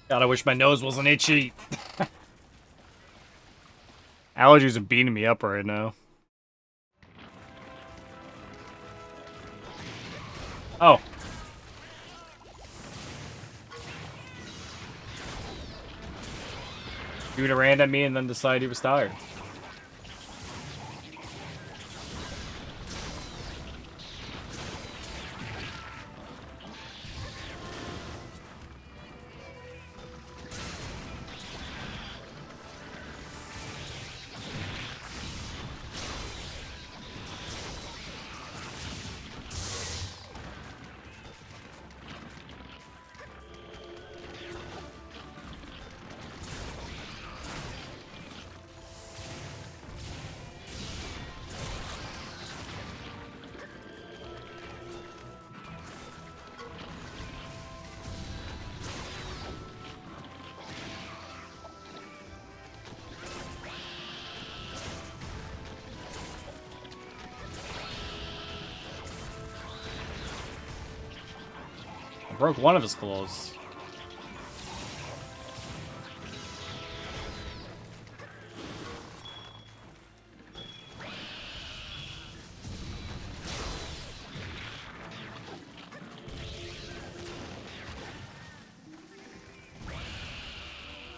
God, I wish my nose wasn't itchy. Allergies are beating me up right now. Oh. He would have ran at me and then decided he was tired. broke one of his claws.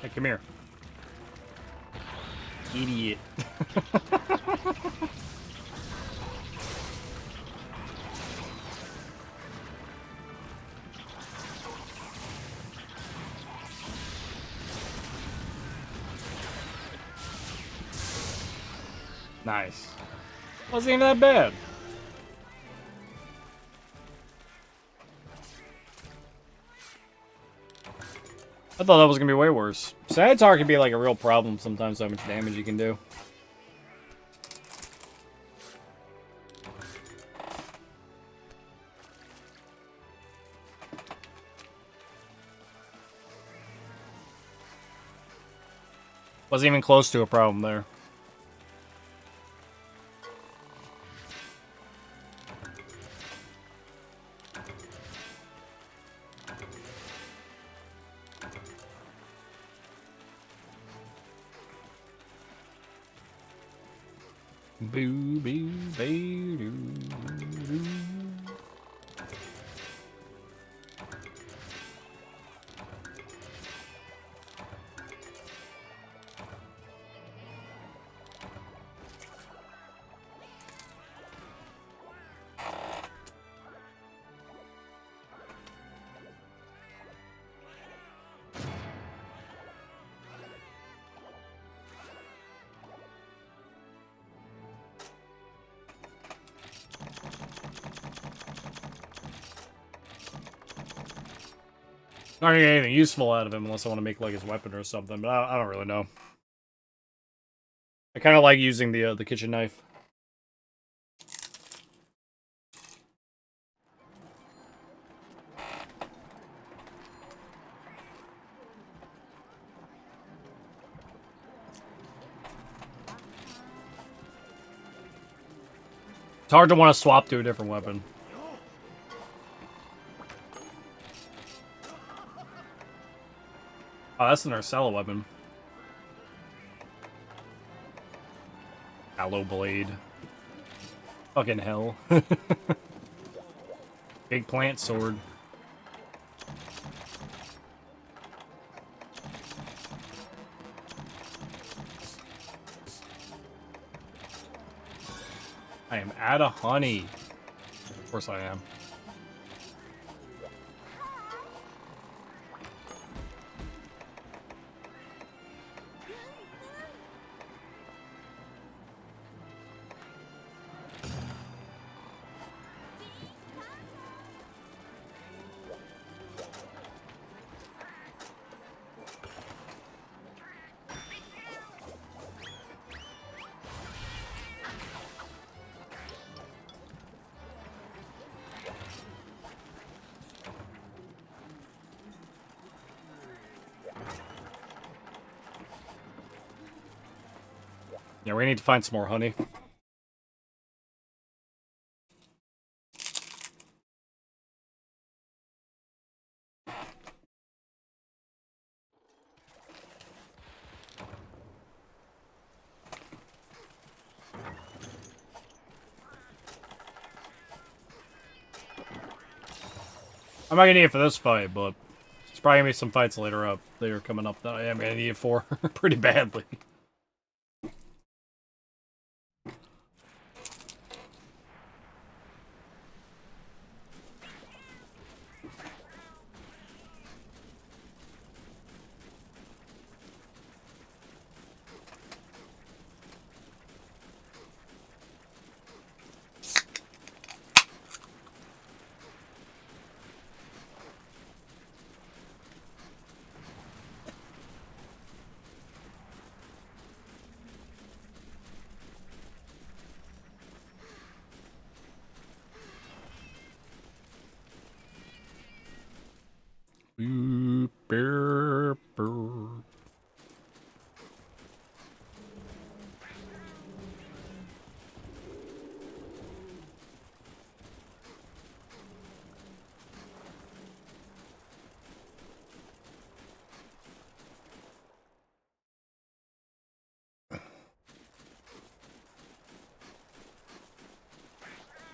Hey, come here. Idiot. Nice. Wasn't even that bad. I thought that was gonna be way worse. Sanitar can be like a real problem sometimes, how much damage you can do. Wasn't even close to a problem there. Boo, boo, boo, doo, doo. Not gonna get anything useful out of him unless I want to make like his weapon or something, but I don't really know. I kind of like using the kitchen knife. It's hard to want to swap to a different weapon. Oh, that's an Ursella weapon. Aloe blade. Fucking hell. Big plant sword. I am out of honey. Of course I am. Yeah, we need to find some more honey. I'm not gonna need it for this fight, but it's probably gonna be some fights later coming up that I am gonna need it for pretty badly.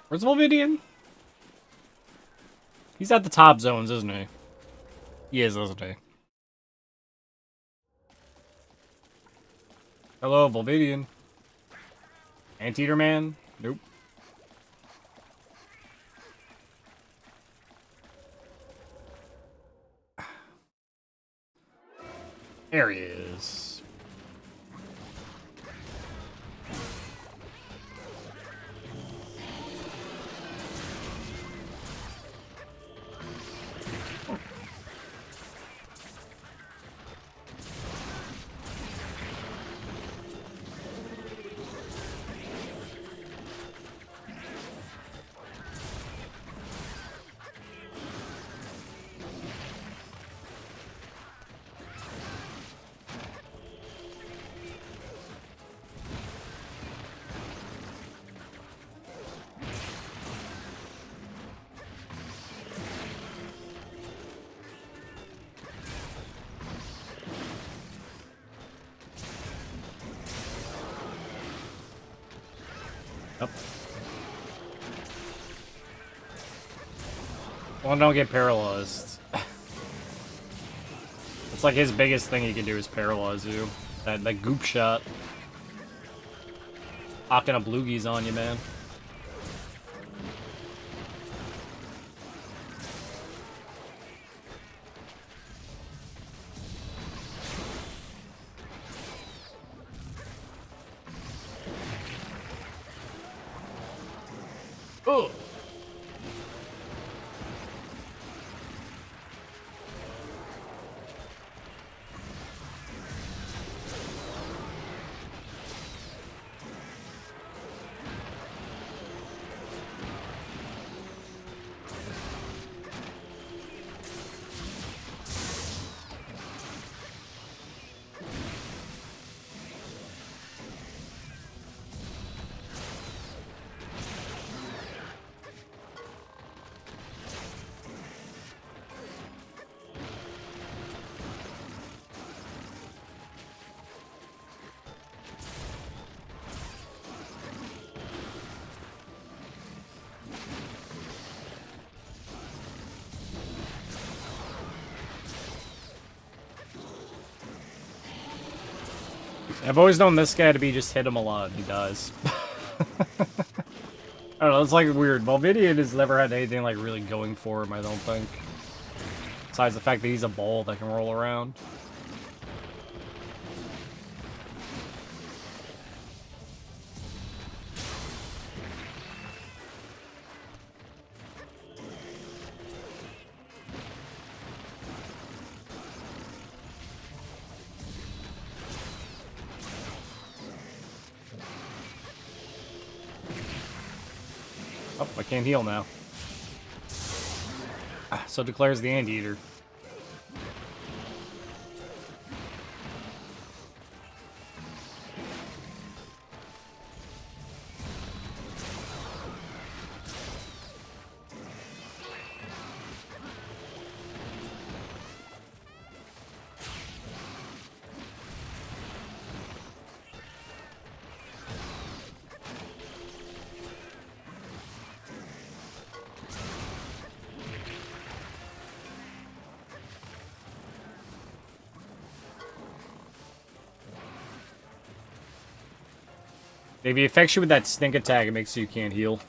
Where's Volvidian? He's at the top zones, isn't he? He is, isn't he? Hello, Volvidian. Anteater Man? Nope. There he is. Yep. Well, don't get paralyzed. It's like his biggest thing he can do is paralyze you. That goop shot. Hocking a bloogies on you, man. Oh. I've always known this guy to be just hit him a lot, he dies. I don't know, it's like weird. Volvidian has never had anything like really going for him, I don't think. Besides the fact that he's a ball that can roll around. Oh, I can't heal now. So declares the Anteater. If he affects you with that stink attack, it makes so you can't heal.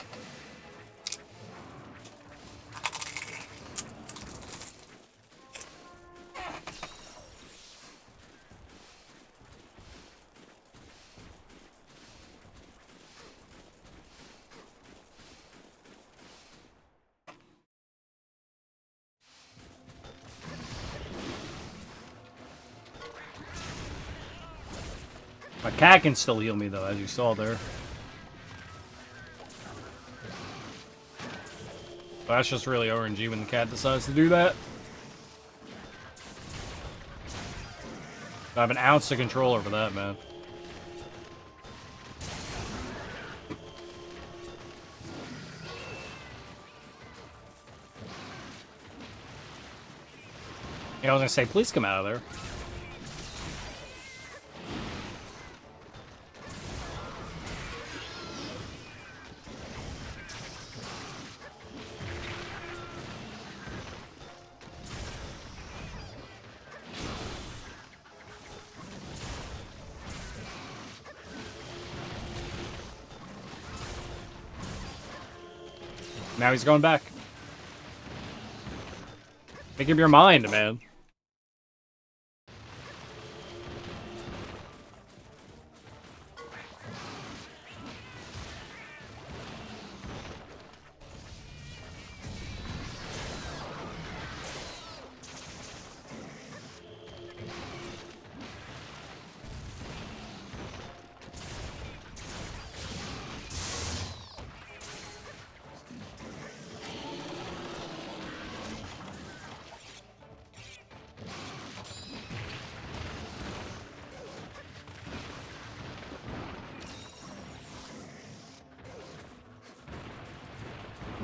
My cat can still heal me, though, as you saw there. But that's just really RNG when the cat decides to do that. I have an ounce of control over that, man. Yeah, I was gonna say, please come out of there. Now he's going back. Make up your mind, man.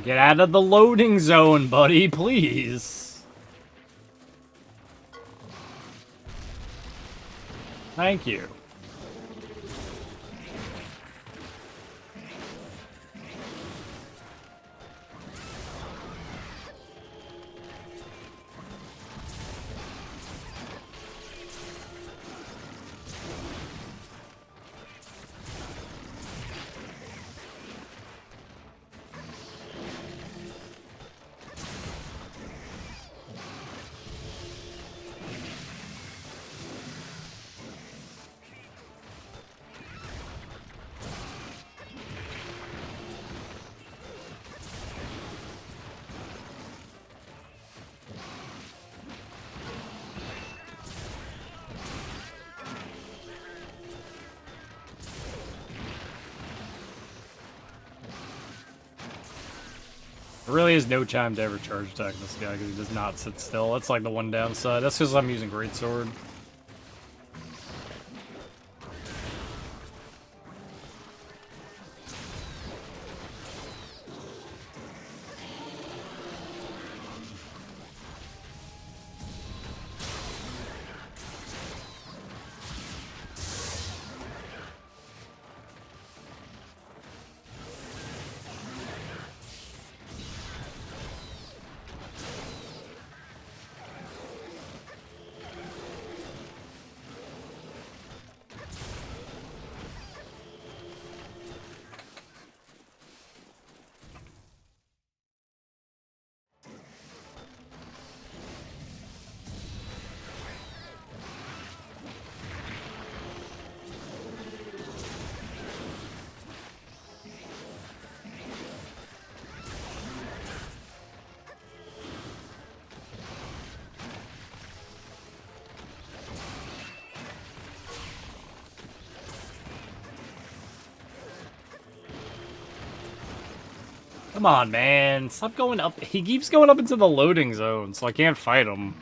Get out of the loading zone, buddy, please. Thank you. There really is no time to ever charge attack this guy because he does not sit still. That's like the one downside. That's because I'm using Greatsword. Come on, man. Stop going up. He keeps going up into the loading zone, so I can't fight him.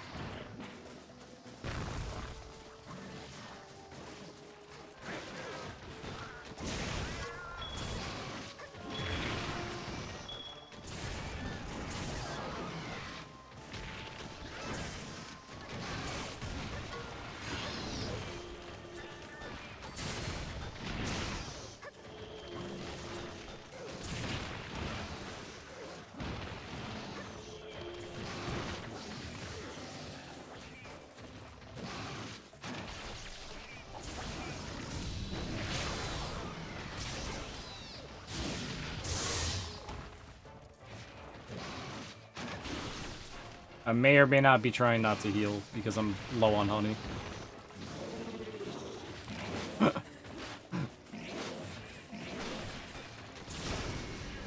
I may or may not be trying not to heal because I'm low on honey.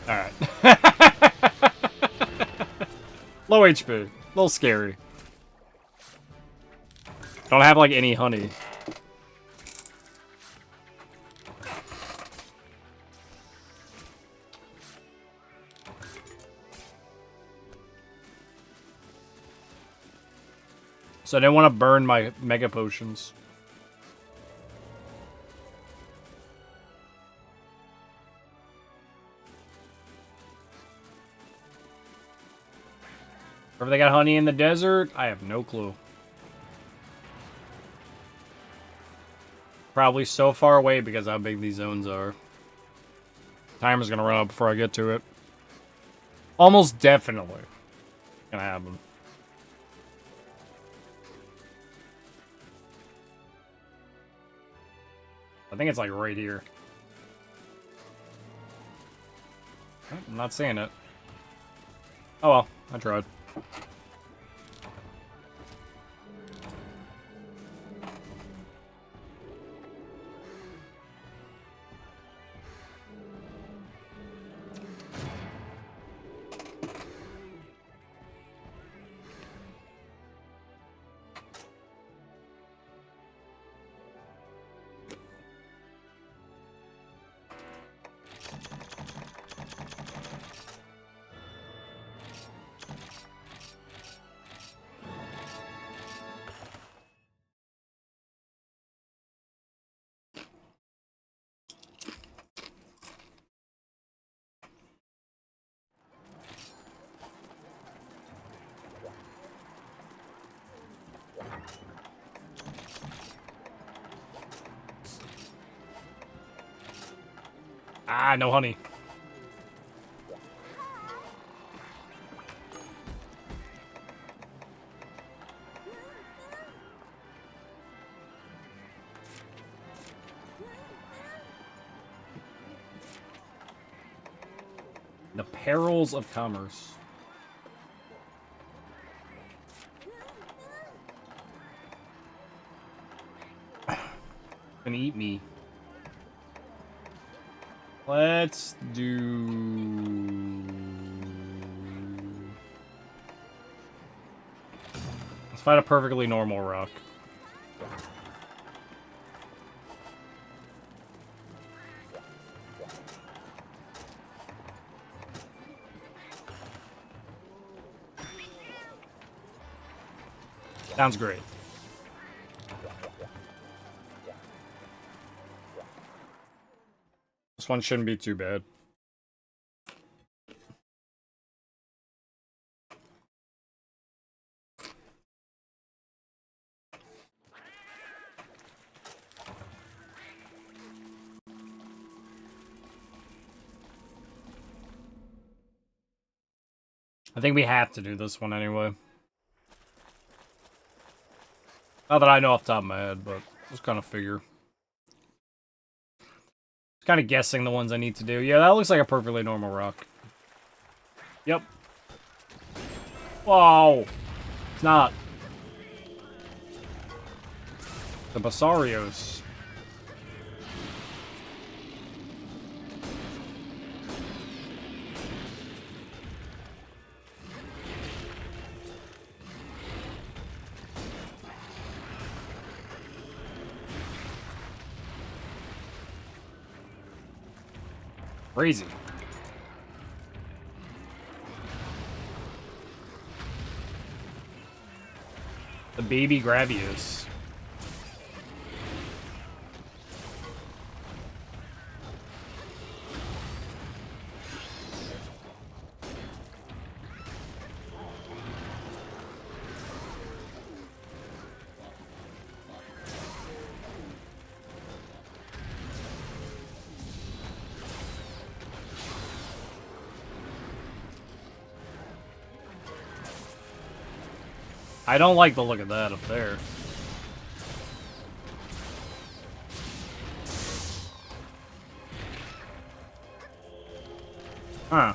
Alright. Low HP. A little scary. Don't have like any honey. So I didn't want to burn my mega potions. Or if they got honey in the desert, I have no clue. Probably so far away because of how big these zones are. Timer's gonna run out before I get to it. Almost definitely gonna happen. I think it's like right here. I'm not seeing it. Oh well, I tried. Ah, no honey. The perils of commerce. Gonna eat me. Let's do... Let's find a perfectly normal rock. Sounds great. This one shouldn't be too bad. I think we have to do this one anyway. Not that I know off the top of my head, but just kind of figure. Kind of guessing the ones I need to do. Yeah, that looks like a perfectly normal rock. Yep. Whoa! It's not. The Basarios. Crazy. The baby Gravius. I don't like the look of that up there. Huh.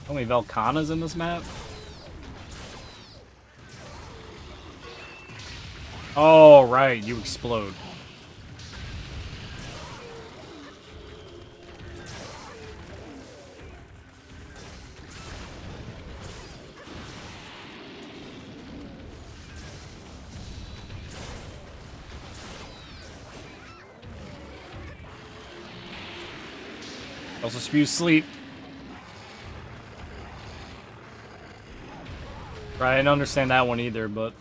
Only Velkhana's in this map? Oh, right, you explode. Also spews sleep. Right, I didn't understand that one either, but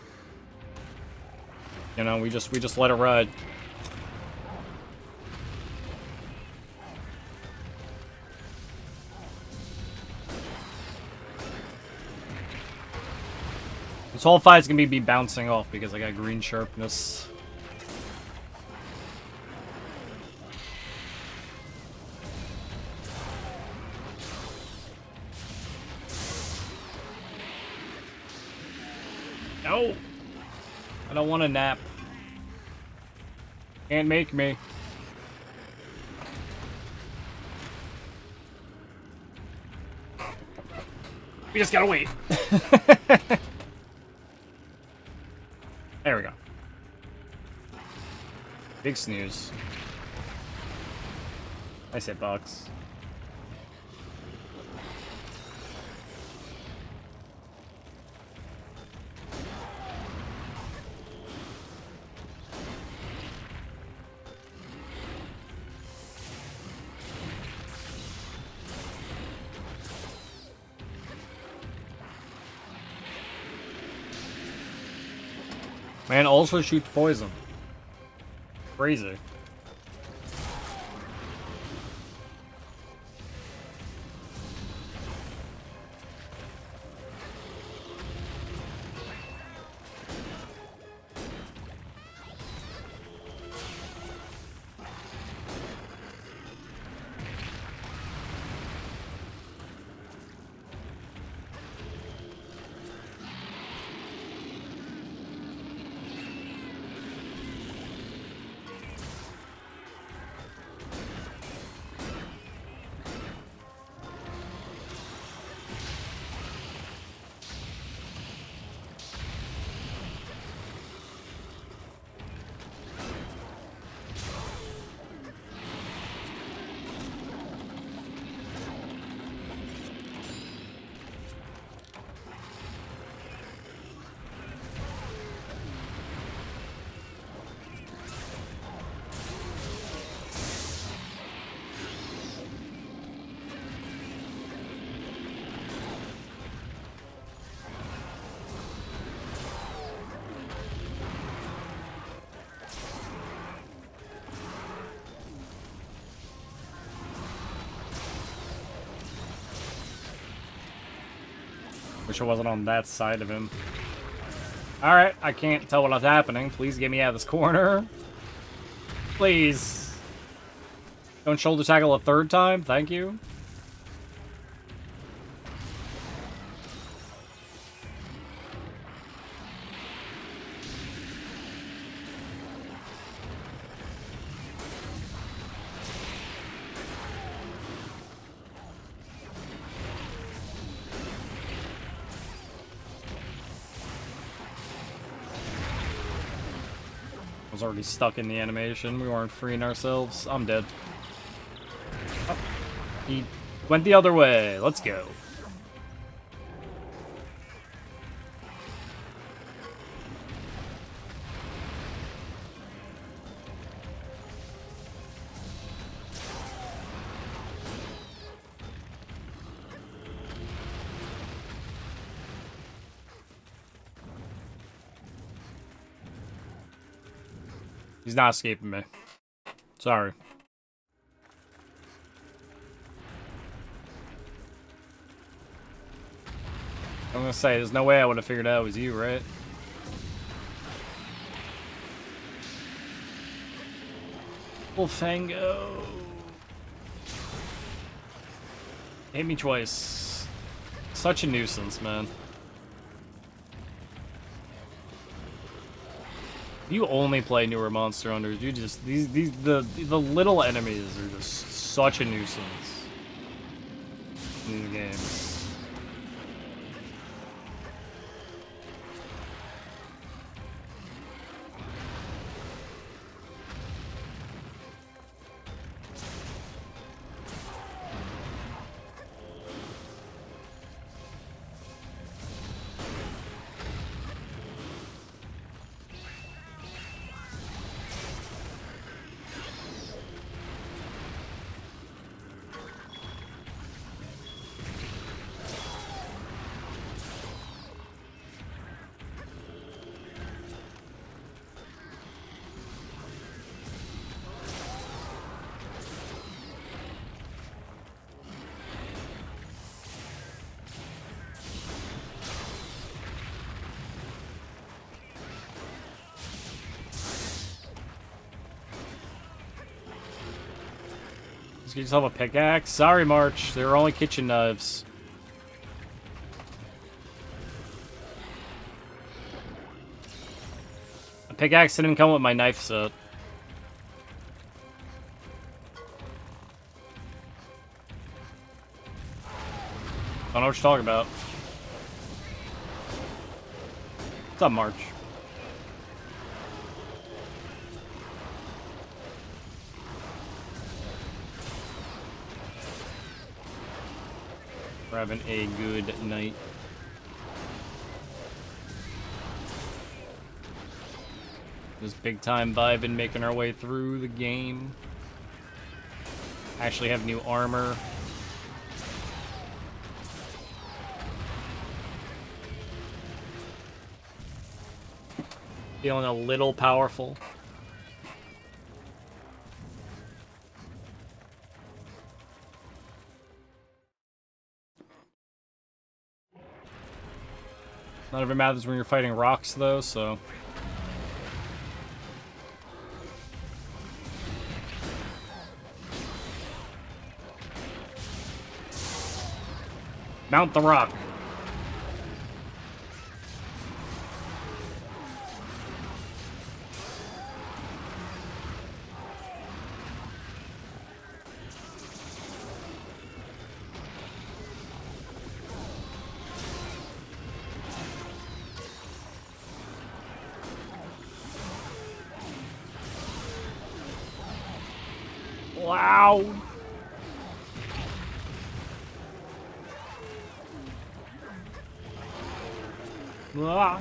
you know, we just let it ride. This whole fight's gonna be bouncing off because I got green sharpness. No! I don't want to nap. Can't make me. We just gotta wait. There we go. Big snooze. Nice hitbox. Man also shoots poison. Crazy. Wish I wasn't on that side of him. Alright, I can't tell what's happening. Please get me out of this corner. Please. Don't shoulder tackle a third time? Thank you. Was already stuck in the animation. We weren't freeing ourselves. I'm dead. Oh, he went the other way. Let's go. He's not escaping me. Sorry. I'm gonna say, there's no way I would have figured out it was you, right? Wolfango. Hit me twice. Such a nuisance, man. You only play newer Monster Hunters. You just the little enemies are just such a nuisance in the game. Just get yourself a pickaxe. Sorry, March. They were only kitchen knives. A pickaxe didn't come with my knife set. I don't know what you're talking about. What's up, March? We're having a good night. Just big time vibing, making our way through the game. Actually have new armor. Feeling a little powerful. None of it matters when you're fighting rocks, though, so... Mount the rock. Wow. Ah.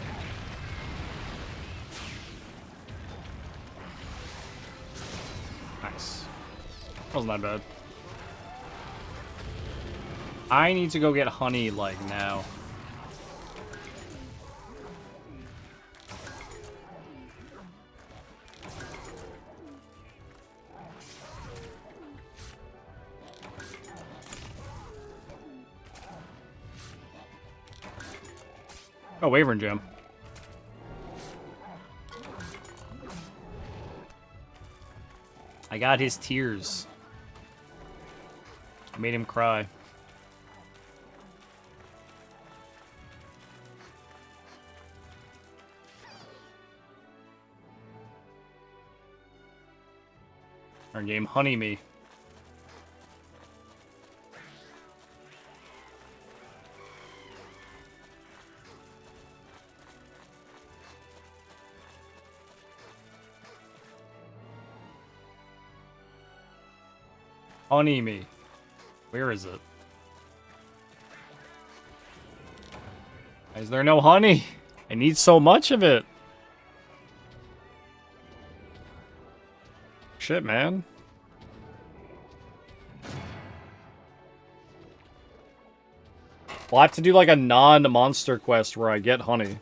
Nice. Wasn't that bad. I need to go get honey, like, now. Oh, Wyvern Gem. I got his tears. I made him cry. Our game Honey Me. Honey Me. Where is it? Why is there no honey? I need so much of it. Shit, man. We'll have to do like a non-monster quest where I get honey.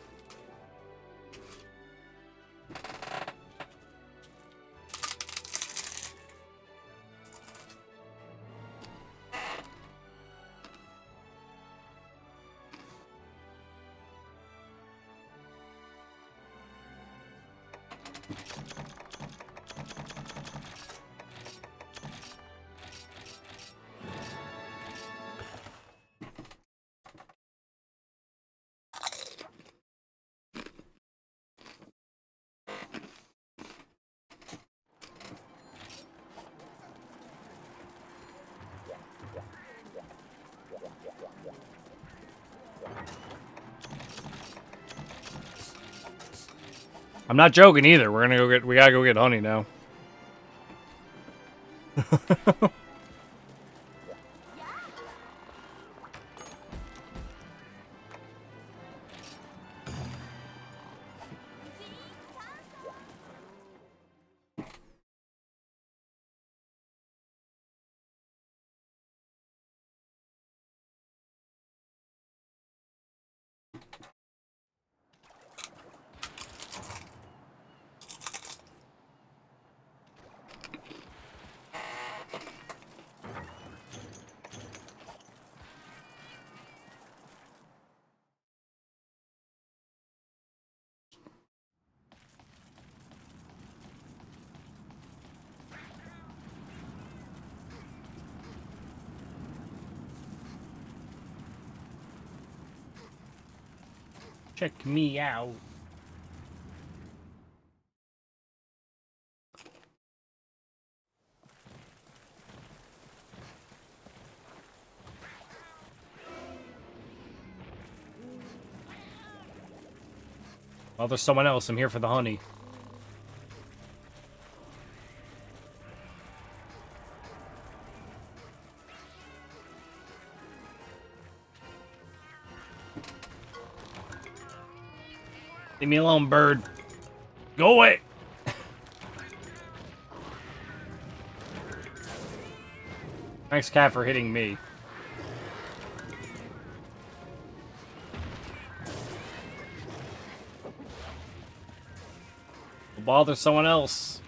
I'm not joking either. We gotta go get honey now. Check me out. Oh, there's someone else. I'm here for the honey. Leave me alone, bird. Go away. Thanks, cat, for hitting me. We'll bother someone else.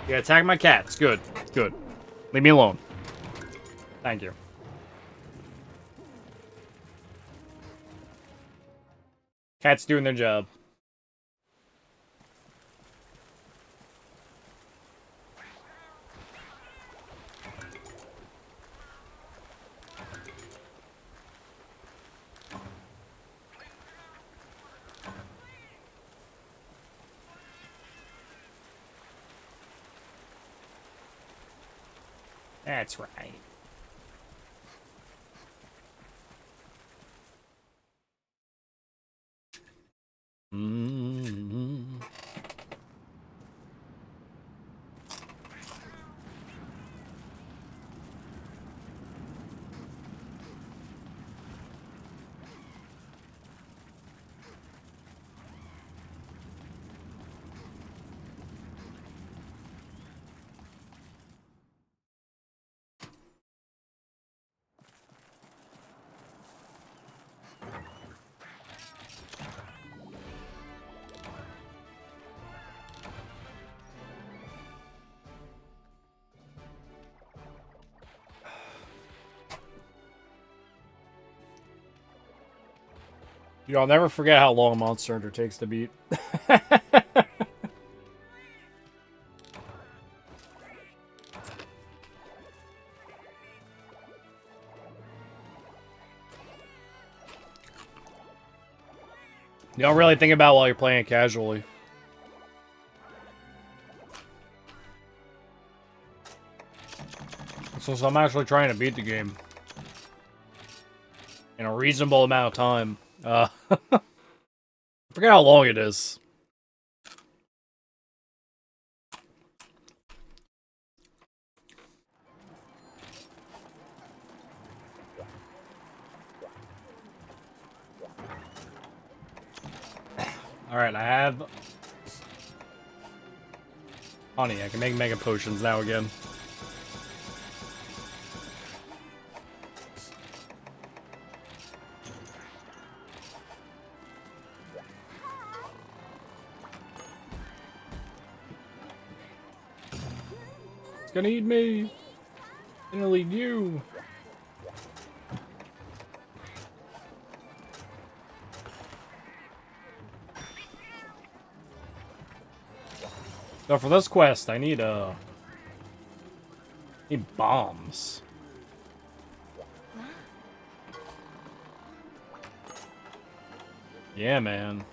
Yeah, attack my cats. Good. Good. Leave me alone. Thank you. Cats doing their job. That's right. Mm-hmm. Dude, I'll never forget how long Monster Hunter takes to beat. You don't really think about it while you're playing it casually. So I'm actually trying to beat the game in a reasonable amount of time. I forget how long it is. Alright, I have honey. I can make mega potions now again. It's gonna eat me. It's gonna eat you. So for this quest, I need bombs. Yeah, man.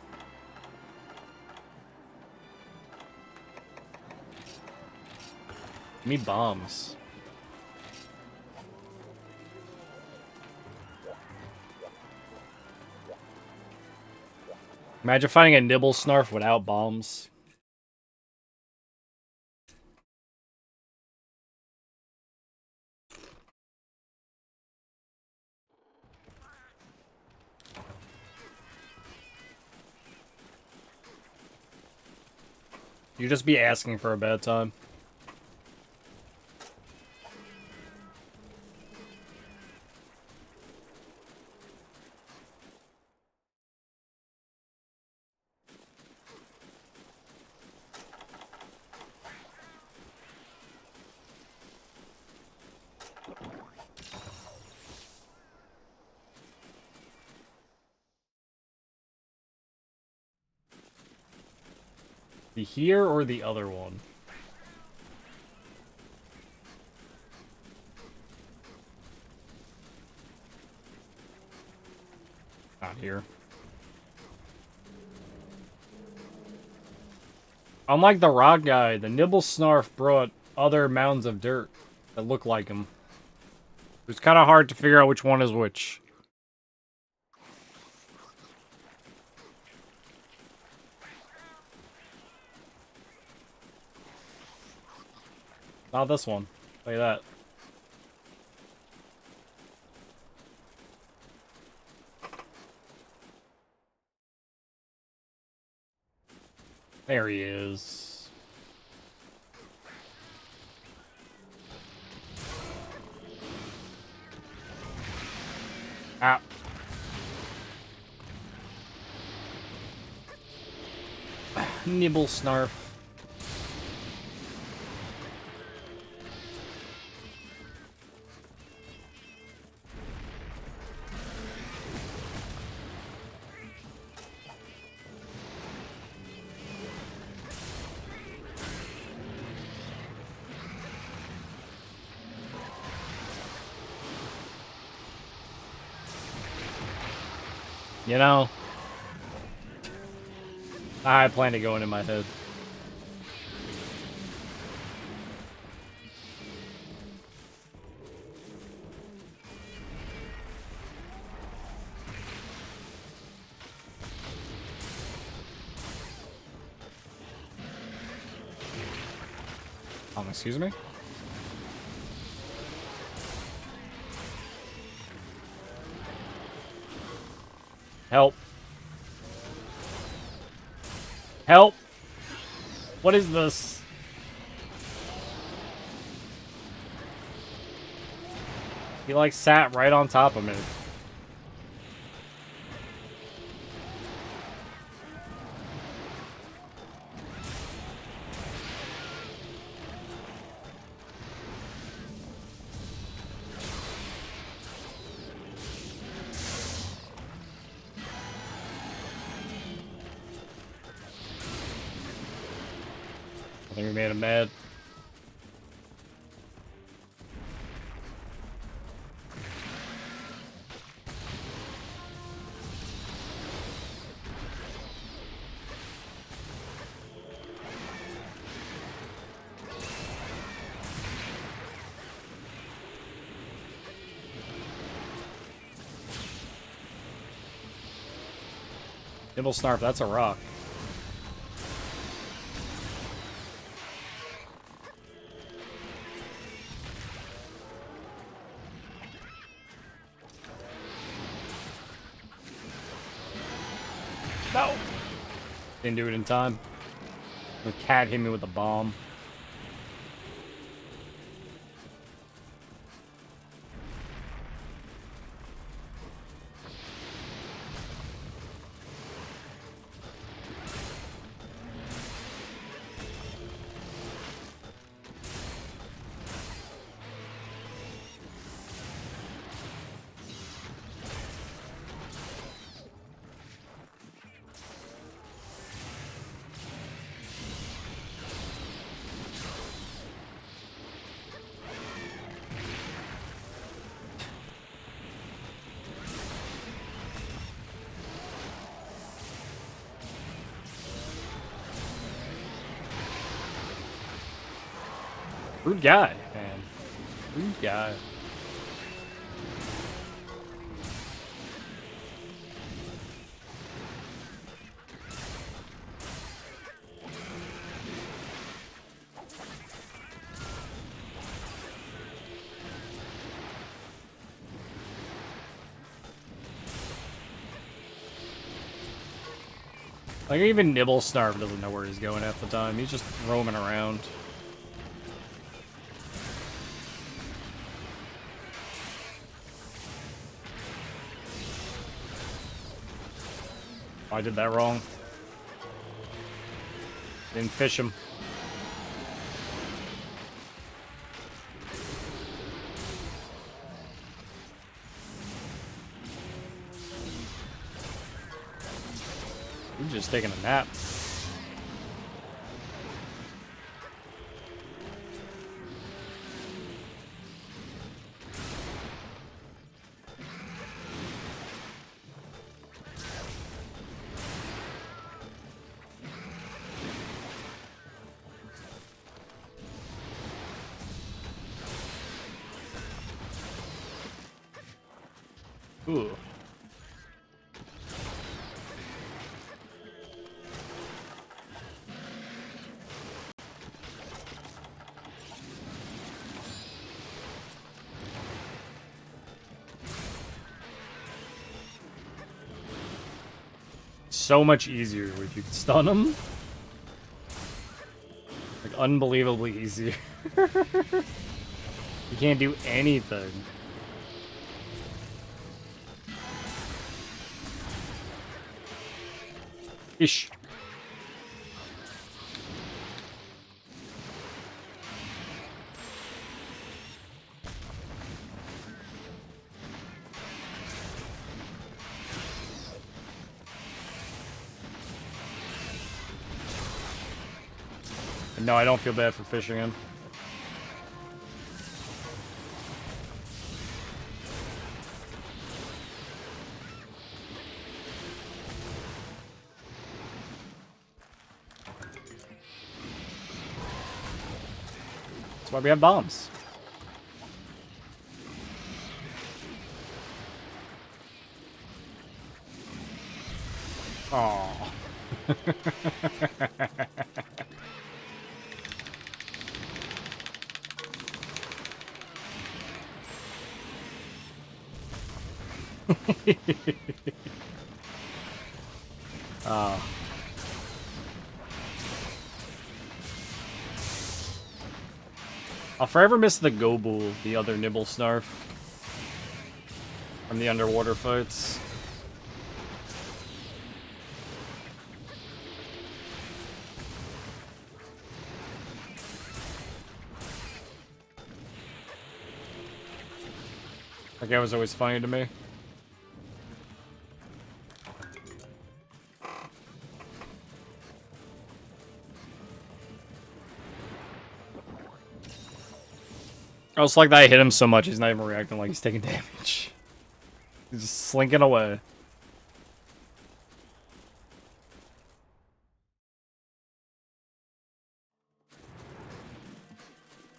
Give me bombs. Imagine finding a Nibble Snarf without bombs. You'd just be asking for a bad time. The here or the other one? Not here. Unlike the rock guy, the Nibble Snarf brought other mounds of dirt that look like him. It's kind of hard to figure out which one is which. Not this one. Look at that. There he is. Ah. Nibble snarf. You know, I plan to go in my head. Excuse me? Help. Help. What is this? He like sat right on top of me. I think we made him mad. Nibble snarf, that's a rock. No! Didn't do it in time. The cat hit me with a bomb. Rude guy, man. Rude guy. Like, even Nibble Snarf doesn't know where he's going half the time. He's just roaming around. I did that wrong. Didn't fish him. We're just taking a nap. Ooh. So much easier if you could stun him. Like, unbelievably easier. You can't do anything. Ish. No, I don't feel bad for fishing him. That's why we have bombs. Aww. I'll forever miss the Gobu, the other Nibble Snarf from the underwater fights. That guy was always funny to me. I was like that I hit him so much he's not even reacting like he's taking damage. He's just slinking away.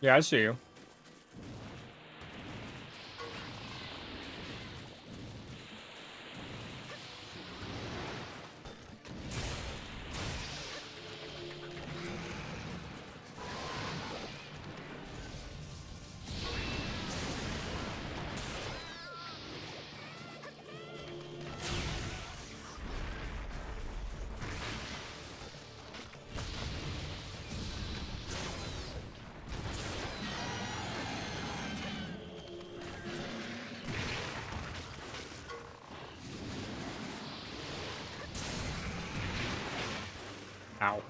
Yeah, I see you. Ow.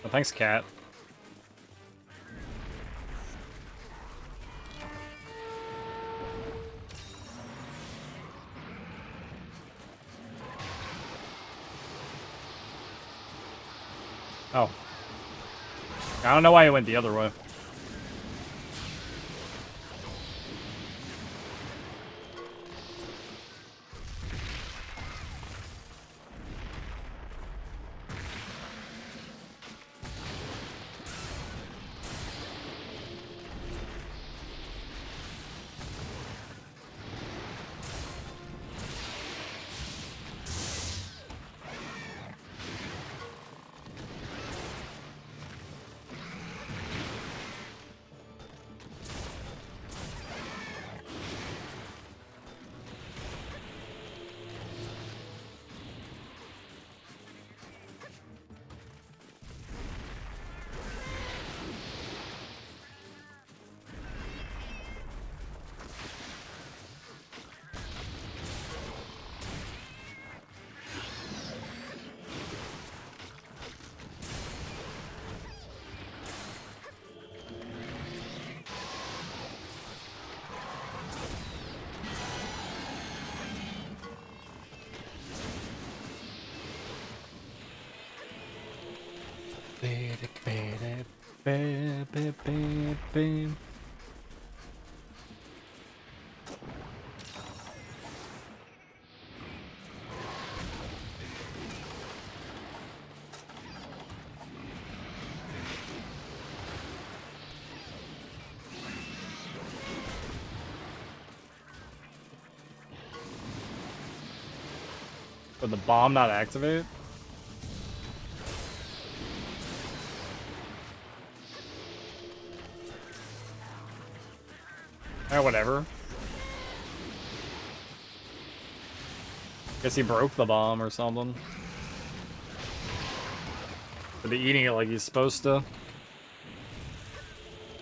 Well, thanks, cat. Oh. I don't know why he went the other way. Would the bomb not activate? Whatever. Guess he broke the bomb or something. But he eating it like he's supposed to.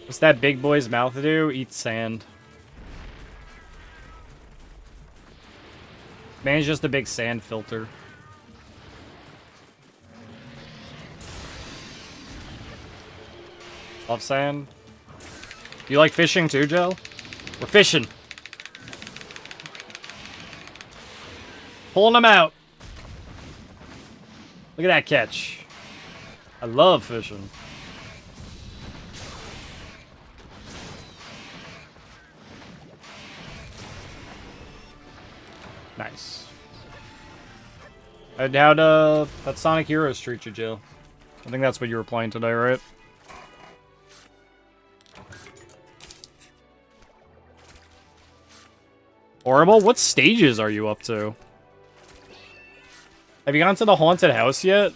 What's that big boy's mouth do? Eat sand. Man's just a big sand filter. Love sand. You like fishing too, Joe? We're fishing. Pulling them out. Look at that catch. I love fishing. Nice. How'd that Sonic Heroes treat you, Jill? I think that's what you were playing today, right? Horrible? What stages are you up to? Have you gone to the haunted house yet?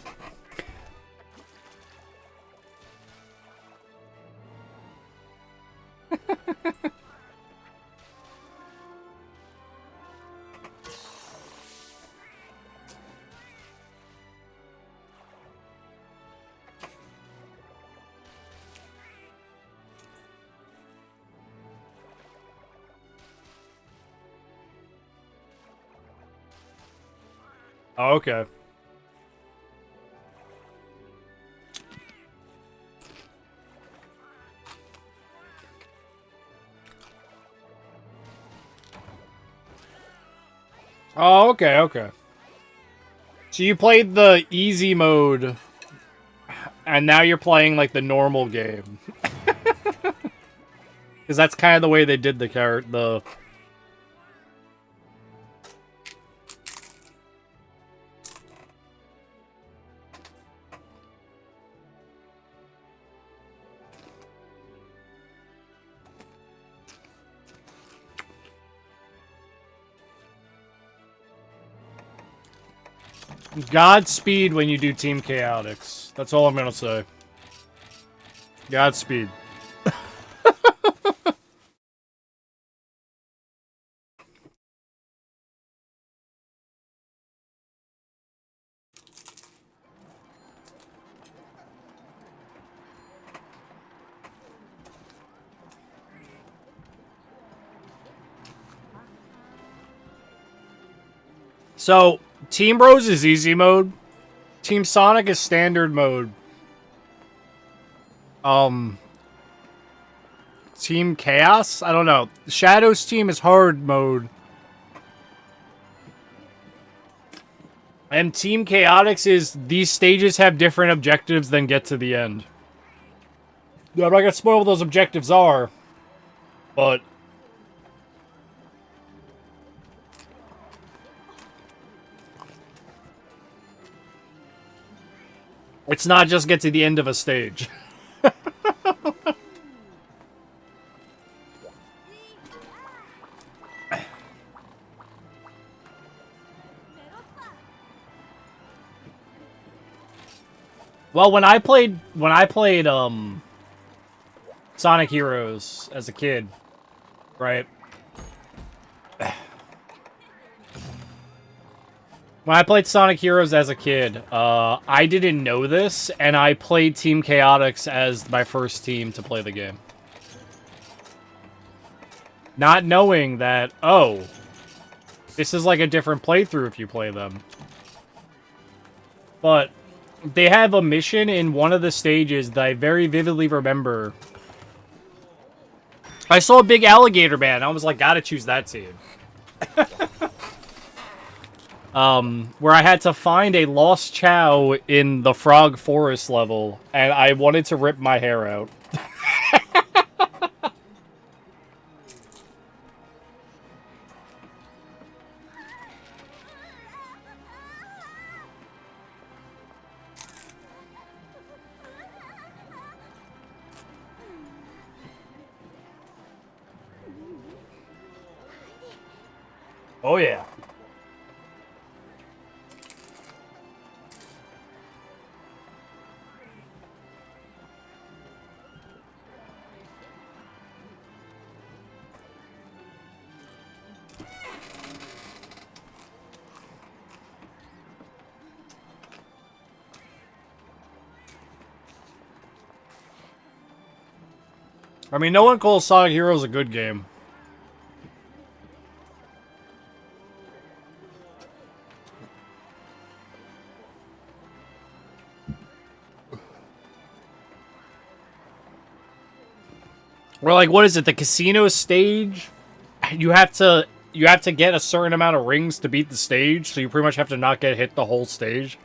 Oh, okay. Oh, okay, okay. So you played the easy mode, and now you're playing, like, the normal game. Because that's kind of the way they did the Godspeed when you do Team Chaotix. That's all I'm gonna say. Godspeed. So, Team Bros is easy mode. Team Sonic is standard mode. Team Chaos? I don't know. Shadow's team is hard mode. And Team Chaotix is these stages have different objectives than get to the end. Yeah, I'm not gonna spoil what those objectives are, but it's not just get to the end of a stage. Well, when I played Sonic Heroes as a kid, right? When I played Sonic Heroes as a kid, I didn't know this, and I played Team Chaotix as my first team to play the game. Not knowing that, oh, this is like a different playthrough if you play them. But they have a mission in one of the stages that I very vividly remember. I saw a big alligator man. I was like, gotta choose that team. Where I had to find a lost Chow in the Frog Forest level, and I wanted to rip my hair out. Oh, yeah. I mean, no one calls Sonic Heroes a good game. Or like, what is it? The casino stage? You have to get a certain amount of rings to beat the stage, so you pretty much have to not get hit the whole stage.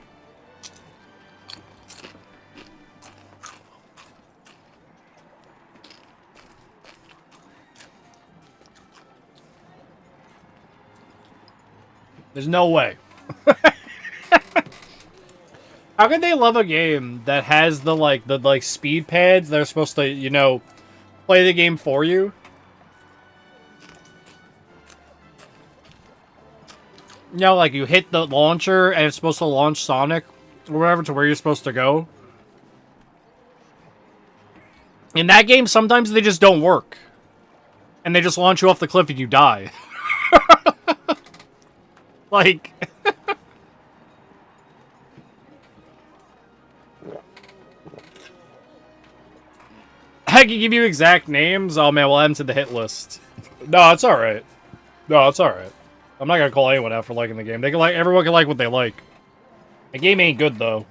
There's no way. How could they love a game that has the speed pads that are supposed to, you know, play the game for you? You know, like you hit the launcher and it's supposed to launch Sonic or whatever to where you're supposed to go. In that game, sometimes they just don't work. And they just launch you off the cliff and you die. Like... I can give you exact names. Oh man, we'll add them to the hit list. No, it's alright. No, it's alright. I'm not gonna call anyone out for liking the game. They can like everyone can like what they like. The game ain't good though.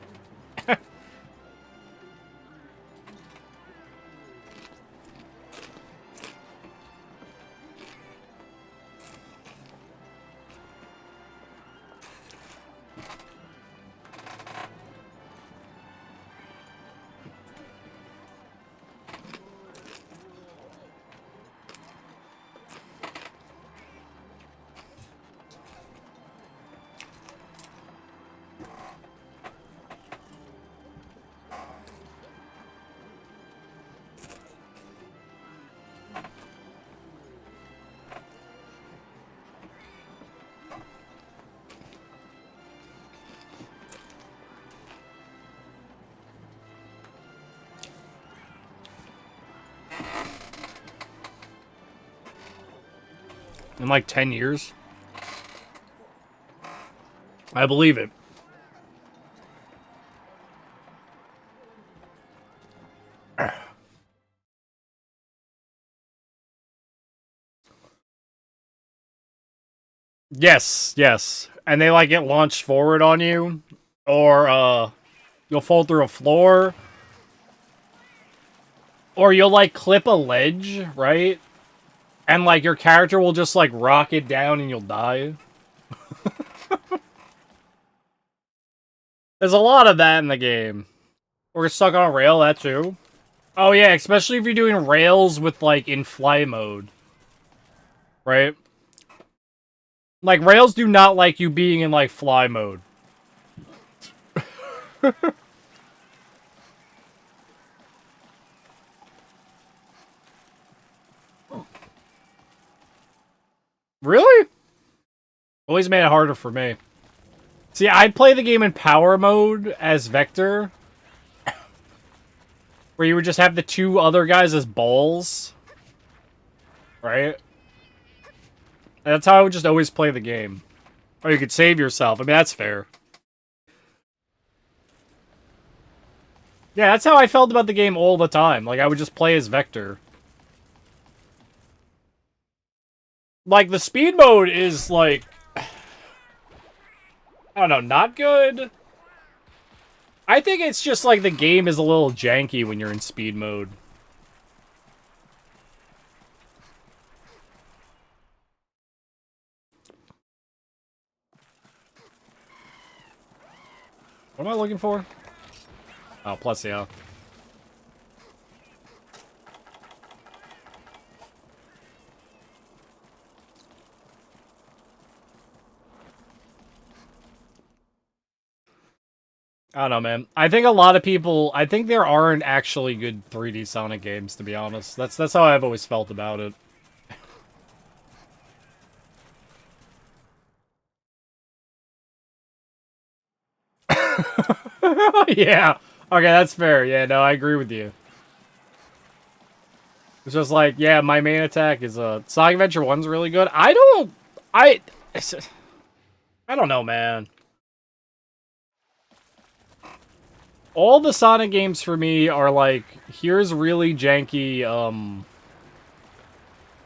In like 10 years? I believe it. Yes, yes. And they like get launched forward on you. Or you'll fall through a floor. Or you'll like clip a ledge, right? And like your character will just like rocket down and you'll die. There's a lot of that in the game. Or you're stuck on a rail, that too. Oh yeah, especially if you're doing rails with like in fly mode. Right? Like rails do not like you being in like fly mode. Really? Always made it harder for me. See, I'd play the game in power mode as Vector. Where you would just have the two other guys as balls. Right? And that's how I would just always play the game. Or you could save yourself. I mean, that's fair. Yeah, that's how I felt about the game all the time. Like, I would just play as Vector. Like, the speed mode is, like... I don't know, not good? I think it's just, like, the game is a little janky when you're in speed mode. What am I looking for? Oh, plus, yeah. I don't know, man. I think a lot of people... I think there aren't actually good 3D Sonic games, to be honest. That's how I've always felt about it. Yeah. Okay, that's fair. Yeah, no, I agree with you. It's just like, yeah, my main attack is Sonic Adventure 1's really good. I don't know, man. all the Sonic games for me are like, here's really janky,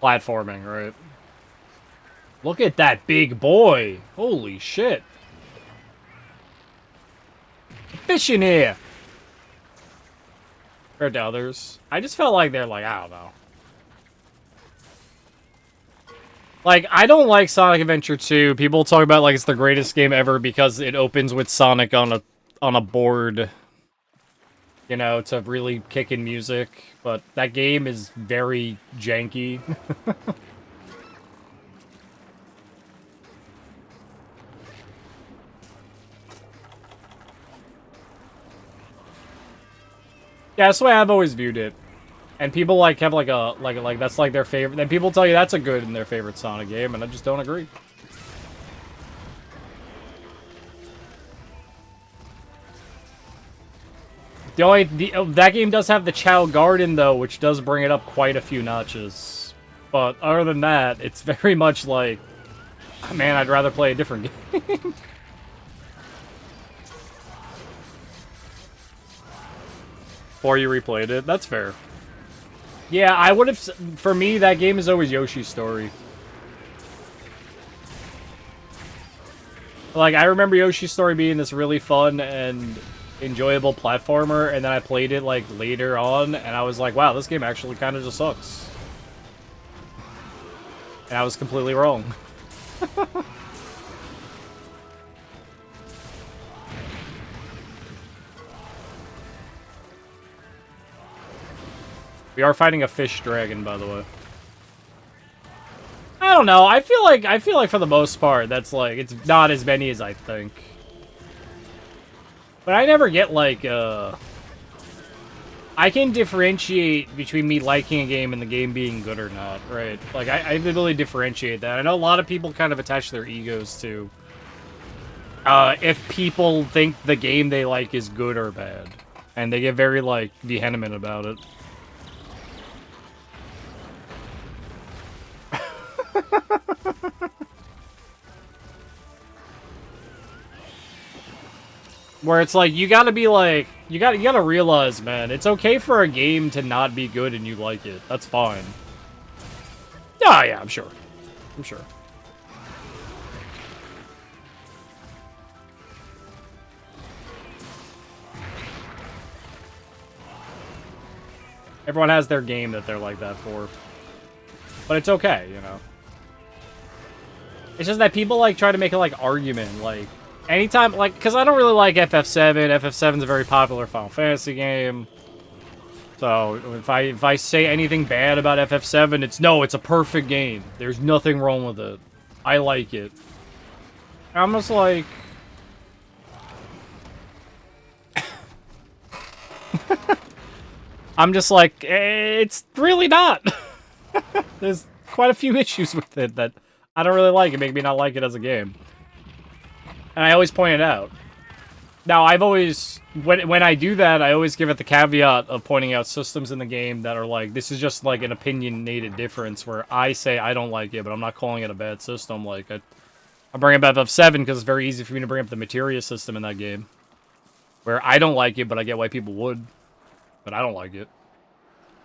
platforming, right? Look at that big boy. Holy shit. Fish in here. Compared to others. I just felt like they're like, I don't know. Like, I don't like Sonic Adventure 2. People talk about like it's the greatest game ever because it opens with Sonic on a board, you know, to really kick in music. But that game is very janky. Yeah, that's the way I've always viewed it. And people like have like a like that's like their favorite. Then people tell you that's a good in their favorite Sonic game, and I just don't agree. That game does have the Chao Garden though, which does bring it up quite a few notches. But other than that, it's very much like, man, I'd rather play a different game. Before you replayed it, that's fair. Yeah, I would have. For me, that game is always Yoshi's Story. Like, I remember Yoshi's Story being this really fun and enjoyable platformer, and then I played it, like, later on, and I was like, wow, this game actually kind of just sucks. And I was completely wrong. We are fighting a fish dragon, by the way. I don't know. I feel like for the most part, that's like, it's not as many as I think. But I never get like, I can differentiate between me liking a game and the game being good or not, right? Like, I have the ability to differentiate that. I know a lot of people kind of attach their egos to if people think the game they like is good or bad. And they get very, like, vehement about it. Where it's like, you gotta be like, you gotta realize, man, it's okay for a game to not be good and you like it. That's fine. Oh, yeah, I'm sure. I'm sure. Everyone has their game that they're like that for. But it's okay, you know? It's just that people, like, try to make it, like, argument, like, anytime, like, because I don't really like FF7. FF7's a very popular Final Fantasy game. So, if I say anything bad about FF7, it's a perfect game. There's nothing wrong with it. I like it. I'm just like... I'm just like, it's really not. There's quite a few issues with it that I don't really like. It make me not like it as a game. And I always point it out. Now, I've always... When I do that, I always give it the caveat of pointing out systems in the game that are like, this is just like an opinionated difference where I say I don't like it, but I'm not calling it a bad system. Like, I bring up FF7 because it's very easy for me to bring up the Materia system in that game. Where I don't like it, but I get why people would. But I don't like it.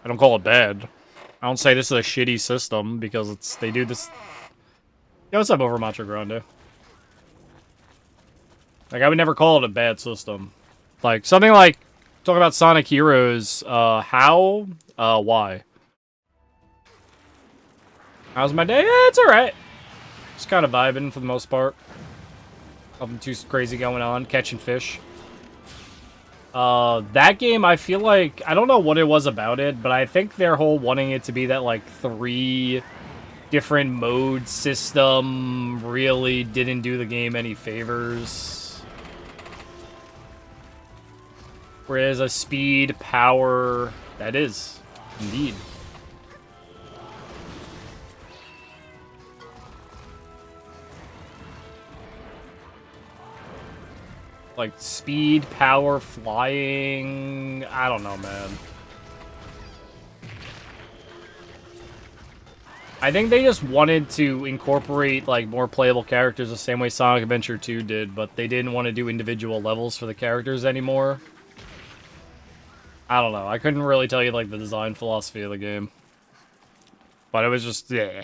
I don't call it bad. I don't say this is a shitty system because they do this... Yo, what's up over Macho Grande? Like, I would never call it a bad system. Like, something like, talk about Sonic Heroes, how? Why? How's my day? Yeah, it's alright. Just kind of vibing for the most part. Nothing too crazy going on. Catching fish. That game, I feel like, I don't know what it was about it, but I think their whole wanting it to be that, like, 3 different mode system really didn't do the game any favors. Whereas a speed, power, that is, indeed. Like, speed, power, flying, I don't know, man. I think they just wanted to incorporate, like, more playable characters the same way Sonic Adventure 2 did, but they didn't want to do individual levels for the characters anymore. I don't know. I couldn't really tell you, like, the design philosophy of the game. But it was just, yeah.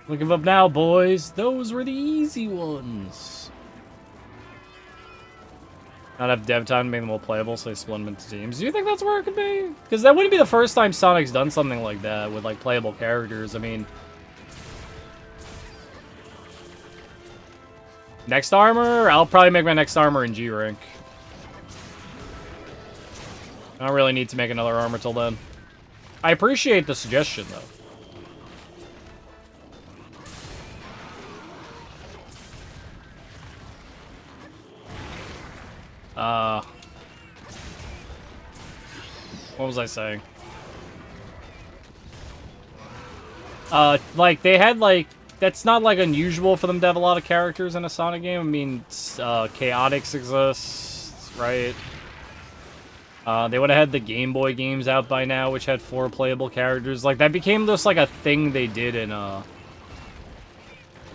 Don't give up now, boys. Those were the easy ones. Not have dev time to make them all playable, so they split them into teams. Do you think that's where it could be? Because that wouldn't be the first time Sonic's done something like that with, like, playable characters. I mean... Next armor? I'll probably make my next armor in G rank. I don't really need to make another armor till then. I appreciate the suggestion, though. What was I saying? Like, they had, like... That's not, like, unusual for them to have a lot of characters in a Sonic game. I mean, Chaotix exists, right? They would have had the Game Boy games out by now, which had 4 playable characters. Like, that became just, like, a thing they did in,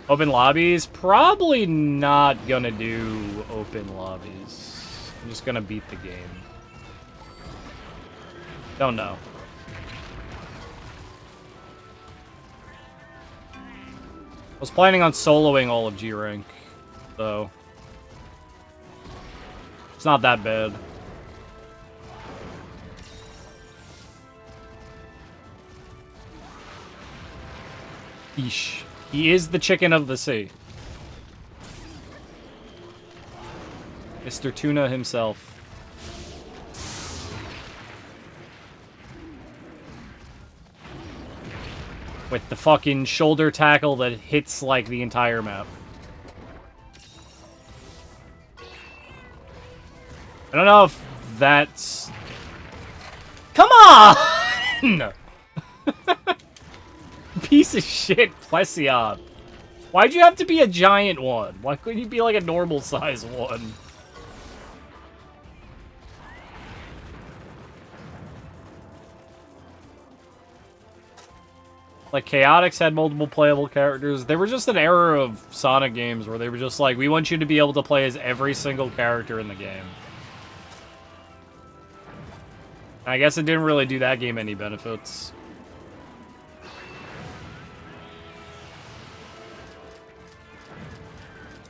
open lobbies. Probably not gonna do open lobbies. I'm just gonna beat the game. Don't know. I was planning on soloing all of G-Rank, so... It's not that bad. Eesh. He is the chicken of the sea. Mr. Tuna himself. With the fucking shoulder tackle that hits, like, the entire map. I don't know if that's... Come on! Piece of shit, Plesion. Why'd you have to be a giant one? Why couldn't you be, like, a normal size one? Like, Chaotix had multiple playable characters. They were just an era of Sonic games where they were just like, we want you to be able to play as every single character in the game. I guess it didn't really do that game any benefits.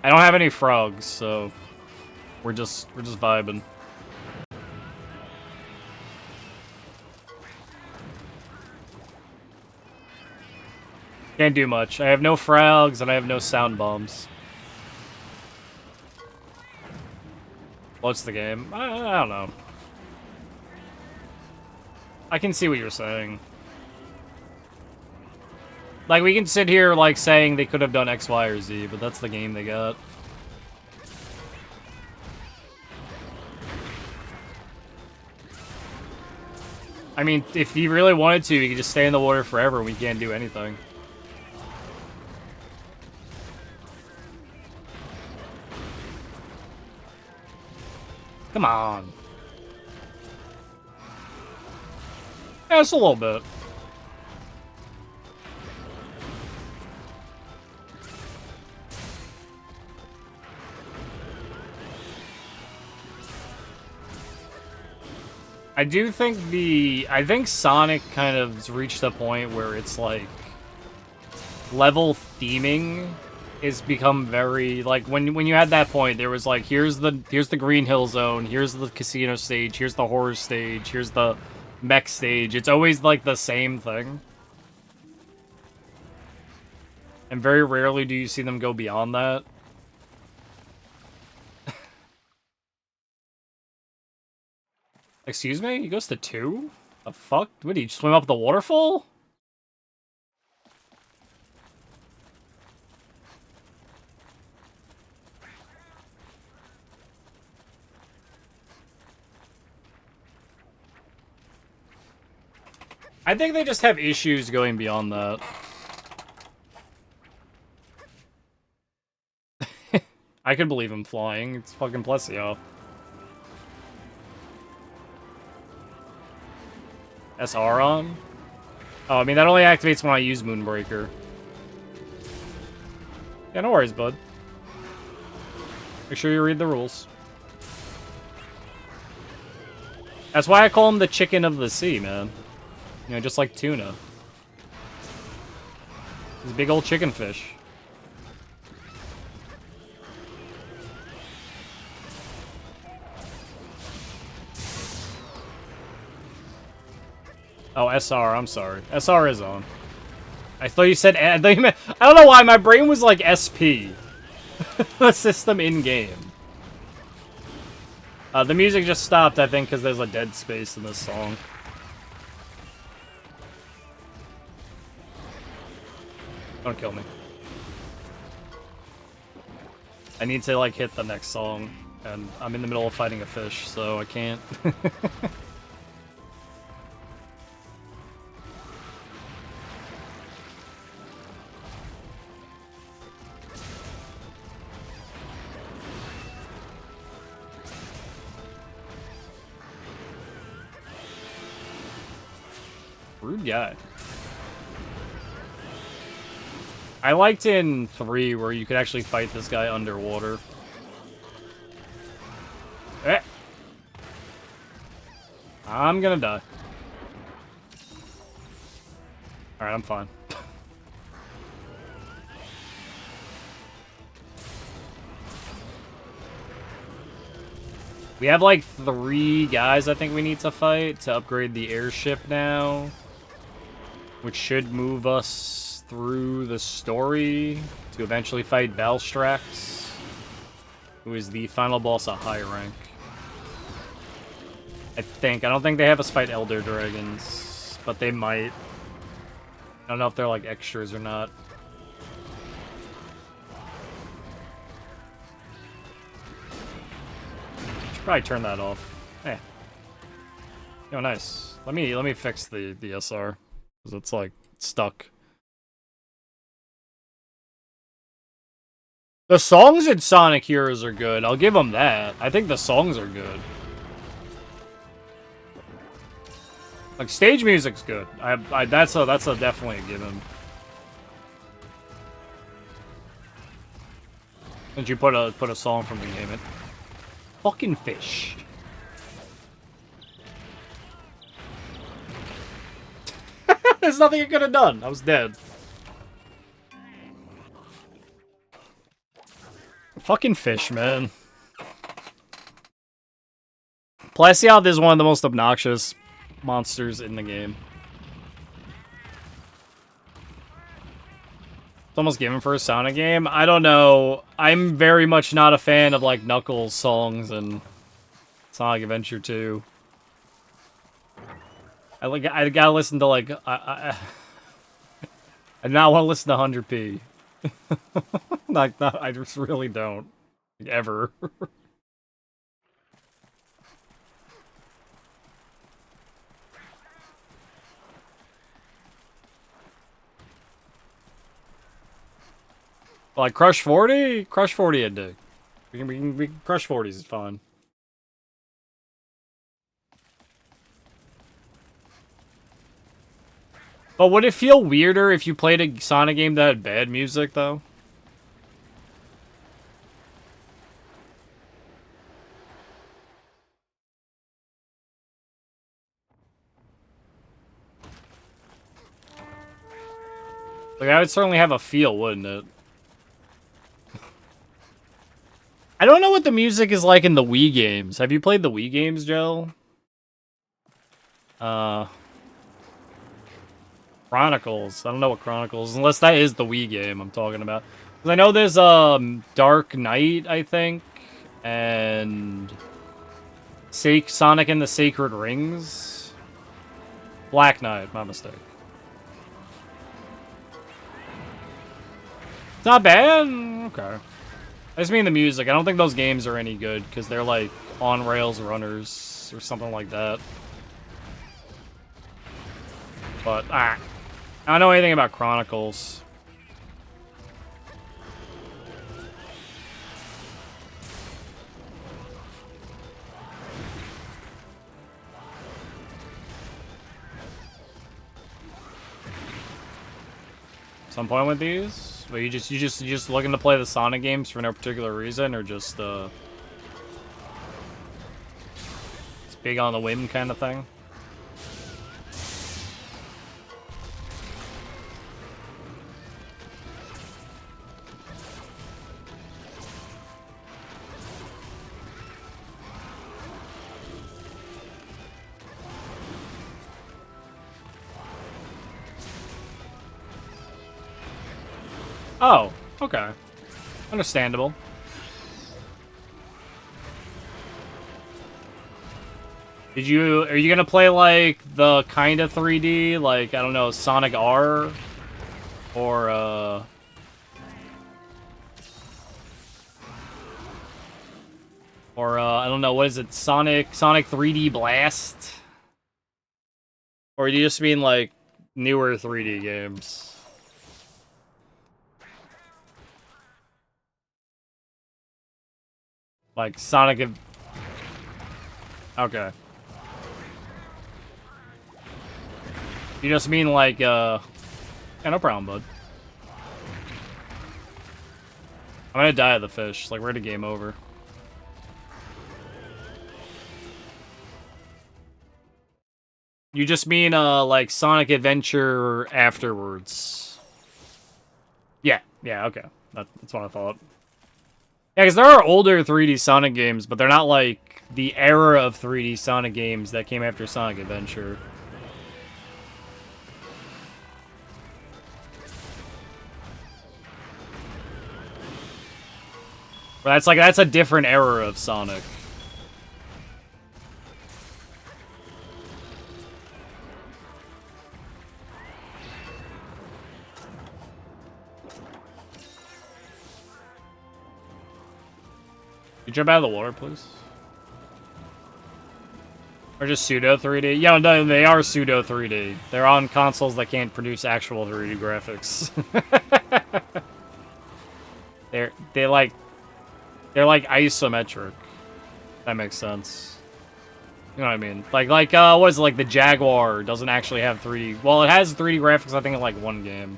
I don't have any frogs, so we're just vibing. Can't do much. I have no frags and I have no sound bombs. What's the game? I don't know. I can see what you're saying. Like, we can sit here, like, saying they could have done X, Y, or Z, but that's the game they got. I mean, if you really wanted to, you could just stay in the water forever and we can't do anything. Come on. Yeah, just a little bit. I do think I think Sonic kind of reached a point where it's like level theming has become very like when you had that point there was like here's the Green Hill Zone, here's the casino stage, here's the horror stage, here's the mech stage. It's always like the same thing. And very rarely do you see them go beyond that. Excuse me? He goes to 2? The fuck? What, did he swim up the waterfall? I think they just have issues going beyond that. I can believe him flying. It's fucking Plesio. SR on? Oh, I mean, that only activates when I use Moonbreaker. Yeah, no worries, bud. Make sure you read the rules. That's why I call him the chicken of the sea, man. You know, just like tuna. He's a big old chicken fish. Oh, SR, I'm sorry. SR is on. I thought you said... I don't know why, my brain was like SP. The system in-game. The music just stopped, I think, because there's a dead space in this song. Don't kill me. I need to, like, hit the next song. And I'm in the middle of fighting a fish, so I can't. Rude guy. I liked in 3 where you could actually fight this guy underwater. Eh. I'm gonna die. Alright, I'm fine. We have like 3 guys I think we need to fight to upgrade the airship now. Which should move us through the story to eventually fight Valstrax, who is the final boss at high rank. I think. I don't think they have us fight Elder Dragons, but they might. I don't know if they're like extras or not. Should probably turn that off. Eh. Oh, nice. Let me fix the SR. Because it's, like, stuck. The songs in Sonic Heroes are good. I'll give them that. I think the songs are good. Like, stage music's good. That's a definitely a given. Did you put a song from the game in? Fucking fish. There's nothing I could have done. I was dead. Fucking fish, man. Placiath is one of the most obnoxious monsters in the game. It's almost given for a Sonic game. I don't know. I'm very much not a fan of, like, Knuckles songs and Sonic Adventure 2. I gotta listen to, like, I now want to listen to 100p. I just really don't. Ever. Like, Crush 40? Crush 40 I dig. We can Crush 40s is fine. But would it feel weirder if you played a Sonic game that had bad music, though? Like, that would certainly have a feel, wouldn't it? I don't know what the music is like in the Wii games. Have you played the Wii games, Joe? Chronicles. I don't know what Chronicles, unless that is the Wii game I'm talking about. Because I know there's Dark Knight, I think, and Sonic and the Sacred Rings. Black Knight, my mistake. It's not bad? Okay. I just mean the music. I don't think those games are any good, because they're like on-rails runners or something like that. But, I don't know anything about Chronicles. Some point with these? But you just looking to play the Sonic games for no particular reason, or just it's big on the whim kind of thing? Oh, okay. Understandable. Are you gonna play like the kind of 3D, like, I don't know, Sonic R? Or I don't know, what is it, Sonic 3D Blast? Or do you just mean like newer 3D games? Like Sonic. Okay. You just mean like, yeah, no problem, bud. I'm gonna die at the fish. Like, we're at a game over. You just mean, like Sonic Adventure afterwards. Yeah, okay. That's what I thought. Yeah, because there are older 3D Sonic games, but they're not like the era of 3D Sonic games that came after Sonic Adventure. But that's a different era of Sonic. You jump out of the water, please? Or just pseudo 3D? Yeah, no, they are pseudo 3D. They're on consoles that can't produce actual 3D graphics. they're like isometric. That makes sense. You know what I mean? Like what is it, like the Jaguar doesn't actually have 3D. Well, it has 3D graphics, I think, in like one game.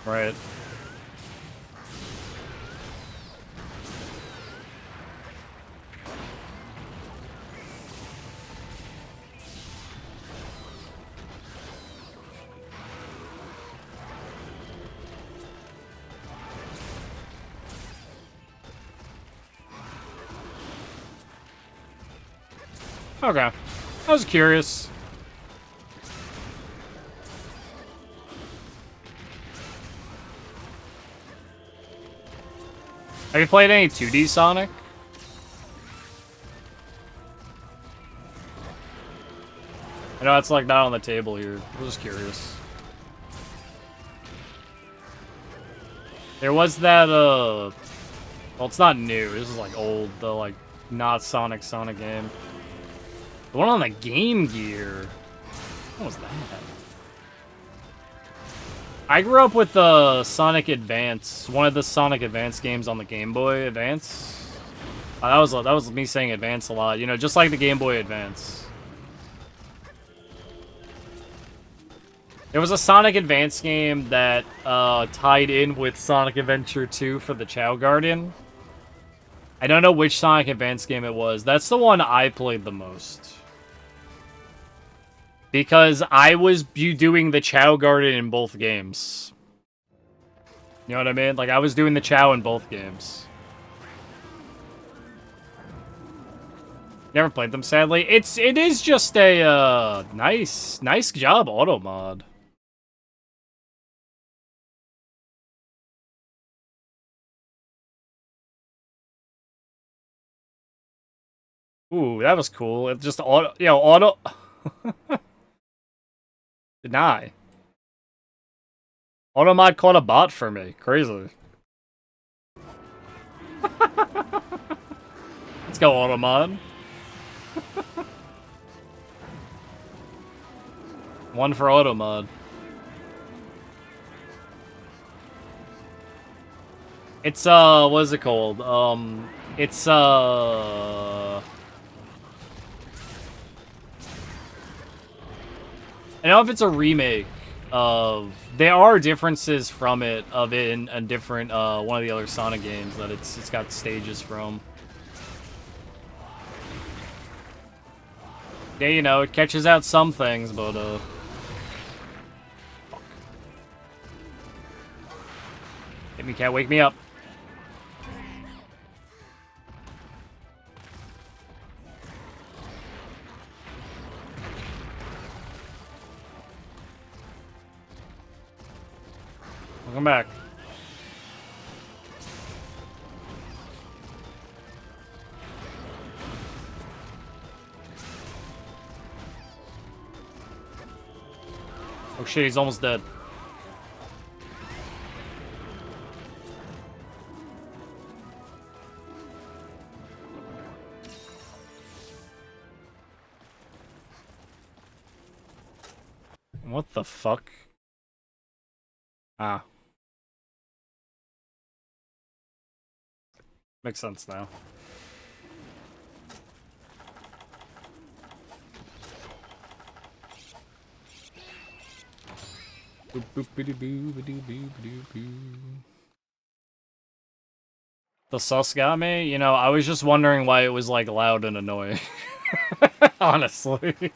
Right. Okay. I was curious. Have you played any 2D Sonic? I know it's like not on the table here. I was just curious. There was that, well, it's not new. This is like old, the like not Sonic game. The one on the Game Gear. What was that? I grew up with Sonic Advance, one of the Sonic Advance games on the Game Boy Advance. That was me saying Advance a lot, you know, just like the Game Boy Advance. There was a Sonic Advance game that tied in with Sonic Adventure 2 for the Chao Guardian. I don't know which Sonic Advance game it was. That's the one I played the most. Because I was doing the Chao Guardian in both games. You know what I mean? Like, I was doing the Chao in both games. Never played them, sadly. It is just a, nice job, auto mod. Ooh, that was cool. It just auto, auto. Deny. Automod caught a bot for me. Crazy. Let's go, Automod. One for Automod. It's, what is it called? It's, I know if it's a remake of, there are differences from it in a different one of the other Sonic games that it's got stages from. Yeah, you know, it catches out some things, but fuck. Hit me, cat, wake me up. Welcome back. Oh shit, he's almost dead. What the fuck? Ah. Makes sense now. The sus got me? You know, I was just wondering why it was, like, loud and annoying. Honestly.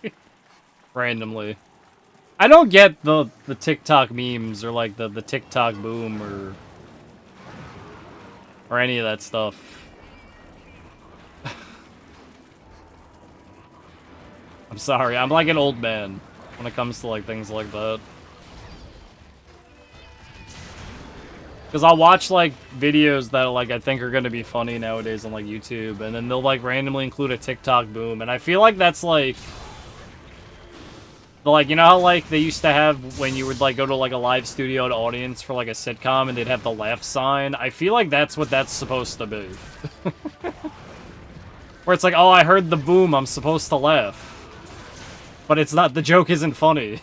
Randomly. I don't get the TikTok memes or, like, the TikTok boom or any of that stuff. I'm sorry, I'm like an old man when it comes to, like, things like that. Because I'll watch, like, videos that, like, I think are gonna be funny nowadays on, like, YouTube, and then they'll, like, randomly include a TikTok boom, and I feel like that's, like... Like, you know how, like, they used to have when you would, like, go to, like, a live studio audience for, like, a sitcom, and they'd have the laugh sign? I feel like that's what that's supposed to be. Where it's like, oh, I heard the boom, I'm supposed to laugh. But it's not, the joke isn't funny.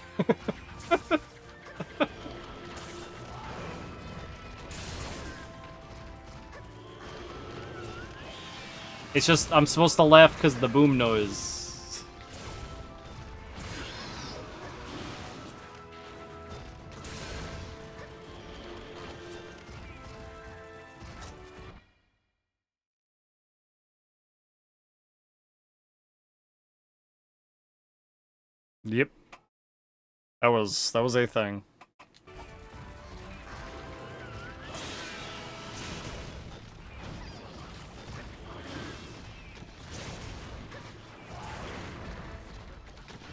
It's just, I'm supposed to laugh because of the boom noise. Yep. That was a thing.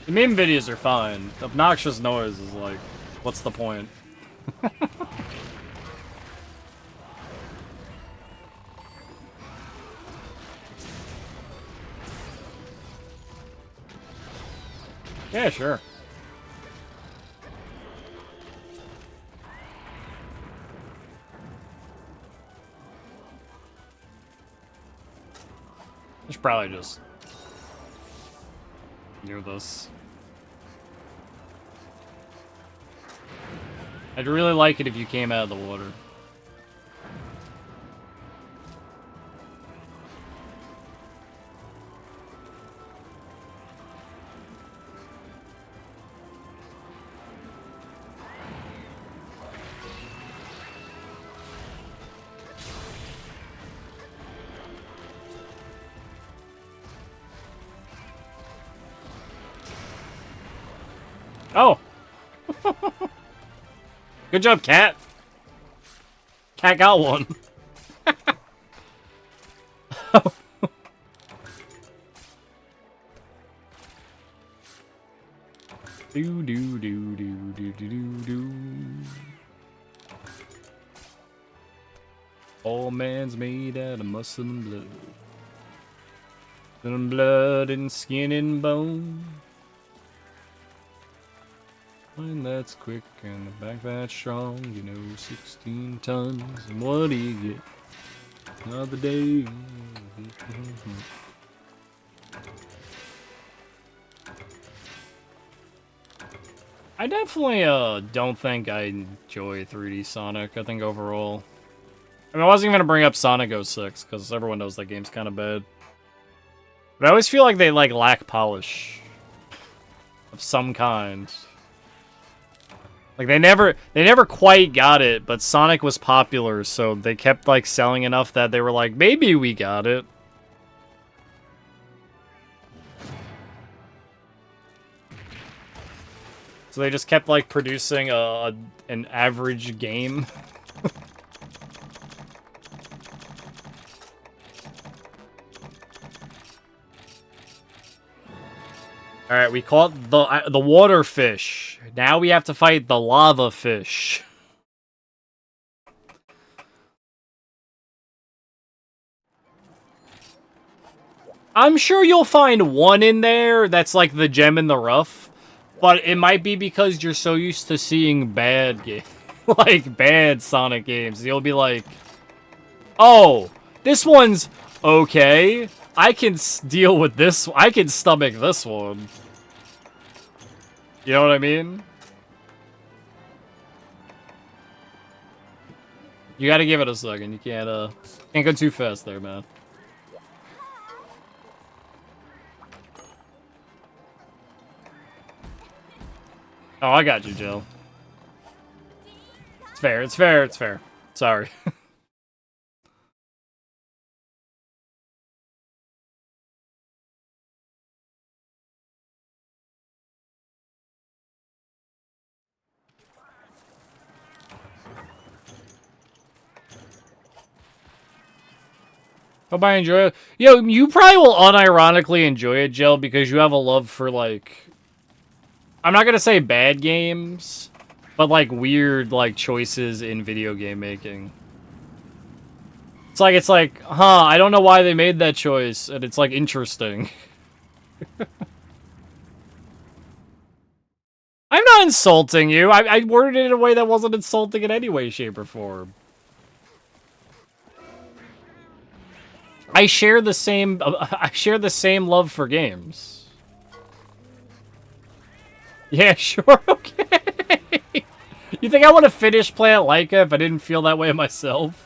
The meme videos are fine. The obnoxious noise is like, what's the point? Yeah, sure. I should probably just do this. I'd really like it if you came out of the water. Oh! Good job, Cat! Cat got one. Do do do do do do do do. All man's made out of muscle and blood. And blood and skin and bone. Mind that's quick and the back that's strong, you know, 16 tons. And what do you get? Another day. I definitely don't think I enjoy 3D Sonic. I think overall, I mean, I wasn't even gonna bring up Sonic 06 because everyone knows that game's kind of bad. But I always feel like they like lack polish of some kind. Like they never quite got it, but Sonic was popular, so they kept like selling enough that they were like, maybe we got it. So they just kept like producing an average game. All right, we caught the water fish. Now we have to fight the lava fish. I'm sure you'll find one in there that's like the gem in the rough, but it might be because you're so used to seeing bad games, like bad Sonic games. You'll be like, "Oh, this one's okay. I can deal with this. I can stomach this one." You know what I mean? You gotta give it a second. You can't go too fast there, man. Oh, I got you, Jill. It's fair, it's fair, it's fair. Sorry. Hope I enjoy it. Yo, you probably will unironically enjoy it, Jill, because you have a love for, like... I'm not gonna say bad games, but, like, weird, like, choices in video game making. It's like, huh, I don't know why they made that choice, and it's, like, interesting. I'm not insulting you. I worded it in a way that wasn't insulting in any way, shape, or form. I share the same love for games. Yeah, sure, okay. You think I want to finish Planet Laika if I didn't feel that way myself?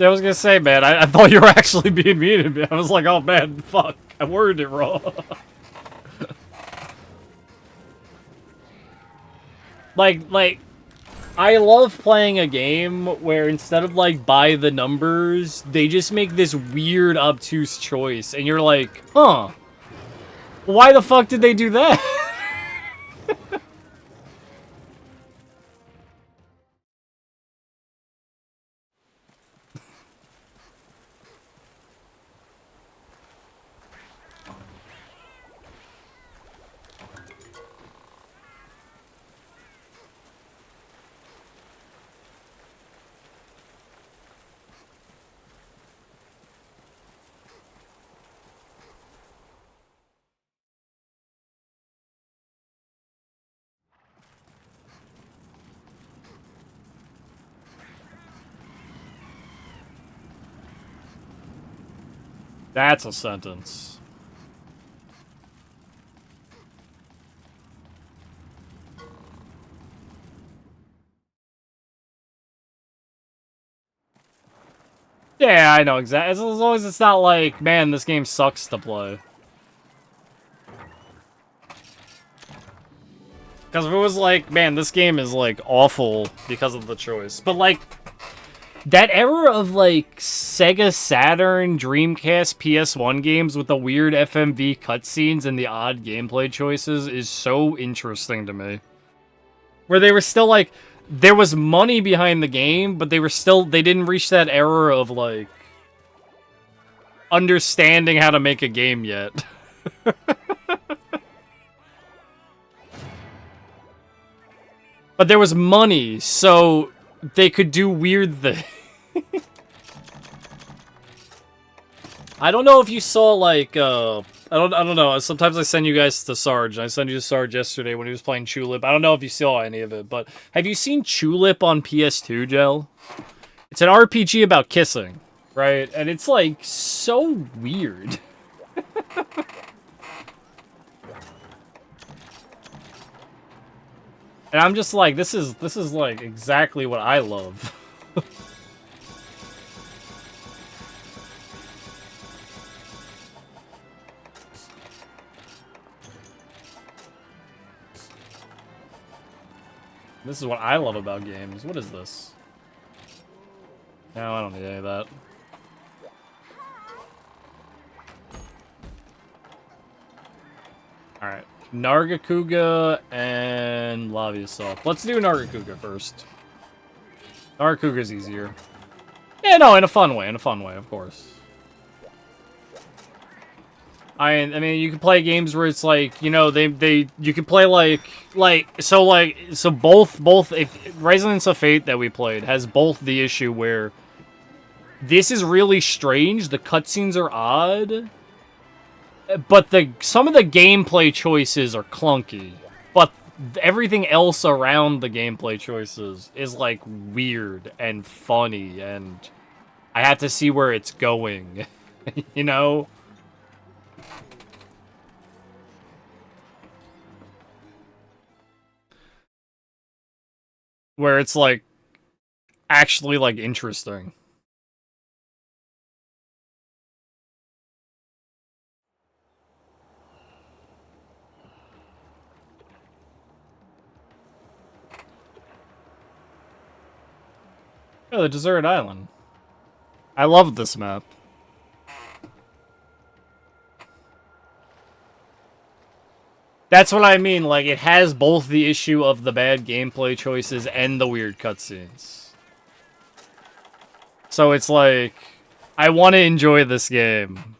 I was gonna say, man, I thought you were actually being mean to me. I was like, oh man, fuck, I worded it wrong. like, I love playing a game where instead of, like, by the numbers, they just make this weird, obtuse choice, and you're like, huh, why the fuck did they do that? That's a sentence. Yeah, I know exactly. As long as it's not like, man, this game sucks to play. Because if it was like, man, this game is, like, awful because of the choice. But, like, that era of, like, Sega Saturn, Dreamcast, PS1 games with the weird FMV cutscenes and the odd gameplay choices is so interesting to me. Where they were still, like, there was money behind the game, but they didn't reach that era of, like, understanding how to make a game yet. But there was money, so they could do weird things. I don't know if you saw, like, I don't know. Sometimes I send you guys to Sarge. I sent you to Sarge yesterday when he was playing Tulip. I don't know if you saw any of it, but have you seen Tulip on PS2, Jel? It's an RPG about kissing, right? And it's, like, so weird. And I'm just like, this is like exactly what I love. This is what I love about games. What is this? No, I don't need any of that. Alright. Nargacuga and Lavasoft. Let's do Nargacuga first. Nargacuga's easier. Yeah, no, in a fun way, of course. I mean, you can play games where it's like, you know, you can play so both if Resonance of Fate that we played has both the issue where this is really strange, the cutscenes are odd, but some of the gameplay choices are clunky, but everything else around the gameplay choices is like weird and funny, and I have to see where it's going, you know? Where it's like actually like interesting. Oh, the Desert Island. I love this map. That's what I mean, like, it has both the issue of the bad gameplay choices and the weird cutscenes. So it's like, I want to enjoy this game.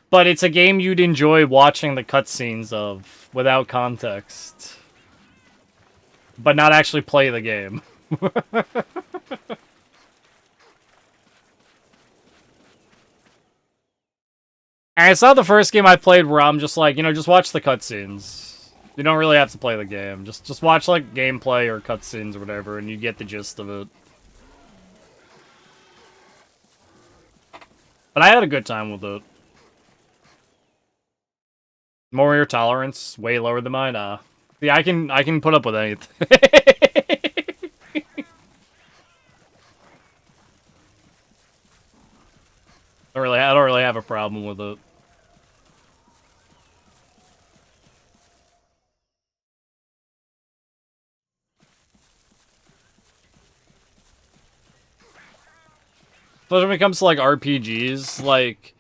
But it's a game you'd enjoy watching the cutscenes of, without context. But not actually play the game. And it's not the first game I played where I'm just like, you know, just watch the cutscenes. You don't really have to play the game. Just watch, like, gameplay or cutscenes or whatever, and you get the gist of it. But I had a good time with it. More your tolerance, way lower than mine. Yeah, I can put up with anything. I don't really have a problem with it. But when it comes to like RPGs, like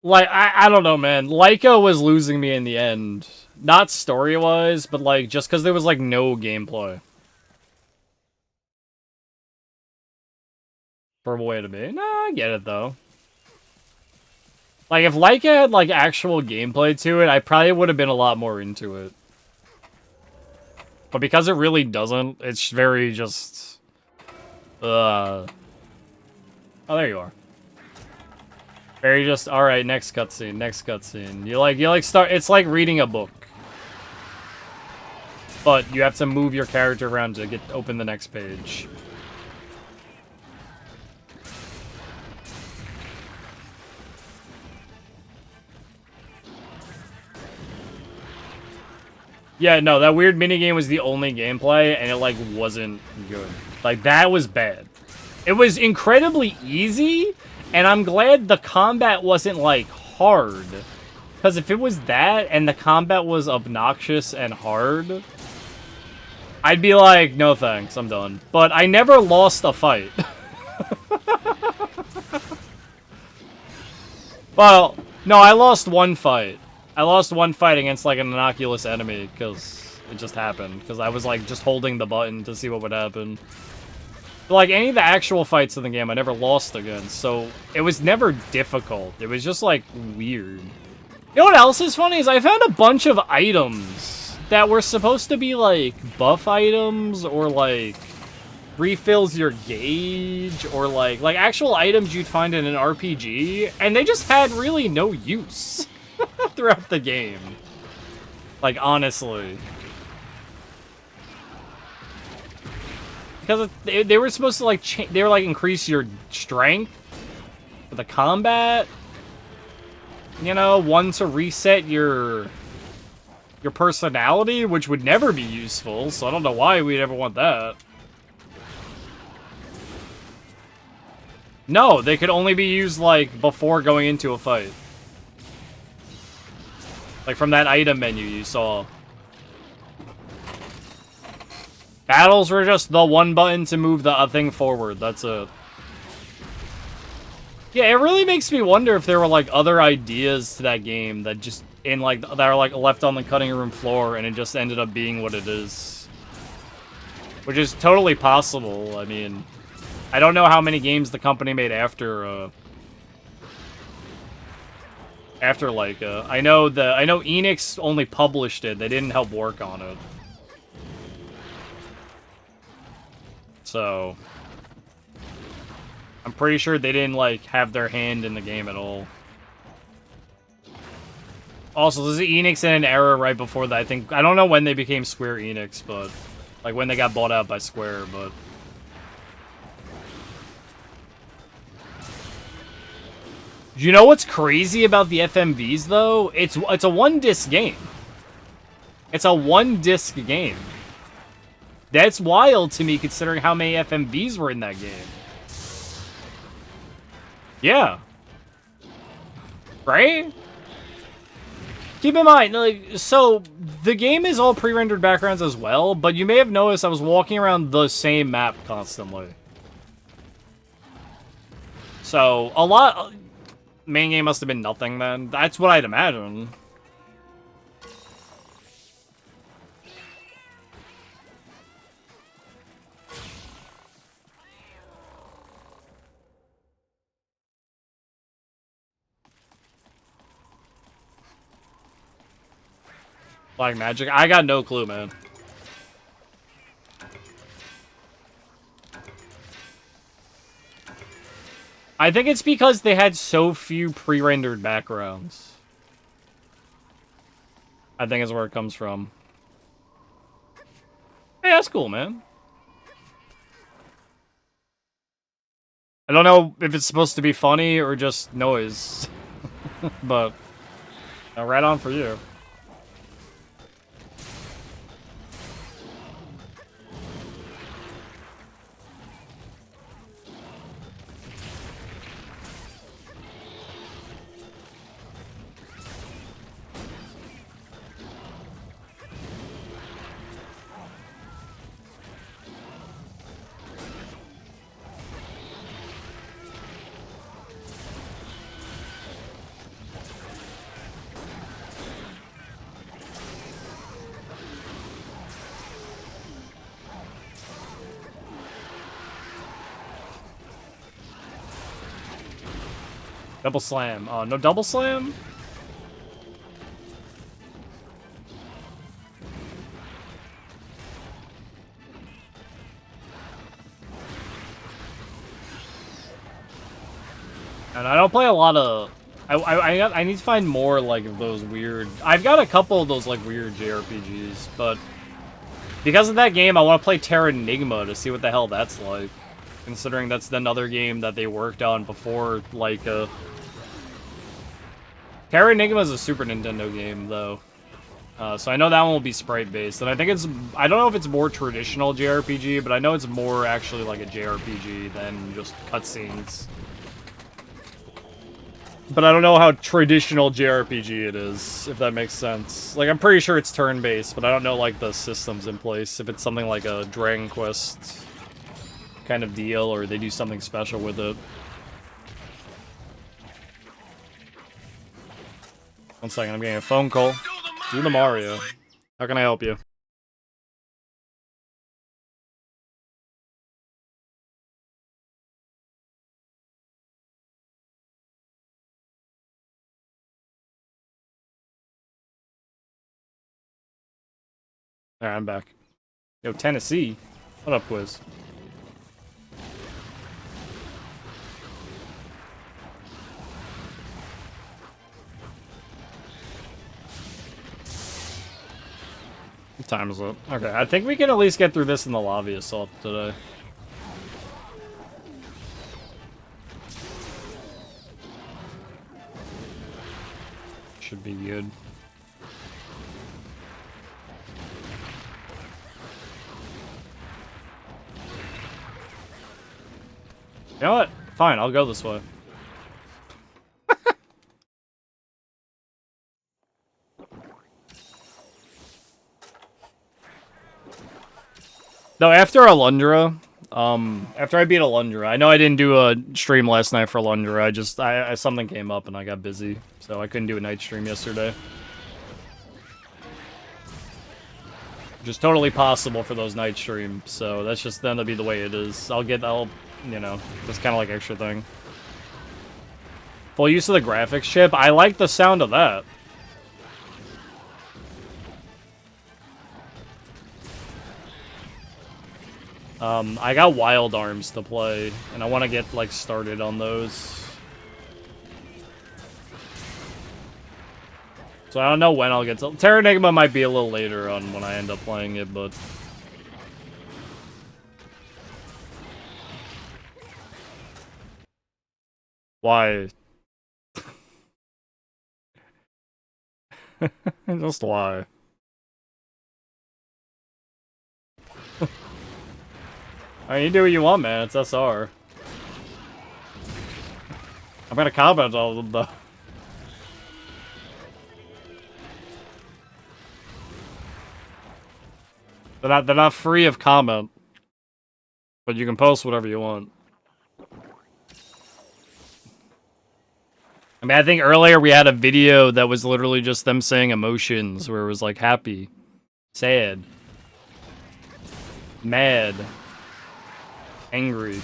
I don't know, man. Laika was losing me in the end. Not story-wise, but like just because there was like no gameplay. For a way to be. Nah, I get it though. Like if Laika had like actual gameplay to it, I probably would have been a lot more into it. But because it really doesn't, it's very just oh, there you are. Very just, alright, next cutscene. You like start, it's like reading a book. But you have to move your character around to open the next page. Yeah, no, that weird minigame was the only gameplay, and it, like, wasn't good. Like, that was bad. It was incredibly easy, and I'm glad the combat wasn't, like, hard. Because if it was that, and the combat was obnoxious and hard, I'd be like, no thanks, I'm done. But I never lost a fight. Well, no, I lost one fight. I lost one fight against, like, an innocuous enemy, because it just happened. Because I was, like, just holding the button to see what would happen. But, like, any of the actual fights in the game, I never lost against, so it was never difficult. It was just, like, weird. You know what else is funny? Is I found a bunch of items that were supposed to be, like, buff items, or, like, refills your gauge, or, like actual items you'd find in an RPG, and they just had really no use. Throughout the game. Like, honestly. Because they were supposed to, like, they were, like, increase your strength for the combat. You know, one to reset your your personality, which would never be useful, so I don't know why we'd ever want that. No, they could only be used, like, before going into a fight. Like, from that item menu you saw. Battles were just the one button to move the thing forward, that's it. Yeah, it really makes me wonder if there were, like, other ideas to that game that just, that are, like, left on the cutting room floor, and it just ended up being what it is. Which is totally possible, I mean... I don't know how many games the company made after, I know Enix only published it, they didn't help work on it. So... I'm pretty sure they didn't, like, have their hand in the game at all. Also, this is Enix in an era right before that, I don't know when they became Square Enix, but... Like, when they got bought out by Square, but... You know what's crazy about the FMVs, though? It's a one-disc game. It's a one-disc game. That's wild to me, considering how many FMVs were in that game. Yeah. Right? Keep in mind, like, so, the game is all pre-rendered backgrounds as well, but you may have noticed I was walking around the same map constantly. So, a lot... Main game must have been nothing then. That's what I'd imagine. Black Magic? I got no clue, man. I think it's because they had so few pre-rendered backgrounds. I think is where it comes from. Hey, that's cool, man. I don't know if it's supposed to be funny or just noise. But, right on for you. Double slam. Oh, no double slam? And I don't play a lot of... I need to find more, like, of those weird... I've got a couple of those, like, weird JRPGs, but... Because of that game, I want to play Terranigma to see what the hell that's like. Considering that's another game that they worked on before, like, Terranigma is a Super Nintendo game, though. So I know that one will be sprite-based, and I think it's... I don't know if it's more traditional JRPG, but I know it's more actually like a JRPG than just cutscenes. But I don't know how traditional JRPG it is, if that makes sense. Like, I'm pretty sure it's turn-based, but I don't know, like, the systems in place. If it's something like a Dragon Quest kind of deal, or they do something special with it. One second, I'm getting a phone call. Do the Mario. How can I help you? Alright, I'm back. Yo, Tennessee. What up, Quiz? What time is it? Okay, I think we can at least get through this in the lobby assault today. Should be good. You know what? Fine, I'll go this way. No, after Alundra, after I beat Alundra, I know I didn't do a stream last night for Alundra. I something came up and I got busy, so I couldn't do a night stream yesterday. Which is totally possible for those night streams, so that's just then to be the way it is. I'll, you know, just kind of like extra thing. Full use of the graphics chip. I like the sound of that. I got Wild Arms to play, and I want to get, like, started on those. So I don't know when I'll get to... Terranigma might be a little later on when I end up playing it, but... Why? Just why? I mean, you do what you want, man. It's SR. I'm gonna comment all of them, though. They're not free of comment. But you can post whatever you want. I mean, I think earlier we had a video that was literally just them saying emotions, where it was like happy, sad, mad, angry.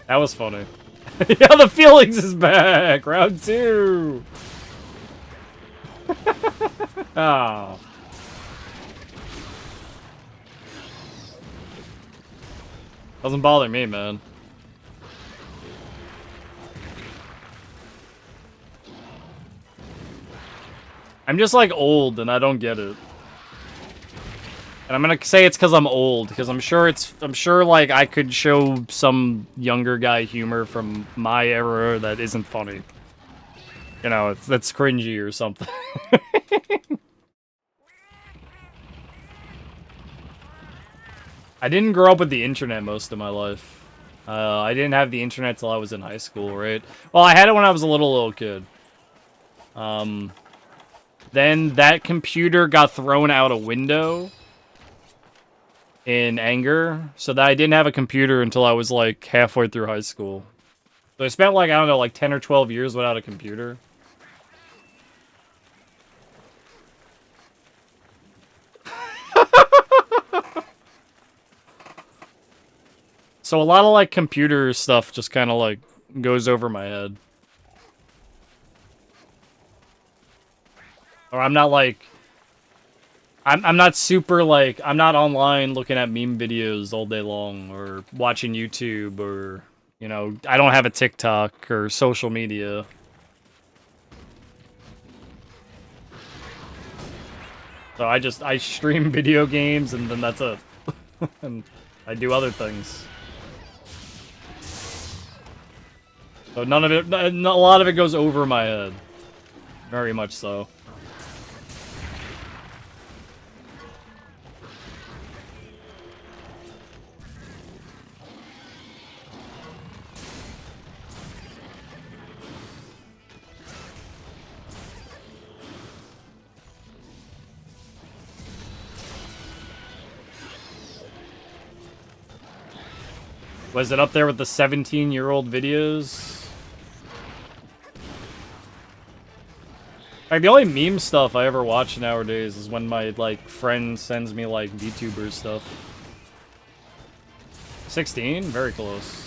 That was funny. Yeah, the feelings is back! Round 2! Oh. Doesn't bother me, man. I'm just like old and I don't get it. And I'm gonna say it's because I'm old, because I'm sure like I could show some younger guy humor from my era that isn't funny. You know, that's cringy or something. I didn't grow up with the internet most of my life. I didn't have the internet till I was in high school, right? Well, I had it when I was a little kid. Then that computer got thrown out a window in anger, so that I didn't have a computer until I was like halfway through high school. So I spent like, I don't know, like 10 or 12 years without a computer. So a lot of like computer stuff just kind of like goes over my head. Or I'm not like... I'm not super, like, I'm not online looking at meme videos all day long, or watching YouTube, or, you know, I don't have a TikTok or social media. So I stream video games, and then that's it. And I do other things. So none of it, a lot of it goes over my head. Very much so. Was it up there with the 17-year-old videos? Like, the only meme stuff I ever watch nowadays is when my, like, friend sends me, like, VTuber stuff. 16? Very close.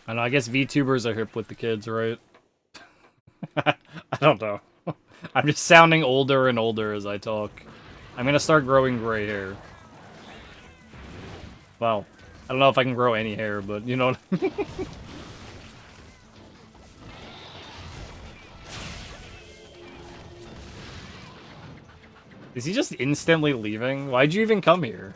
I know, I guess VTubers are hip with the kids, right? I don't know. I'm just sounding older and older as I talk. I'm gonna start growing gray hair. Well, I don't know if I can grow any hair, but you know what I mean? Is he just instantly leaving? Why'd you even come here?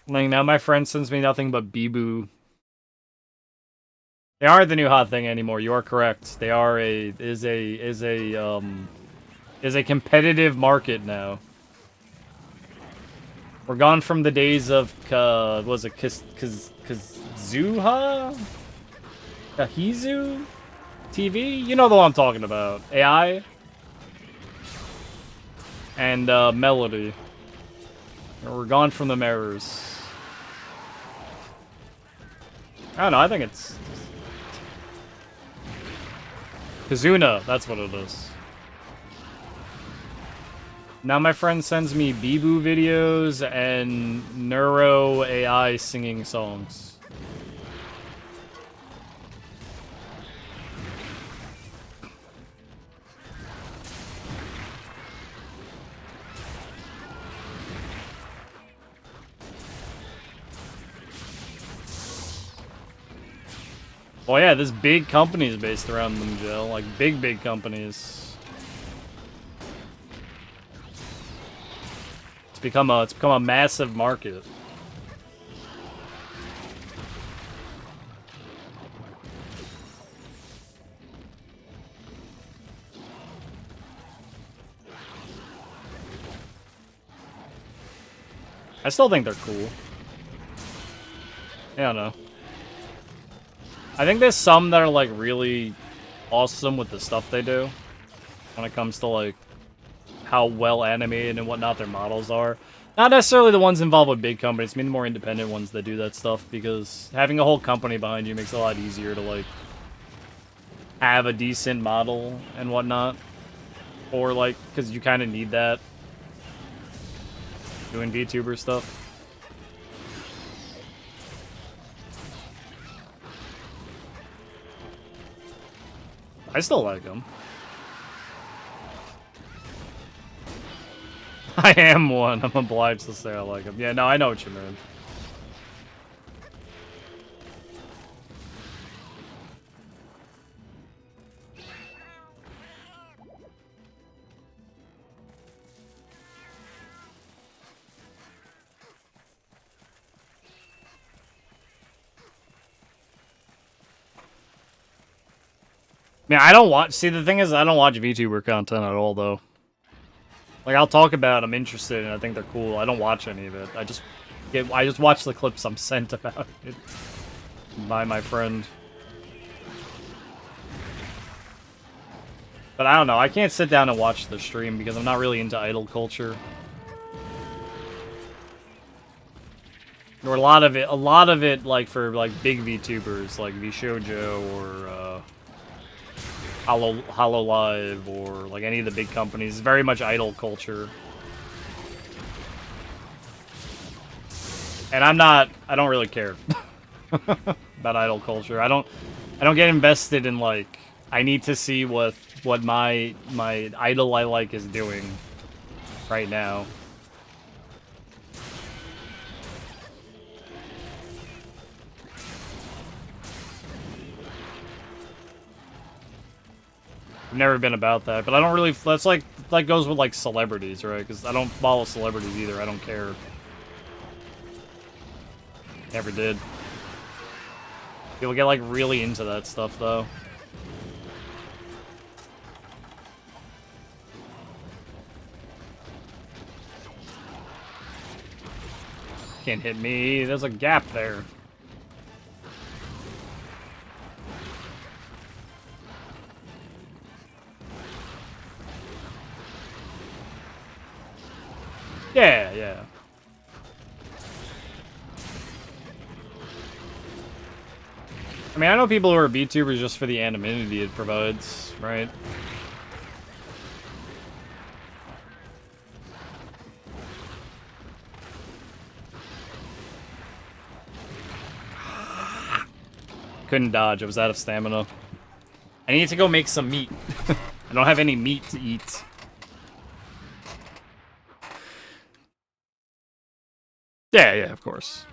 Like, now my friend sends me nothing but Biboo. They aren't the new hot thing anymore. You are correct. They are is a competitive market now. We're gone from the days of was it Kazuha? Kahizu TV? You know the one I'm talking about. AI and Melody. We're gone from the mirrors. I don't know, I think it's Kazuna, that's what it is. Now my friend sends me Biboo videos and Neuro AI singing songs. Well, yeah, this big company is based around them, Jill. Like, big companies. It's become a massive market. I still think they're cool. Yeah, I don't know. I think there's some that are, like, really awesome with the stuff they do. When it comes to, like, how well animated and whatnot their models are. Not necessarily the ones involved with big companies, I mean the more independent ones that do that stuff, because having a whole company behind you makes it a lot easier to, like, have a decent model and whatnot. Or, like, because you kind of need that doing VTuber stuff. I still like them. I am one. I'm obliged to say I like them. Yeah, no, I know what you mean. Yeah, I don't watch. See, the thing is, I don't watch VTuber content at all, though. Like, I'll talk about it, I'm interested, and I think they're cool. I don't watch any of it. I just watch the clips I'm sent about it by my friend. But I don't know. I can't sit down and watch the stream because I'm not really into idol culture. Or a lot of it, like for like big VTubers, like VShojo or Hololive or like any of the big companies, is very much idol culture. And I don't really care about idol culture. I don't get invested in, like, I need to see what my idol I like is doing right now. I've never been about that, but I don't really, that's like, that goes with like celebrities, right? Because I don't follow celebrities either, I don't care. Never did. People get like really into that stuff though. Can't hit me, there's a gap there. Yeah, yeah. I mean, I know people who are VTubers just for the anonymity it provides, right? Couldn't dodge, I was out of stamina. I need to go make some meat. I don't have any meat to eat. Yeah, yeah, of course.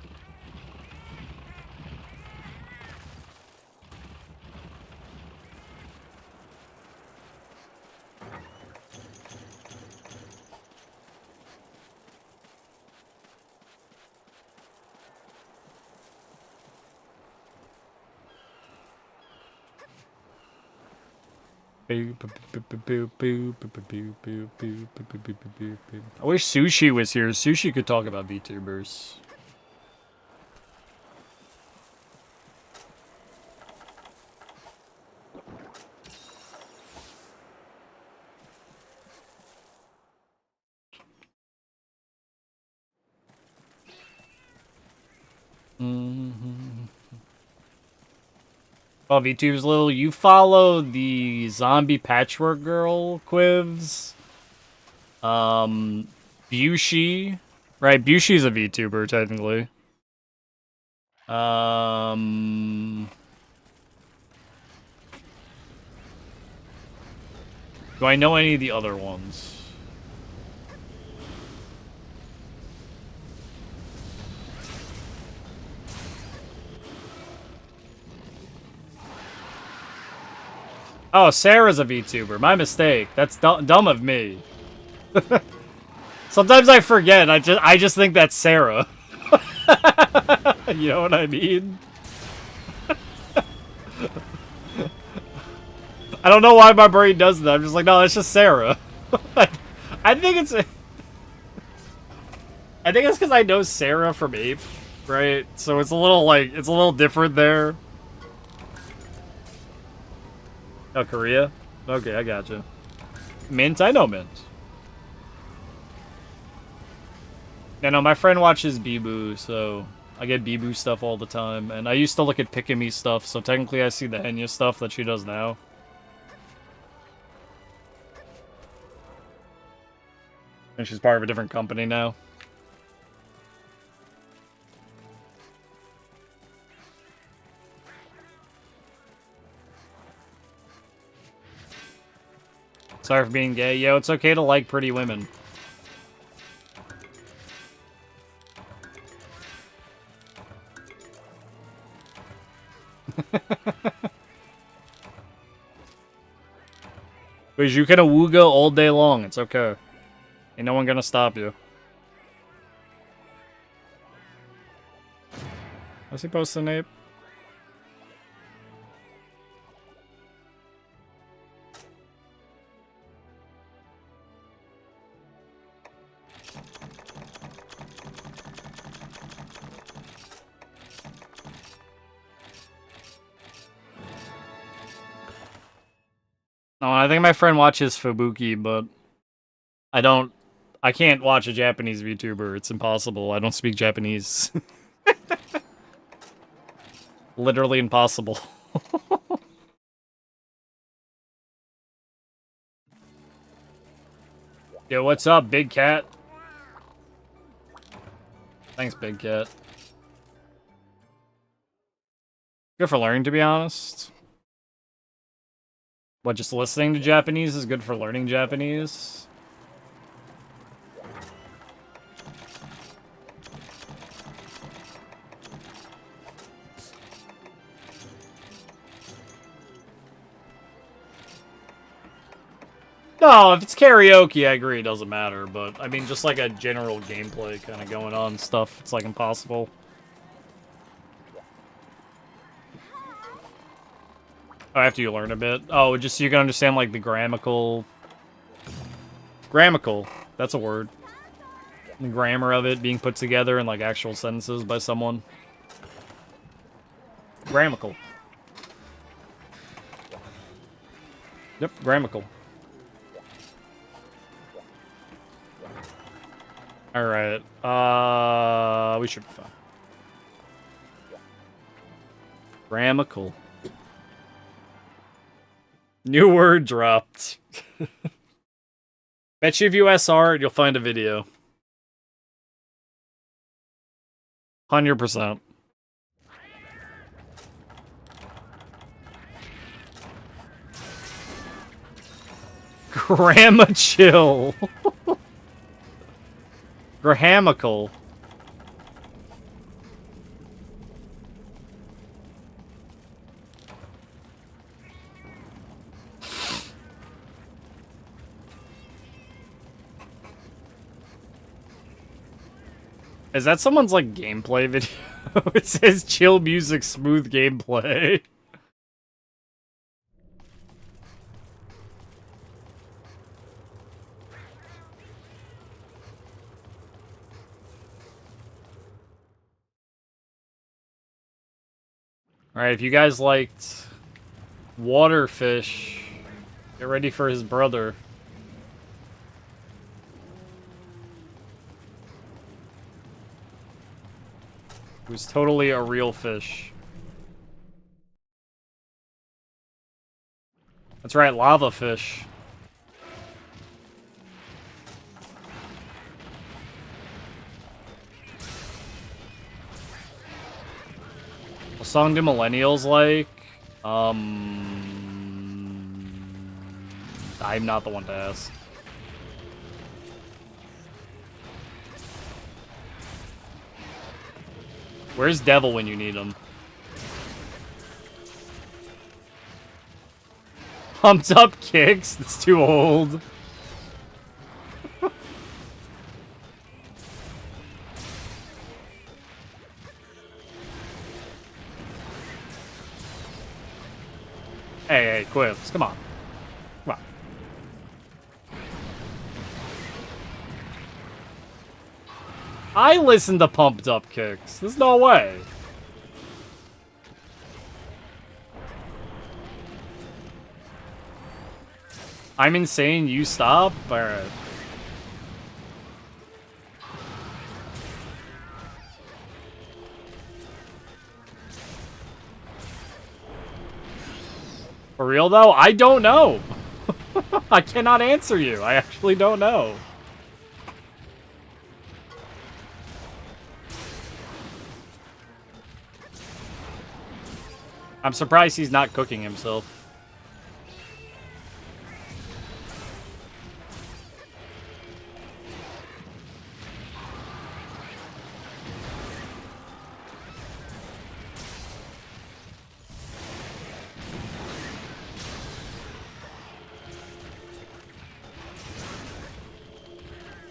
I wish Sushi was here. Sushi could talk about VTubers. Oh, VTube's little. You follow the zombie patchwork girl quivs. Bushi, right? Bushi's a VTuber technically. Do I know any of the other ones? Oh, Sarah's a VTuber. My mistake. That's dumb of me. Sometimes I forget. I just think that's Sarah. You know what I mean? I don't know why my brain does that. I'm just like, no, that's just Sarah. I think it's because I know Sarah from Ape, right? So it's a little different there. Oh, Korea? Okay, I gotcha. Mint? I know Mint. Yeah, no, my friend watches Bibu, so I get Bibu stuff all the time. And I used to look at Pikami stuff, so technically I see the Henya stuff that she does now. And she's part of a different company now. Sorry for being gay. Yo, it's okay to like pretty women. Because you can awooga all day long. It's okay. Ain't no one gonna stop you. Was he posting Ape? Oh, I think my friend watches Fubuki, but I can't watch a Japanese VTuber. It's impossible. I don't speak Japanese. Literally impossible. Yo, what's up, Big Cat? Thanks, Big Cat. Good for learning, to be honest. What, just listening to Japanese is good for learning Japanese? No, if it's karaoke, I agree, it doesn't matter. But, I mean, just like a general gameplay kind of going on stuff, it's like impossible. Oh, after you learn a bit? Oh, just so you can understand, like, the grammatical... Grammatical. That's a word. The grammar of it being put together in, like, actual sentences by someone. Grammatical. Yep, grammatical. Alright, we should be fine. Grammatical. New word dropped. Bet you if you SR, you'll find a video. 100%. Grandma chill. Grammatical. Is that someone's, like, gameplay video? It says chill music, smooth gameplay. Alright, if you guys liked Waterfish, get ready for his brother. Who's totally a real fish. That's right, lava fish. What song do millennials like? I'm not the one to ask. Where's Devil when you need him? Pumped Up Kicks? That's too old. Hey, Quips, come on. Come on. I listen to Pumped Up Kicks. There's no way. I'm insane, you stop? Alright. For real though? I don't know. I cannot answer you. I actually don't know. I'm surprised he's not cooking himself.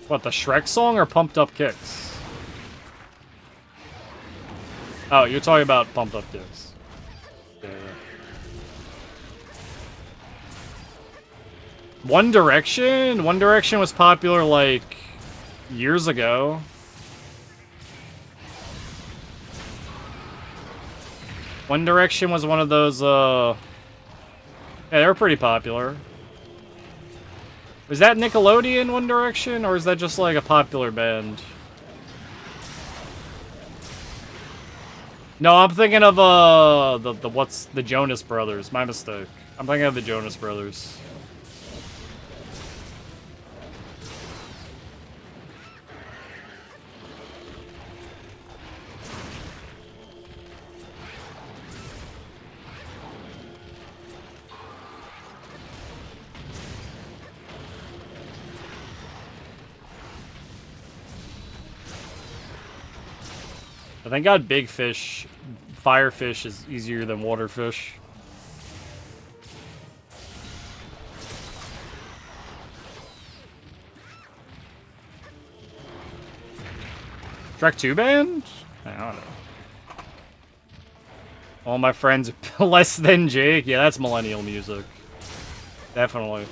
What, the Shrek song or Pumped Up Kicks? Oh, you're talking about Pumped Up Kicks. Yeah. One Direction? One Direction was popular, like, years ago. One Direction was one of those, yeah, they were pretty popular. Was that Nickelodeon, One Direction, or is that just like a popular band? No, I'm thinking of the Jonas Brothers. My mistake. I'm thinking of the Jonas Brothers. I thank God big fish, firefish is easier than waterfish. Shrek 2 band? I don't know. All my friends less than Jake. Yeah, that's millennial music. Definitely.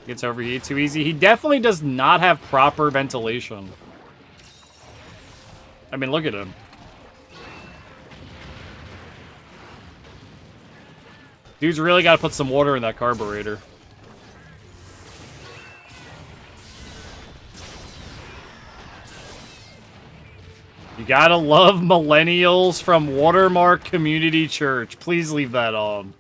Gets overheated too easy. He definitely does not have proper ventilation. I mean, look at him. Dude's really got to put some water in that carburetor. You gotta love millennials from Watermark Community Church. Please leave that on.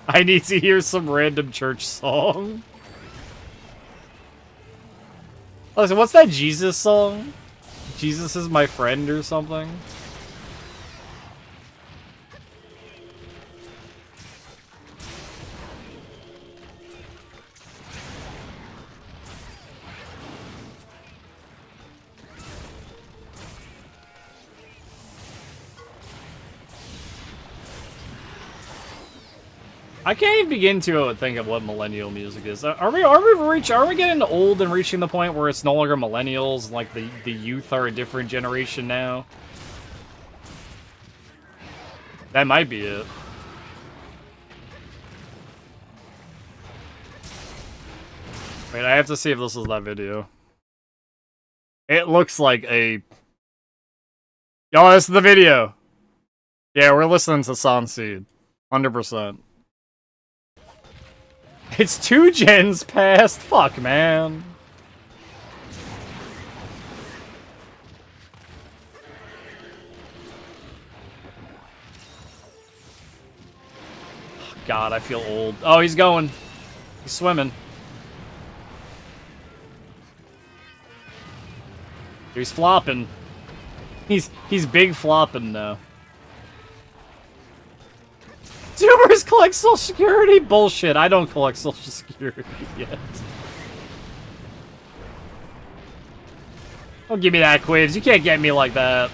I need to hear some random church song. Oh, so what's that Jesus song? Jesus is my friend or something? I can't even begin to think of what millennial music is. Are we getting old and reaching the point where it's no longer millennials, like the youth are a different generation now? That might be it. Wait, I have to see if this is that video. It looks like a... Yo, this is the video. Yeah, we're listening to Sunseed. 100%. It's 2 gens past. Fuck, man. God, I feel old. Oh, he's going. He's swimming. He's flopping. He's big flopping now. Zoomers collect Social Security? Bullshit, I don't collect Social Security yet. Don't give me that, Quivs. You can't get me like that.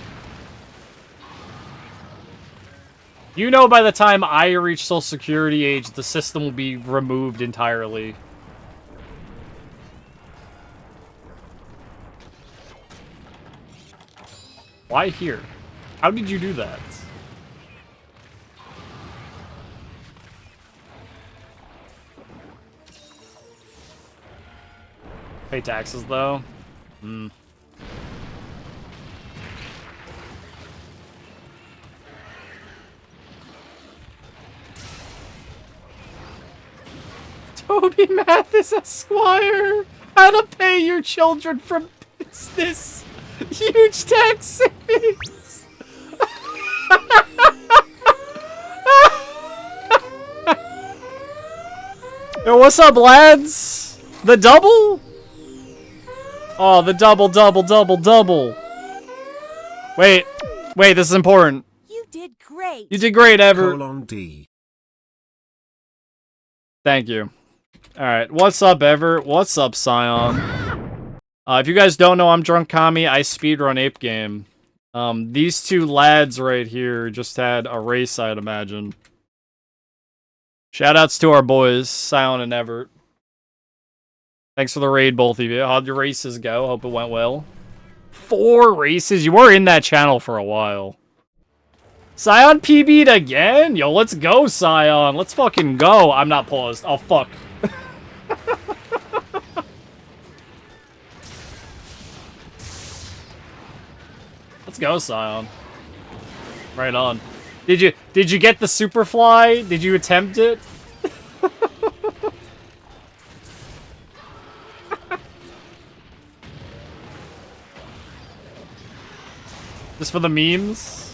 You know by the time I reach Social Security age, the system will be removed entirely. Why here? How did you do that? Pay taxes, though. Hmm. Toby Mathis Esquire! How to pay your children from business! Huge tax savings! Yo, what's up, lads? The double? Oh, the double. Wait, this is important. You did great. You did great, Ever. D. Thank you. Alright, what's up, Ever? What's up, Scion? If you guys don't know, I'm Drunk Kami. I speedrun Ape Game. These 2 lads right here just had a race, I'd imagine. Shoutouts to our boys, Scion and Everett. Thanks for the raid, both of you. How'd your races go? Hope it went well. 4 races? You were in that channel for a while. Scion PB'd again? Yo, let's go, Scion. Let's fucking go. I'm not paused. Oh, fuck. Let's go, Scion. Right on. Did you get the Superfly? Did you attempt it? Just for the memes?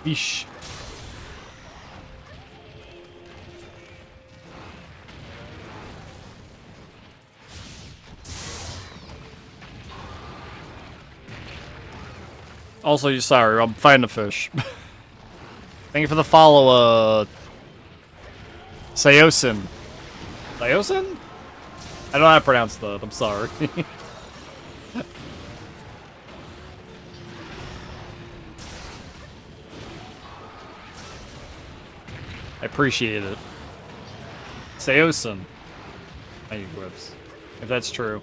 Yeesh. Also, sorry, I'm fighting a fish. Thank you for the follow, Sayosin. Sayosin? I don't know how to pronounce that, I'm sorry. I appreciate it. Sayosin. Thank you, Quips. If that's true.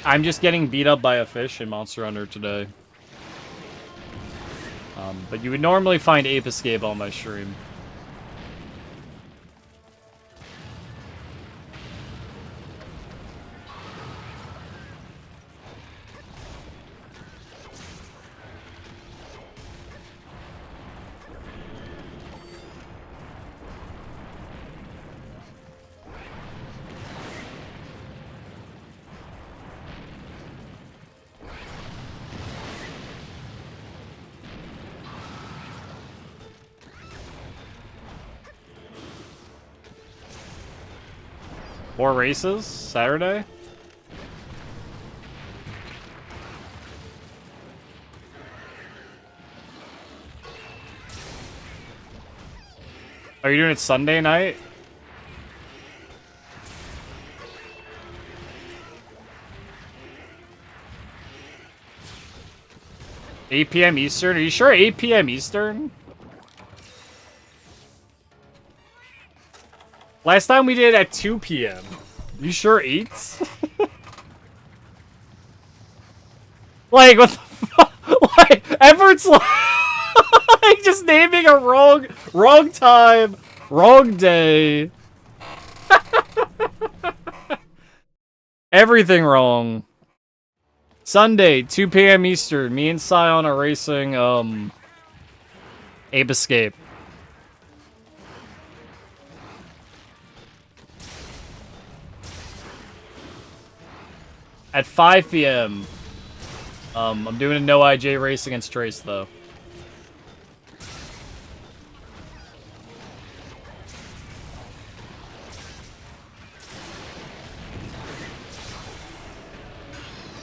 I'm just getting beat up by a fish in Monster Hunter today. But you would normally find Ape Escape on my stream. More races? Saturday? Are you doing it Sunday night? $8 p.m. Eastern? Are you sure 8 p.m. Eastern? Last time we did it at 2 p.m. You sure 8? Like, what the fuck? Like, Everett's like just naming a wrong time, wrong day. Everything wrong. Sunday, 2 p.m. Eastern. Me and Scion are racing, Ape Escape. At 5 p.m. I'm doing a no IJ race against Trace, though.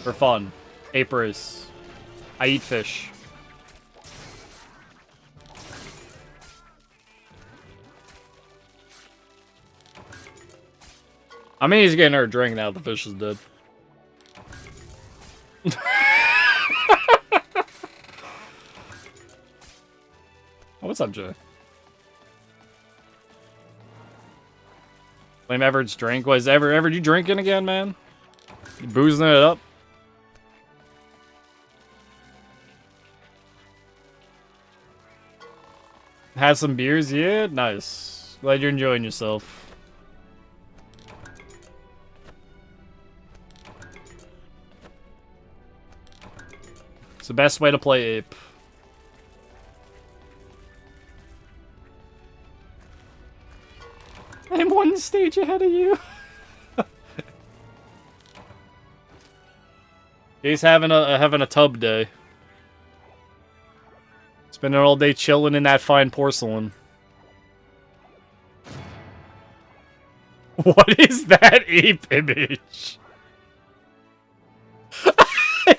For fun. Ape race. I eat fish. I mean, he's getting her a drink now the fish is dead. What's up, Jay? Blame Everett's drink. Was Everett, you drinking again, man? You boozing it up? Had some beers? Yeah, nice. Glad you're enjoying yourself. It's the best way to play Ape. I'm one stage ahead of you. He's having a tub day. Spending all day chilling in that fine porcelain. What is that ape image?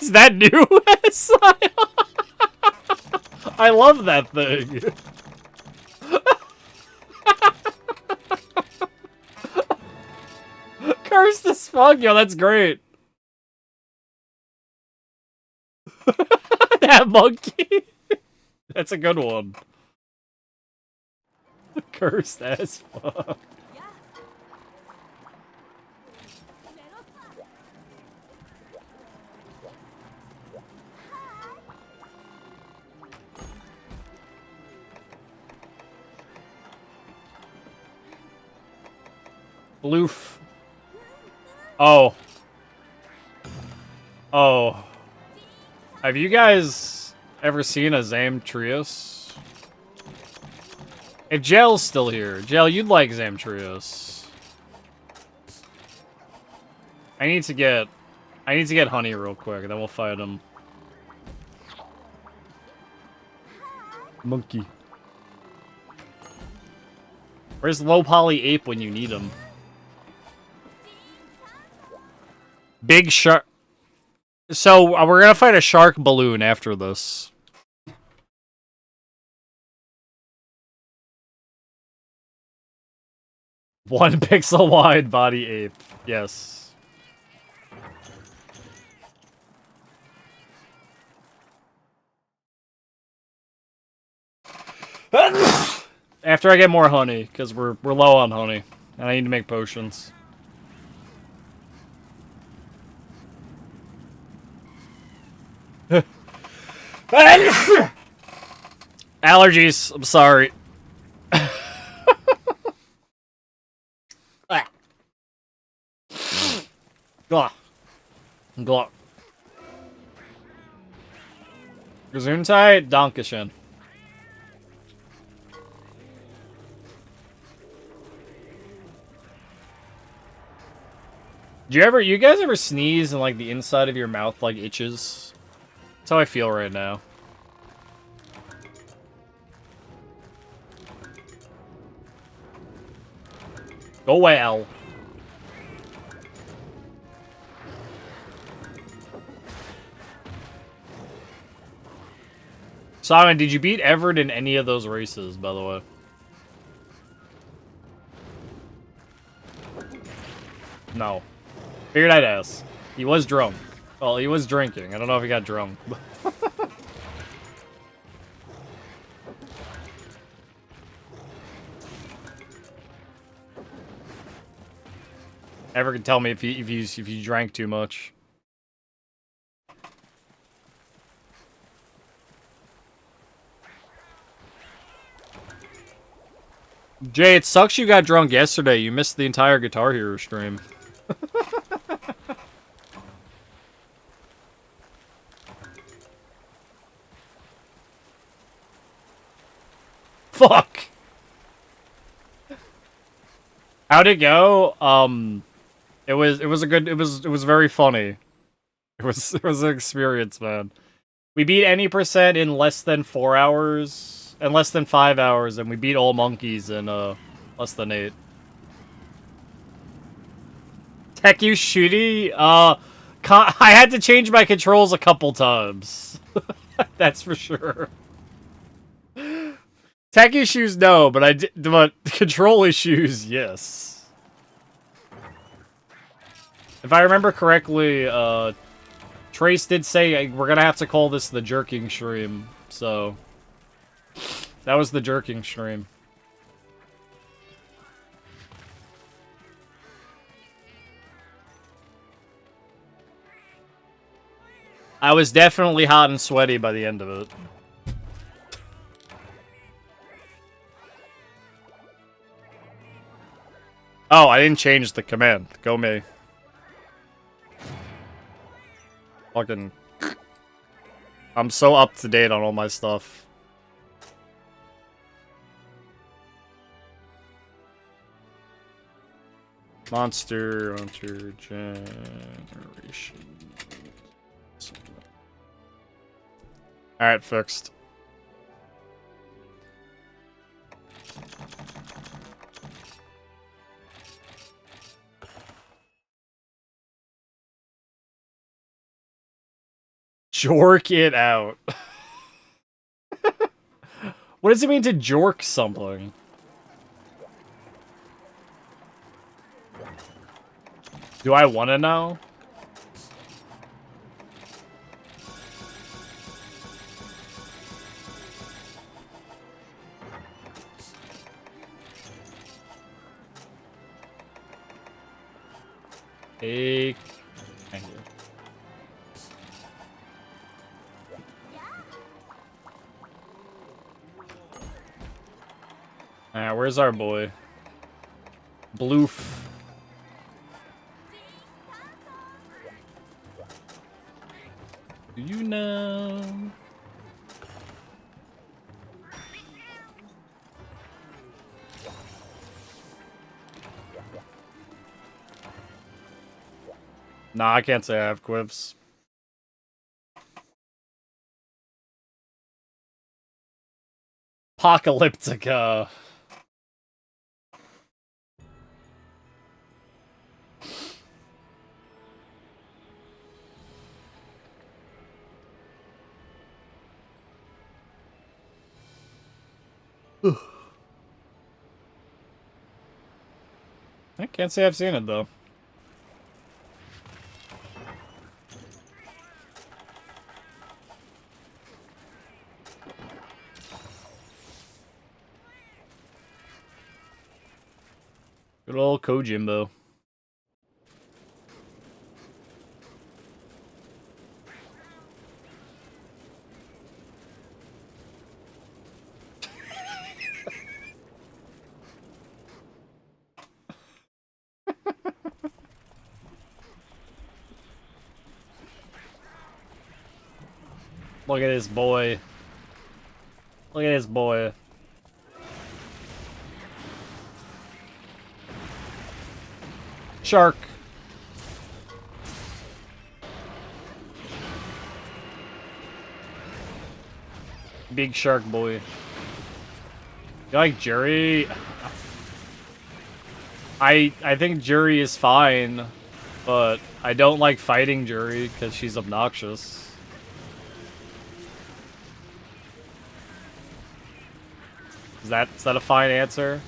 Is that new? I love that thing. Cursed as fuck, yo, that's great. That monkey. That's a good one. Cursed as fuck. Bloof. Oh. Oh. Have you guys ever seen a Zamtrios? If Jail's still here, Jail, you'd like Zamtrios. I need to get Honey real quick, then we'll fight him. Monkey. Where's low poly ape when you need him? Big shark. So we're gonna fight a shark balloon after this. One pixel wide body ape. Yes. After I get more honey, because we're low on honey, and I need to make potions. Allergies. I'm sorry. Glock. Gesundheit, Dankeschön. You guys ever sneeze and like the inside of your mouth like itches? That's how I feel right now. Go well. Simon, did you beat Everett in any of those races, by the way? No. Figured I'd ask. He was drunk. Well, he was drinking. I don't know if he got drunk. Everett can tell me if you drank too much. Jay, it sucks you got drunk yesterday. You missed the entire Guitar Hero stream. Fuck. How'd it go? It was very funny. It was an experience, man. We beat any percent in less than 4 hours, and less than 5 hours, and we beat all monkeys in less than 8. Teku Shooty? I had to change my controls a couple times. That's for sure. Tech issues, no, but but control issues, yes. If I remember correctly, Trace did say we're gonna have to call this the jerking stream, so that was the jerking stream. I was definitely hot and sweaty by the end of it. Oh, I didn't change the command. Go me. Fucking... I'm so up to date on all my stuff. Monster Hunter Generation. Alright, fixed. Jork it out. What does it mean to jork something? Do I want to know? Thank you. Alright, where's our boy? Bloof. Do you know? Nah, I can't say I have quips. Apocalyptica. I can't say I've seen it, though. Good old Kojimbo. Look at this boy. Look at this boy. Shark. Big shark boy. You like Jury? I think Jury is fine, but I don't like fighting Jury because she's obnoxious. Is that a fine answer?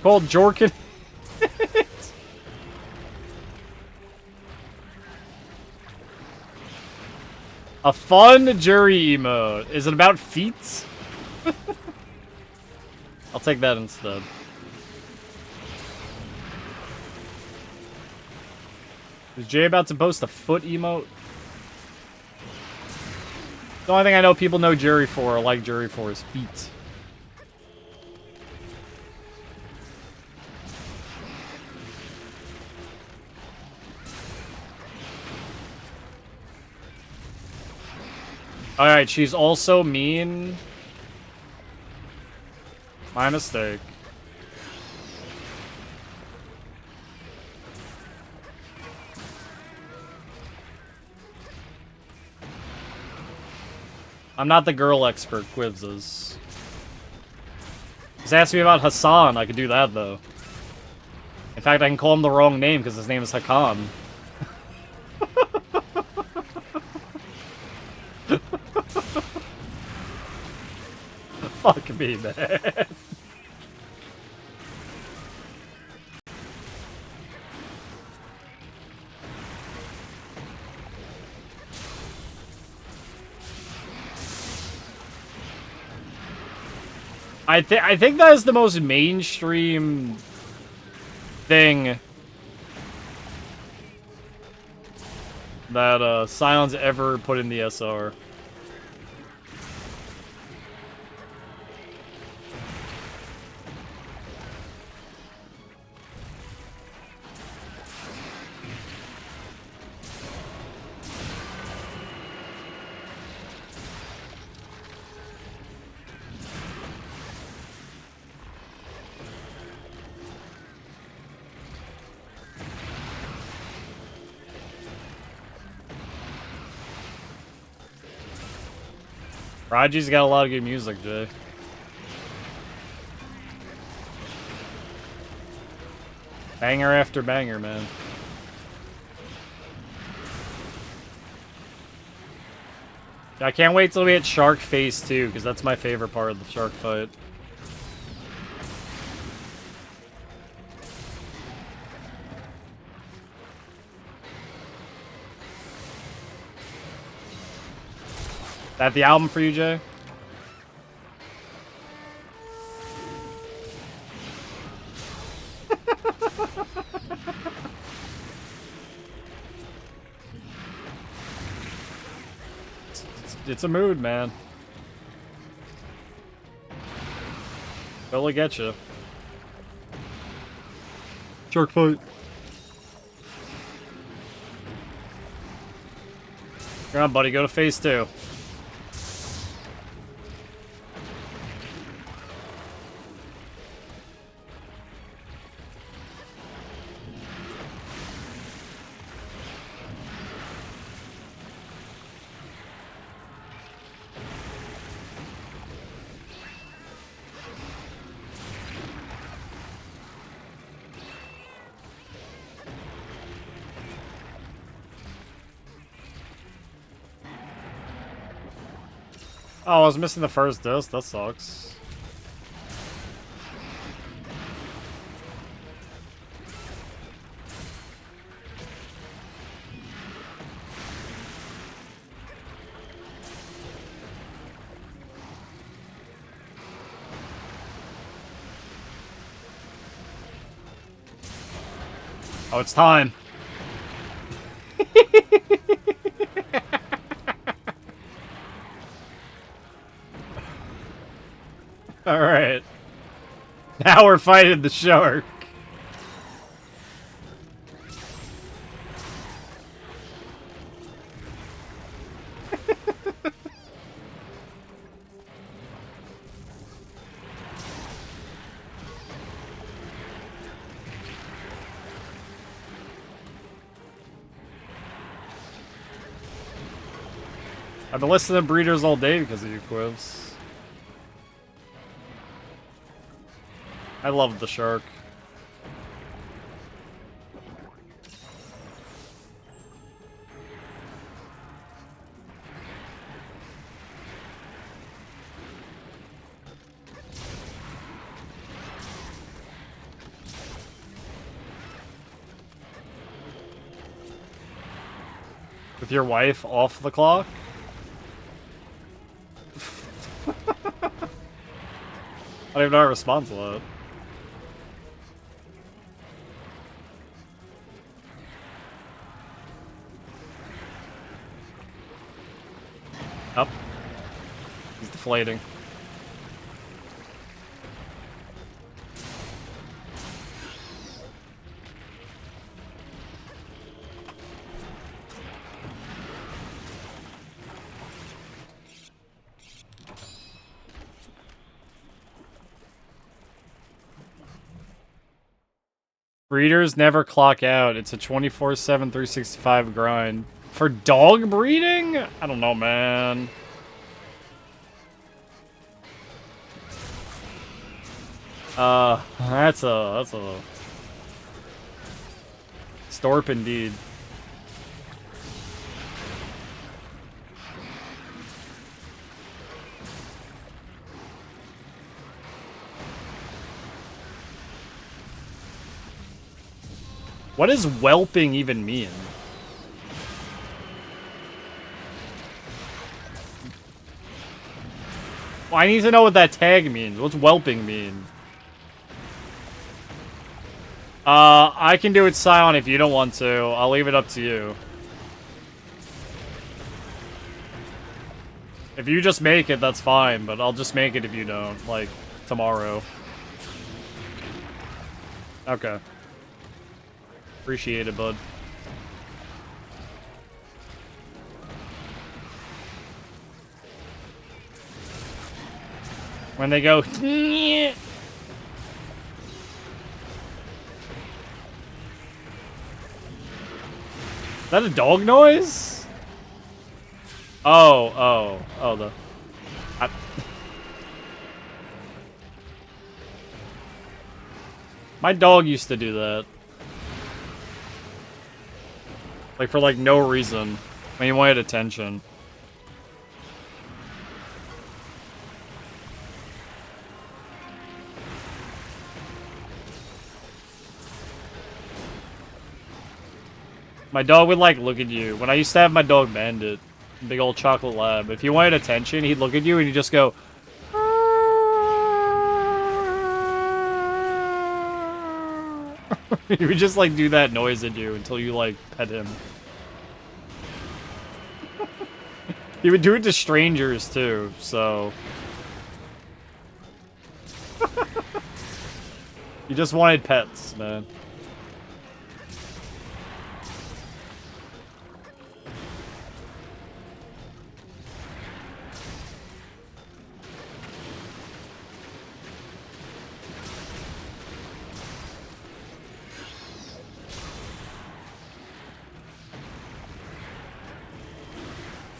Called Jorkin. A fun jury emote. Is it about feet? I'll take that instead. Is Jay about to post a foot emote? The only thing I know people know Jury for, or like Jury for, is feet. Alright, she's also mean. My mistake. I'm not the girl expert, Quizzes. Just ask me about Hassan, I could do that though. In fact, I can call him the wrong name because his name is Hakan. Fuck me, man. I think that is the most mainstream thing that Scion's ever put in the SR. Raji's got a lot of good music, Jay. Banger after banger, man. I can't wait till we hit Shark Phase 2, because that's my favorite part of the shark fight. That the album for you, Jay? It's a mood, man. Totally get you. Shark fight. Come on, buddy. Go to Phase 2. Oh, I was missing the first disc. That sucks. Oh, it's time. Alright. Now we're fighting the shark. I've been listening to Breeders all day because of you, Quivs. I love the shark. With your wife off the clock? I don't even know how to respond to that. Up. He's deflating. Breeders never clock out. It's a 24/7, 365 grind. For dog breeding? I don't know, man. That's a storp indeed. What does whelping even mean? Well, I need to know what that tag means. What's whelping mean? I can do it silent if you don't want to. I'll leave it up to you. If you just make it, that's fine, but I'll just make it if you don't. Like, tomorrow. Okay. Appreciate it, bud. When they go, is that a dog noise? Oh, my dog used to do that. Like, for, like, no reason. When he wanted attention. My dog would, like, look at you. When I used to have my dog Bandit, big old chocolate lab, if you wanted attention, he'd look at you and he'd just go... He would just, like, do that noise at you until you, like, pet him. He would do it to strangers, too, so... You just wanted pets, man.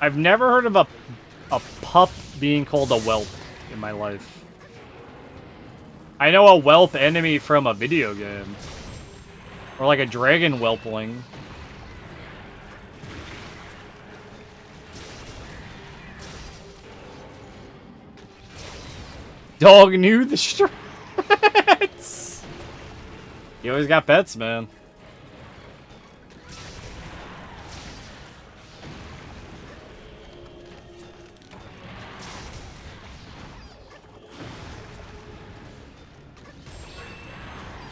I've never heard of a pup being called a whelp in my life. I know a whelp enemy from a video game. Or like a dragon whelpling. Dog knew the strats. You always got pets, man.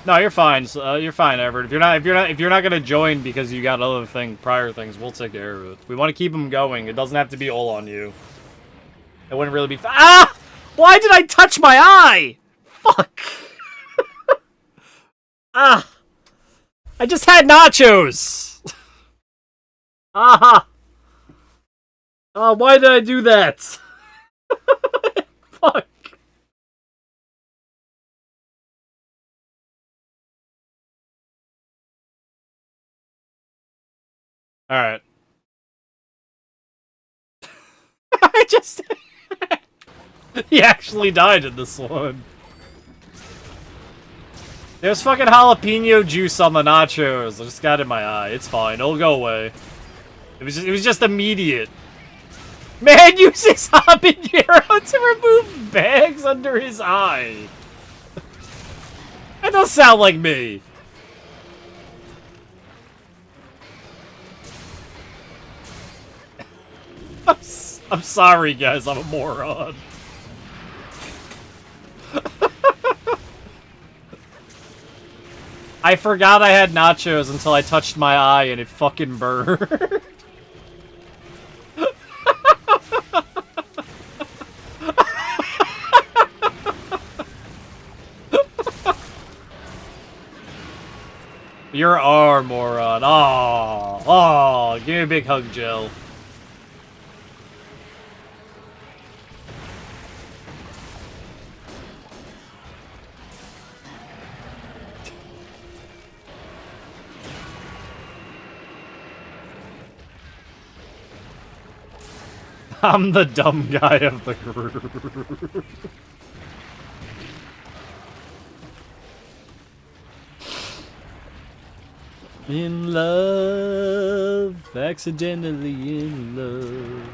No, you're fine. You're fine, Everett. If you're not gonna join because you got other prior things, we'll take care of it. We want to keep them going. It doesn't have to be all on you. It wouldn't really be. Ah! Why did I touch my eye? Fuck. Ah! I just had nachos. Ah! Why did I do that? Fuck. Alright. I just... He actually died in this one. There's fucking jalapeno juice on the nachos. I just got it in my eye. It's fine. It'll go away. It was just immediate. Man uses habanero to remove bags under his eye. That does sound like me. I'm sorry, guys. I'm a moron. I forgot I had nachos until I touched my eye and it fucking burned. Your arm, moron. Oh, oh, give me a big hug, Jill. I'm the dumb guy of the group. In love, accidentally in love.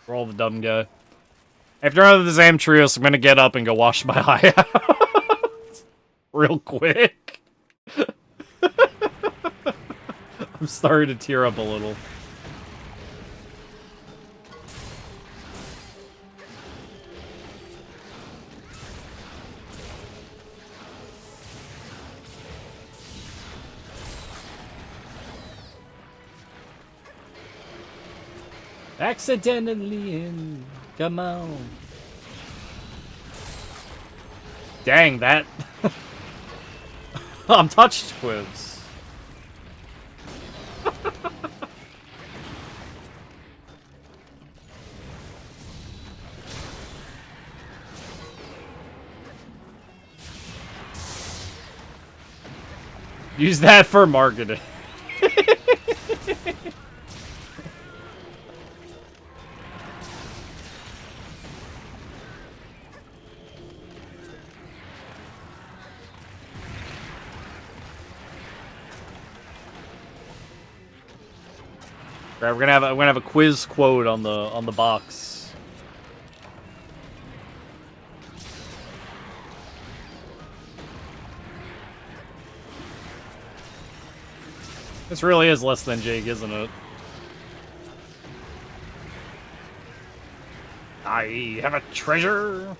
We're all the dumb guy. After another the same trio, so I'm gonna get up and go wash my eye out. Real quick. I'm starting to tear up a little. Accidentally in. Come on. Dang, that. I'm touched quiz. Use that for marketing. Right, we're gonna have a quiz quote on the box. This really is less than Jake, isn't it? I have a treasure.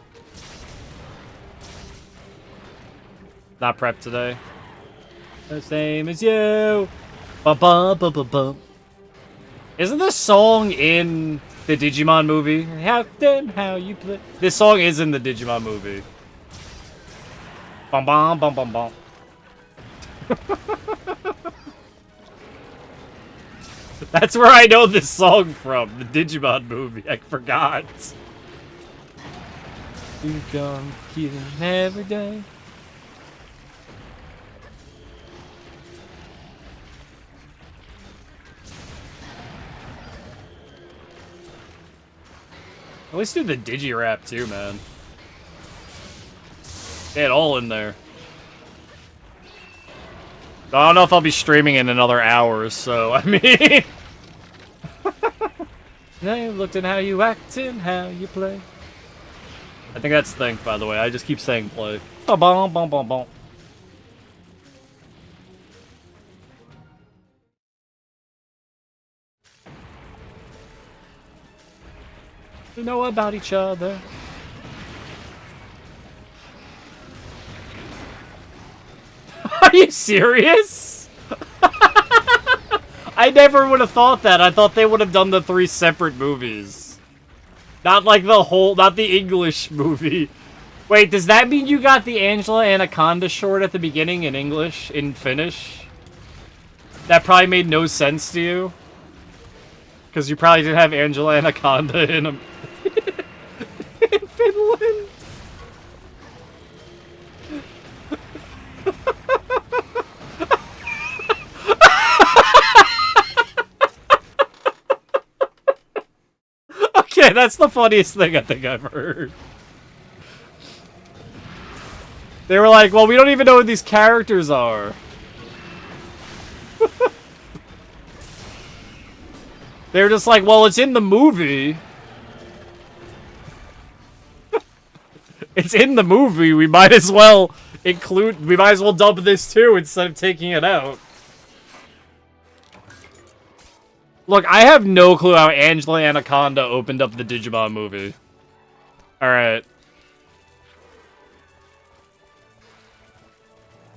Not prepped today. The same as you. Bum bum bum bum bum. Isn't this song in the Digimon movie? How you play? This song is in the Digimon movie. Bum bum bum bum bum. That's where I know this song from, the Digimon movie. I forgot. You gone killing every day. Let's do the Digi-Rap too, man. Get it all in there. I don't know if I'll be streaming in another hour, so, I mean... Now you've looked at how you act and how you play. I think that's Think, by the way. I just keep saying play. Ba-bom, bom, bom, bom. We know about each other. Are you serious? I never would have thought that. I thought they would have done the 3 separate movies. Not like the whole, not the English movie. Wait, does that mean you got the Angela Anaconda short at the beginning in English, in Finnish? That probably made no sense to you. Because you probably didn't have Angela Anaconda in them. In Finland. Okay, that's the funniest thing I think I've heard. They were like, well, we don't even know who these characters are. They were just like, well, it's in the movie. It's in the movie, we might as well include, we might as well dub this too instead of taking it out. Look, I have no clue how Angela Anaconda opened up the Digimon movie. Alright.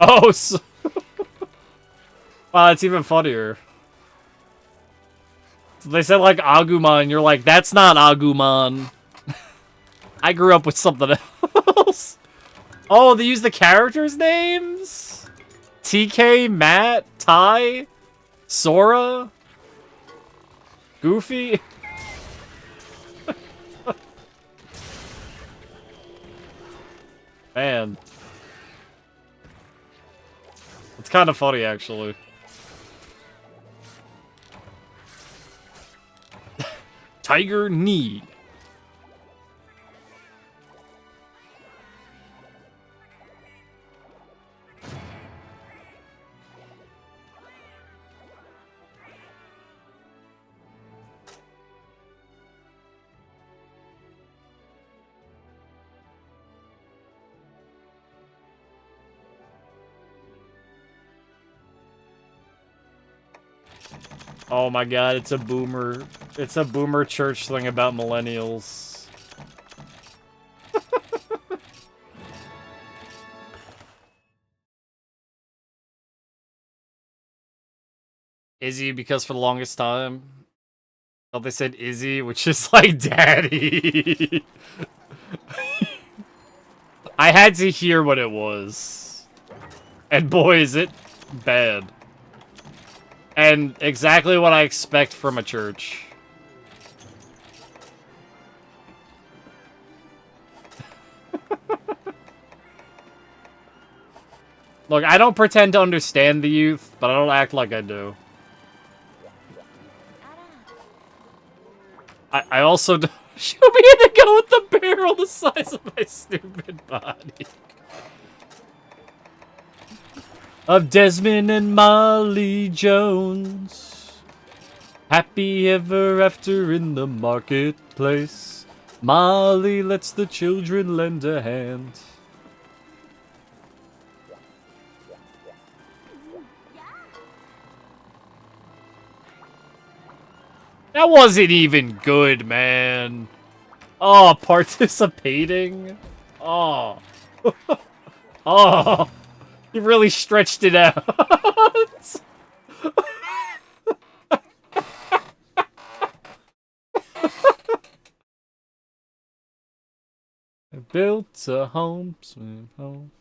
Oh, so wow, it's even funnier. So they said, like, Agumon, you're like, that's not Agumon. I grew up with something else. Oh, they use the characters' names? TK, Matt, Ty, Sora, Goofy. Man. It's kind of funny, actually. Tiger Knee. Oh my god, it's a boomer church thing about millennials. Izzy, because for the longest time, I thought they said Izzy, which is like daddy. I had to hear what it was. And boy, is it bad. And exactly what I expect from a church. Look, I don't pretend to understand the youth, but I don't act like I do. I also don't shoot me in the gun with the barrel the size of my stupid body. Of Desmond and Molly Jones. Happy ever after in the marketplace. Molly lets the children lend a hand. That wasn't even good, man. Oh, participating? Oh. Oh. You really stretched it out. I built a home, swim home.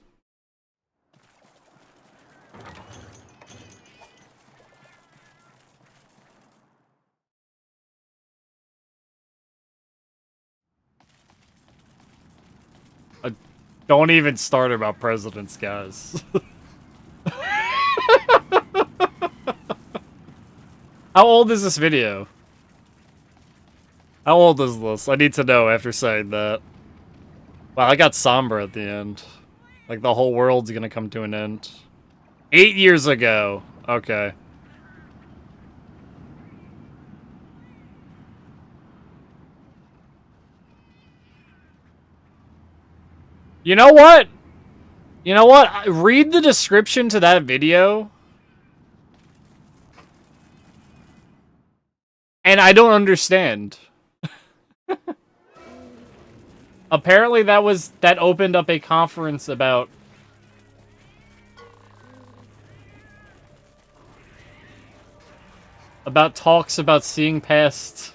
Don't even start about presidents, guys. How old is this video? How old is this? I need to know after saying that. Wow, I got Sombra at the end. Like, the whole world's gonna come to an end. 8 years ago. Okay. You know what? You know what? Read the description to that video. And I don't understand. Apparently that opened up a conference about talks about seeing past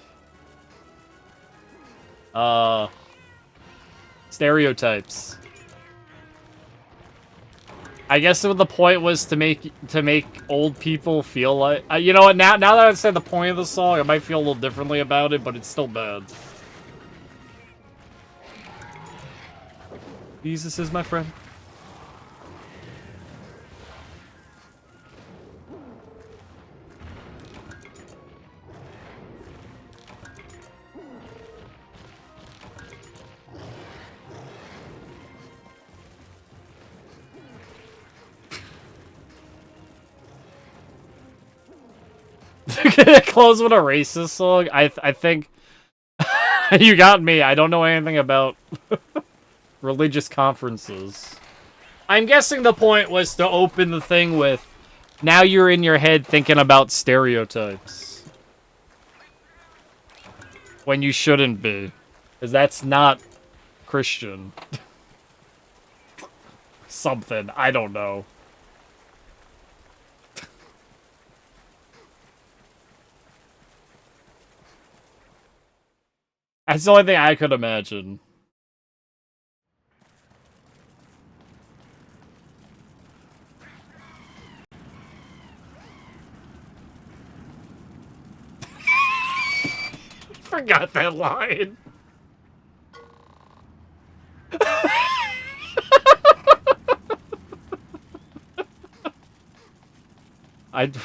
stereotypes. I guess the point was to make old people feel like you know what, now that I've said the point of the song, I might feel a little differently about it, but it's still bad. Jesus is my friend. Close with a racist song? I think you got me. I don't know anything about religious conferences. I'm guessing the point was to open the thing with, now you're in your head thinking about stereotypes. when you shouldn't be. Because that's not Christian. Something. I don't know. That's the only thing I could imagine. Forgot that line.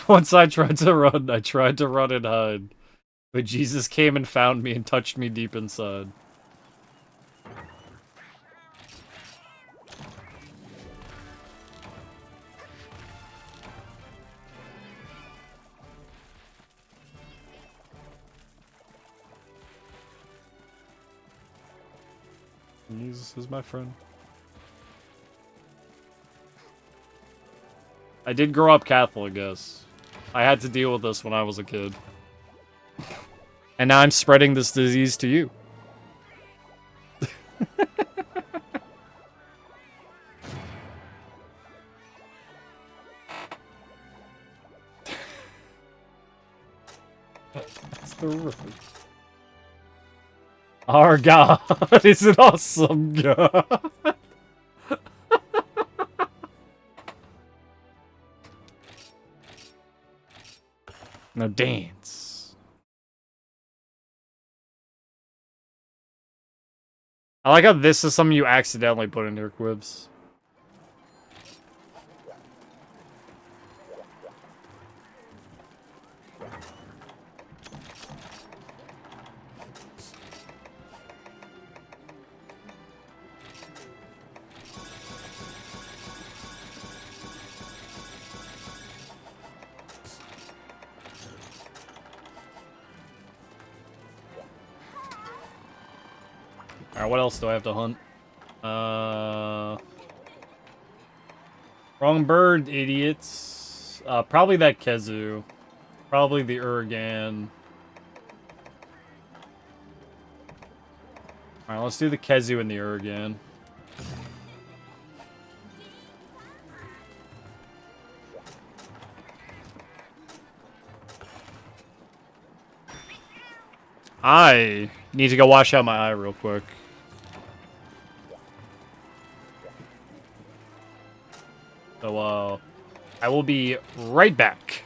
Once I tried to run and hide. But Jesus came and found me and touched me deep inside. Jesus is my friend. I did grow up Catholic, guess. I had to deal with this when I was a kid. And now I'm spreading this disease to you. That's terrific. Our God is an awesome God. Now dance. I like how this is something you accidentally put in your quibs. Alright, what else do I have to hunt? Wrong bird, idiots. Probably that Kezu. Probably the Urgan. Alright, let's do the Kezu and the Urgan. I need to go wash out my eye real quick. So, I will be right back.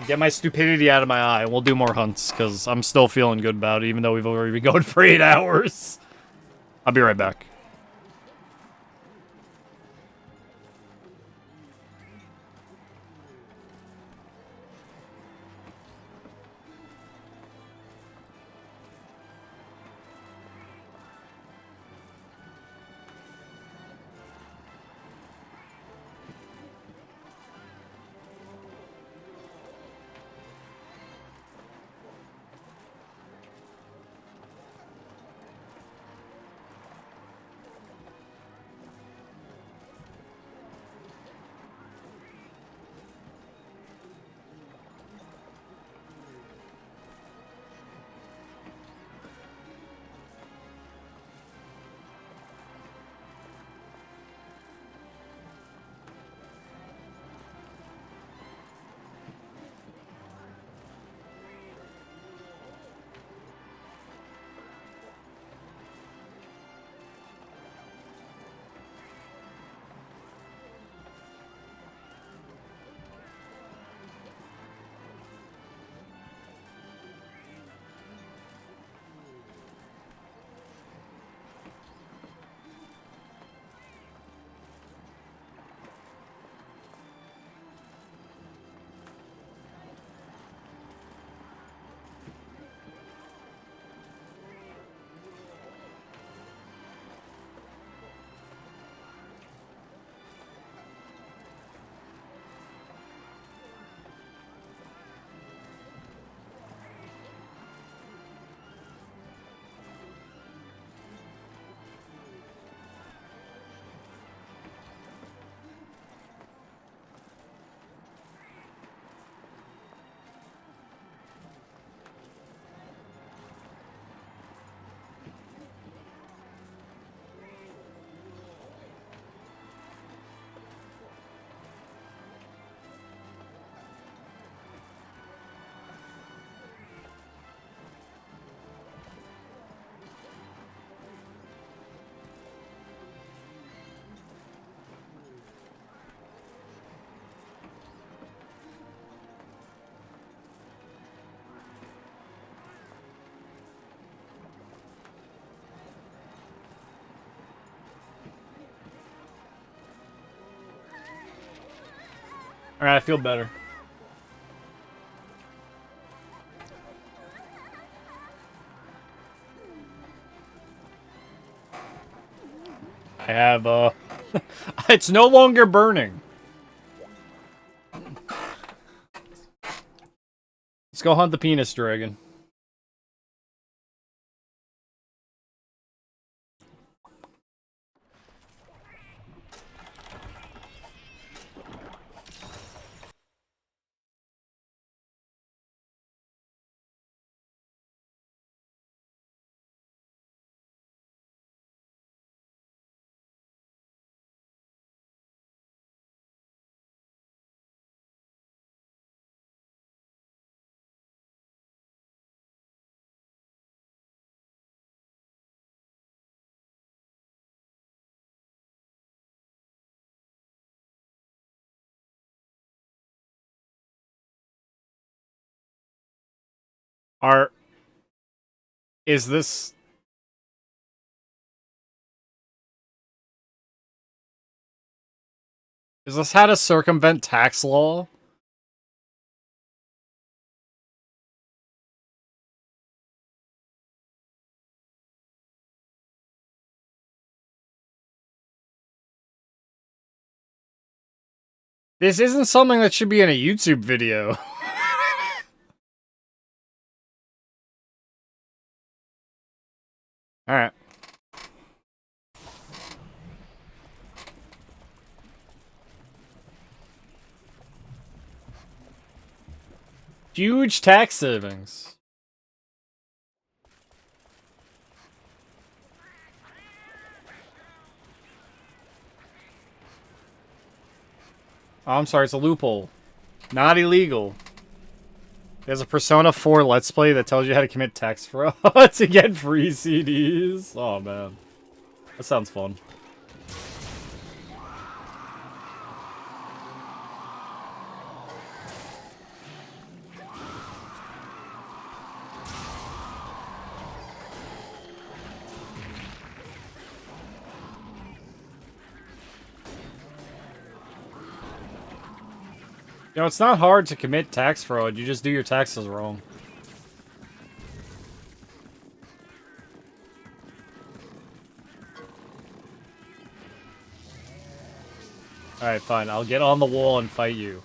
Get my stupidity out of my eye, and we'll do more hunts, because I'm still feeling good about it, even though we've already been going for 8 hours. I'll be right back. Alright, I feel better. I have, it's no longer burning. Let's go hunt the penis dragon. Is this... Is this how to circumvent tax law? This isn't something that should be in a YouTube video. Alright. Huge tax savings. Oh, I'm sorry, it's a loophole. Not illegal. There's a Persona 4 Let's Play that tells you how to commit tax fraud to get free CDs. Oh, man. That sounds fun. You know, it's not hard to commit tax fraud. You just do your taxes wrong. Alright, fine. I'll get on the wall and fight you.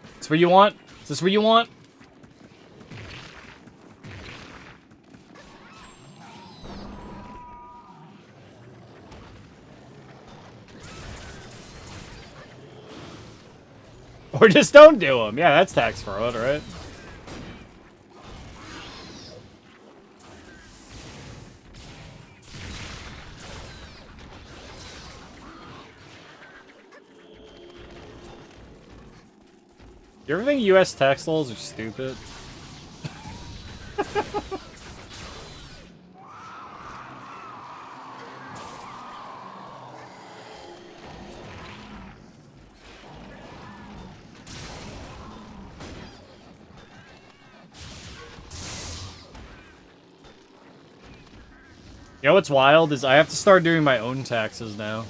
Is this what you want? Is this what you want? Or just don't do them. Yeah, that's tax fraud, right? You ever think US tax laws are stupid? You know what's wild is I have to start doing my own taxes now.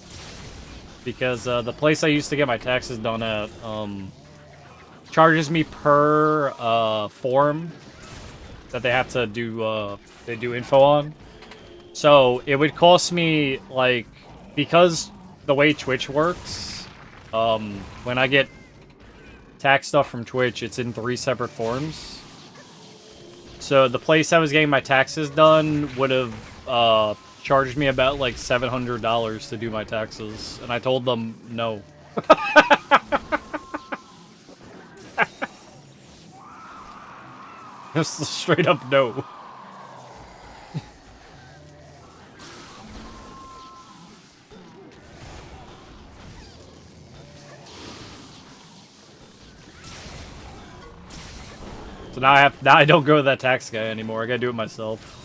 Because the place I used to get my taxes done at, charges me per form that they have to do, they do info on. So it would cost me, like, because the way Twitch works, when I get tax stuff from Twitch, it's in 3 separate forms. So the place I was getting my taxes done would have charged me about like $700 to do my taxes, and I told them no. Just straight up no. So now I don't go to that tax guy anymore. I gotta do it myself.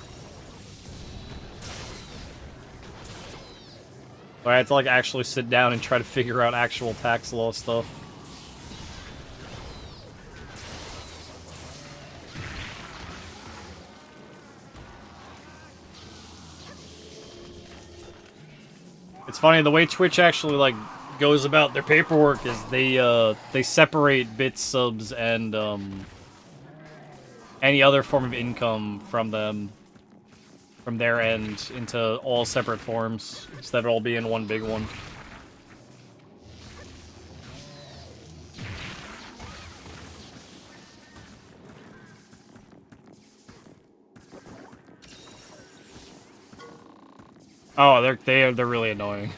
I had to like actually sit down and try to figure out actual tax law stuff. It's funny, the way Twitch actually like goes about their paperwork is they separate bit subs and any other form of income from them from their end into all separate forms instead of all being one big one. Oh, they're really annoying.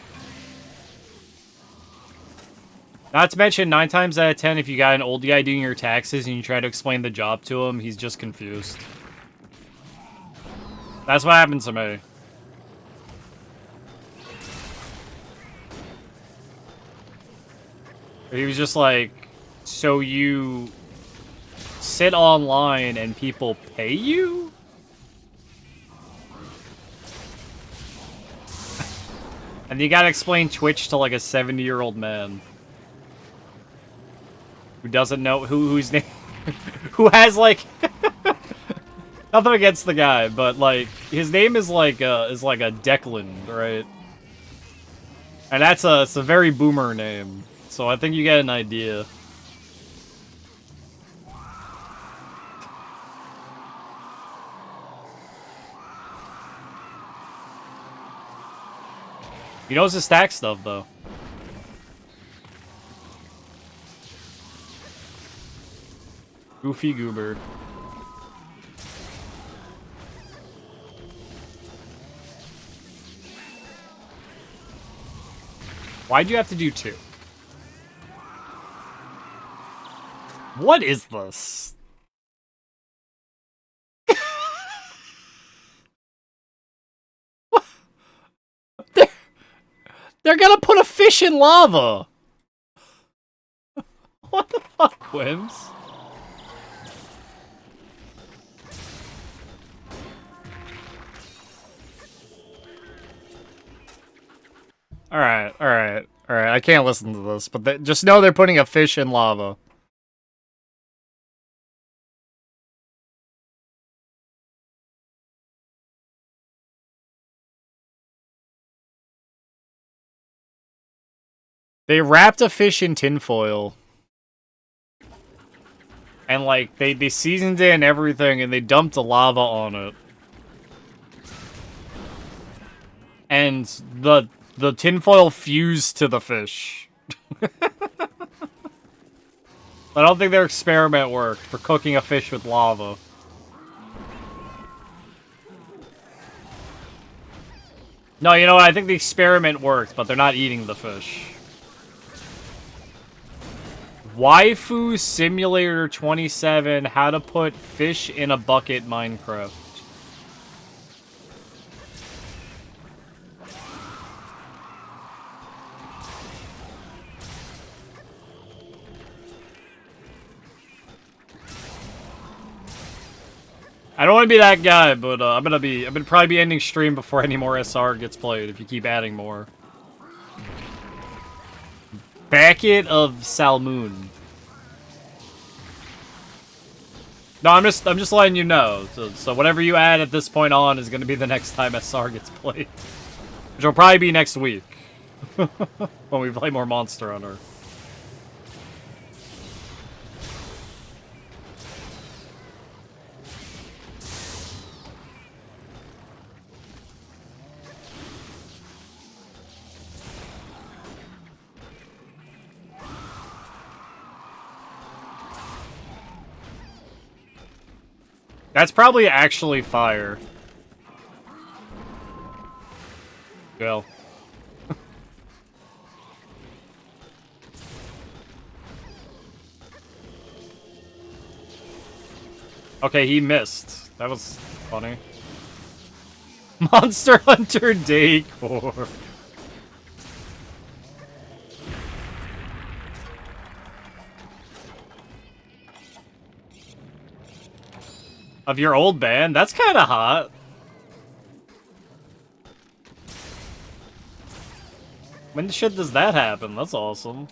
Not to mention, 9 times out of 10, if you got an old guy doing your taxes and you try to explain the job to him, he's just confused. That's what happened to me. He was just like, so you sit online and people pay you? And you gotta explain Twitch to like a 70-year-old man who doesn't know whose name, who has like nothing against the guy, but like his name is like a Declan, right? And it's a very boomer name, so I think you get an idea. He knows his stack stuff, though. Goofy goober. Why'd you have to do 2? What is this? They're gonna put a fish in lava! What the fuck, Quims? Alright. I can't listen to this, but just know they're putting a fish in lava. They wrapped a fish in tinfoil. And, like, they seasoned it and everything, and they dumped the lava on it. And the tinfoil fused to the fish. I don't think their experiment worked for cooking a fish with lava. No, you know what? I think the experiment worked, but they're not eating the fish. Waifu Simulator 27, how to put fish in a bucket Minecraft. I don't want to be that guy, but I'm gonna probably be ending stream before any more SR gets played if you keep adding more. Bucket of Salmoon. No, I'm just letting you know. So whatever you add at this point on is gonna be the next time SR gets played, which will probably be next week when we play more Monster Hunter. That's probably actually fire. Well. Okay, he missed. That was funny. Monster Hunter Decor. Of your old band? That's kind of hot. When the shit does that happen? That's awesome.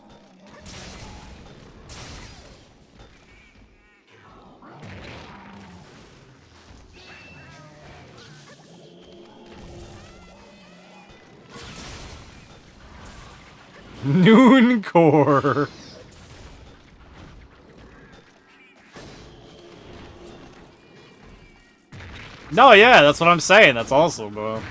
Nooncore. No, yeah, that's what I'm saying. That's awesome, bro.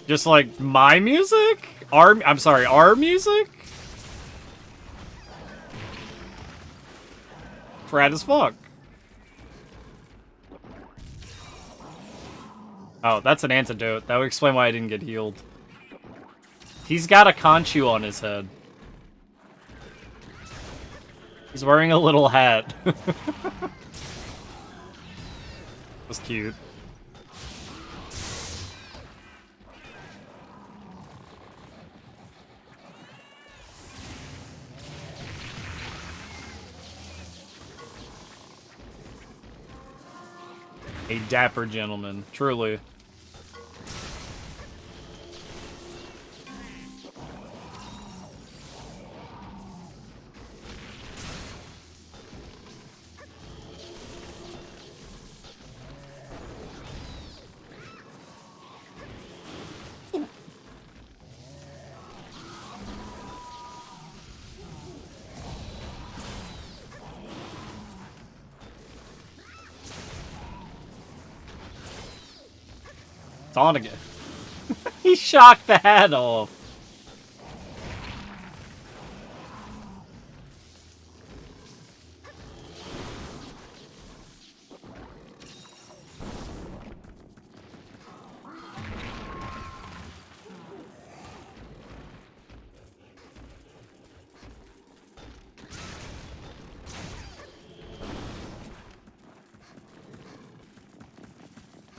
Just like my music? I'm sorry, our music? Rad as fuck. Oh, that's an antidote. That would explain why I didn't get healed. He's got a Conchu on his head. He's wearing a little hat. That's cute. A dapper gentleman, truly. It's on again. He shocked the hat off.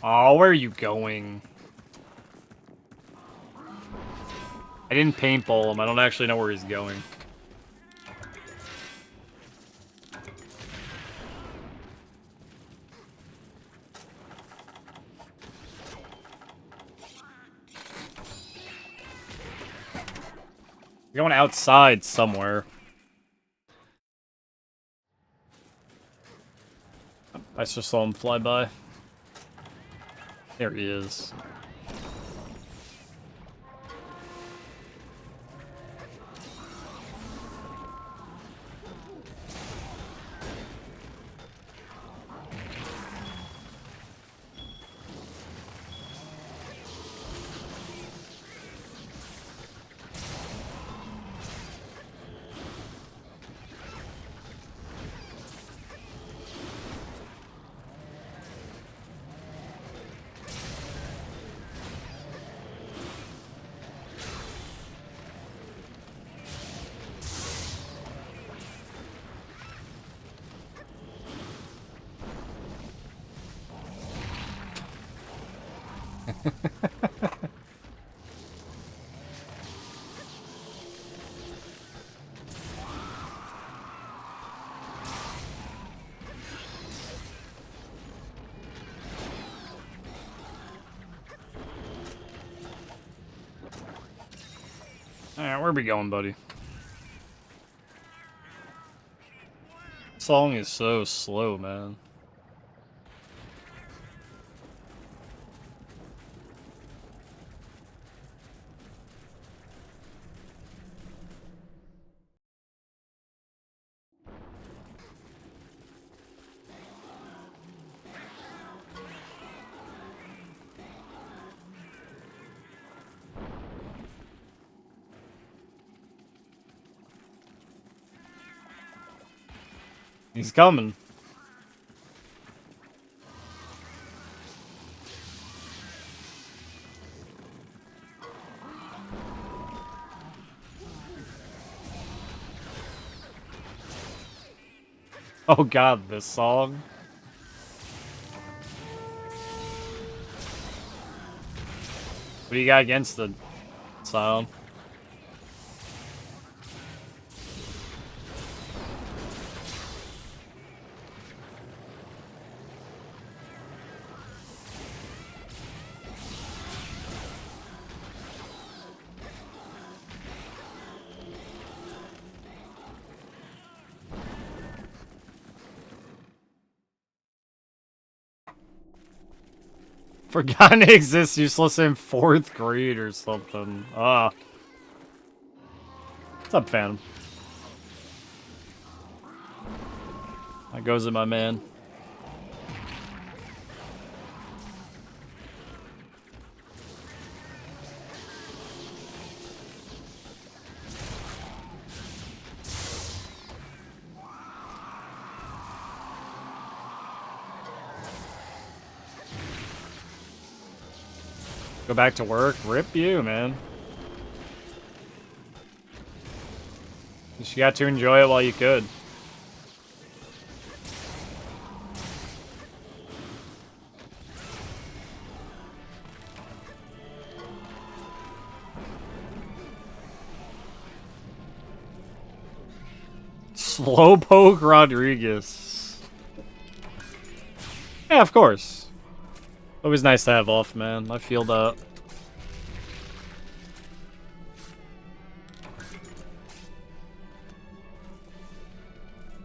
Oh, where are you going? I didn't paintball him. I don't actually know where he's going. You're going outside somewhere. I just saw him fly by. There he is. Alright, where are we going, buddy? Song is so slow, man. He's coming. Oh god, this song. What do you got against the sound? Forgotten it exists, useless in 4th grade or something. Ah. What's up, Phantom? That goes in my man. Go back to work? Rip you, man. You got to enjoy it while you could. Slowpoke Rodriguez. Yeah, of course. Always nice to have off, man. I feel that.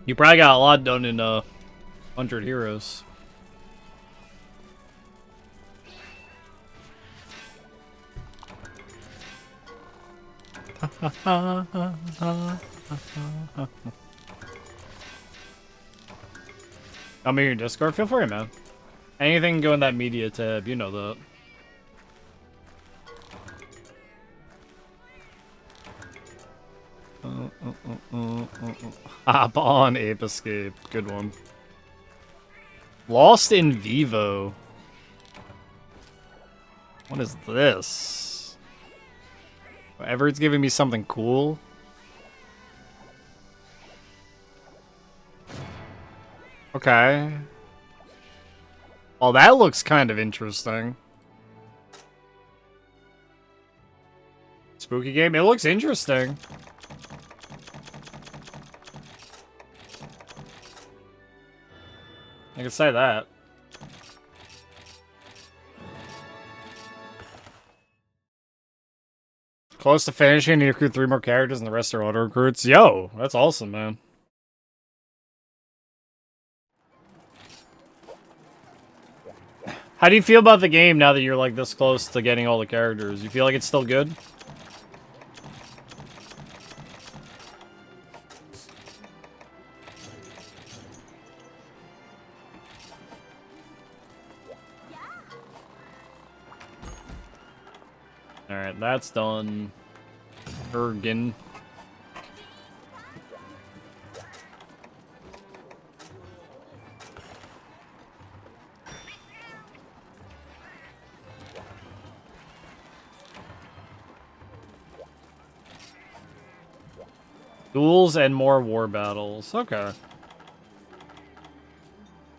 You probably got a lot done in 100 Heroes. I'm in your Discord. Feel free, man. Anything can go in that media tab. You know that. Hop on Ape Escape. Good one. Lost in Vivo. What is this? Everett's giving me something cool. Okay. Well, that looks kind of interesting. Spooky game. It looks interesting. I can say that. Close to finishing, need to recruit 3 more characters and the rest are auto recruits. Yo, that's awesome, man. How do you feel about the game now that you're like this close to getting all the characters? You feel like it's still good? Alright, that's done. Ergen. Duels and more war battles. Okay.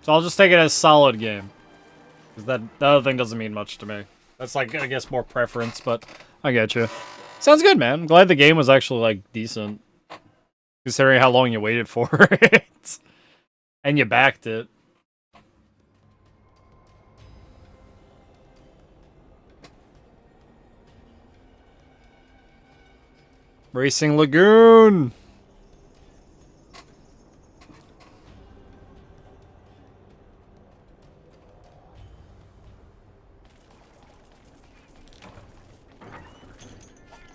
So I'll just take it as solid game. Because that other thing doesn't mean much to me. That's like, I guess, more preference, but I get you. Sounds good, man. I'm glad the game was actually, like, decent. Considering how long you waited for it. And you backed it. Racing Lagoon!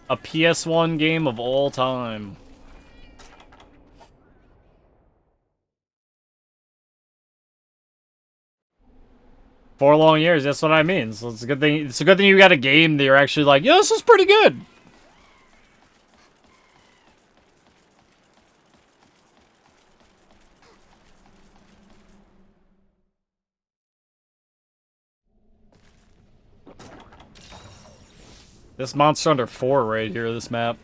A PS1 game of all time. Four long years, that's what I mean. So it's a good thing. It's a good thing you got a game that you're actually like, yeah, this is pretty good. This Monster Hunter 4 right here, this map.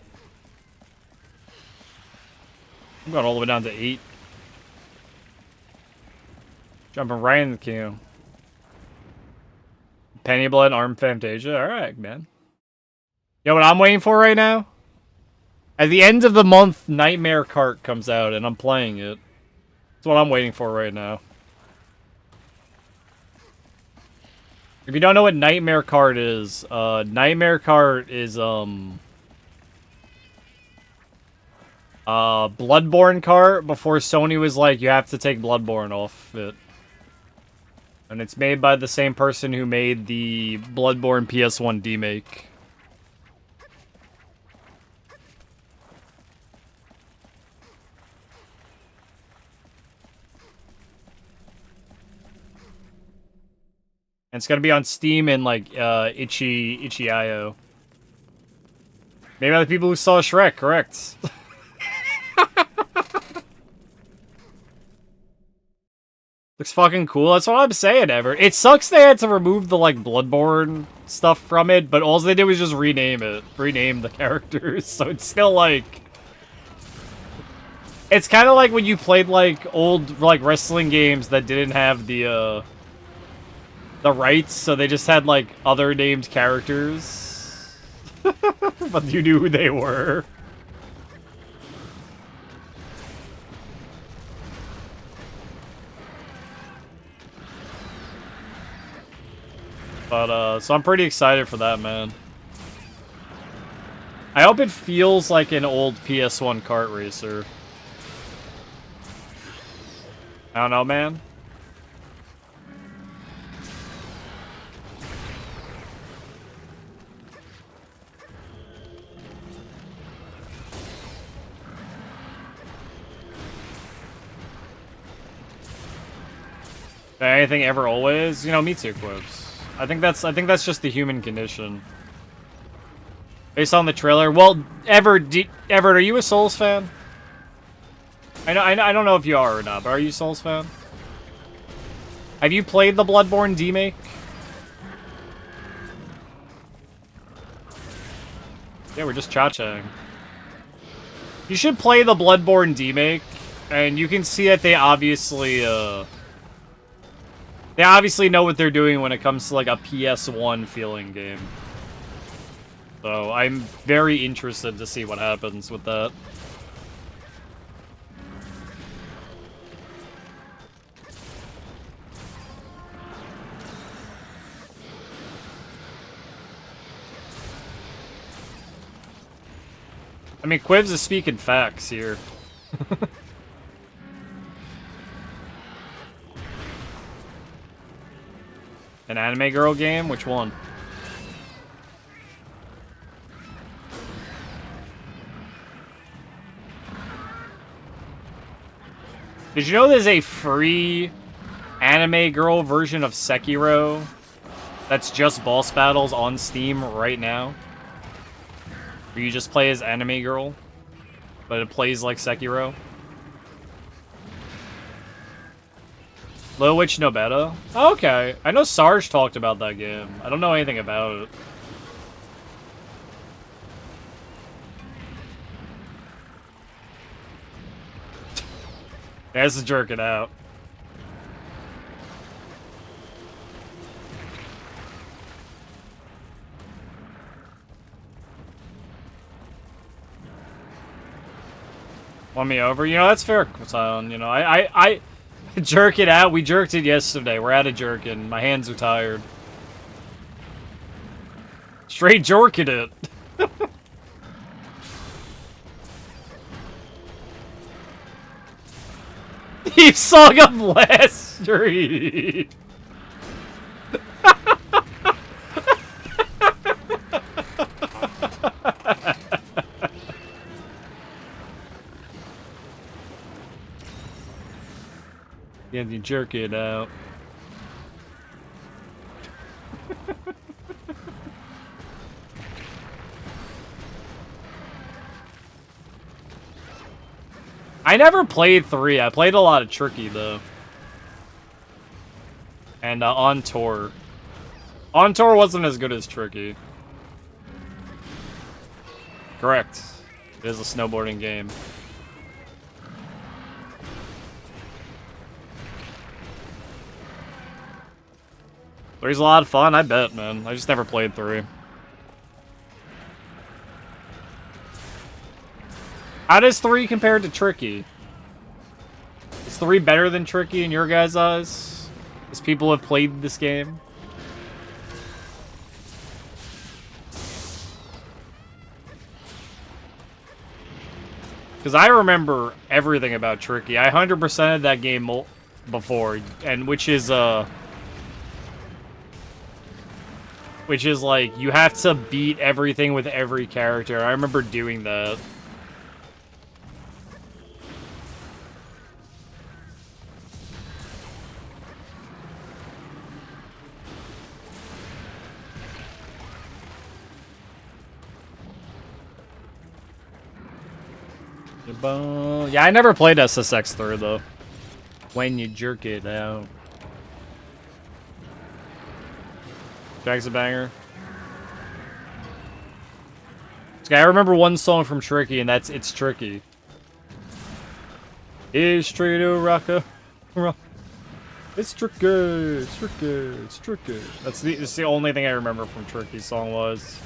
I'm going all the way down to 8. Jumping right in the queue. Penny Blood, Arm Fantasia. Alright, man. You know what I'm waiting for right now? At the end of the month, Nightmare Kart comes out, and I'm playing it. That's what I'm waiting for right now. If you don't know what Nightmare Kart is, Nightmare Kart is, Bloodborne kart before Sony was like, you have to take Bloodborne off it. And it's made by the same person who made the Bloodborne PS1 remake. And it's gonna be on Steam and like itch.io. Maybe by the people who saw Shrek, correct? Looks fucking cool. That's what I'm saying, Ever. It sucks they had to remove the like Bloodborne stuff from it, but all they did was just rename the characters. So it's still like, it's kind of like when you played like old like wrestling games that didn't have the rights, so they just had like other named characters, but you knew who they were. But so I'm pretty excited for that, man. I hope it feels like an old PS1 kart racer. I don't know, man. Anything ever always? You know, me too, Quips. I think that's just the human condition. Based on the trailer. Well, Everett, are you a Souls fan? I don't know if you are or not, but are you a Souls fan? Have you played the Bloodborne remake? Yeah, we're just cha-chaing. You should play the Bloodborne remake, and you can see that they obviously know what they're doing when it comes to like a PS1 feeling game. So I'm very interested to see what happens with that. I mean, Quivs is speaking facts here. An anime girl game? Which one? Did you know there's a free anime girl version of Sekiro that's just boss battles on Steam right now? Where you just play as anime girl, but it plays like Sekiro. Little Witch no beta? Oh, okay. I know Sarge talked about that game. I don't know anything about it. That's to jerk it out. Want me over? You know, that's fair, Sion. You know, I jerk it out. We jerked it yesterday. We're out of jerking. My hands are tired. Straight jerking it. Deep Song of Mastery. Yeah, you jerk it out. I never played 3. I played a lot of Tricky, though. And On Tour. On Tour wasn't as good as Tricky. Correct. It is a snowboarding game. Three's a lot of fun, I bet, man. I just never played 3. How does 3 compare to Tricky? Is 3 better than Tricky in your guys' eyes? As people have played this game? Because I remember everything about Tricky. I 100%ed that game before, and which is, which is like, you have to beat everything with every character. I remember doing that. Yeah, I never played SSX3 though. When you jerk it out. Jack's a banger. I remember one song from Tricky, and that's It's Tricky. It's straight to rocker. It's tricky, it's tricky, it's tricky. That's the only thing I remember from Tricky's song was.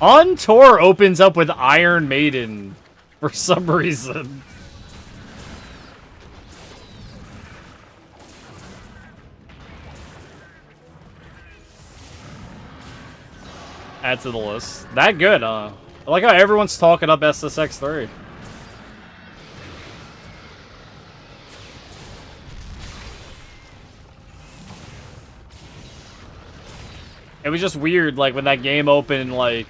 On Tour opens up with Iron Maiden for some reason. Add to the list. That good, huh? I like how everyone's talking up SSX3. It was just weird, like, when that game opened, like...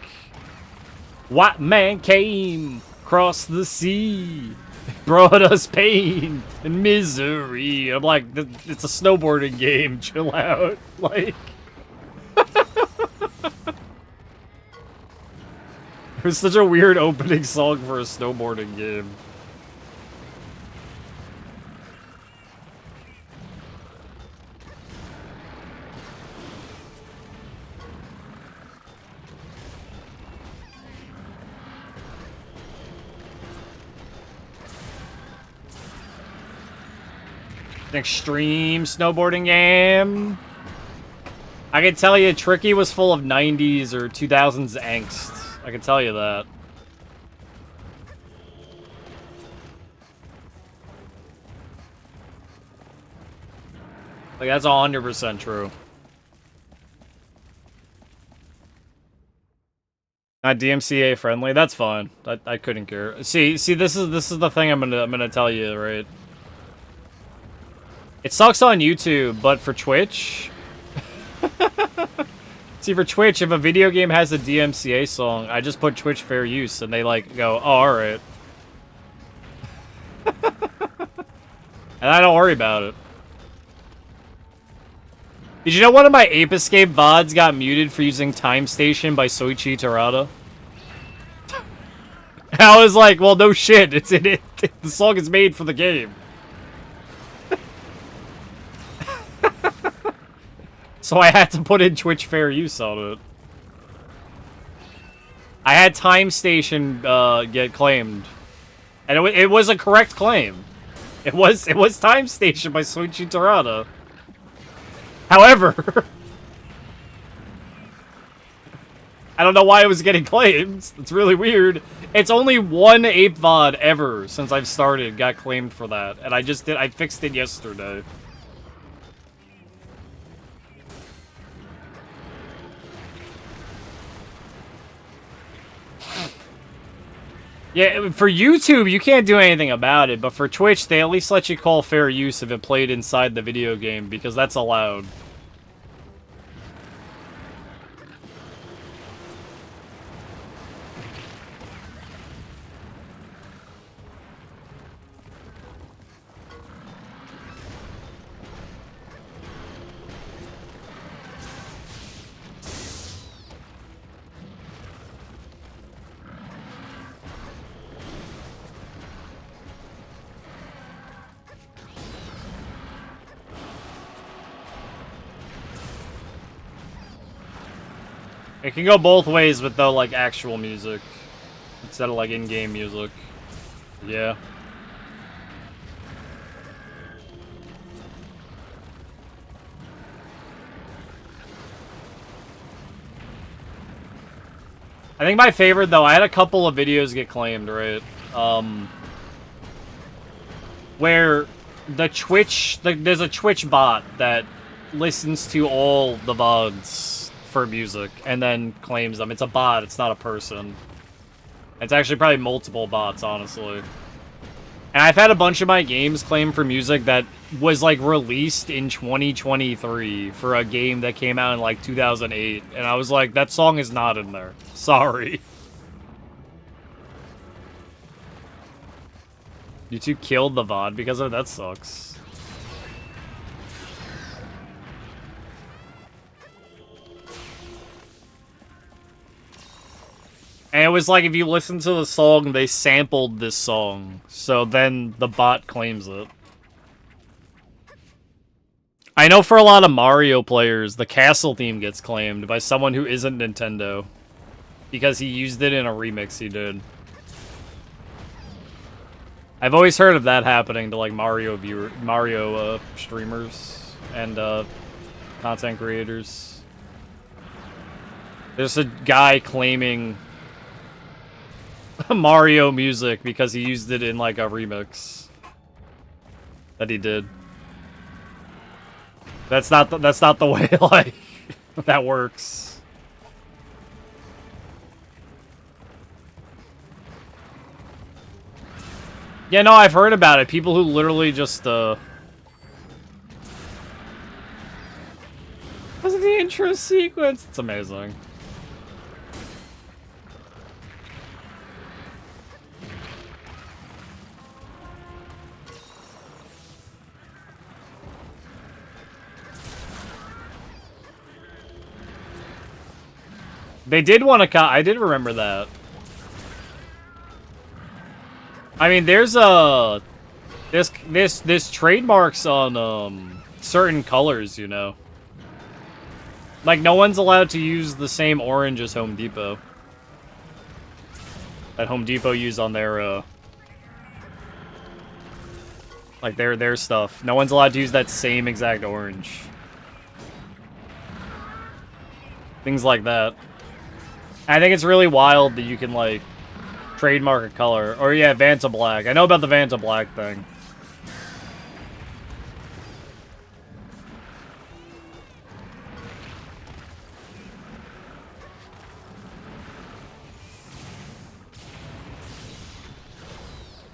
White man came across the sea, brought us pain and misery. I'm like, it's a snowboarding game, chill out. Like... It was such a weird opening song for a snowboarding game. An extreme snowboarding game. I can tell you, Tricky was full of 90s or 2000s angst. I can tell you that. Like, that's 100% true. Not DMCA friendly. That's fine. I couldn't care. See, this is the thing I'm gonna tell you, right? It sucks on YouTube, but for Twitch. See, for Twitch, if a video game has a DMCA song, I just put Twitch fair use, and they, like, go, oh, alright. And I don't worry about it. Did you know one of my Ape Escape VODs got muted for using Time Station by Soichi Terada? I was like, well, no shit, it's in it. The song is made for the game. So I had to put in Twitch fair use on it. I had Time Station get claimed, and it was a correct claim. It was Time Station by Soichi Terada. However, I don't know why it was getting claimed. It's really weird. It's only one Ape VOD ever since I've started got claimed for that, and I fixed it yesterday. Yeah, for YouTube, you can't do anything about it, but for Twitch, they at least let you call fair use if it played inside the video game, because that's allowed. It can go both ways with, though, like, actual music. Instead of, like, in-game music. Yeah. I think my favorite, though, I had a couple of videos get claimed, right? Where the Twitch... there's a Twitch bot that listens to all the VODs for music, and then claims them. It's a bot, it's not a person. It's actually probably multiple bots, honestly. And I've had a bunch of my games claimed for music that was, like, released in 2023 for a game that came out in, like, 2008. And I was like, that song is not in there. Sorry. You two killed the VOD because of it? That sucks. And it was like, if you listen to the song, they sampled this song. So then the bot claims it. I know for a lot of Mario players, the castle theme gets claimed by someone who isn't Nintendo. Because he used it in a remix he did. I've always heard of that happening to, like, Mario streamers and content creators. There's a guy claiming Mario music because he used it in, like, a remix that he did. That's not the way, like, that works. Yeah, no, I've heard about it. People who literally just, was it the intro sequence? It's amazing. They did want to I did remember that. I mean, there's this trademarks on certain colors, you know. Like, no one's allowed to use the same orange as Home Depot. That Home Depot used on their like their stuff. No one's allowed to use that same exact orange. Things like that. I think it's really wild that you can, like, trademark a color. Or, yeah, Vanta Black. I know about the Vanta Black thing.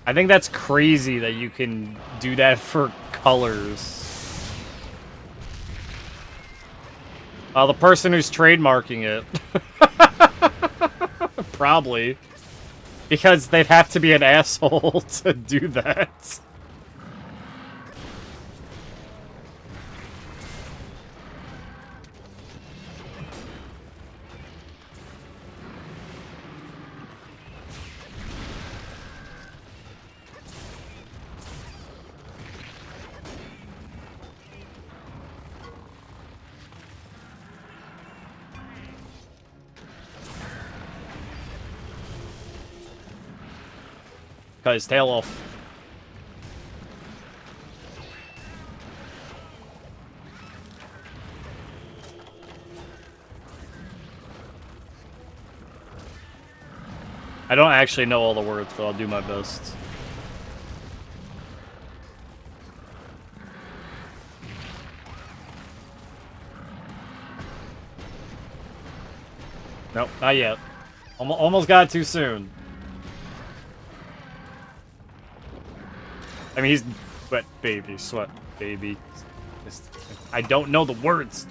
I think that's crazy that you can do that for colors. The person who's trademarking it. Probably. Because they'd have to be an asshole to do that. Cut his tail off. I don't actually know all the words, but I'll do my best. Nope, not yet. Almost got it too soon. I mean, he's wet baby, sweat baby. I don't know the words.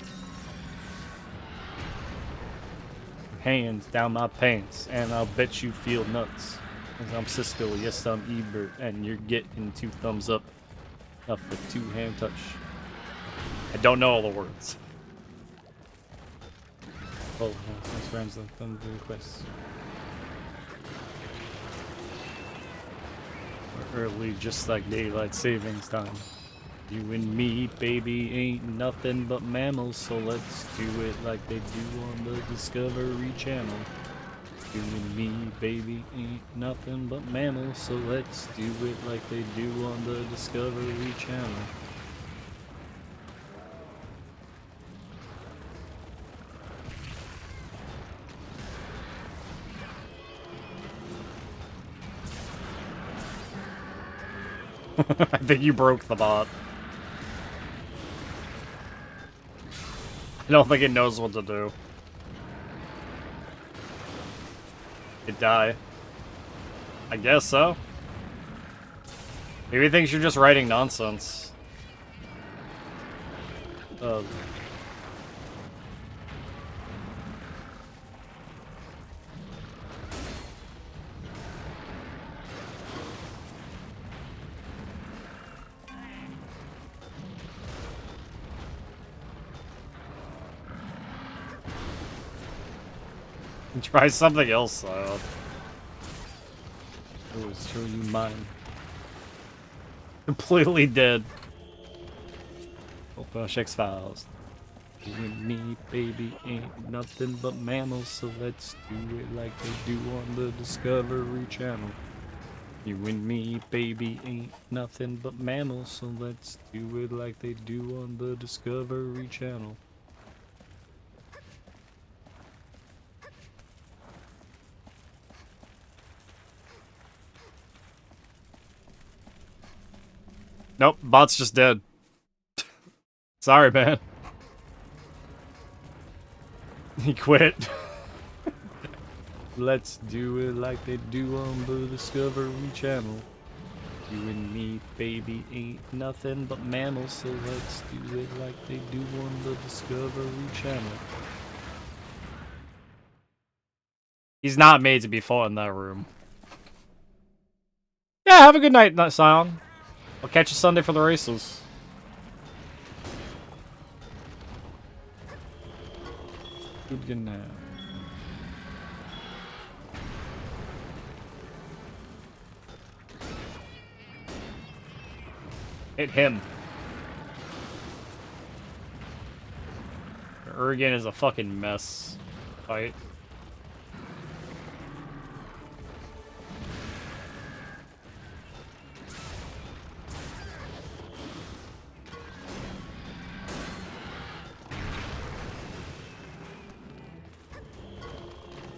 Hands down my pants, and I'll bet you feel nuts. 'Cause I'm Cisco, yes I'm Ebert, and you're getting 2 thumbs up. Up for 2-hand touch. I don't know all the words. Oh, that's Rams and Thunder Quest. Early, just like daylight savings time. You and me, baby, ain't nothing but mammals, so let's do it like they do on the Discovery Channel. You and me, baby, ain't nothing but mammals, so let's do it like they do on the Discovery Channel. I think you broke the bot. I don't think it knows what to do. It die. I guess so. Maybe he thinks you're just writing nonsense. Try something else, I'll show you mine. Completely dead. Open X-Files. You and me, baby, ain't nothing but mammals, so let's do it like they do on the Discovery Channel. You and me, baby, ain't nothing but mammals, so let's do it like they do on the Discovery Channel. Nope, bot's just dead. Sorry, man. He quit. Let's do it like they do on the Discovery Channel. You and me, baby, ain't nothing but mammals, so let's do it like they do on the Discovery Channel. He's not made to be fought in that room. Yeah, have a good night, Scion. I'll catch you Sunday for the races. Good night. Hit him. Urigan is a fucking mess. Fight.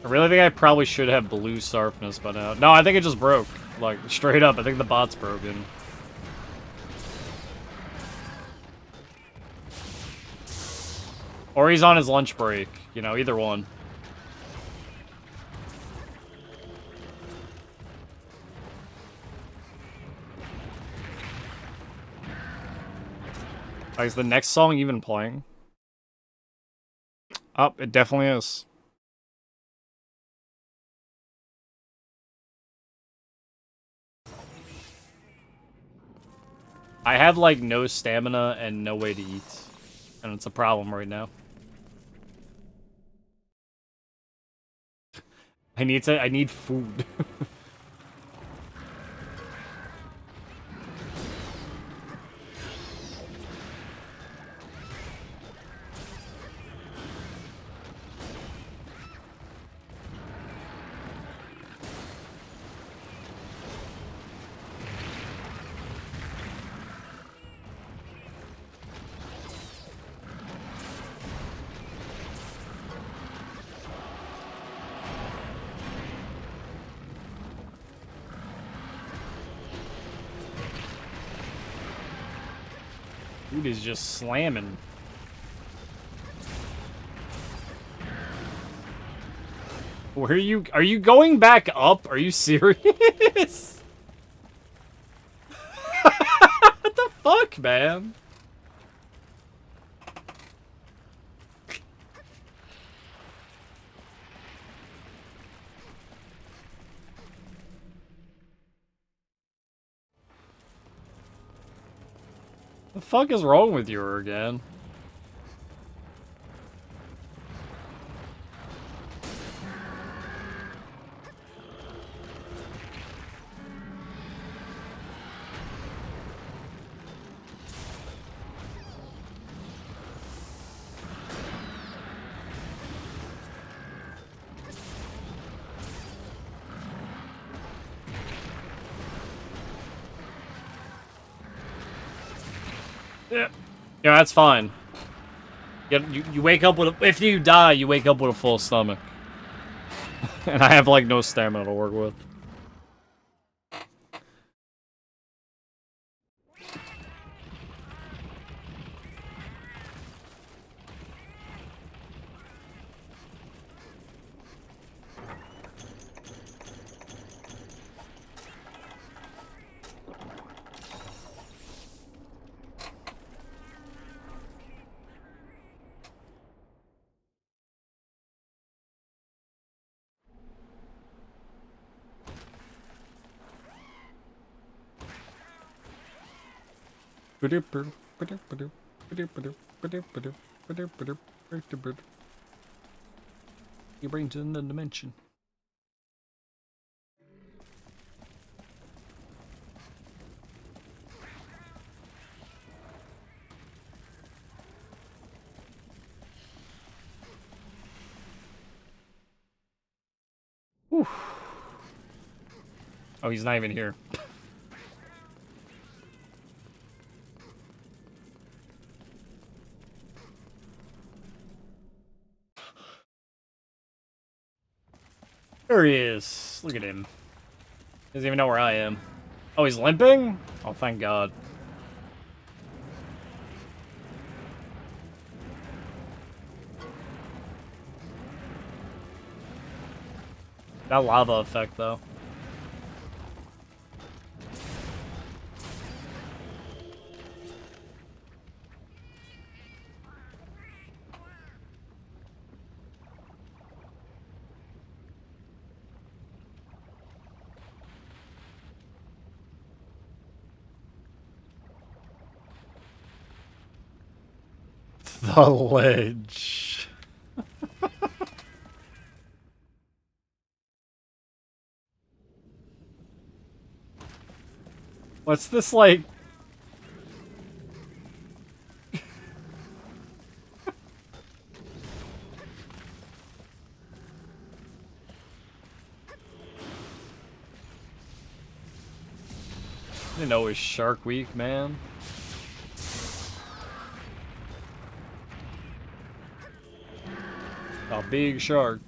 I really think I probably should have blue sharpness by now. No, I think it just broke. Like, straight up, I think the bot's broken. Or he's on his lunch break. You know, either one. Is the next song even playing? Oh, it definitely is. I have, like, no stamina and no way to eat. And it's a problem right now. I need food. Dude is just slamming. Where are you going back up? Are you serious? What the fuck, man? The fuck is wrong with you again? Yeah, that's fine. You wake up with if you die, you wake up with a full stomach. And I have, like, no stamina to work with. Your brain's in the dimension. Whew. Oh, he's not even here. There he is. Look at him. Doesn't even know where I am. Oh, he's limping? Oh, thank God. That lava effect, though. The ledge. What's this like? I didn't know it was Shark Week, man. A big shark.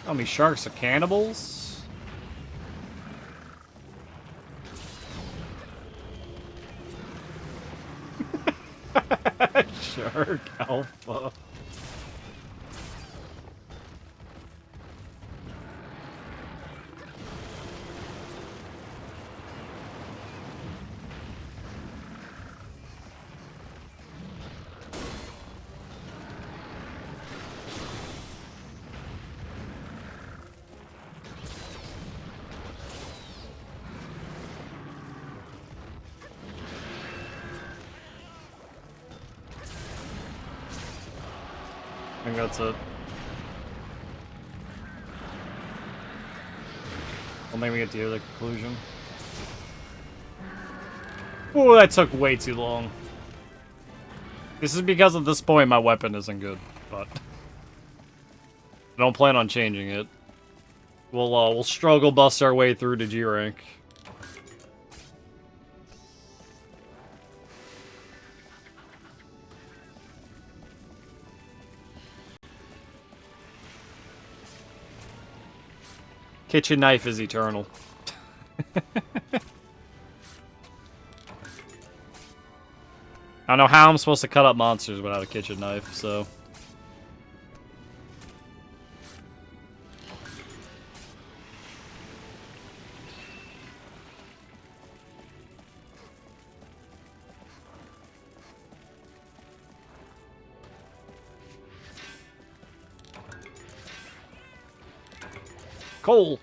Tell me sharks are cannibals? Shark Alpha. I think that's it. I'll maybe get to the conclusion. Oh, that took way too long. This is because at this point my weapon isn't good, but I don't plan on changing it. We'll struggle bust our way through to G rank. Kitchen knife is eternal. I don't know how I'm supposed to cut up monsters without a kitchen knife, so... Coal!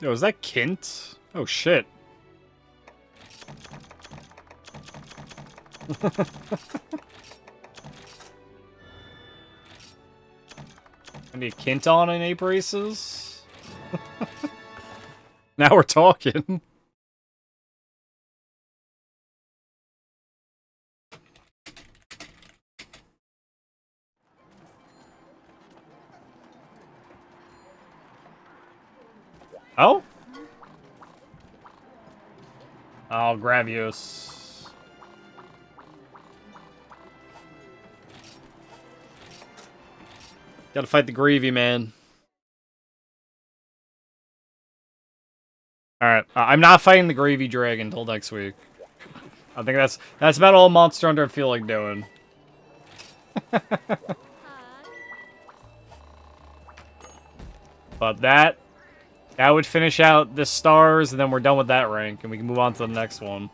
Yo, is that Kint? Oh, shit. I need Kint on in 8 races? Now we're talking. Oh? Oh, Gravios. Gotta fight the Greavy, man. Alright, I'm not fighting the Greavy Dragon until next week. I think that's about all Monster Hunter I feel like doing. But that would finish out the stars, and then we're done with that rank, and we can move on to the next one.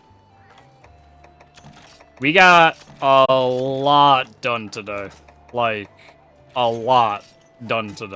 We got a lot done today. Like, a lot done today.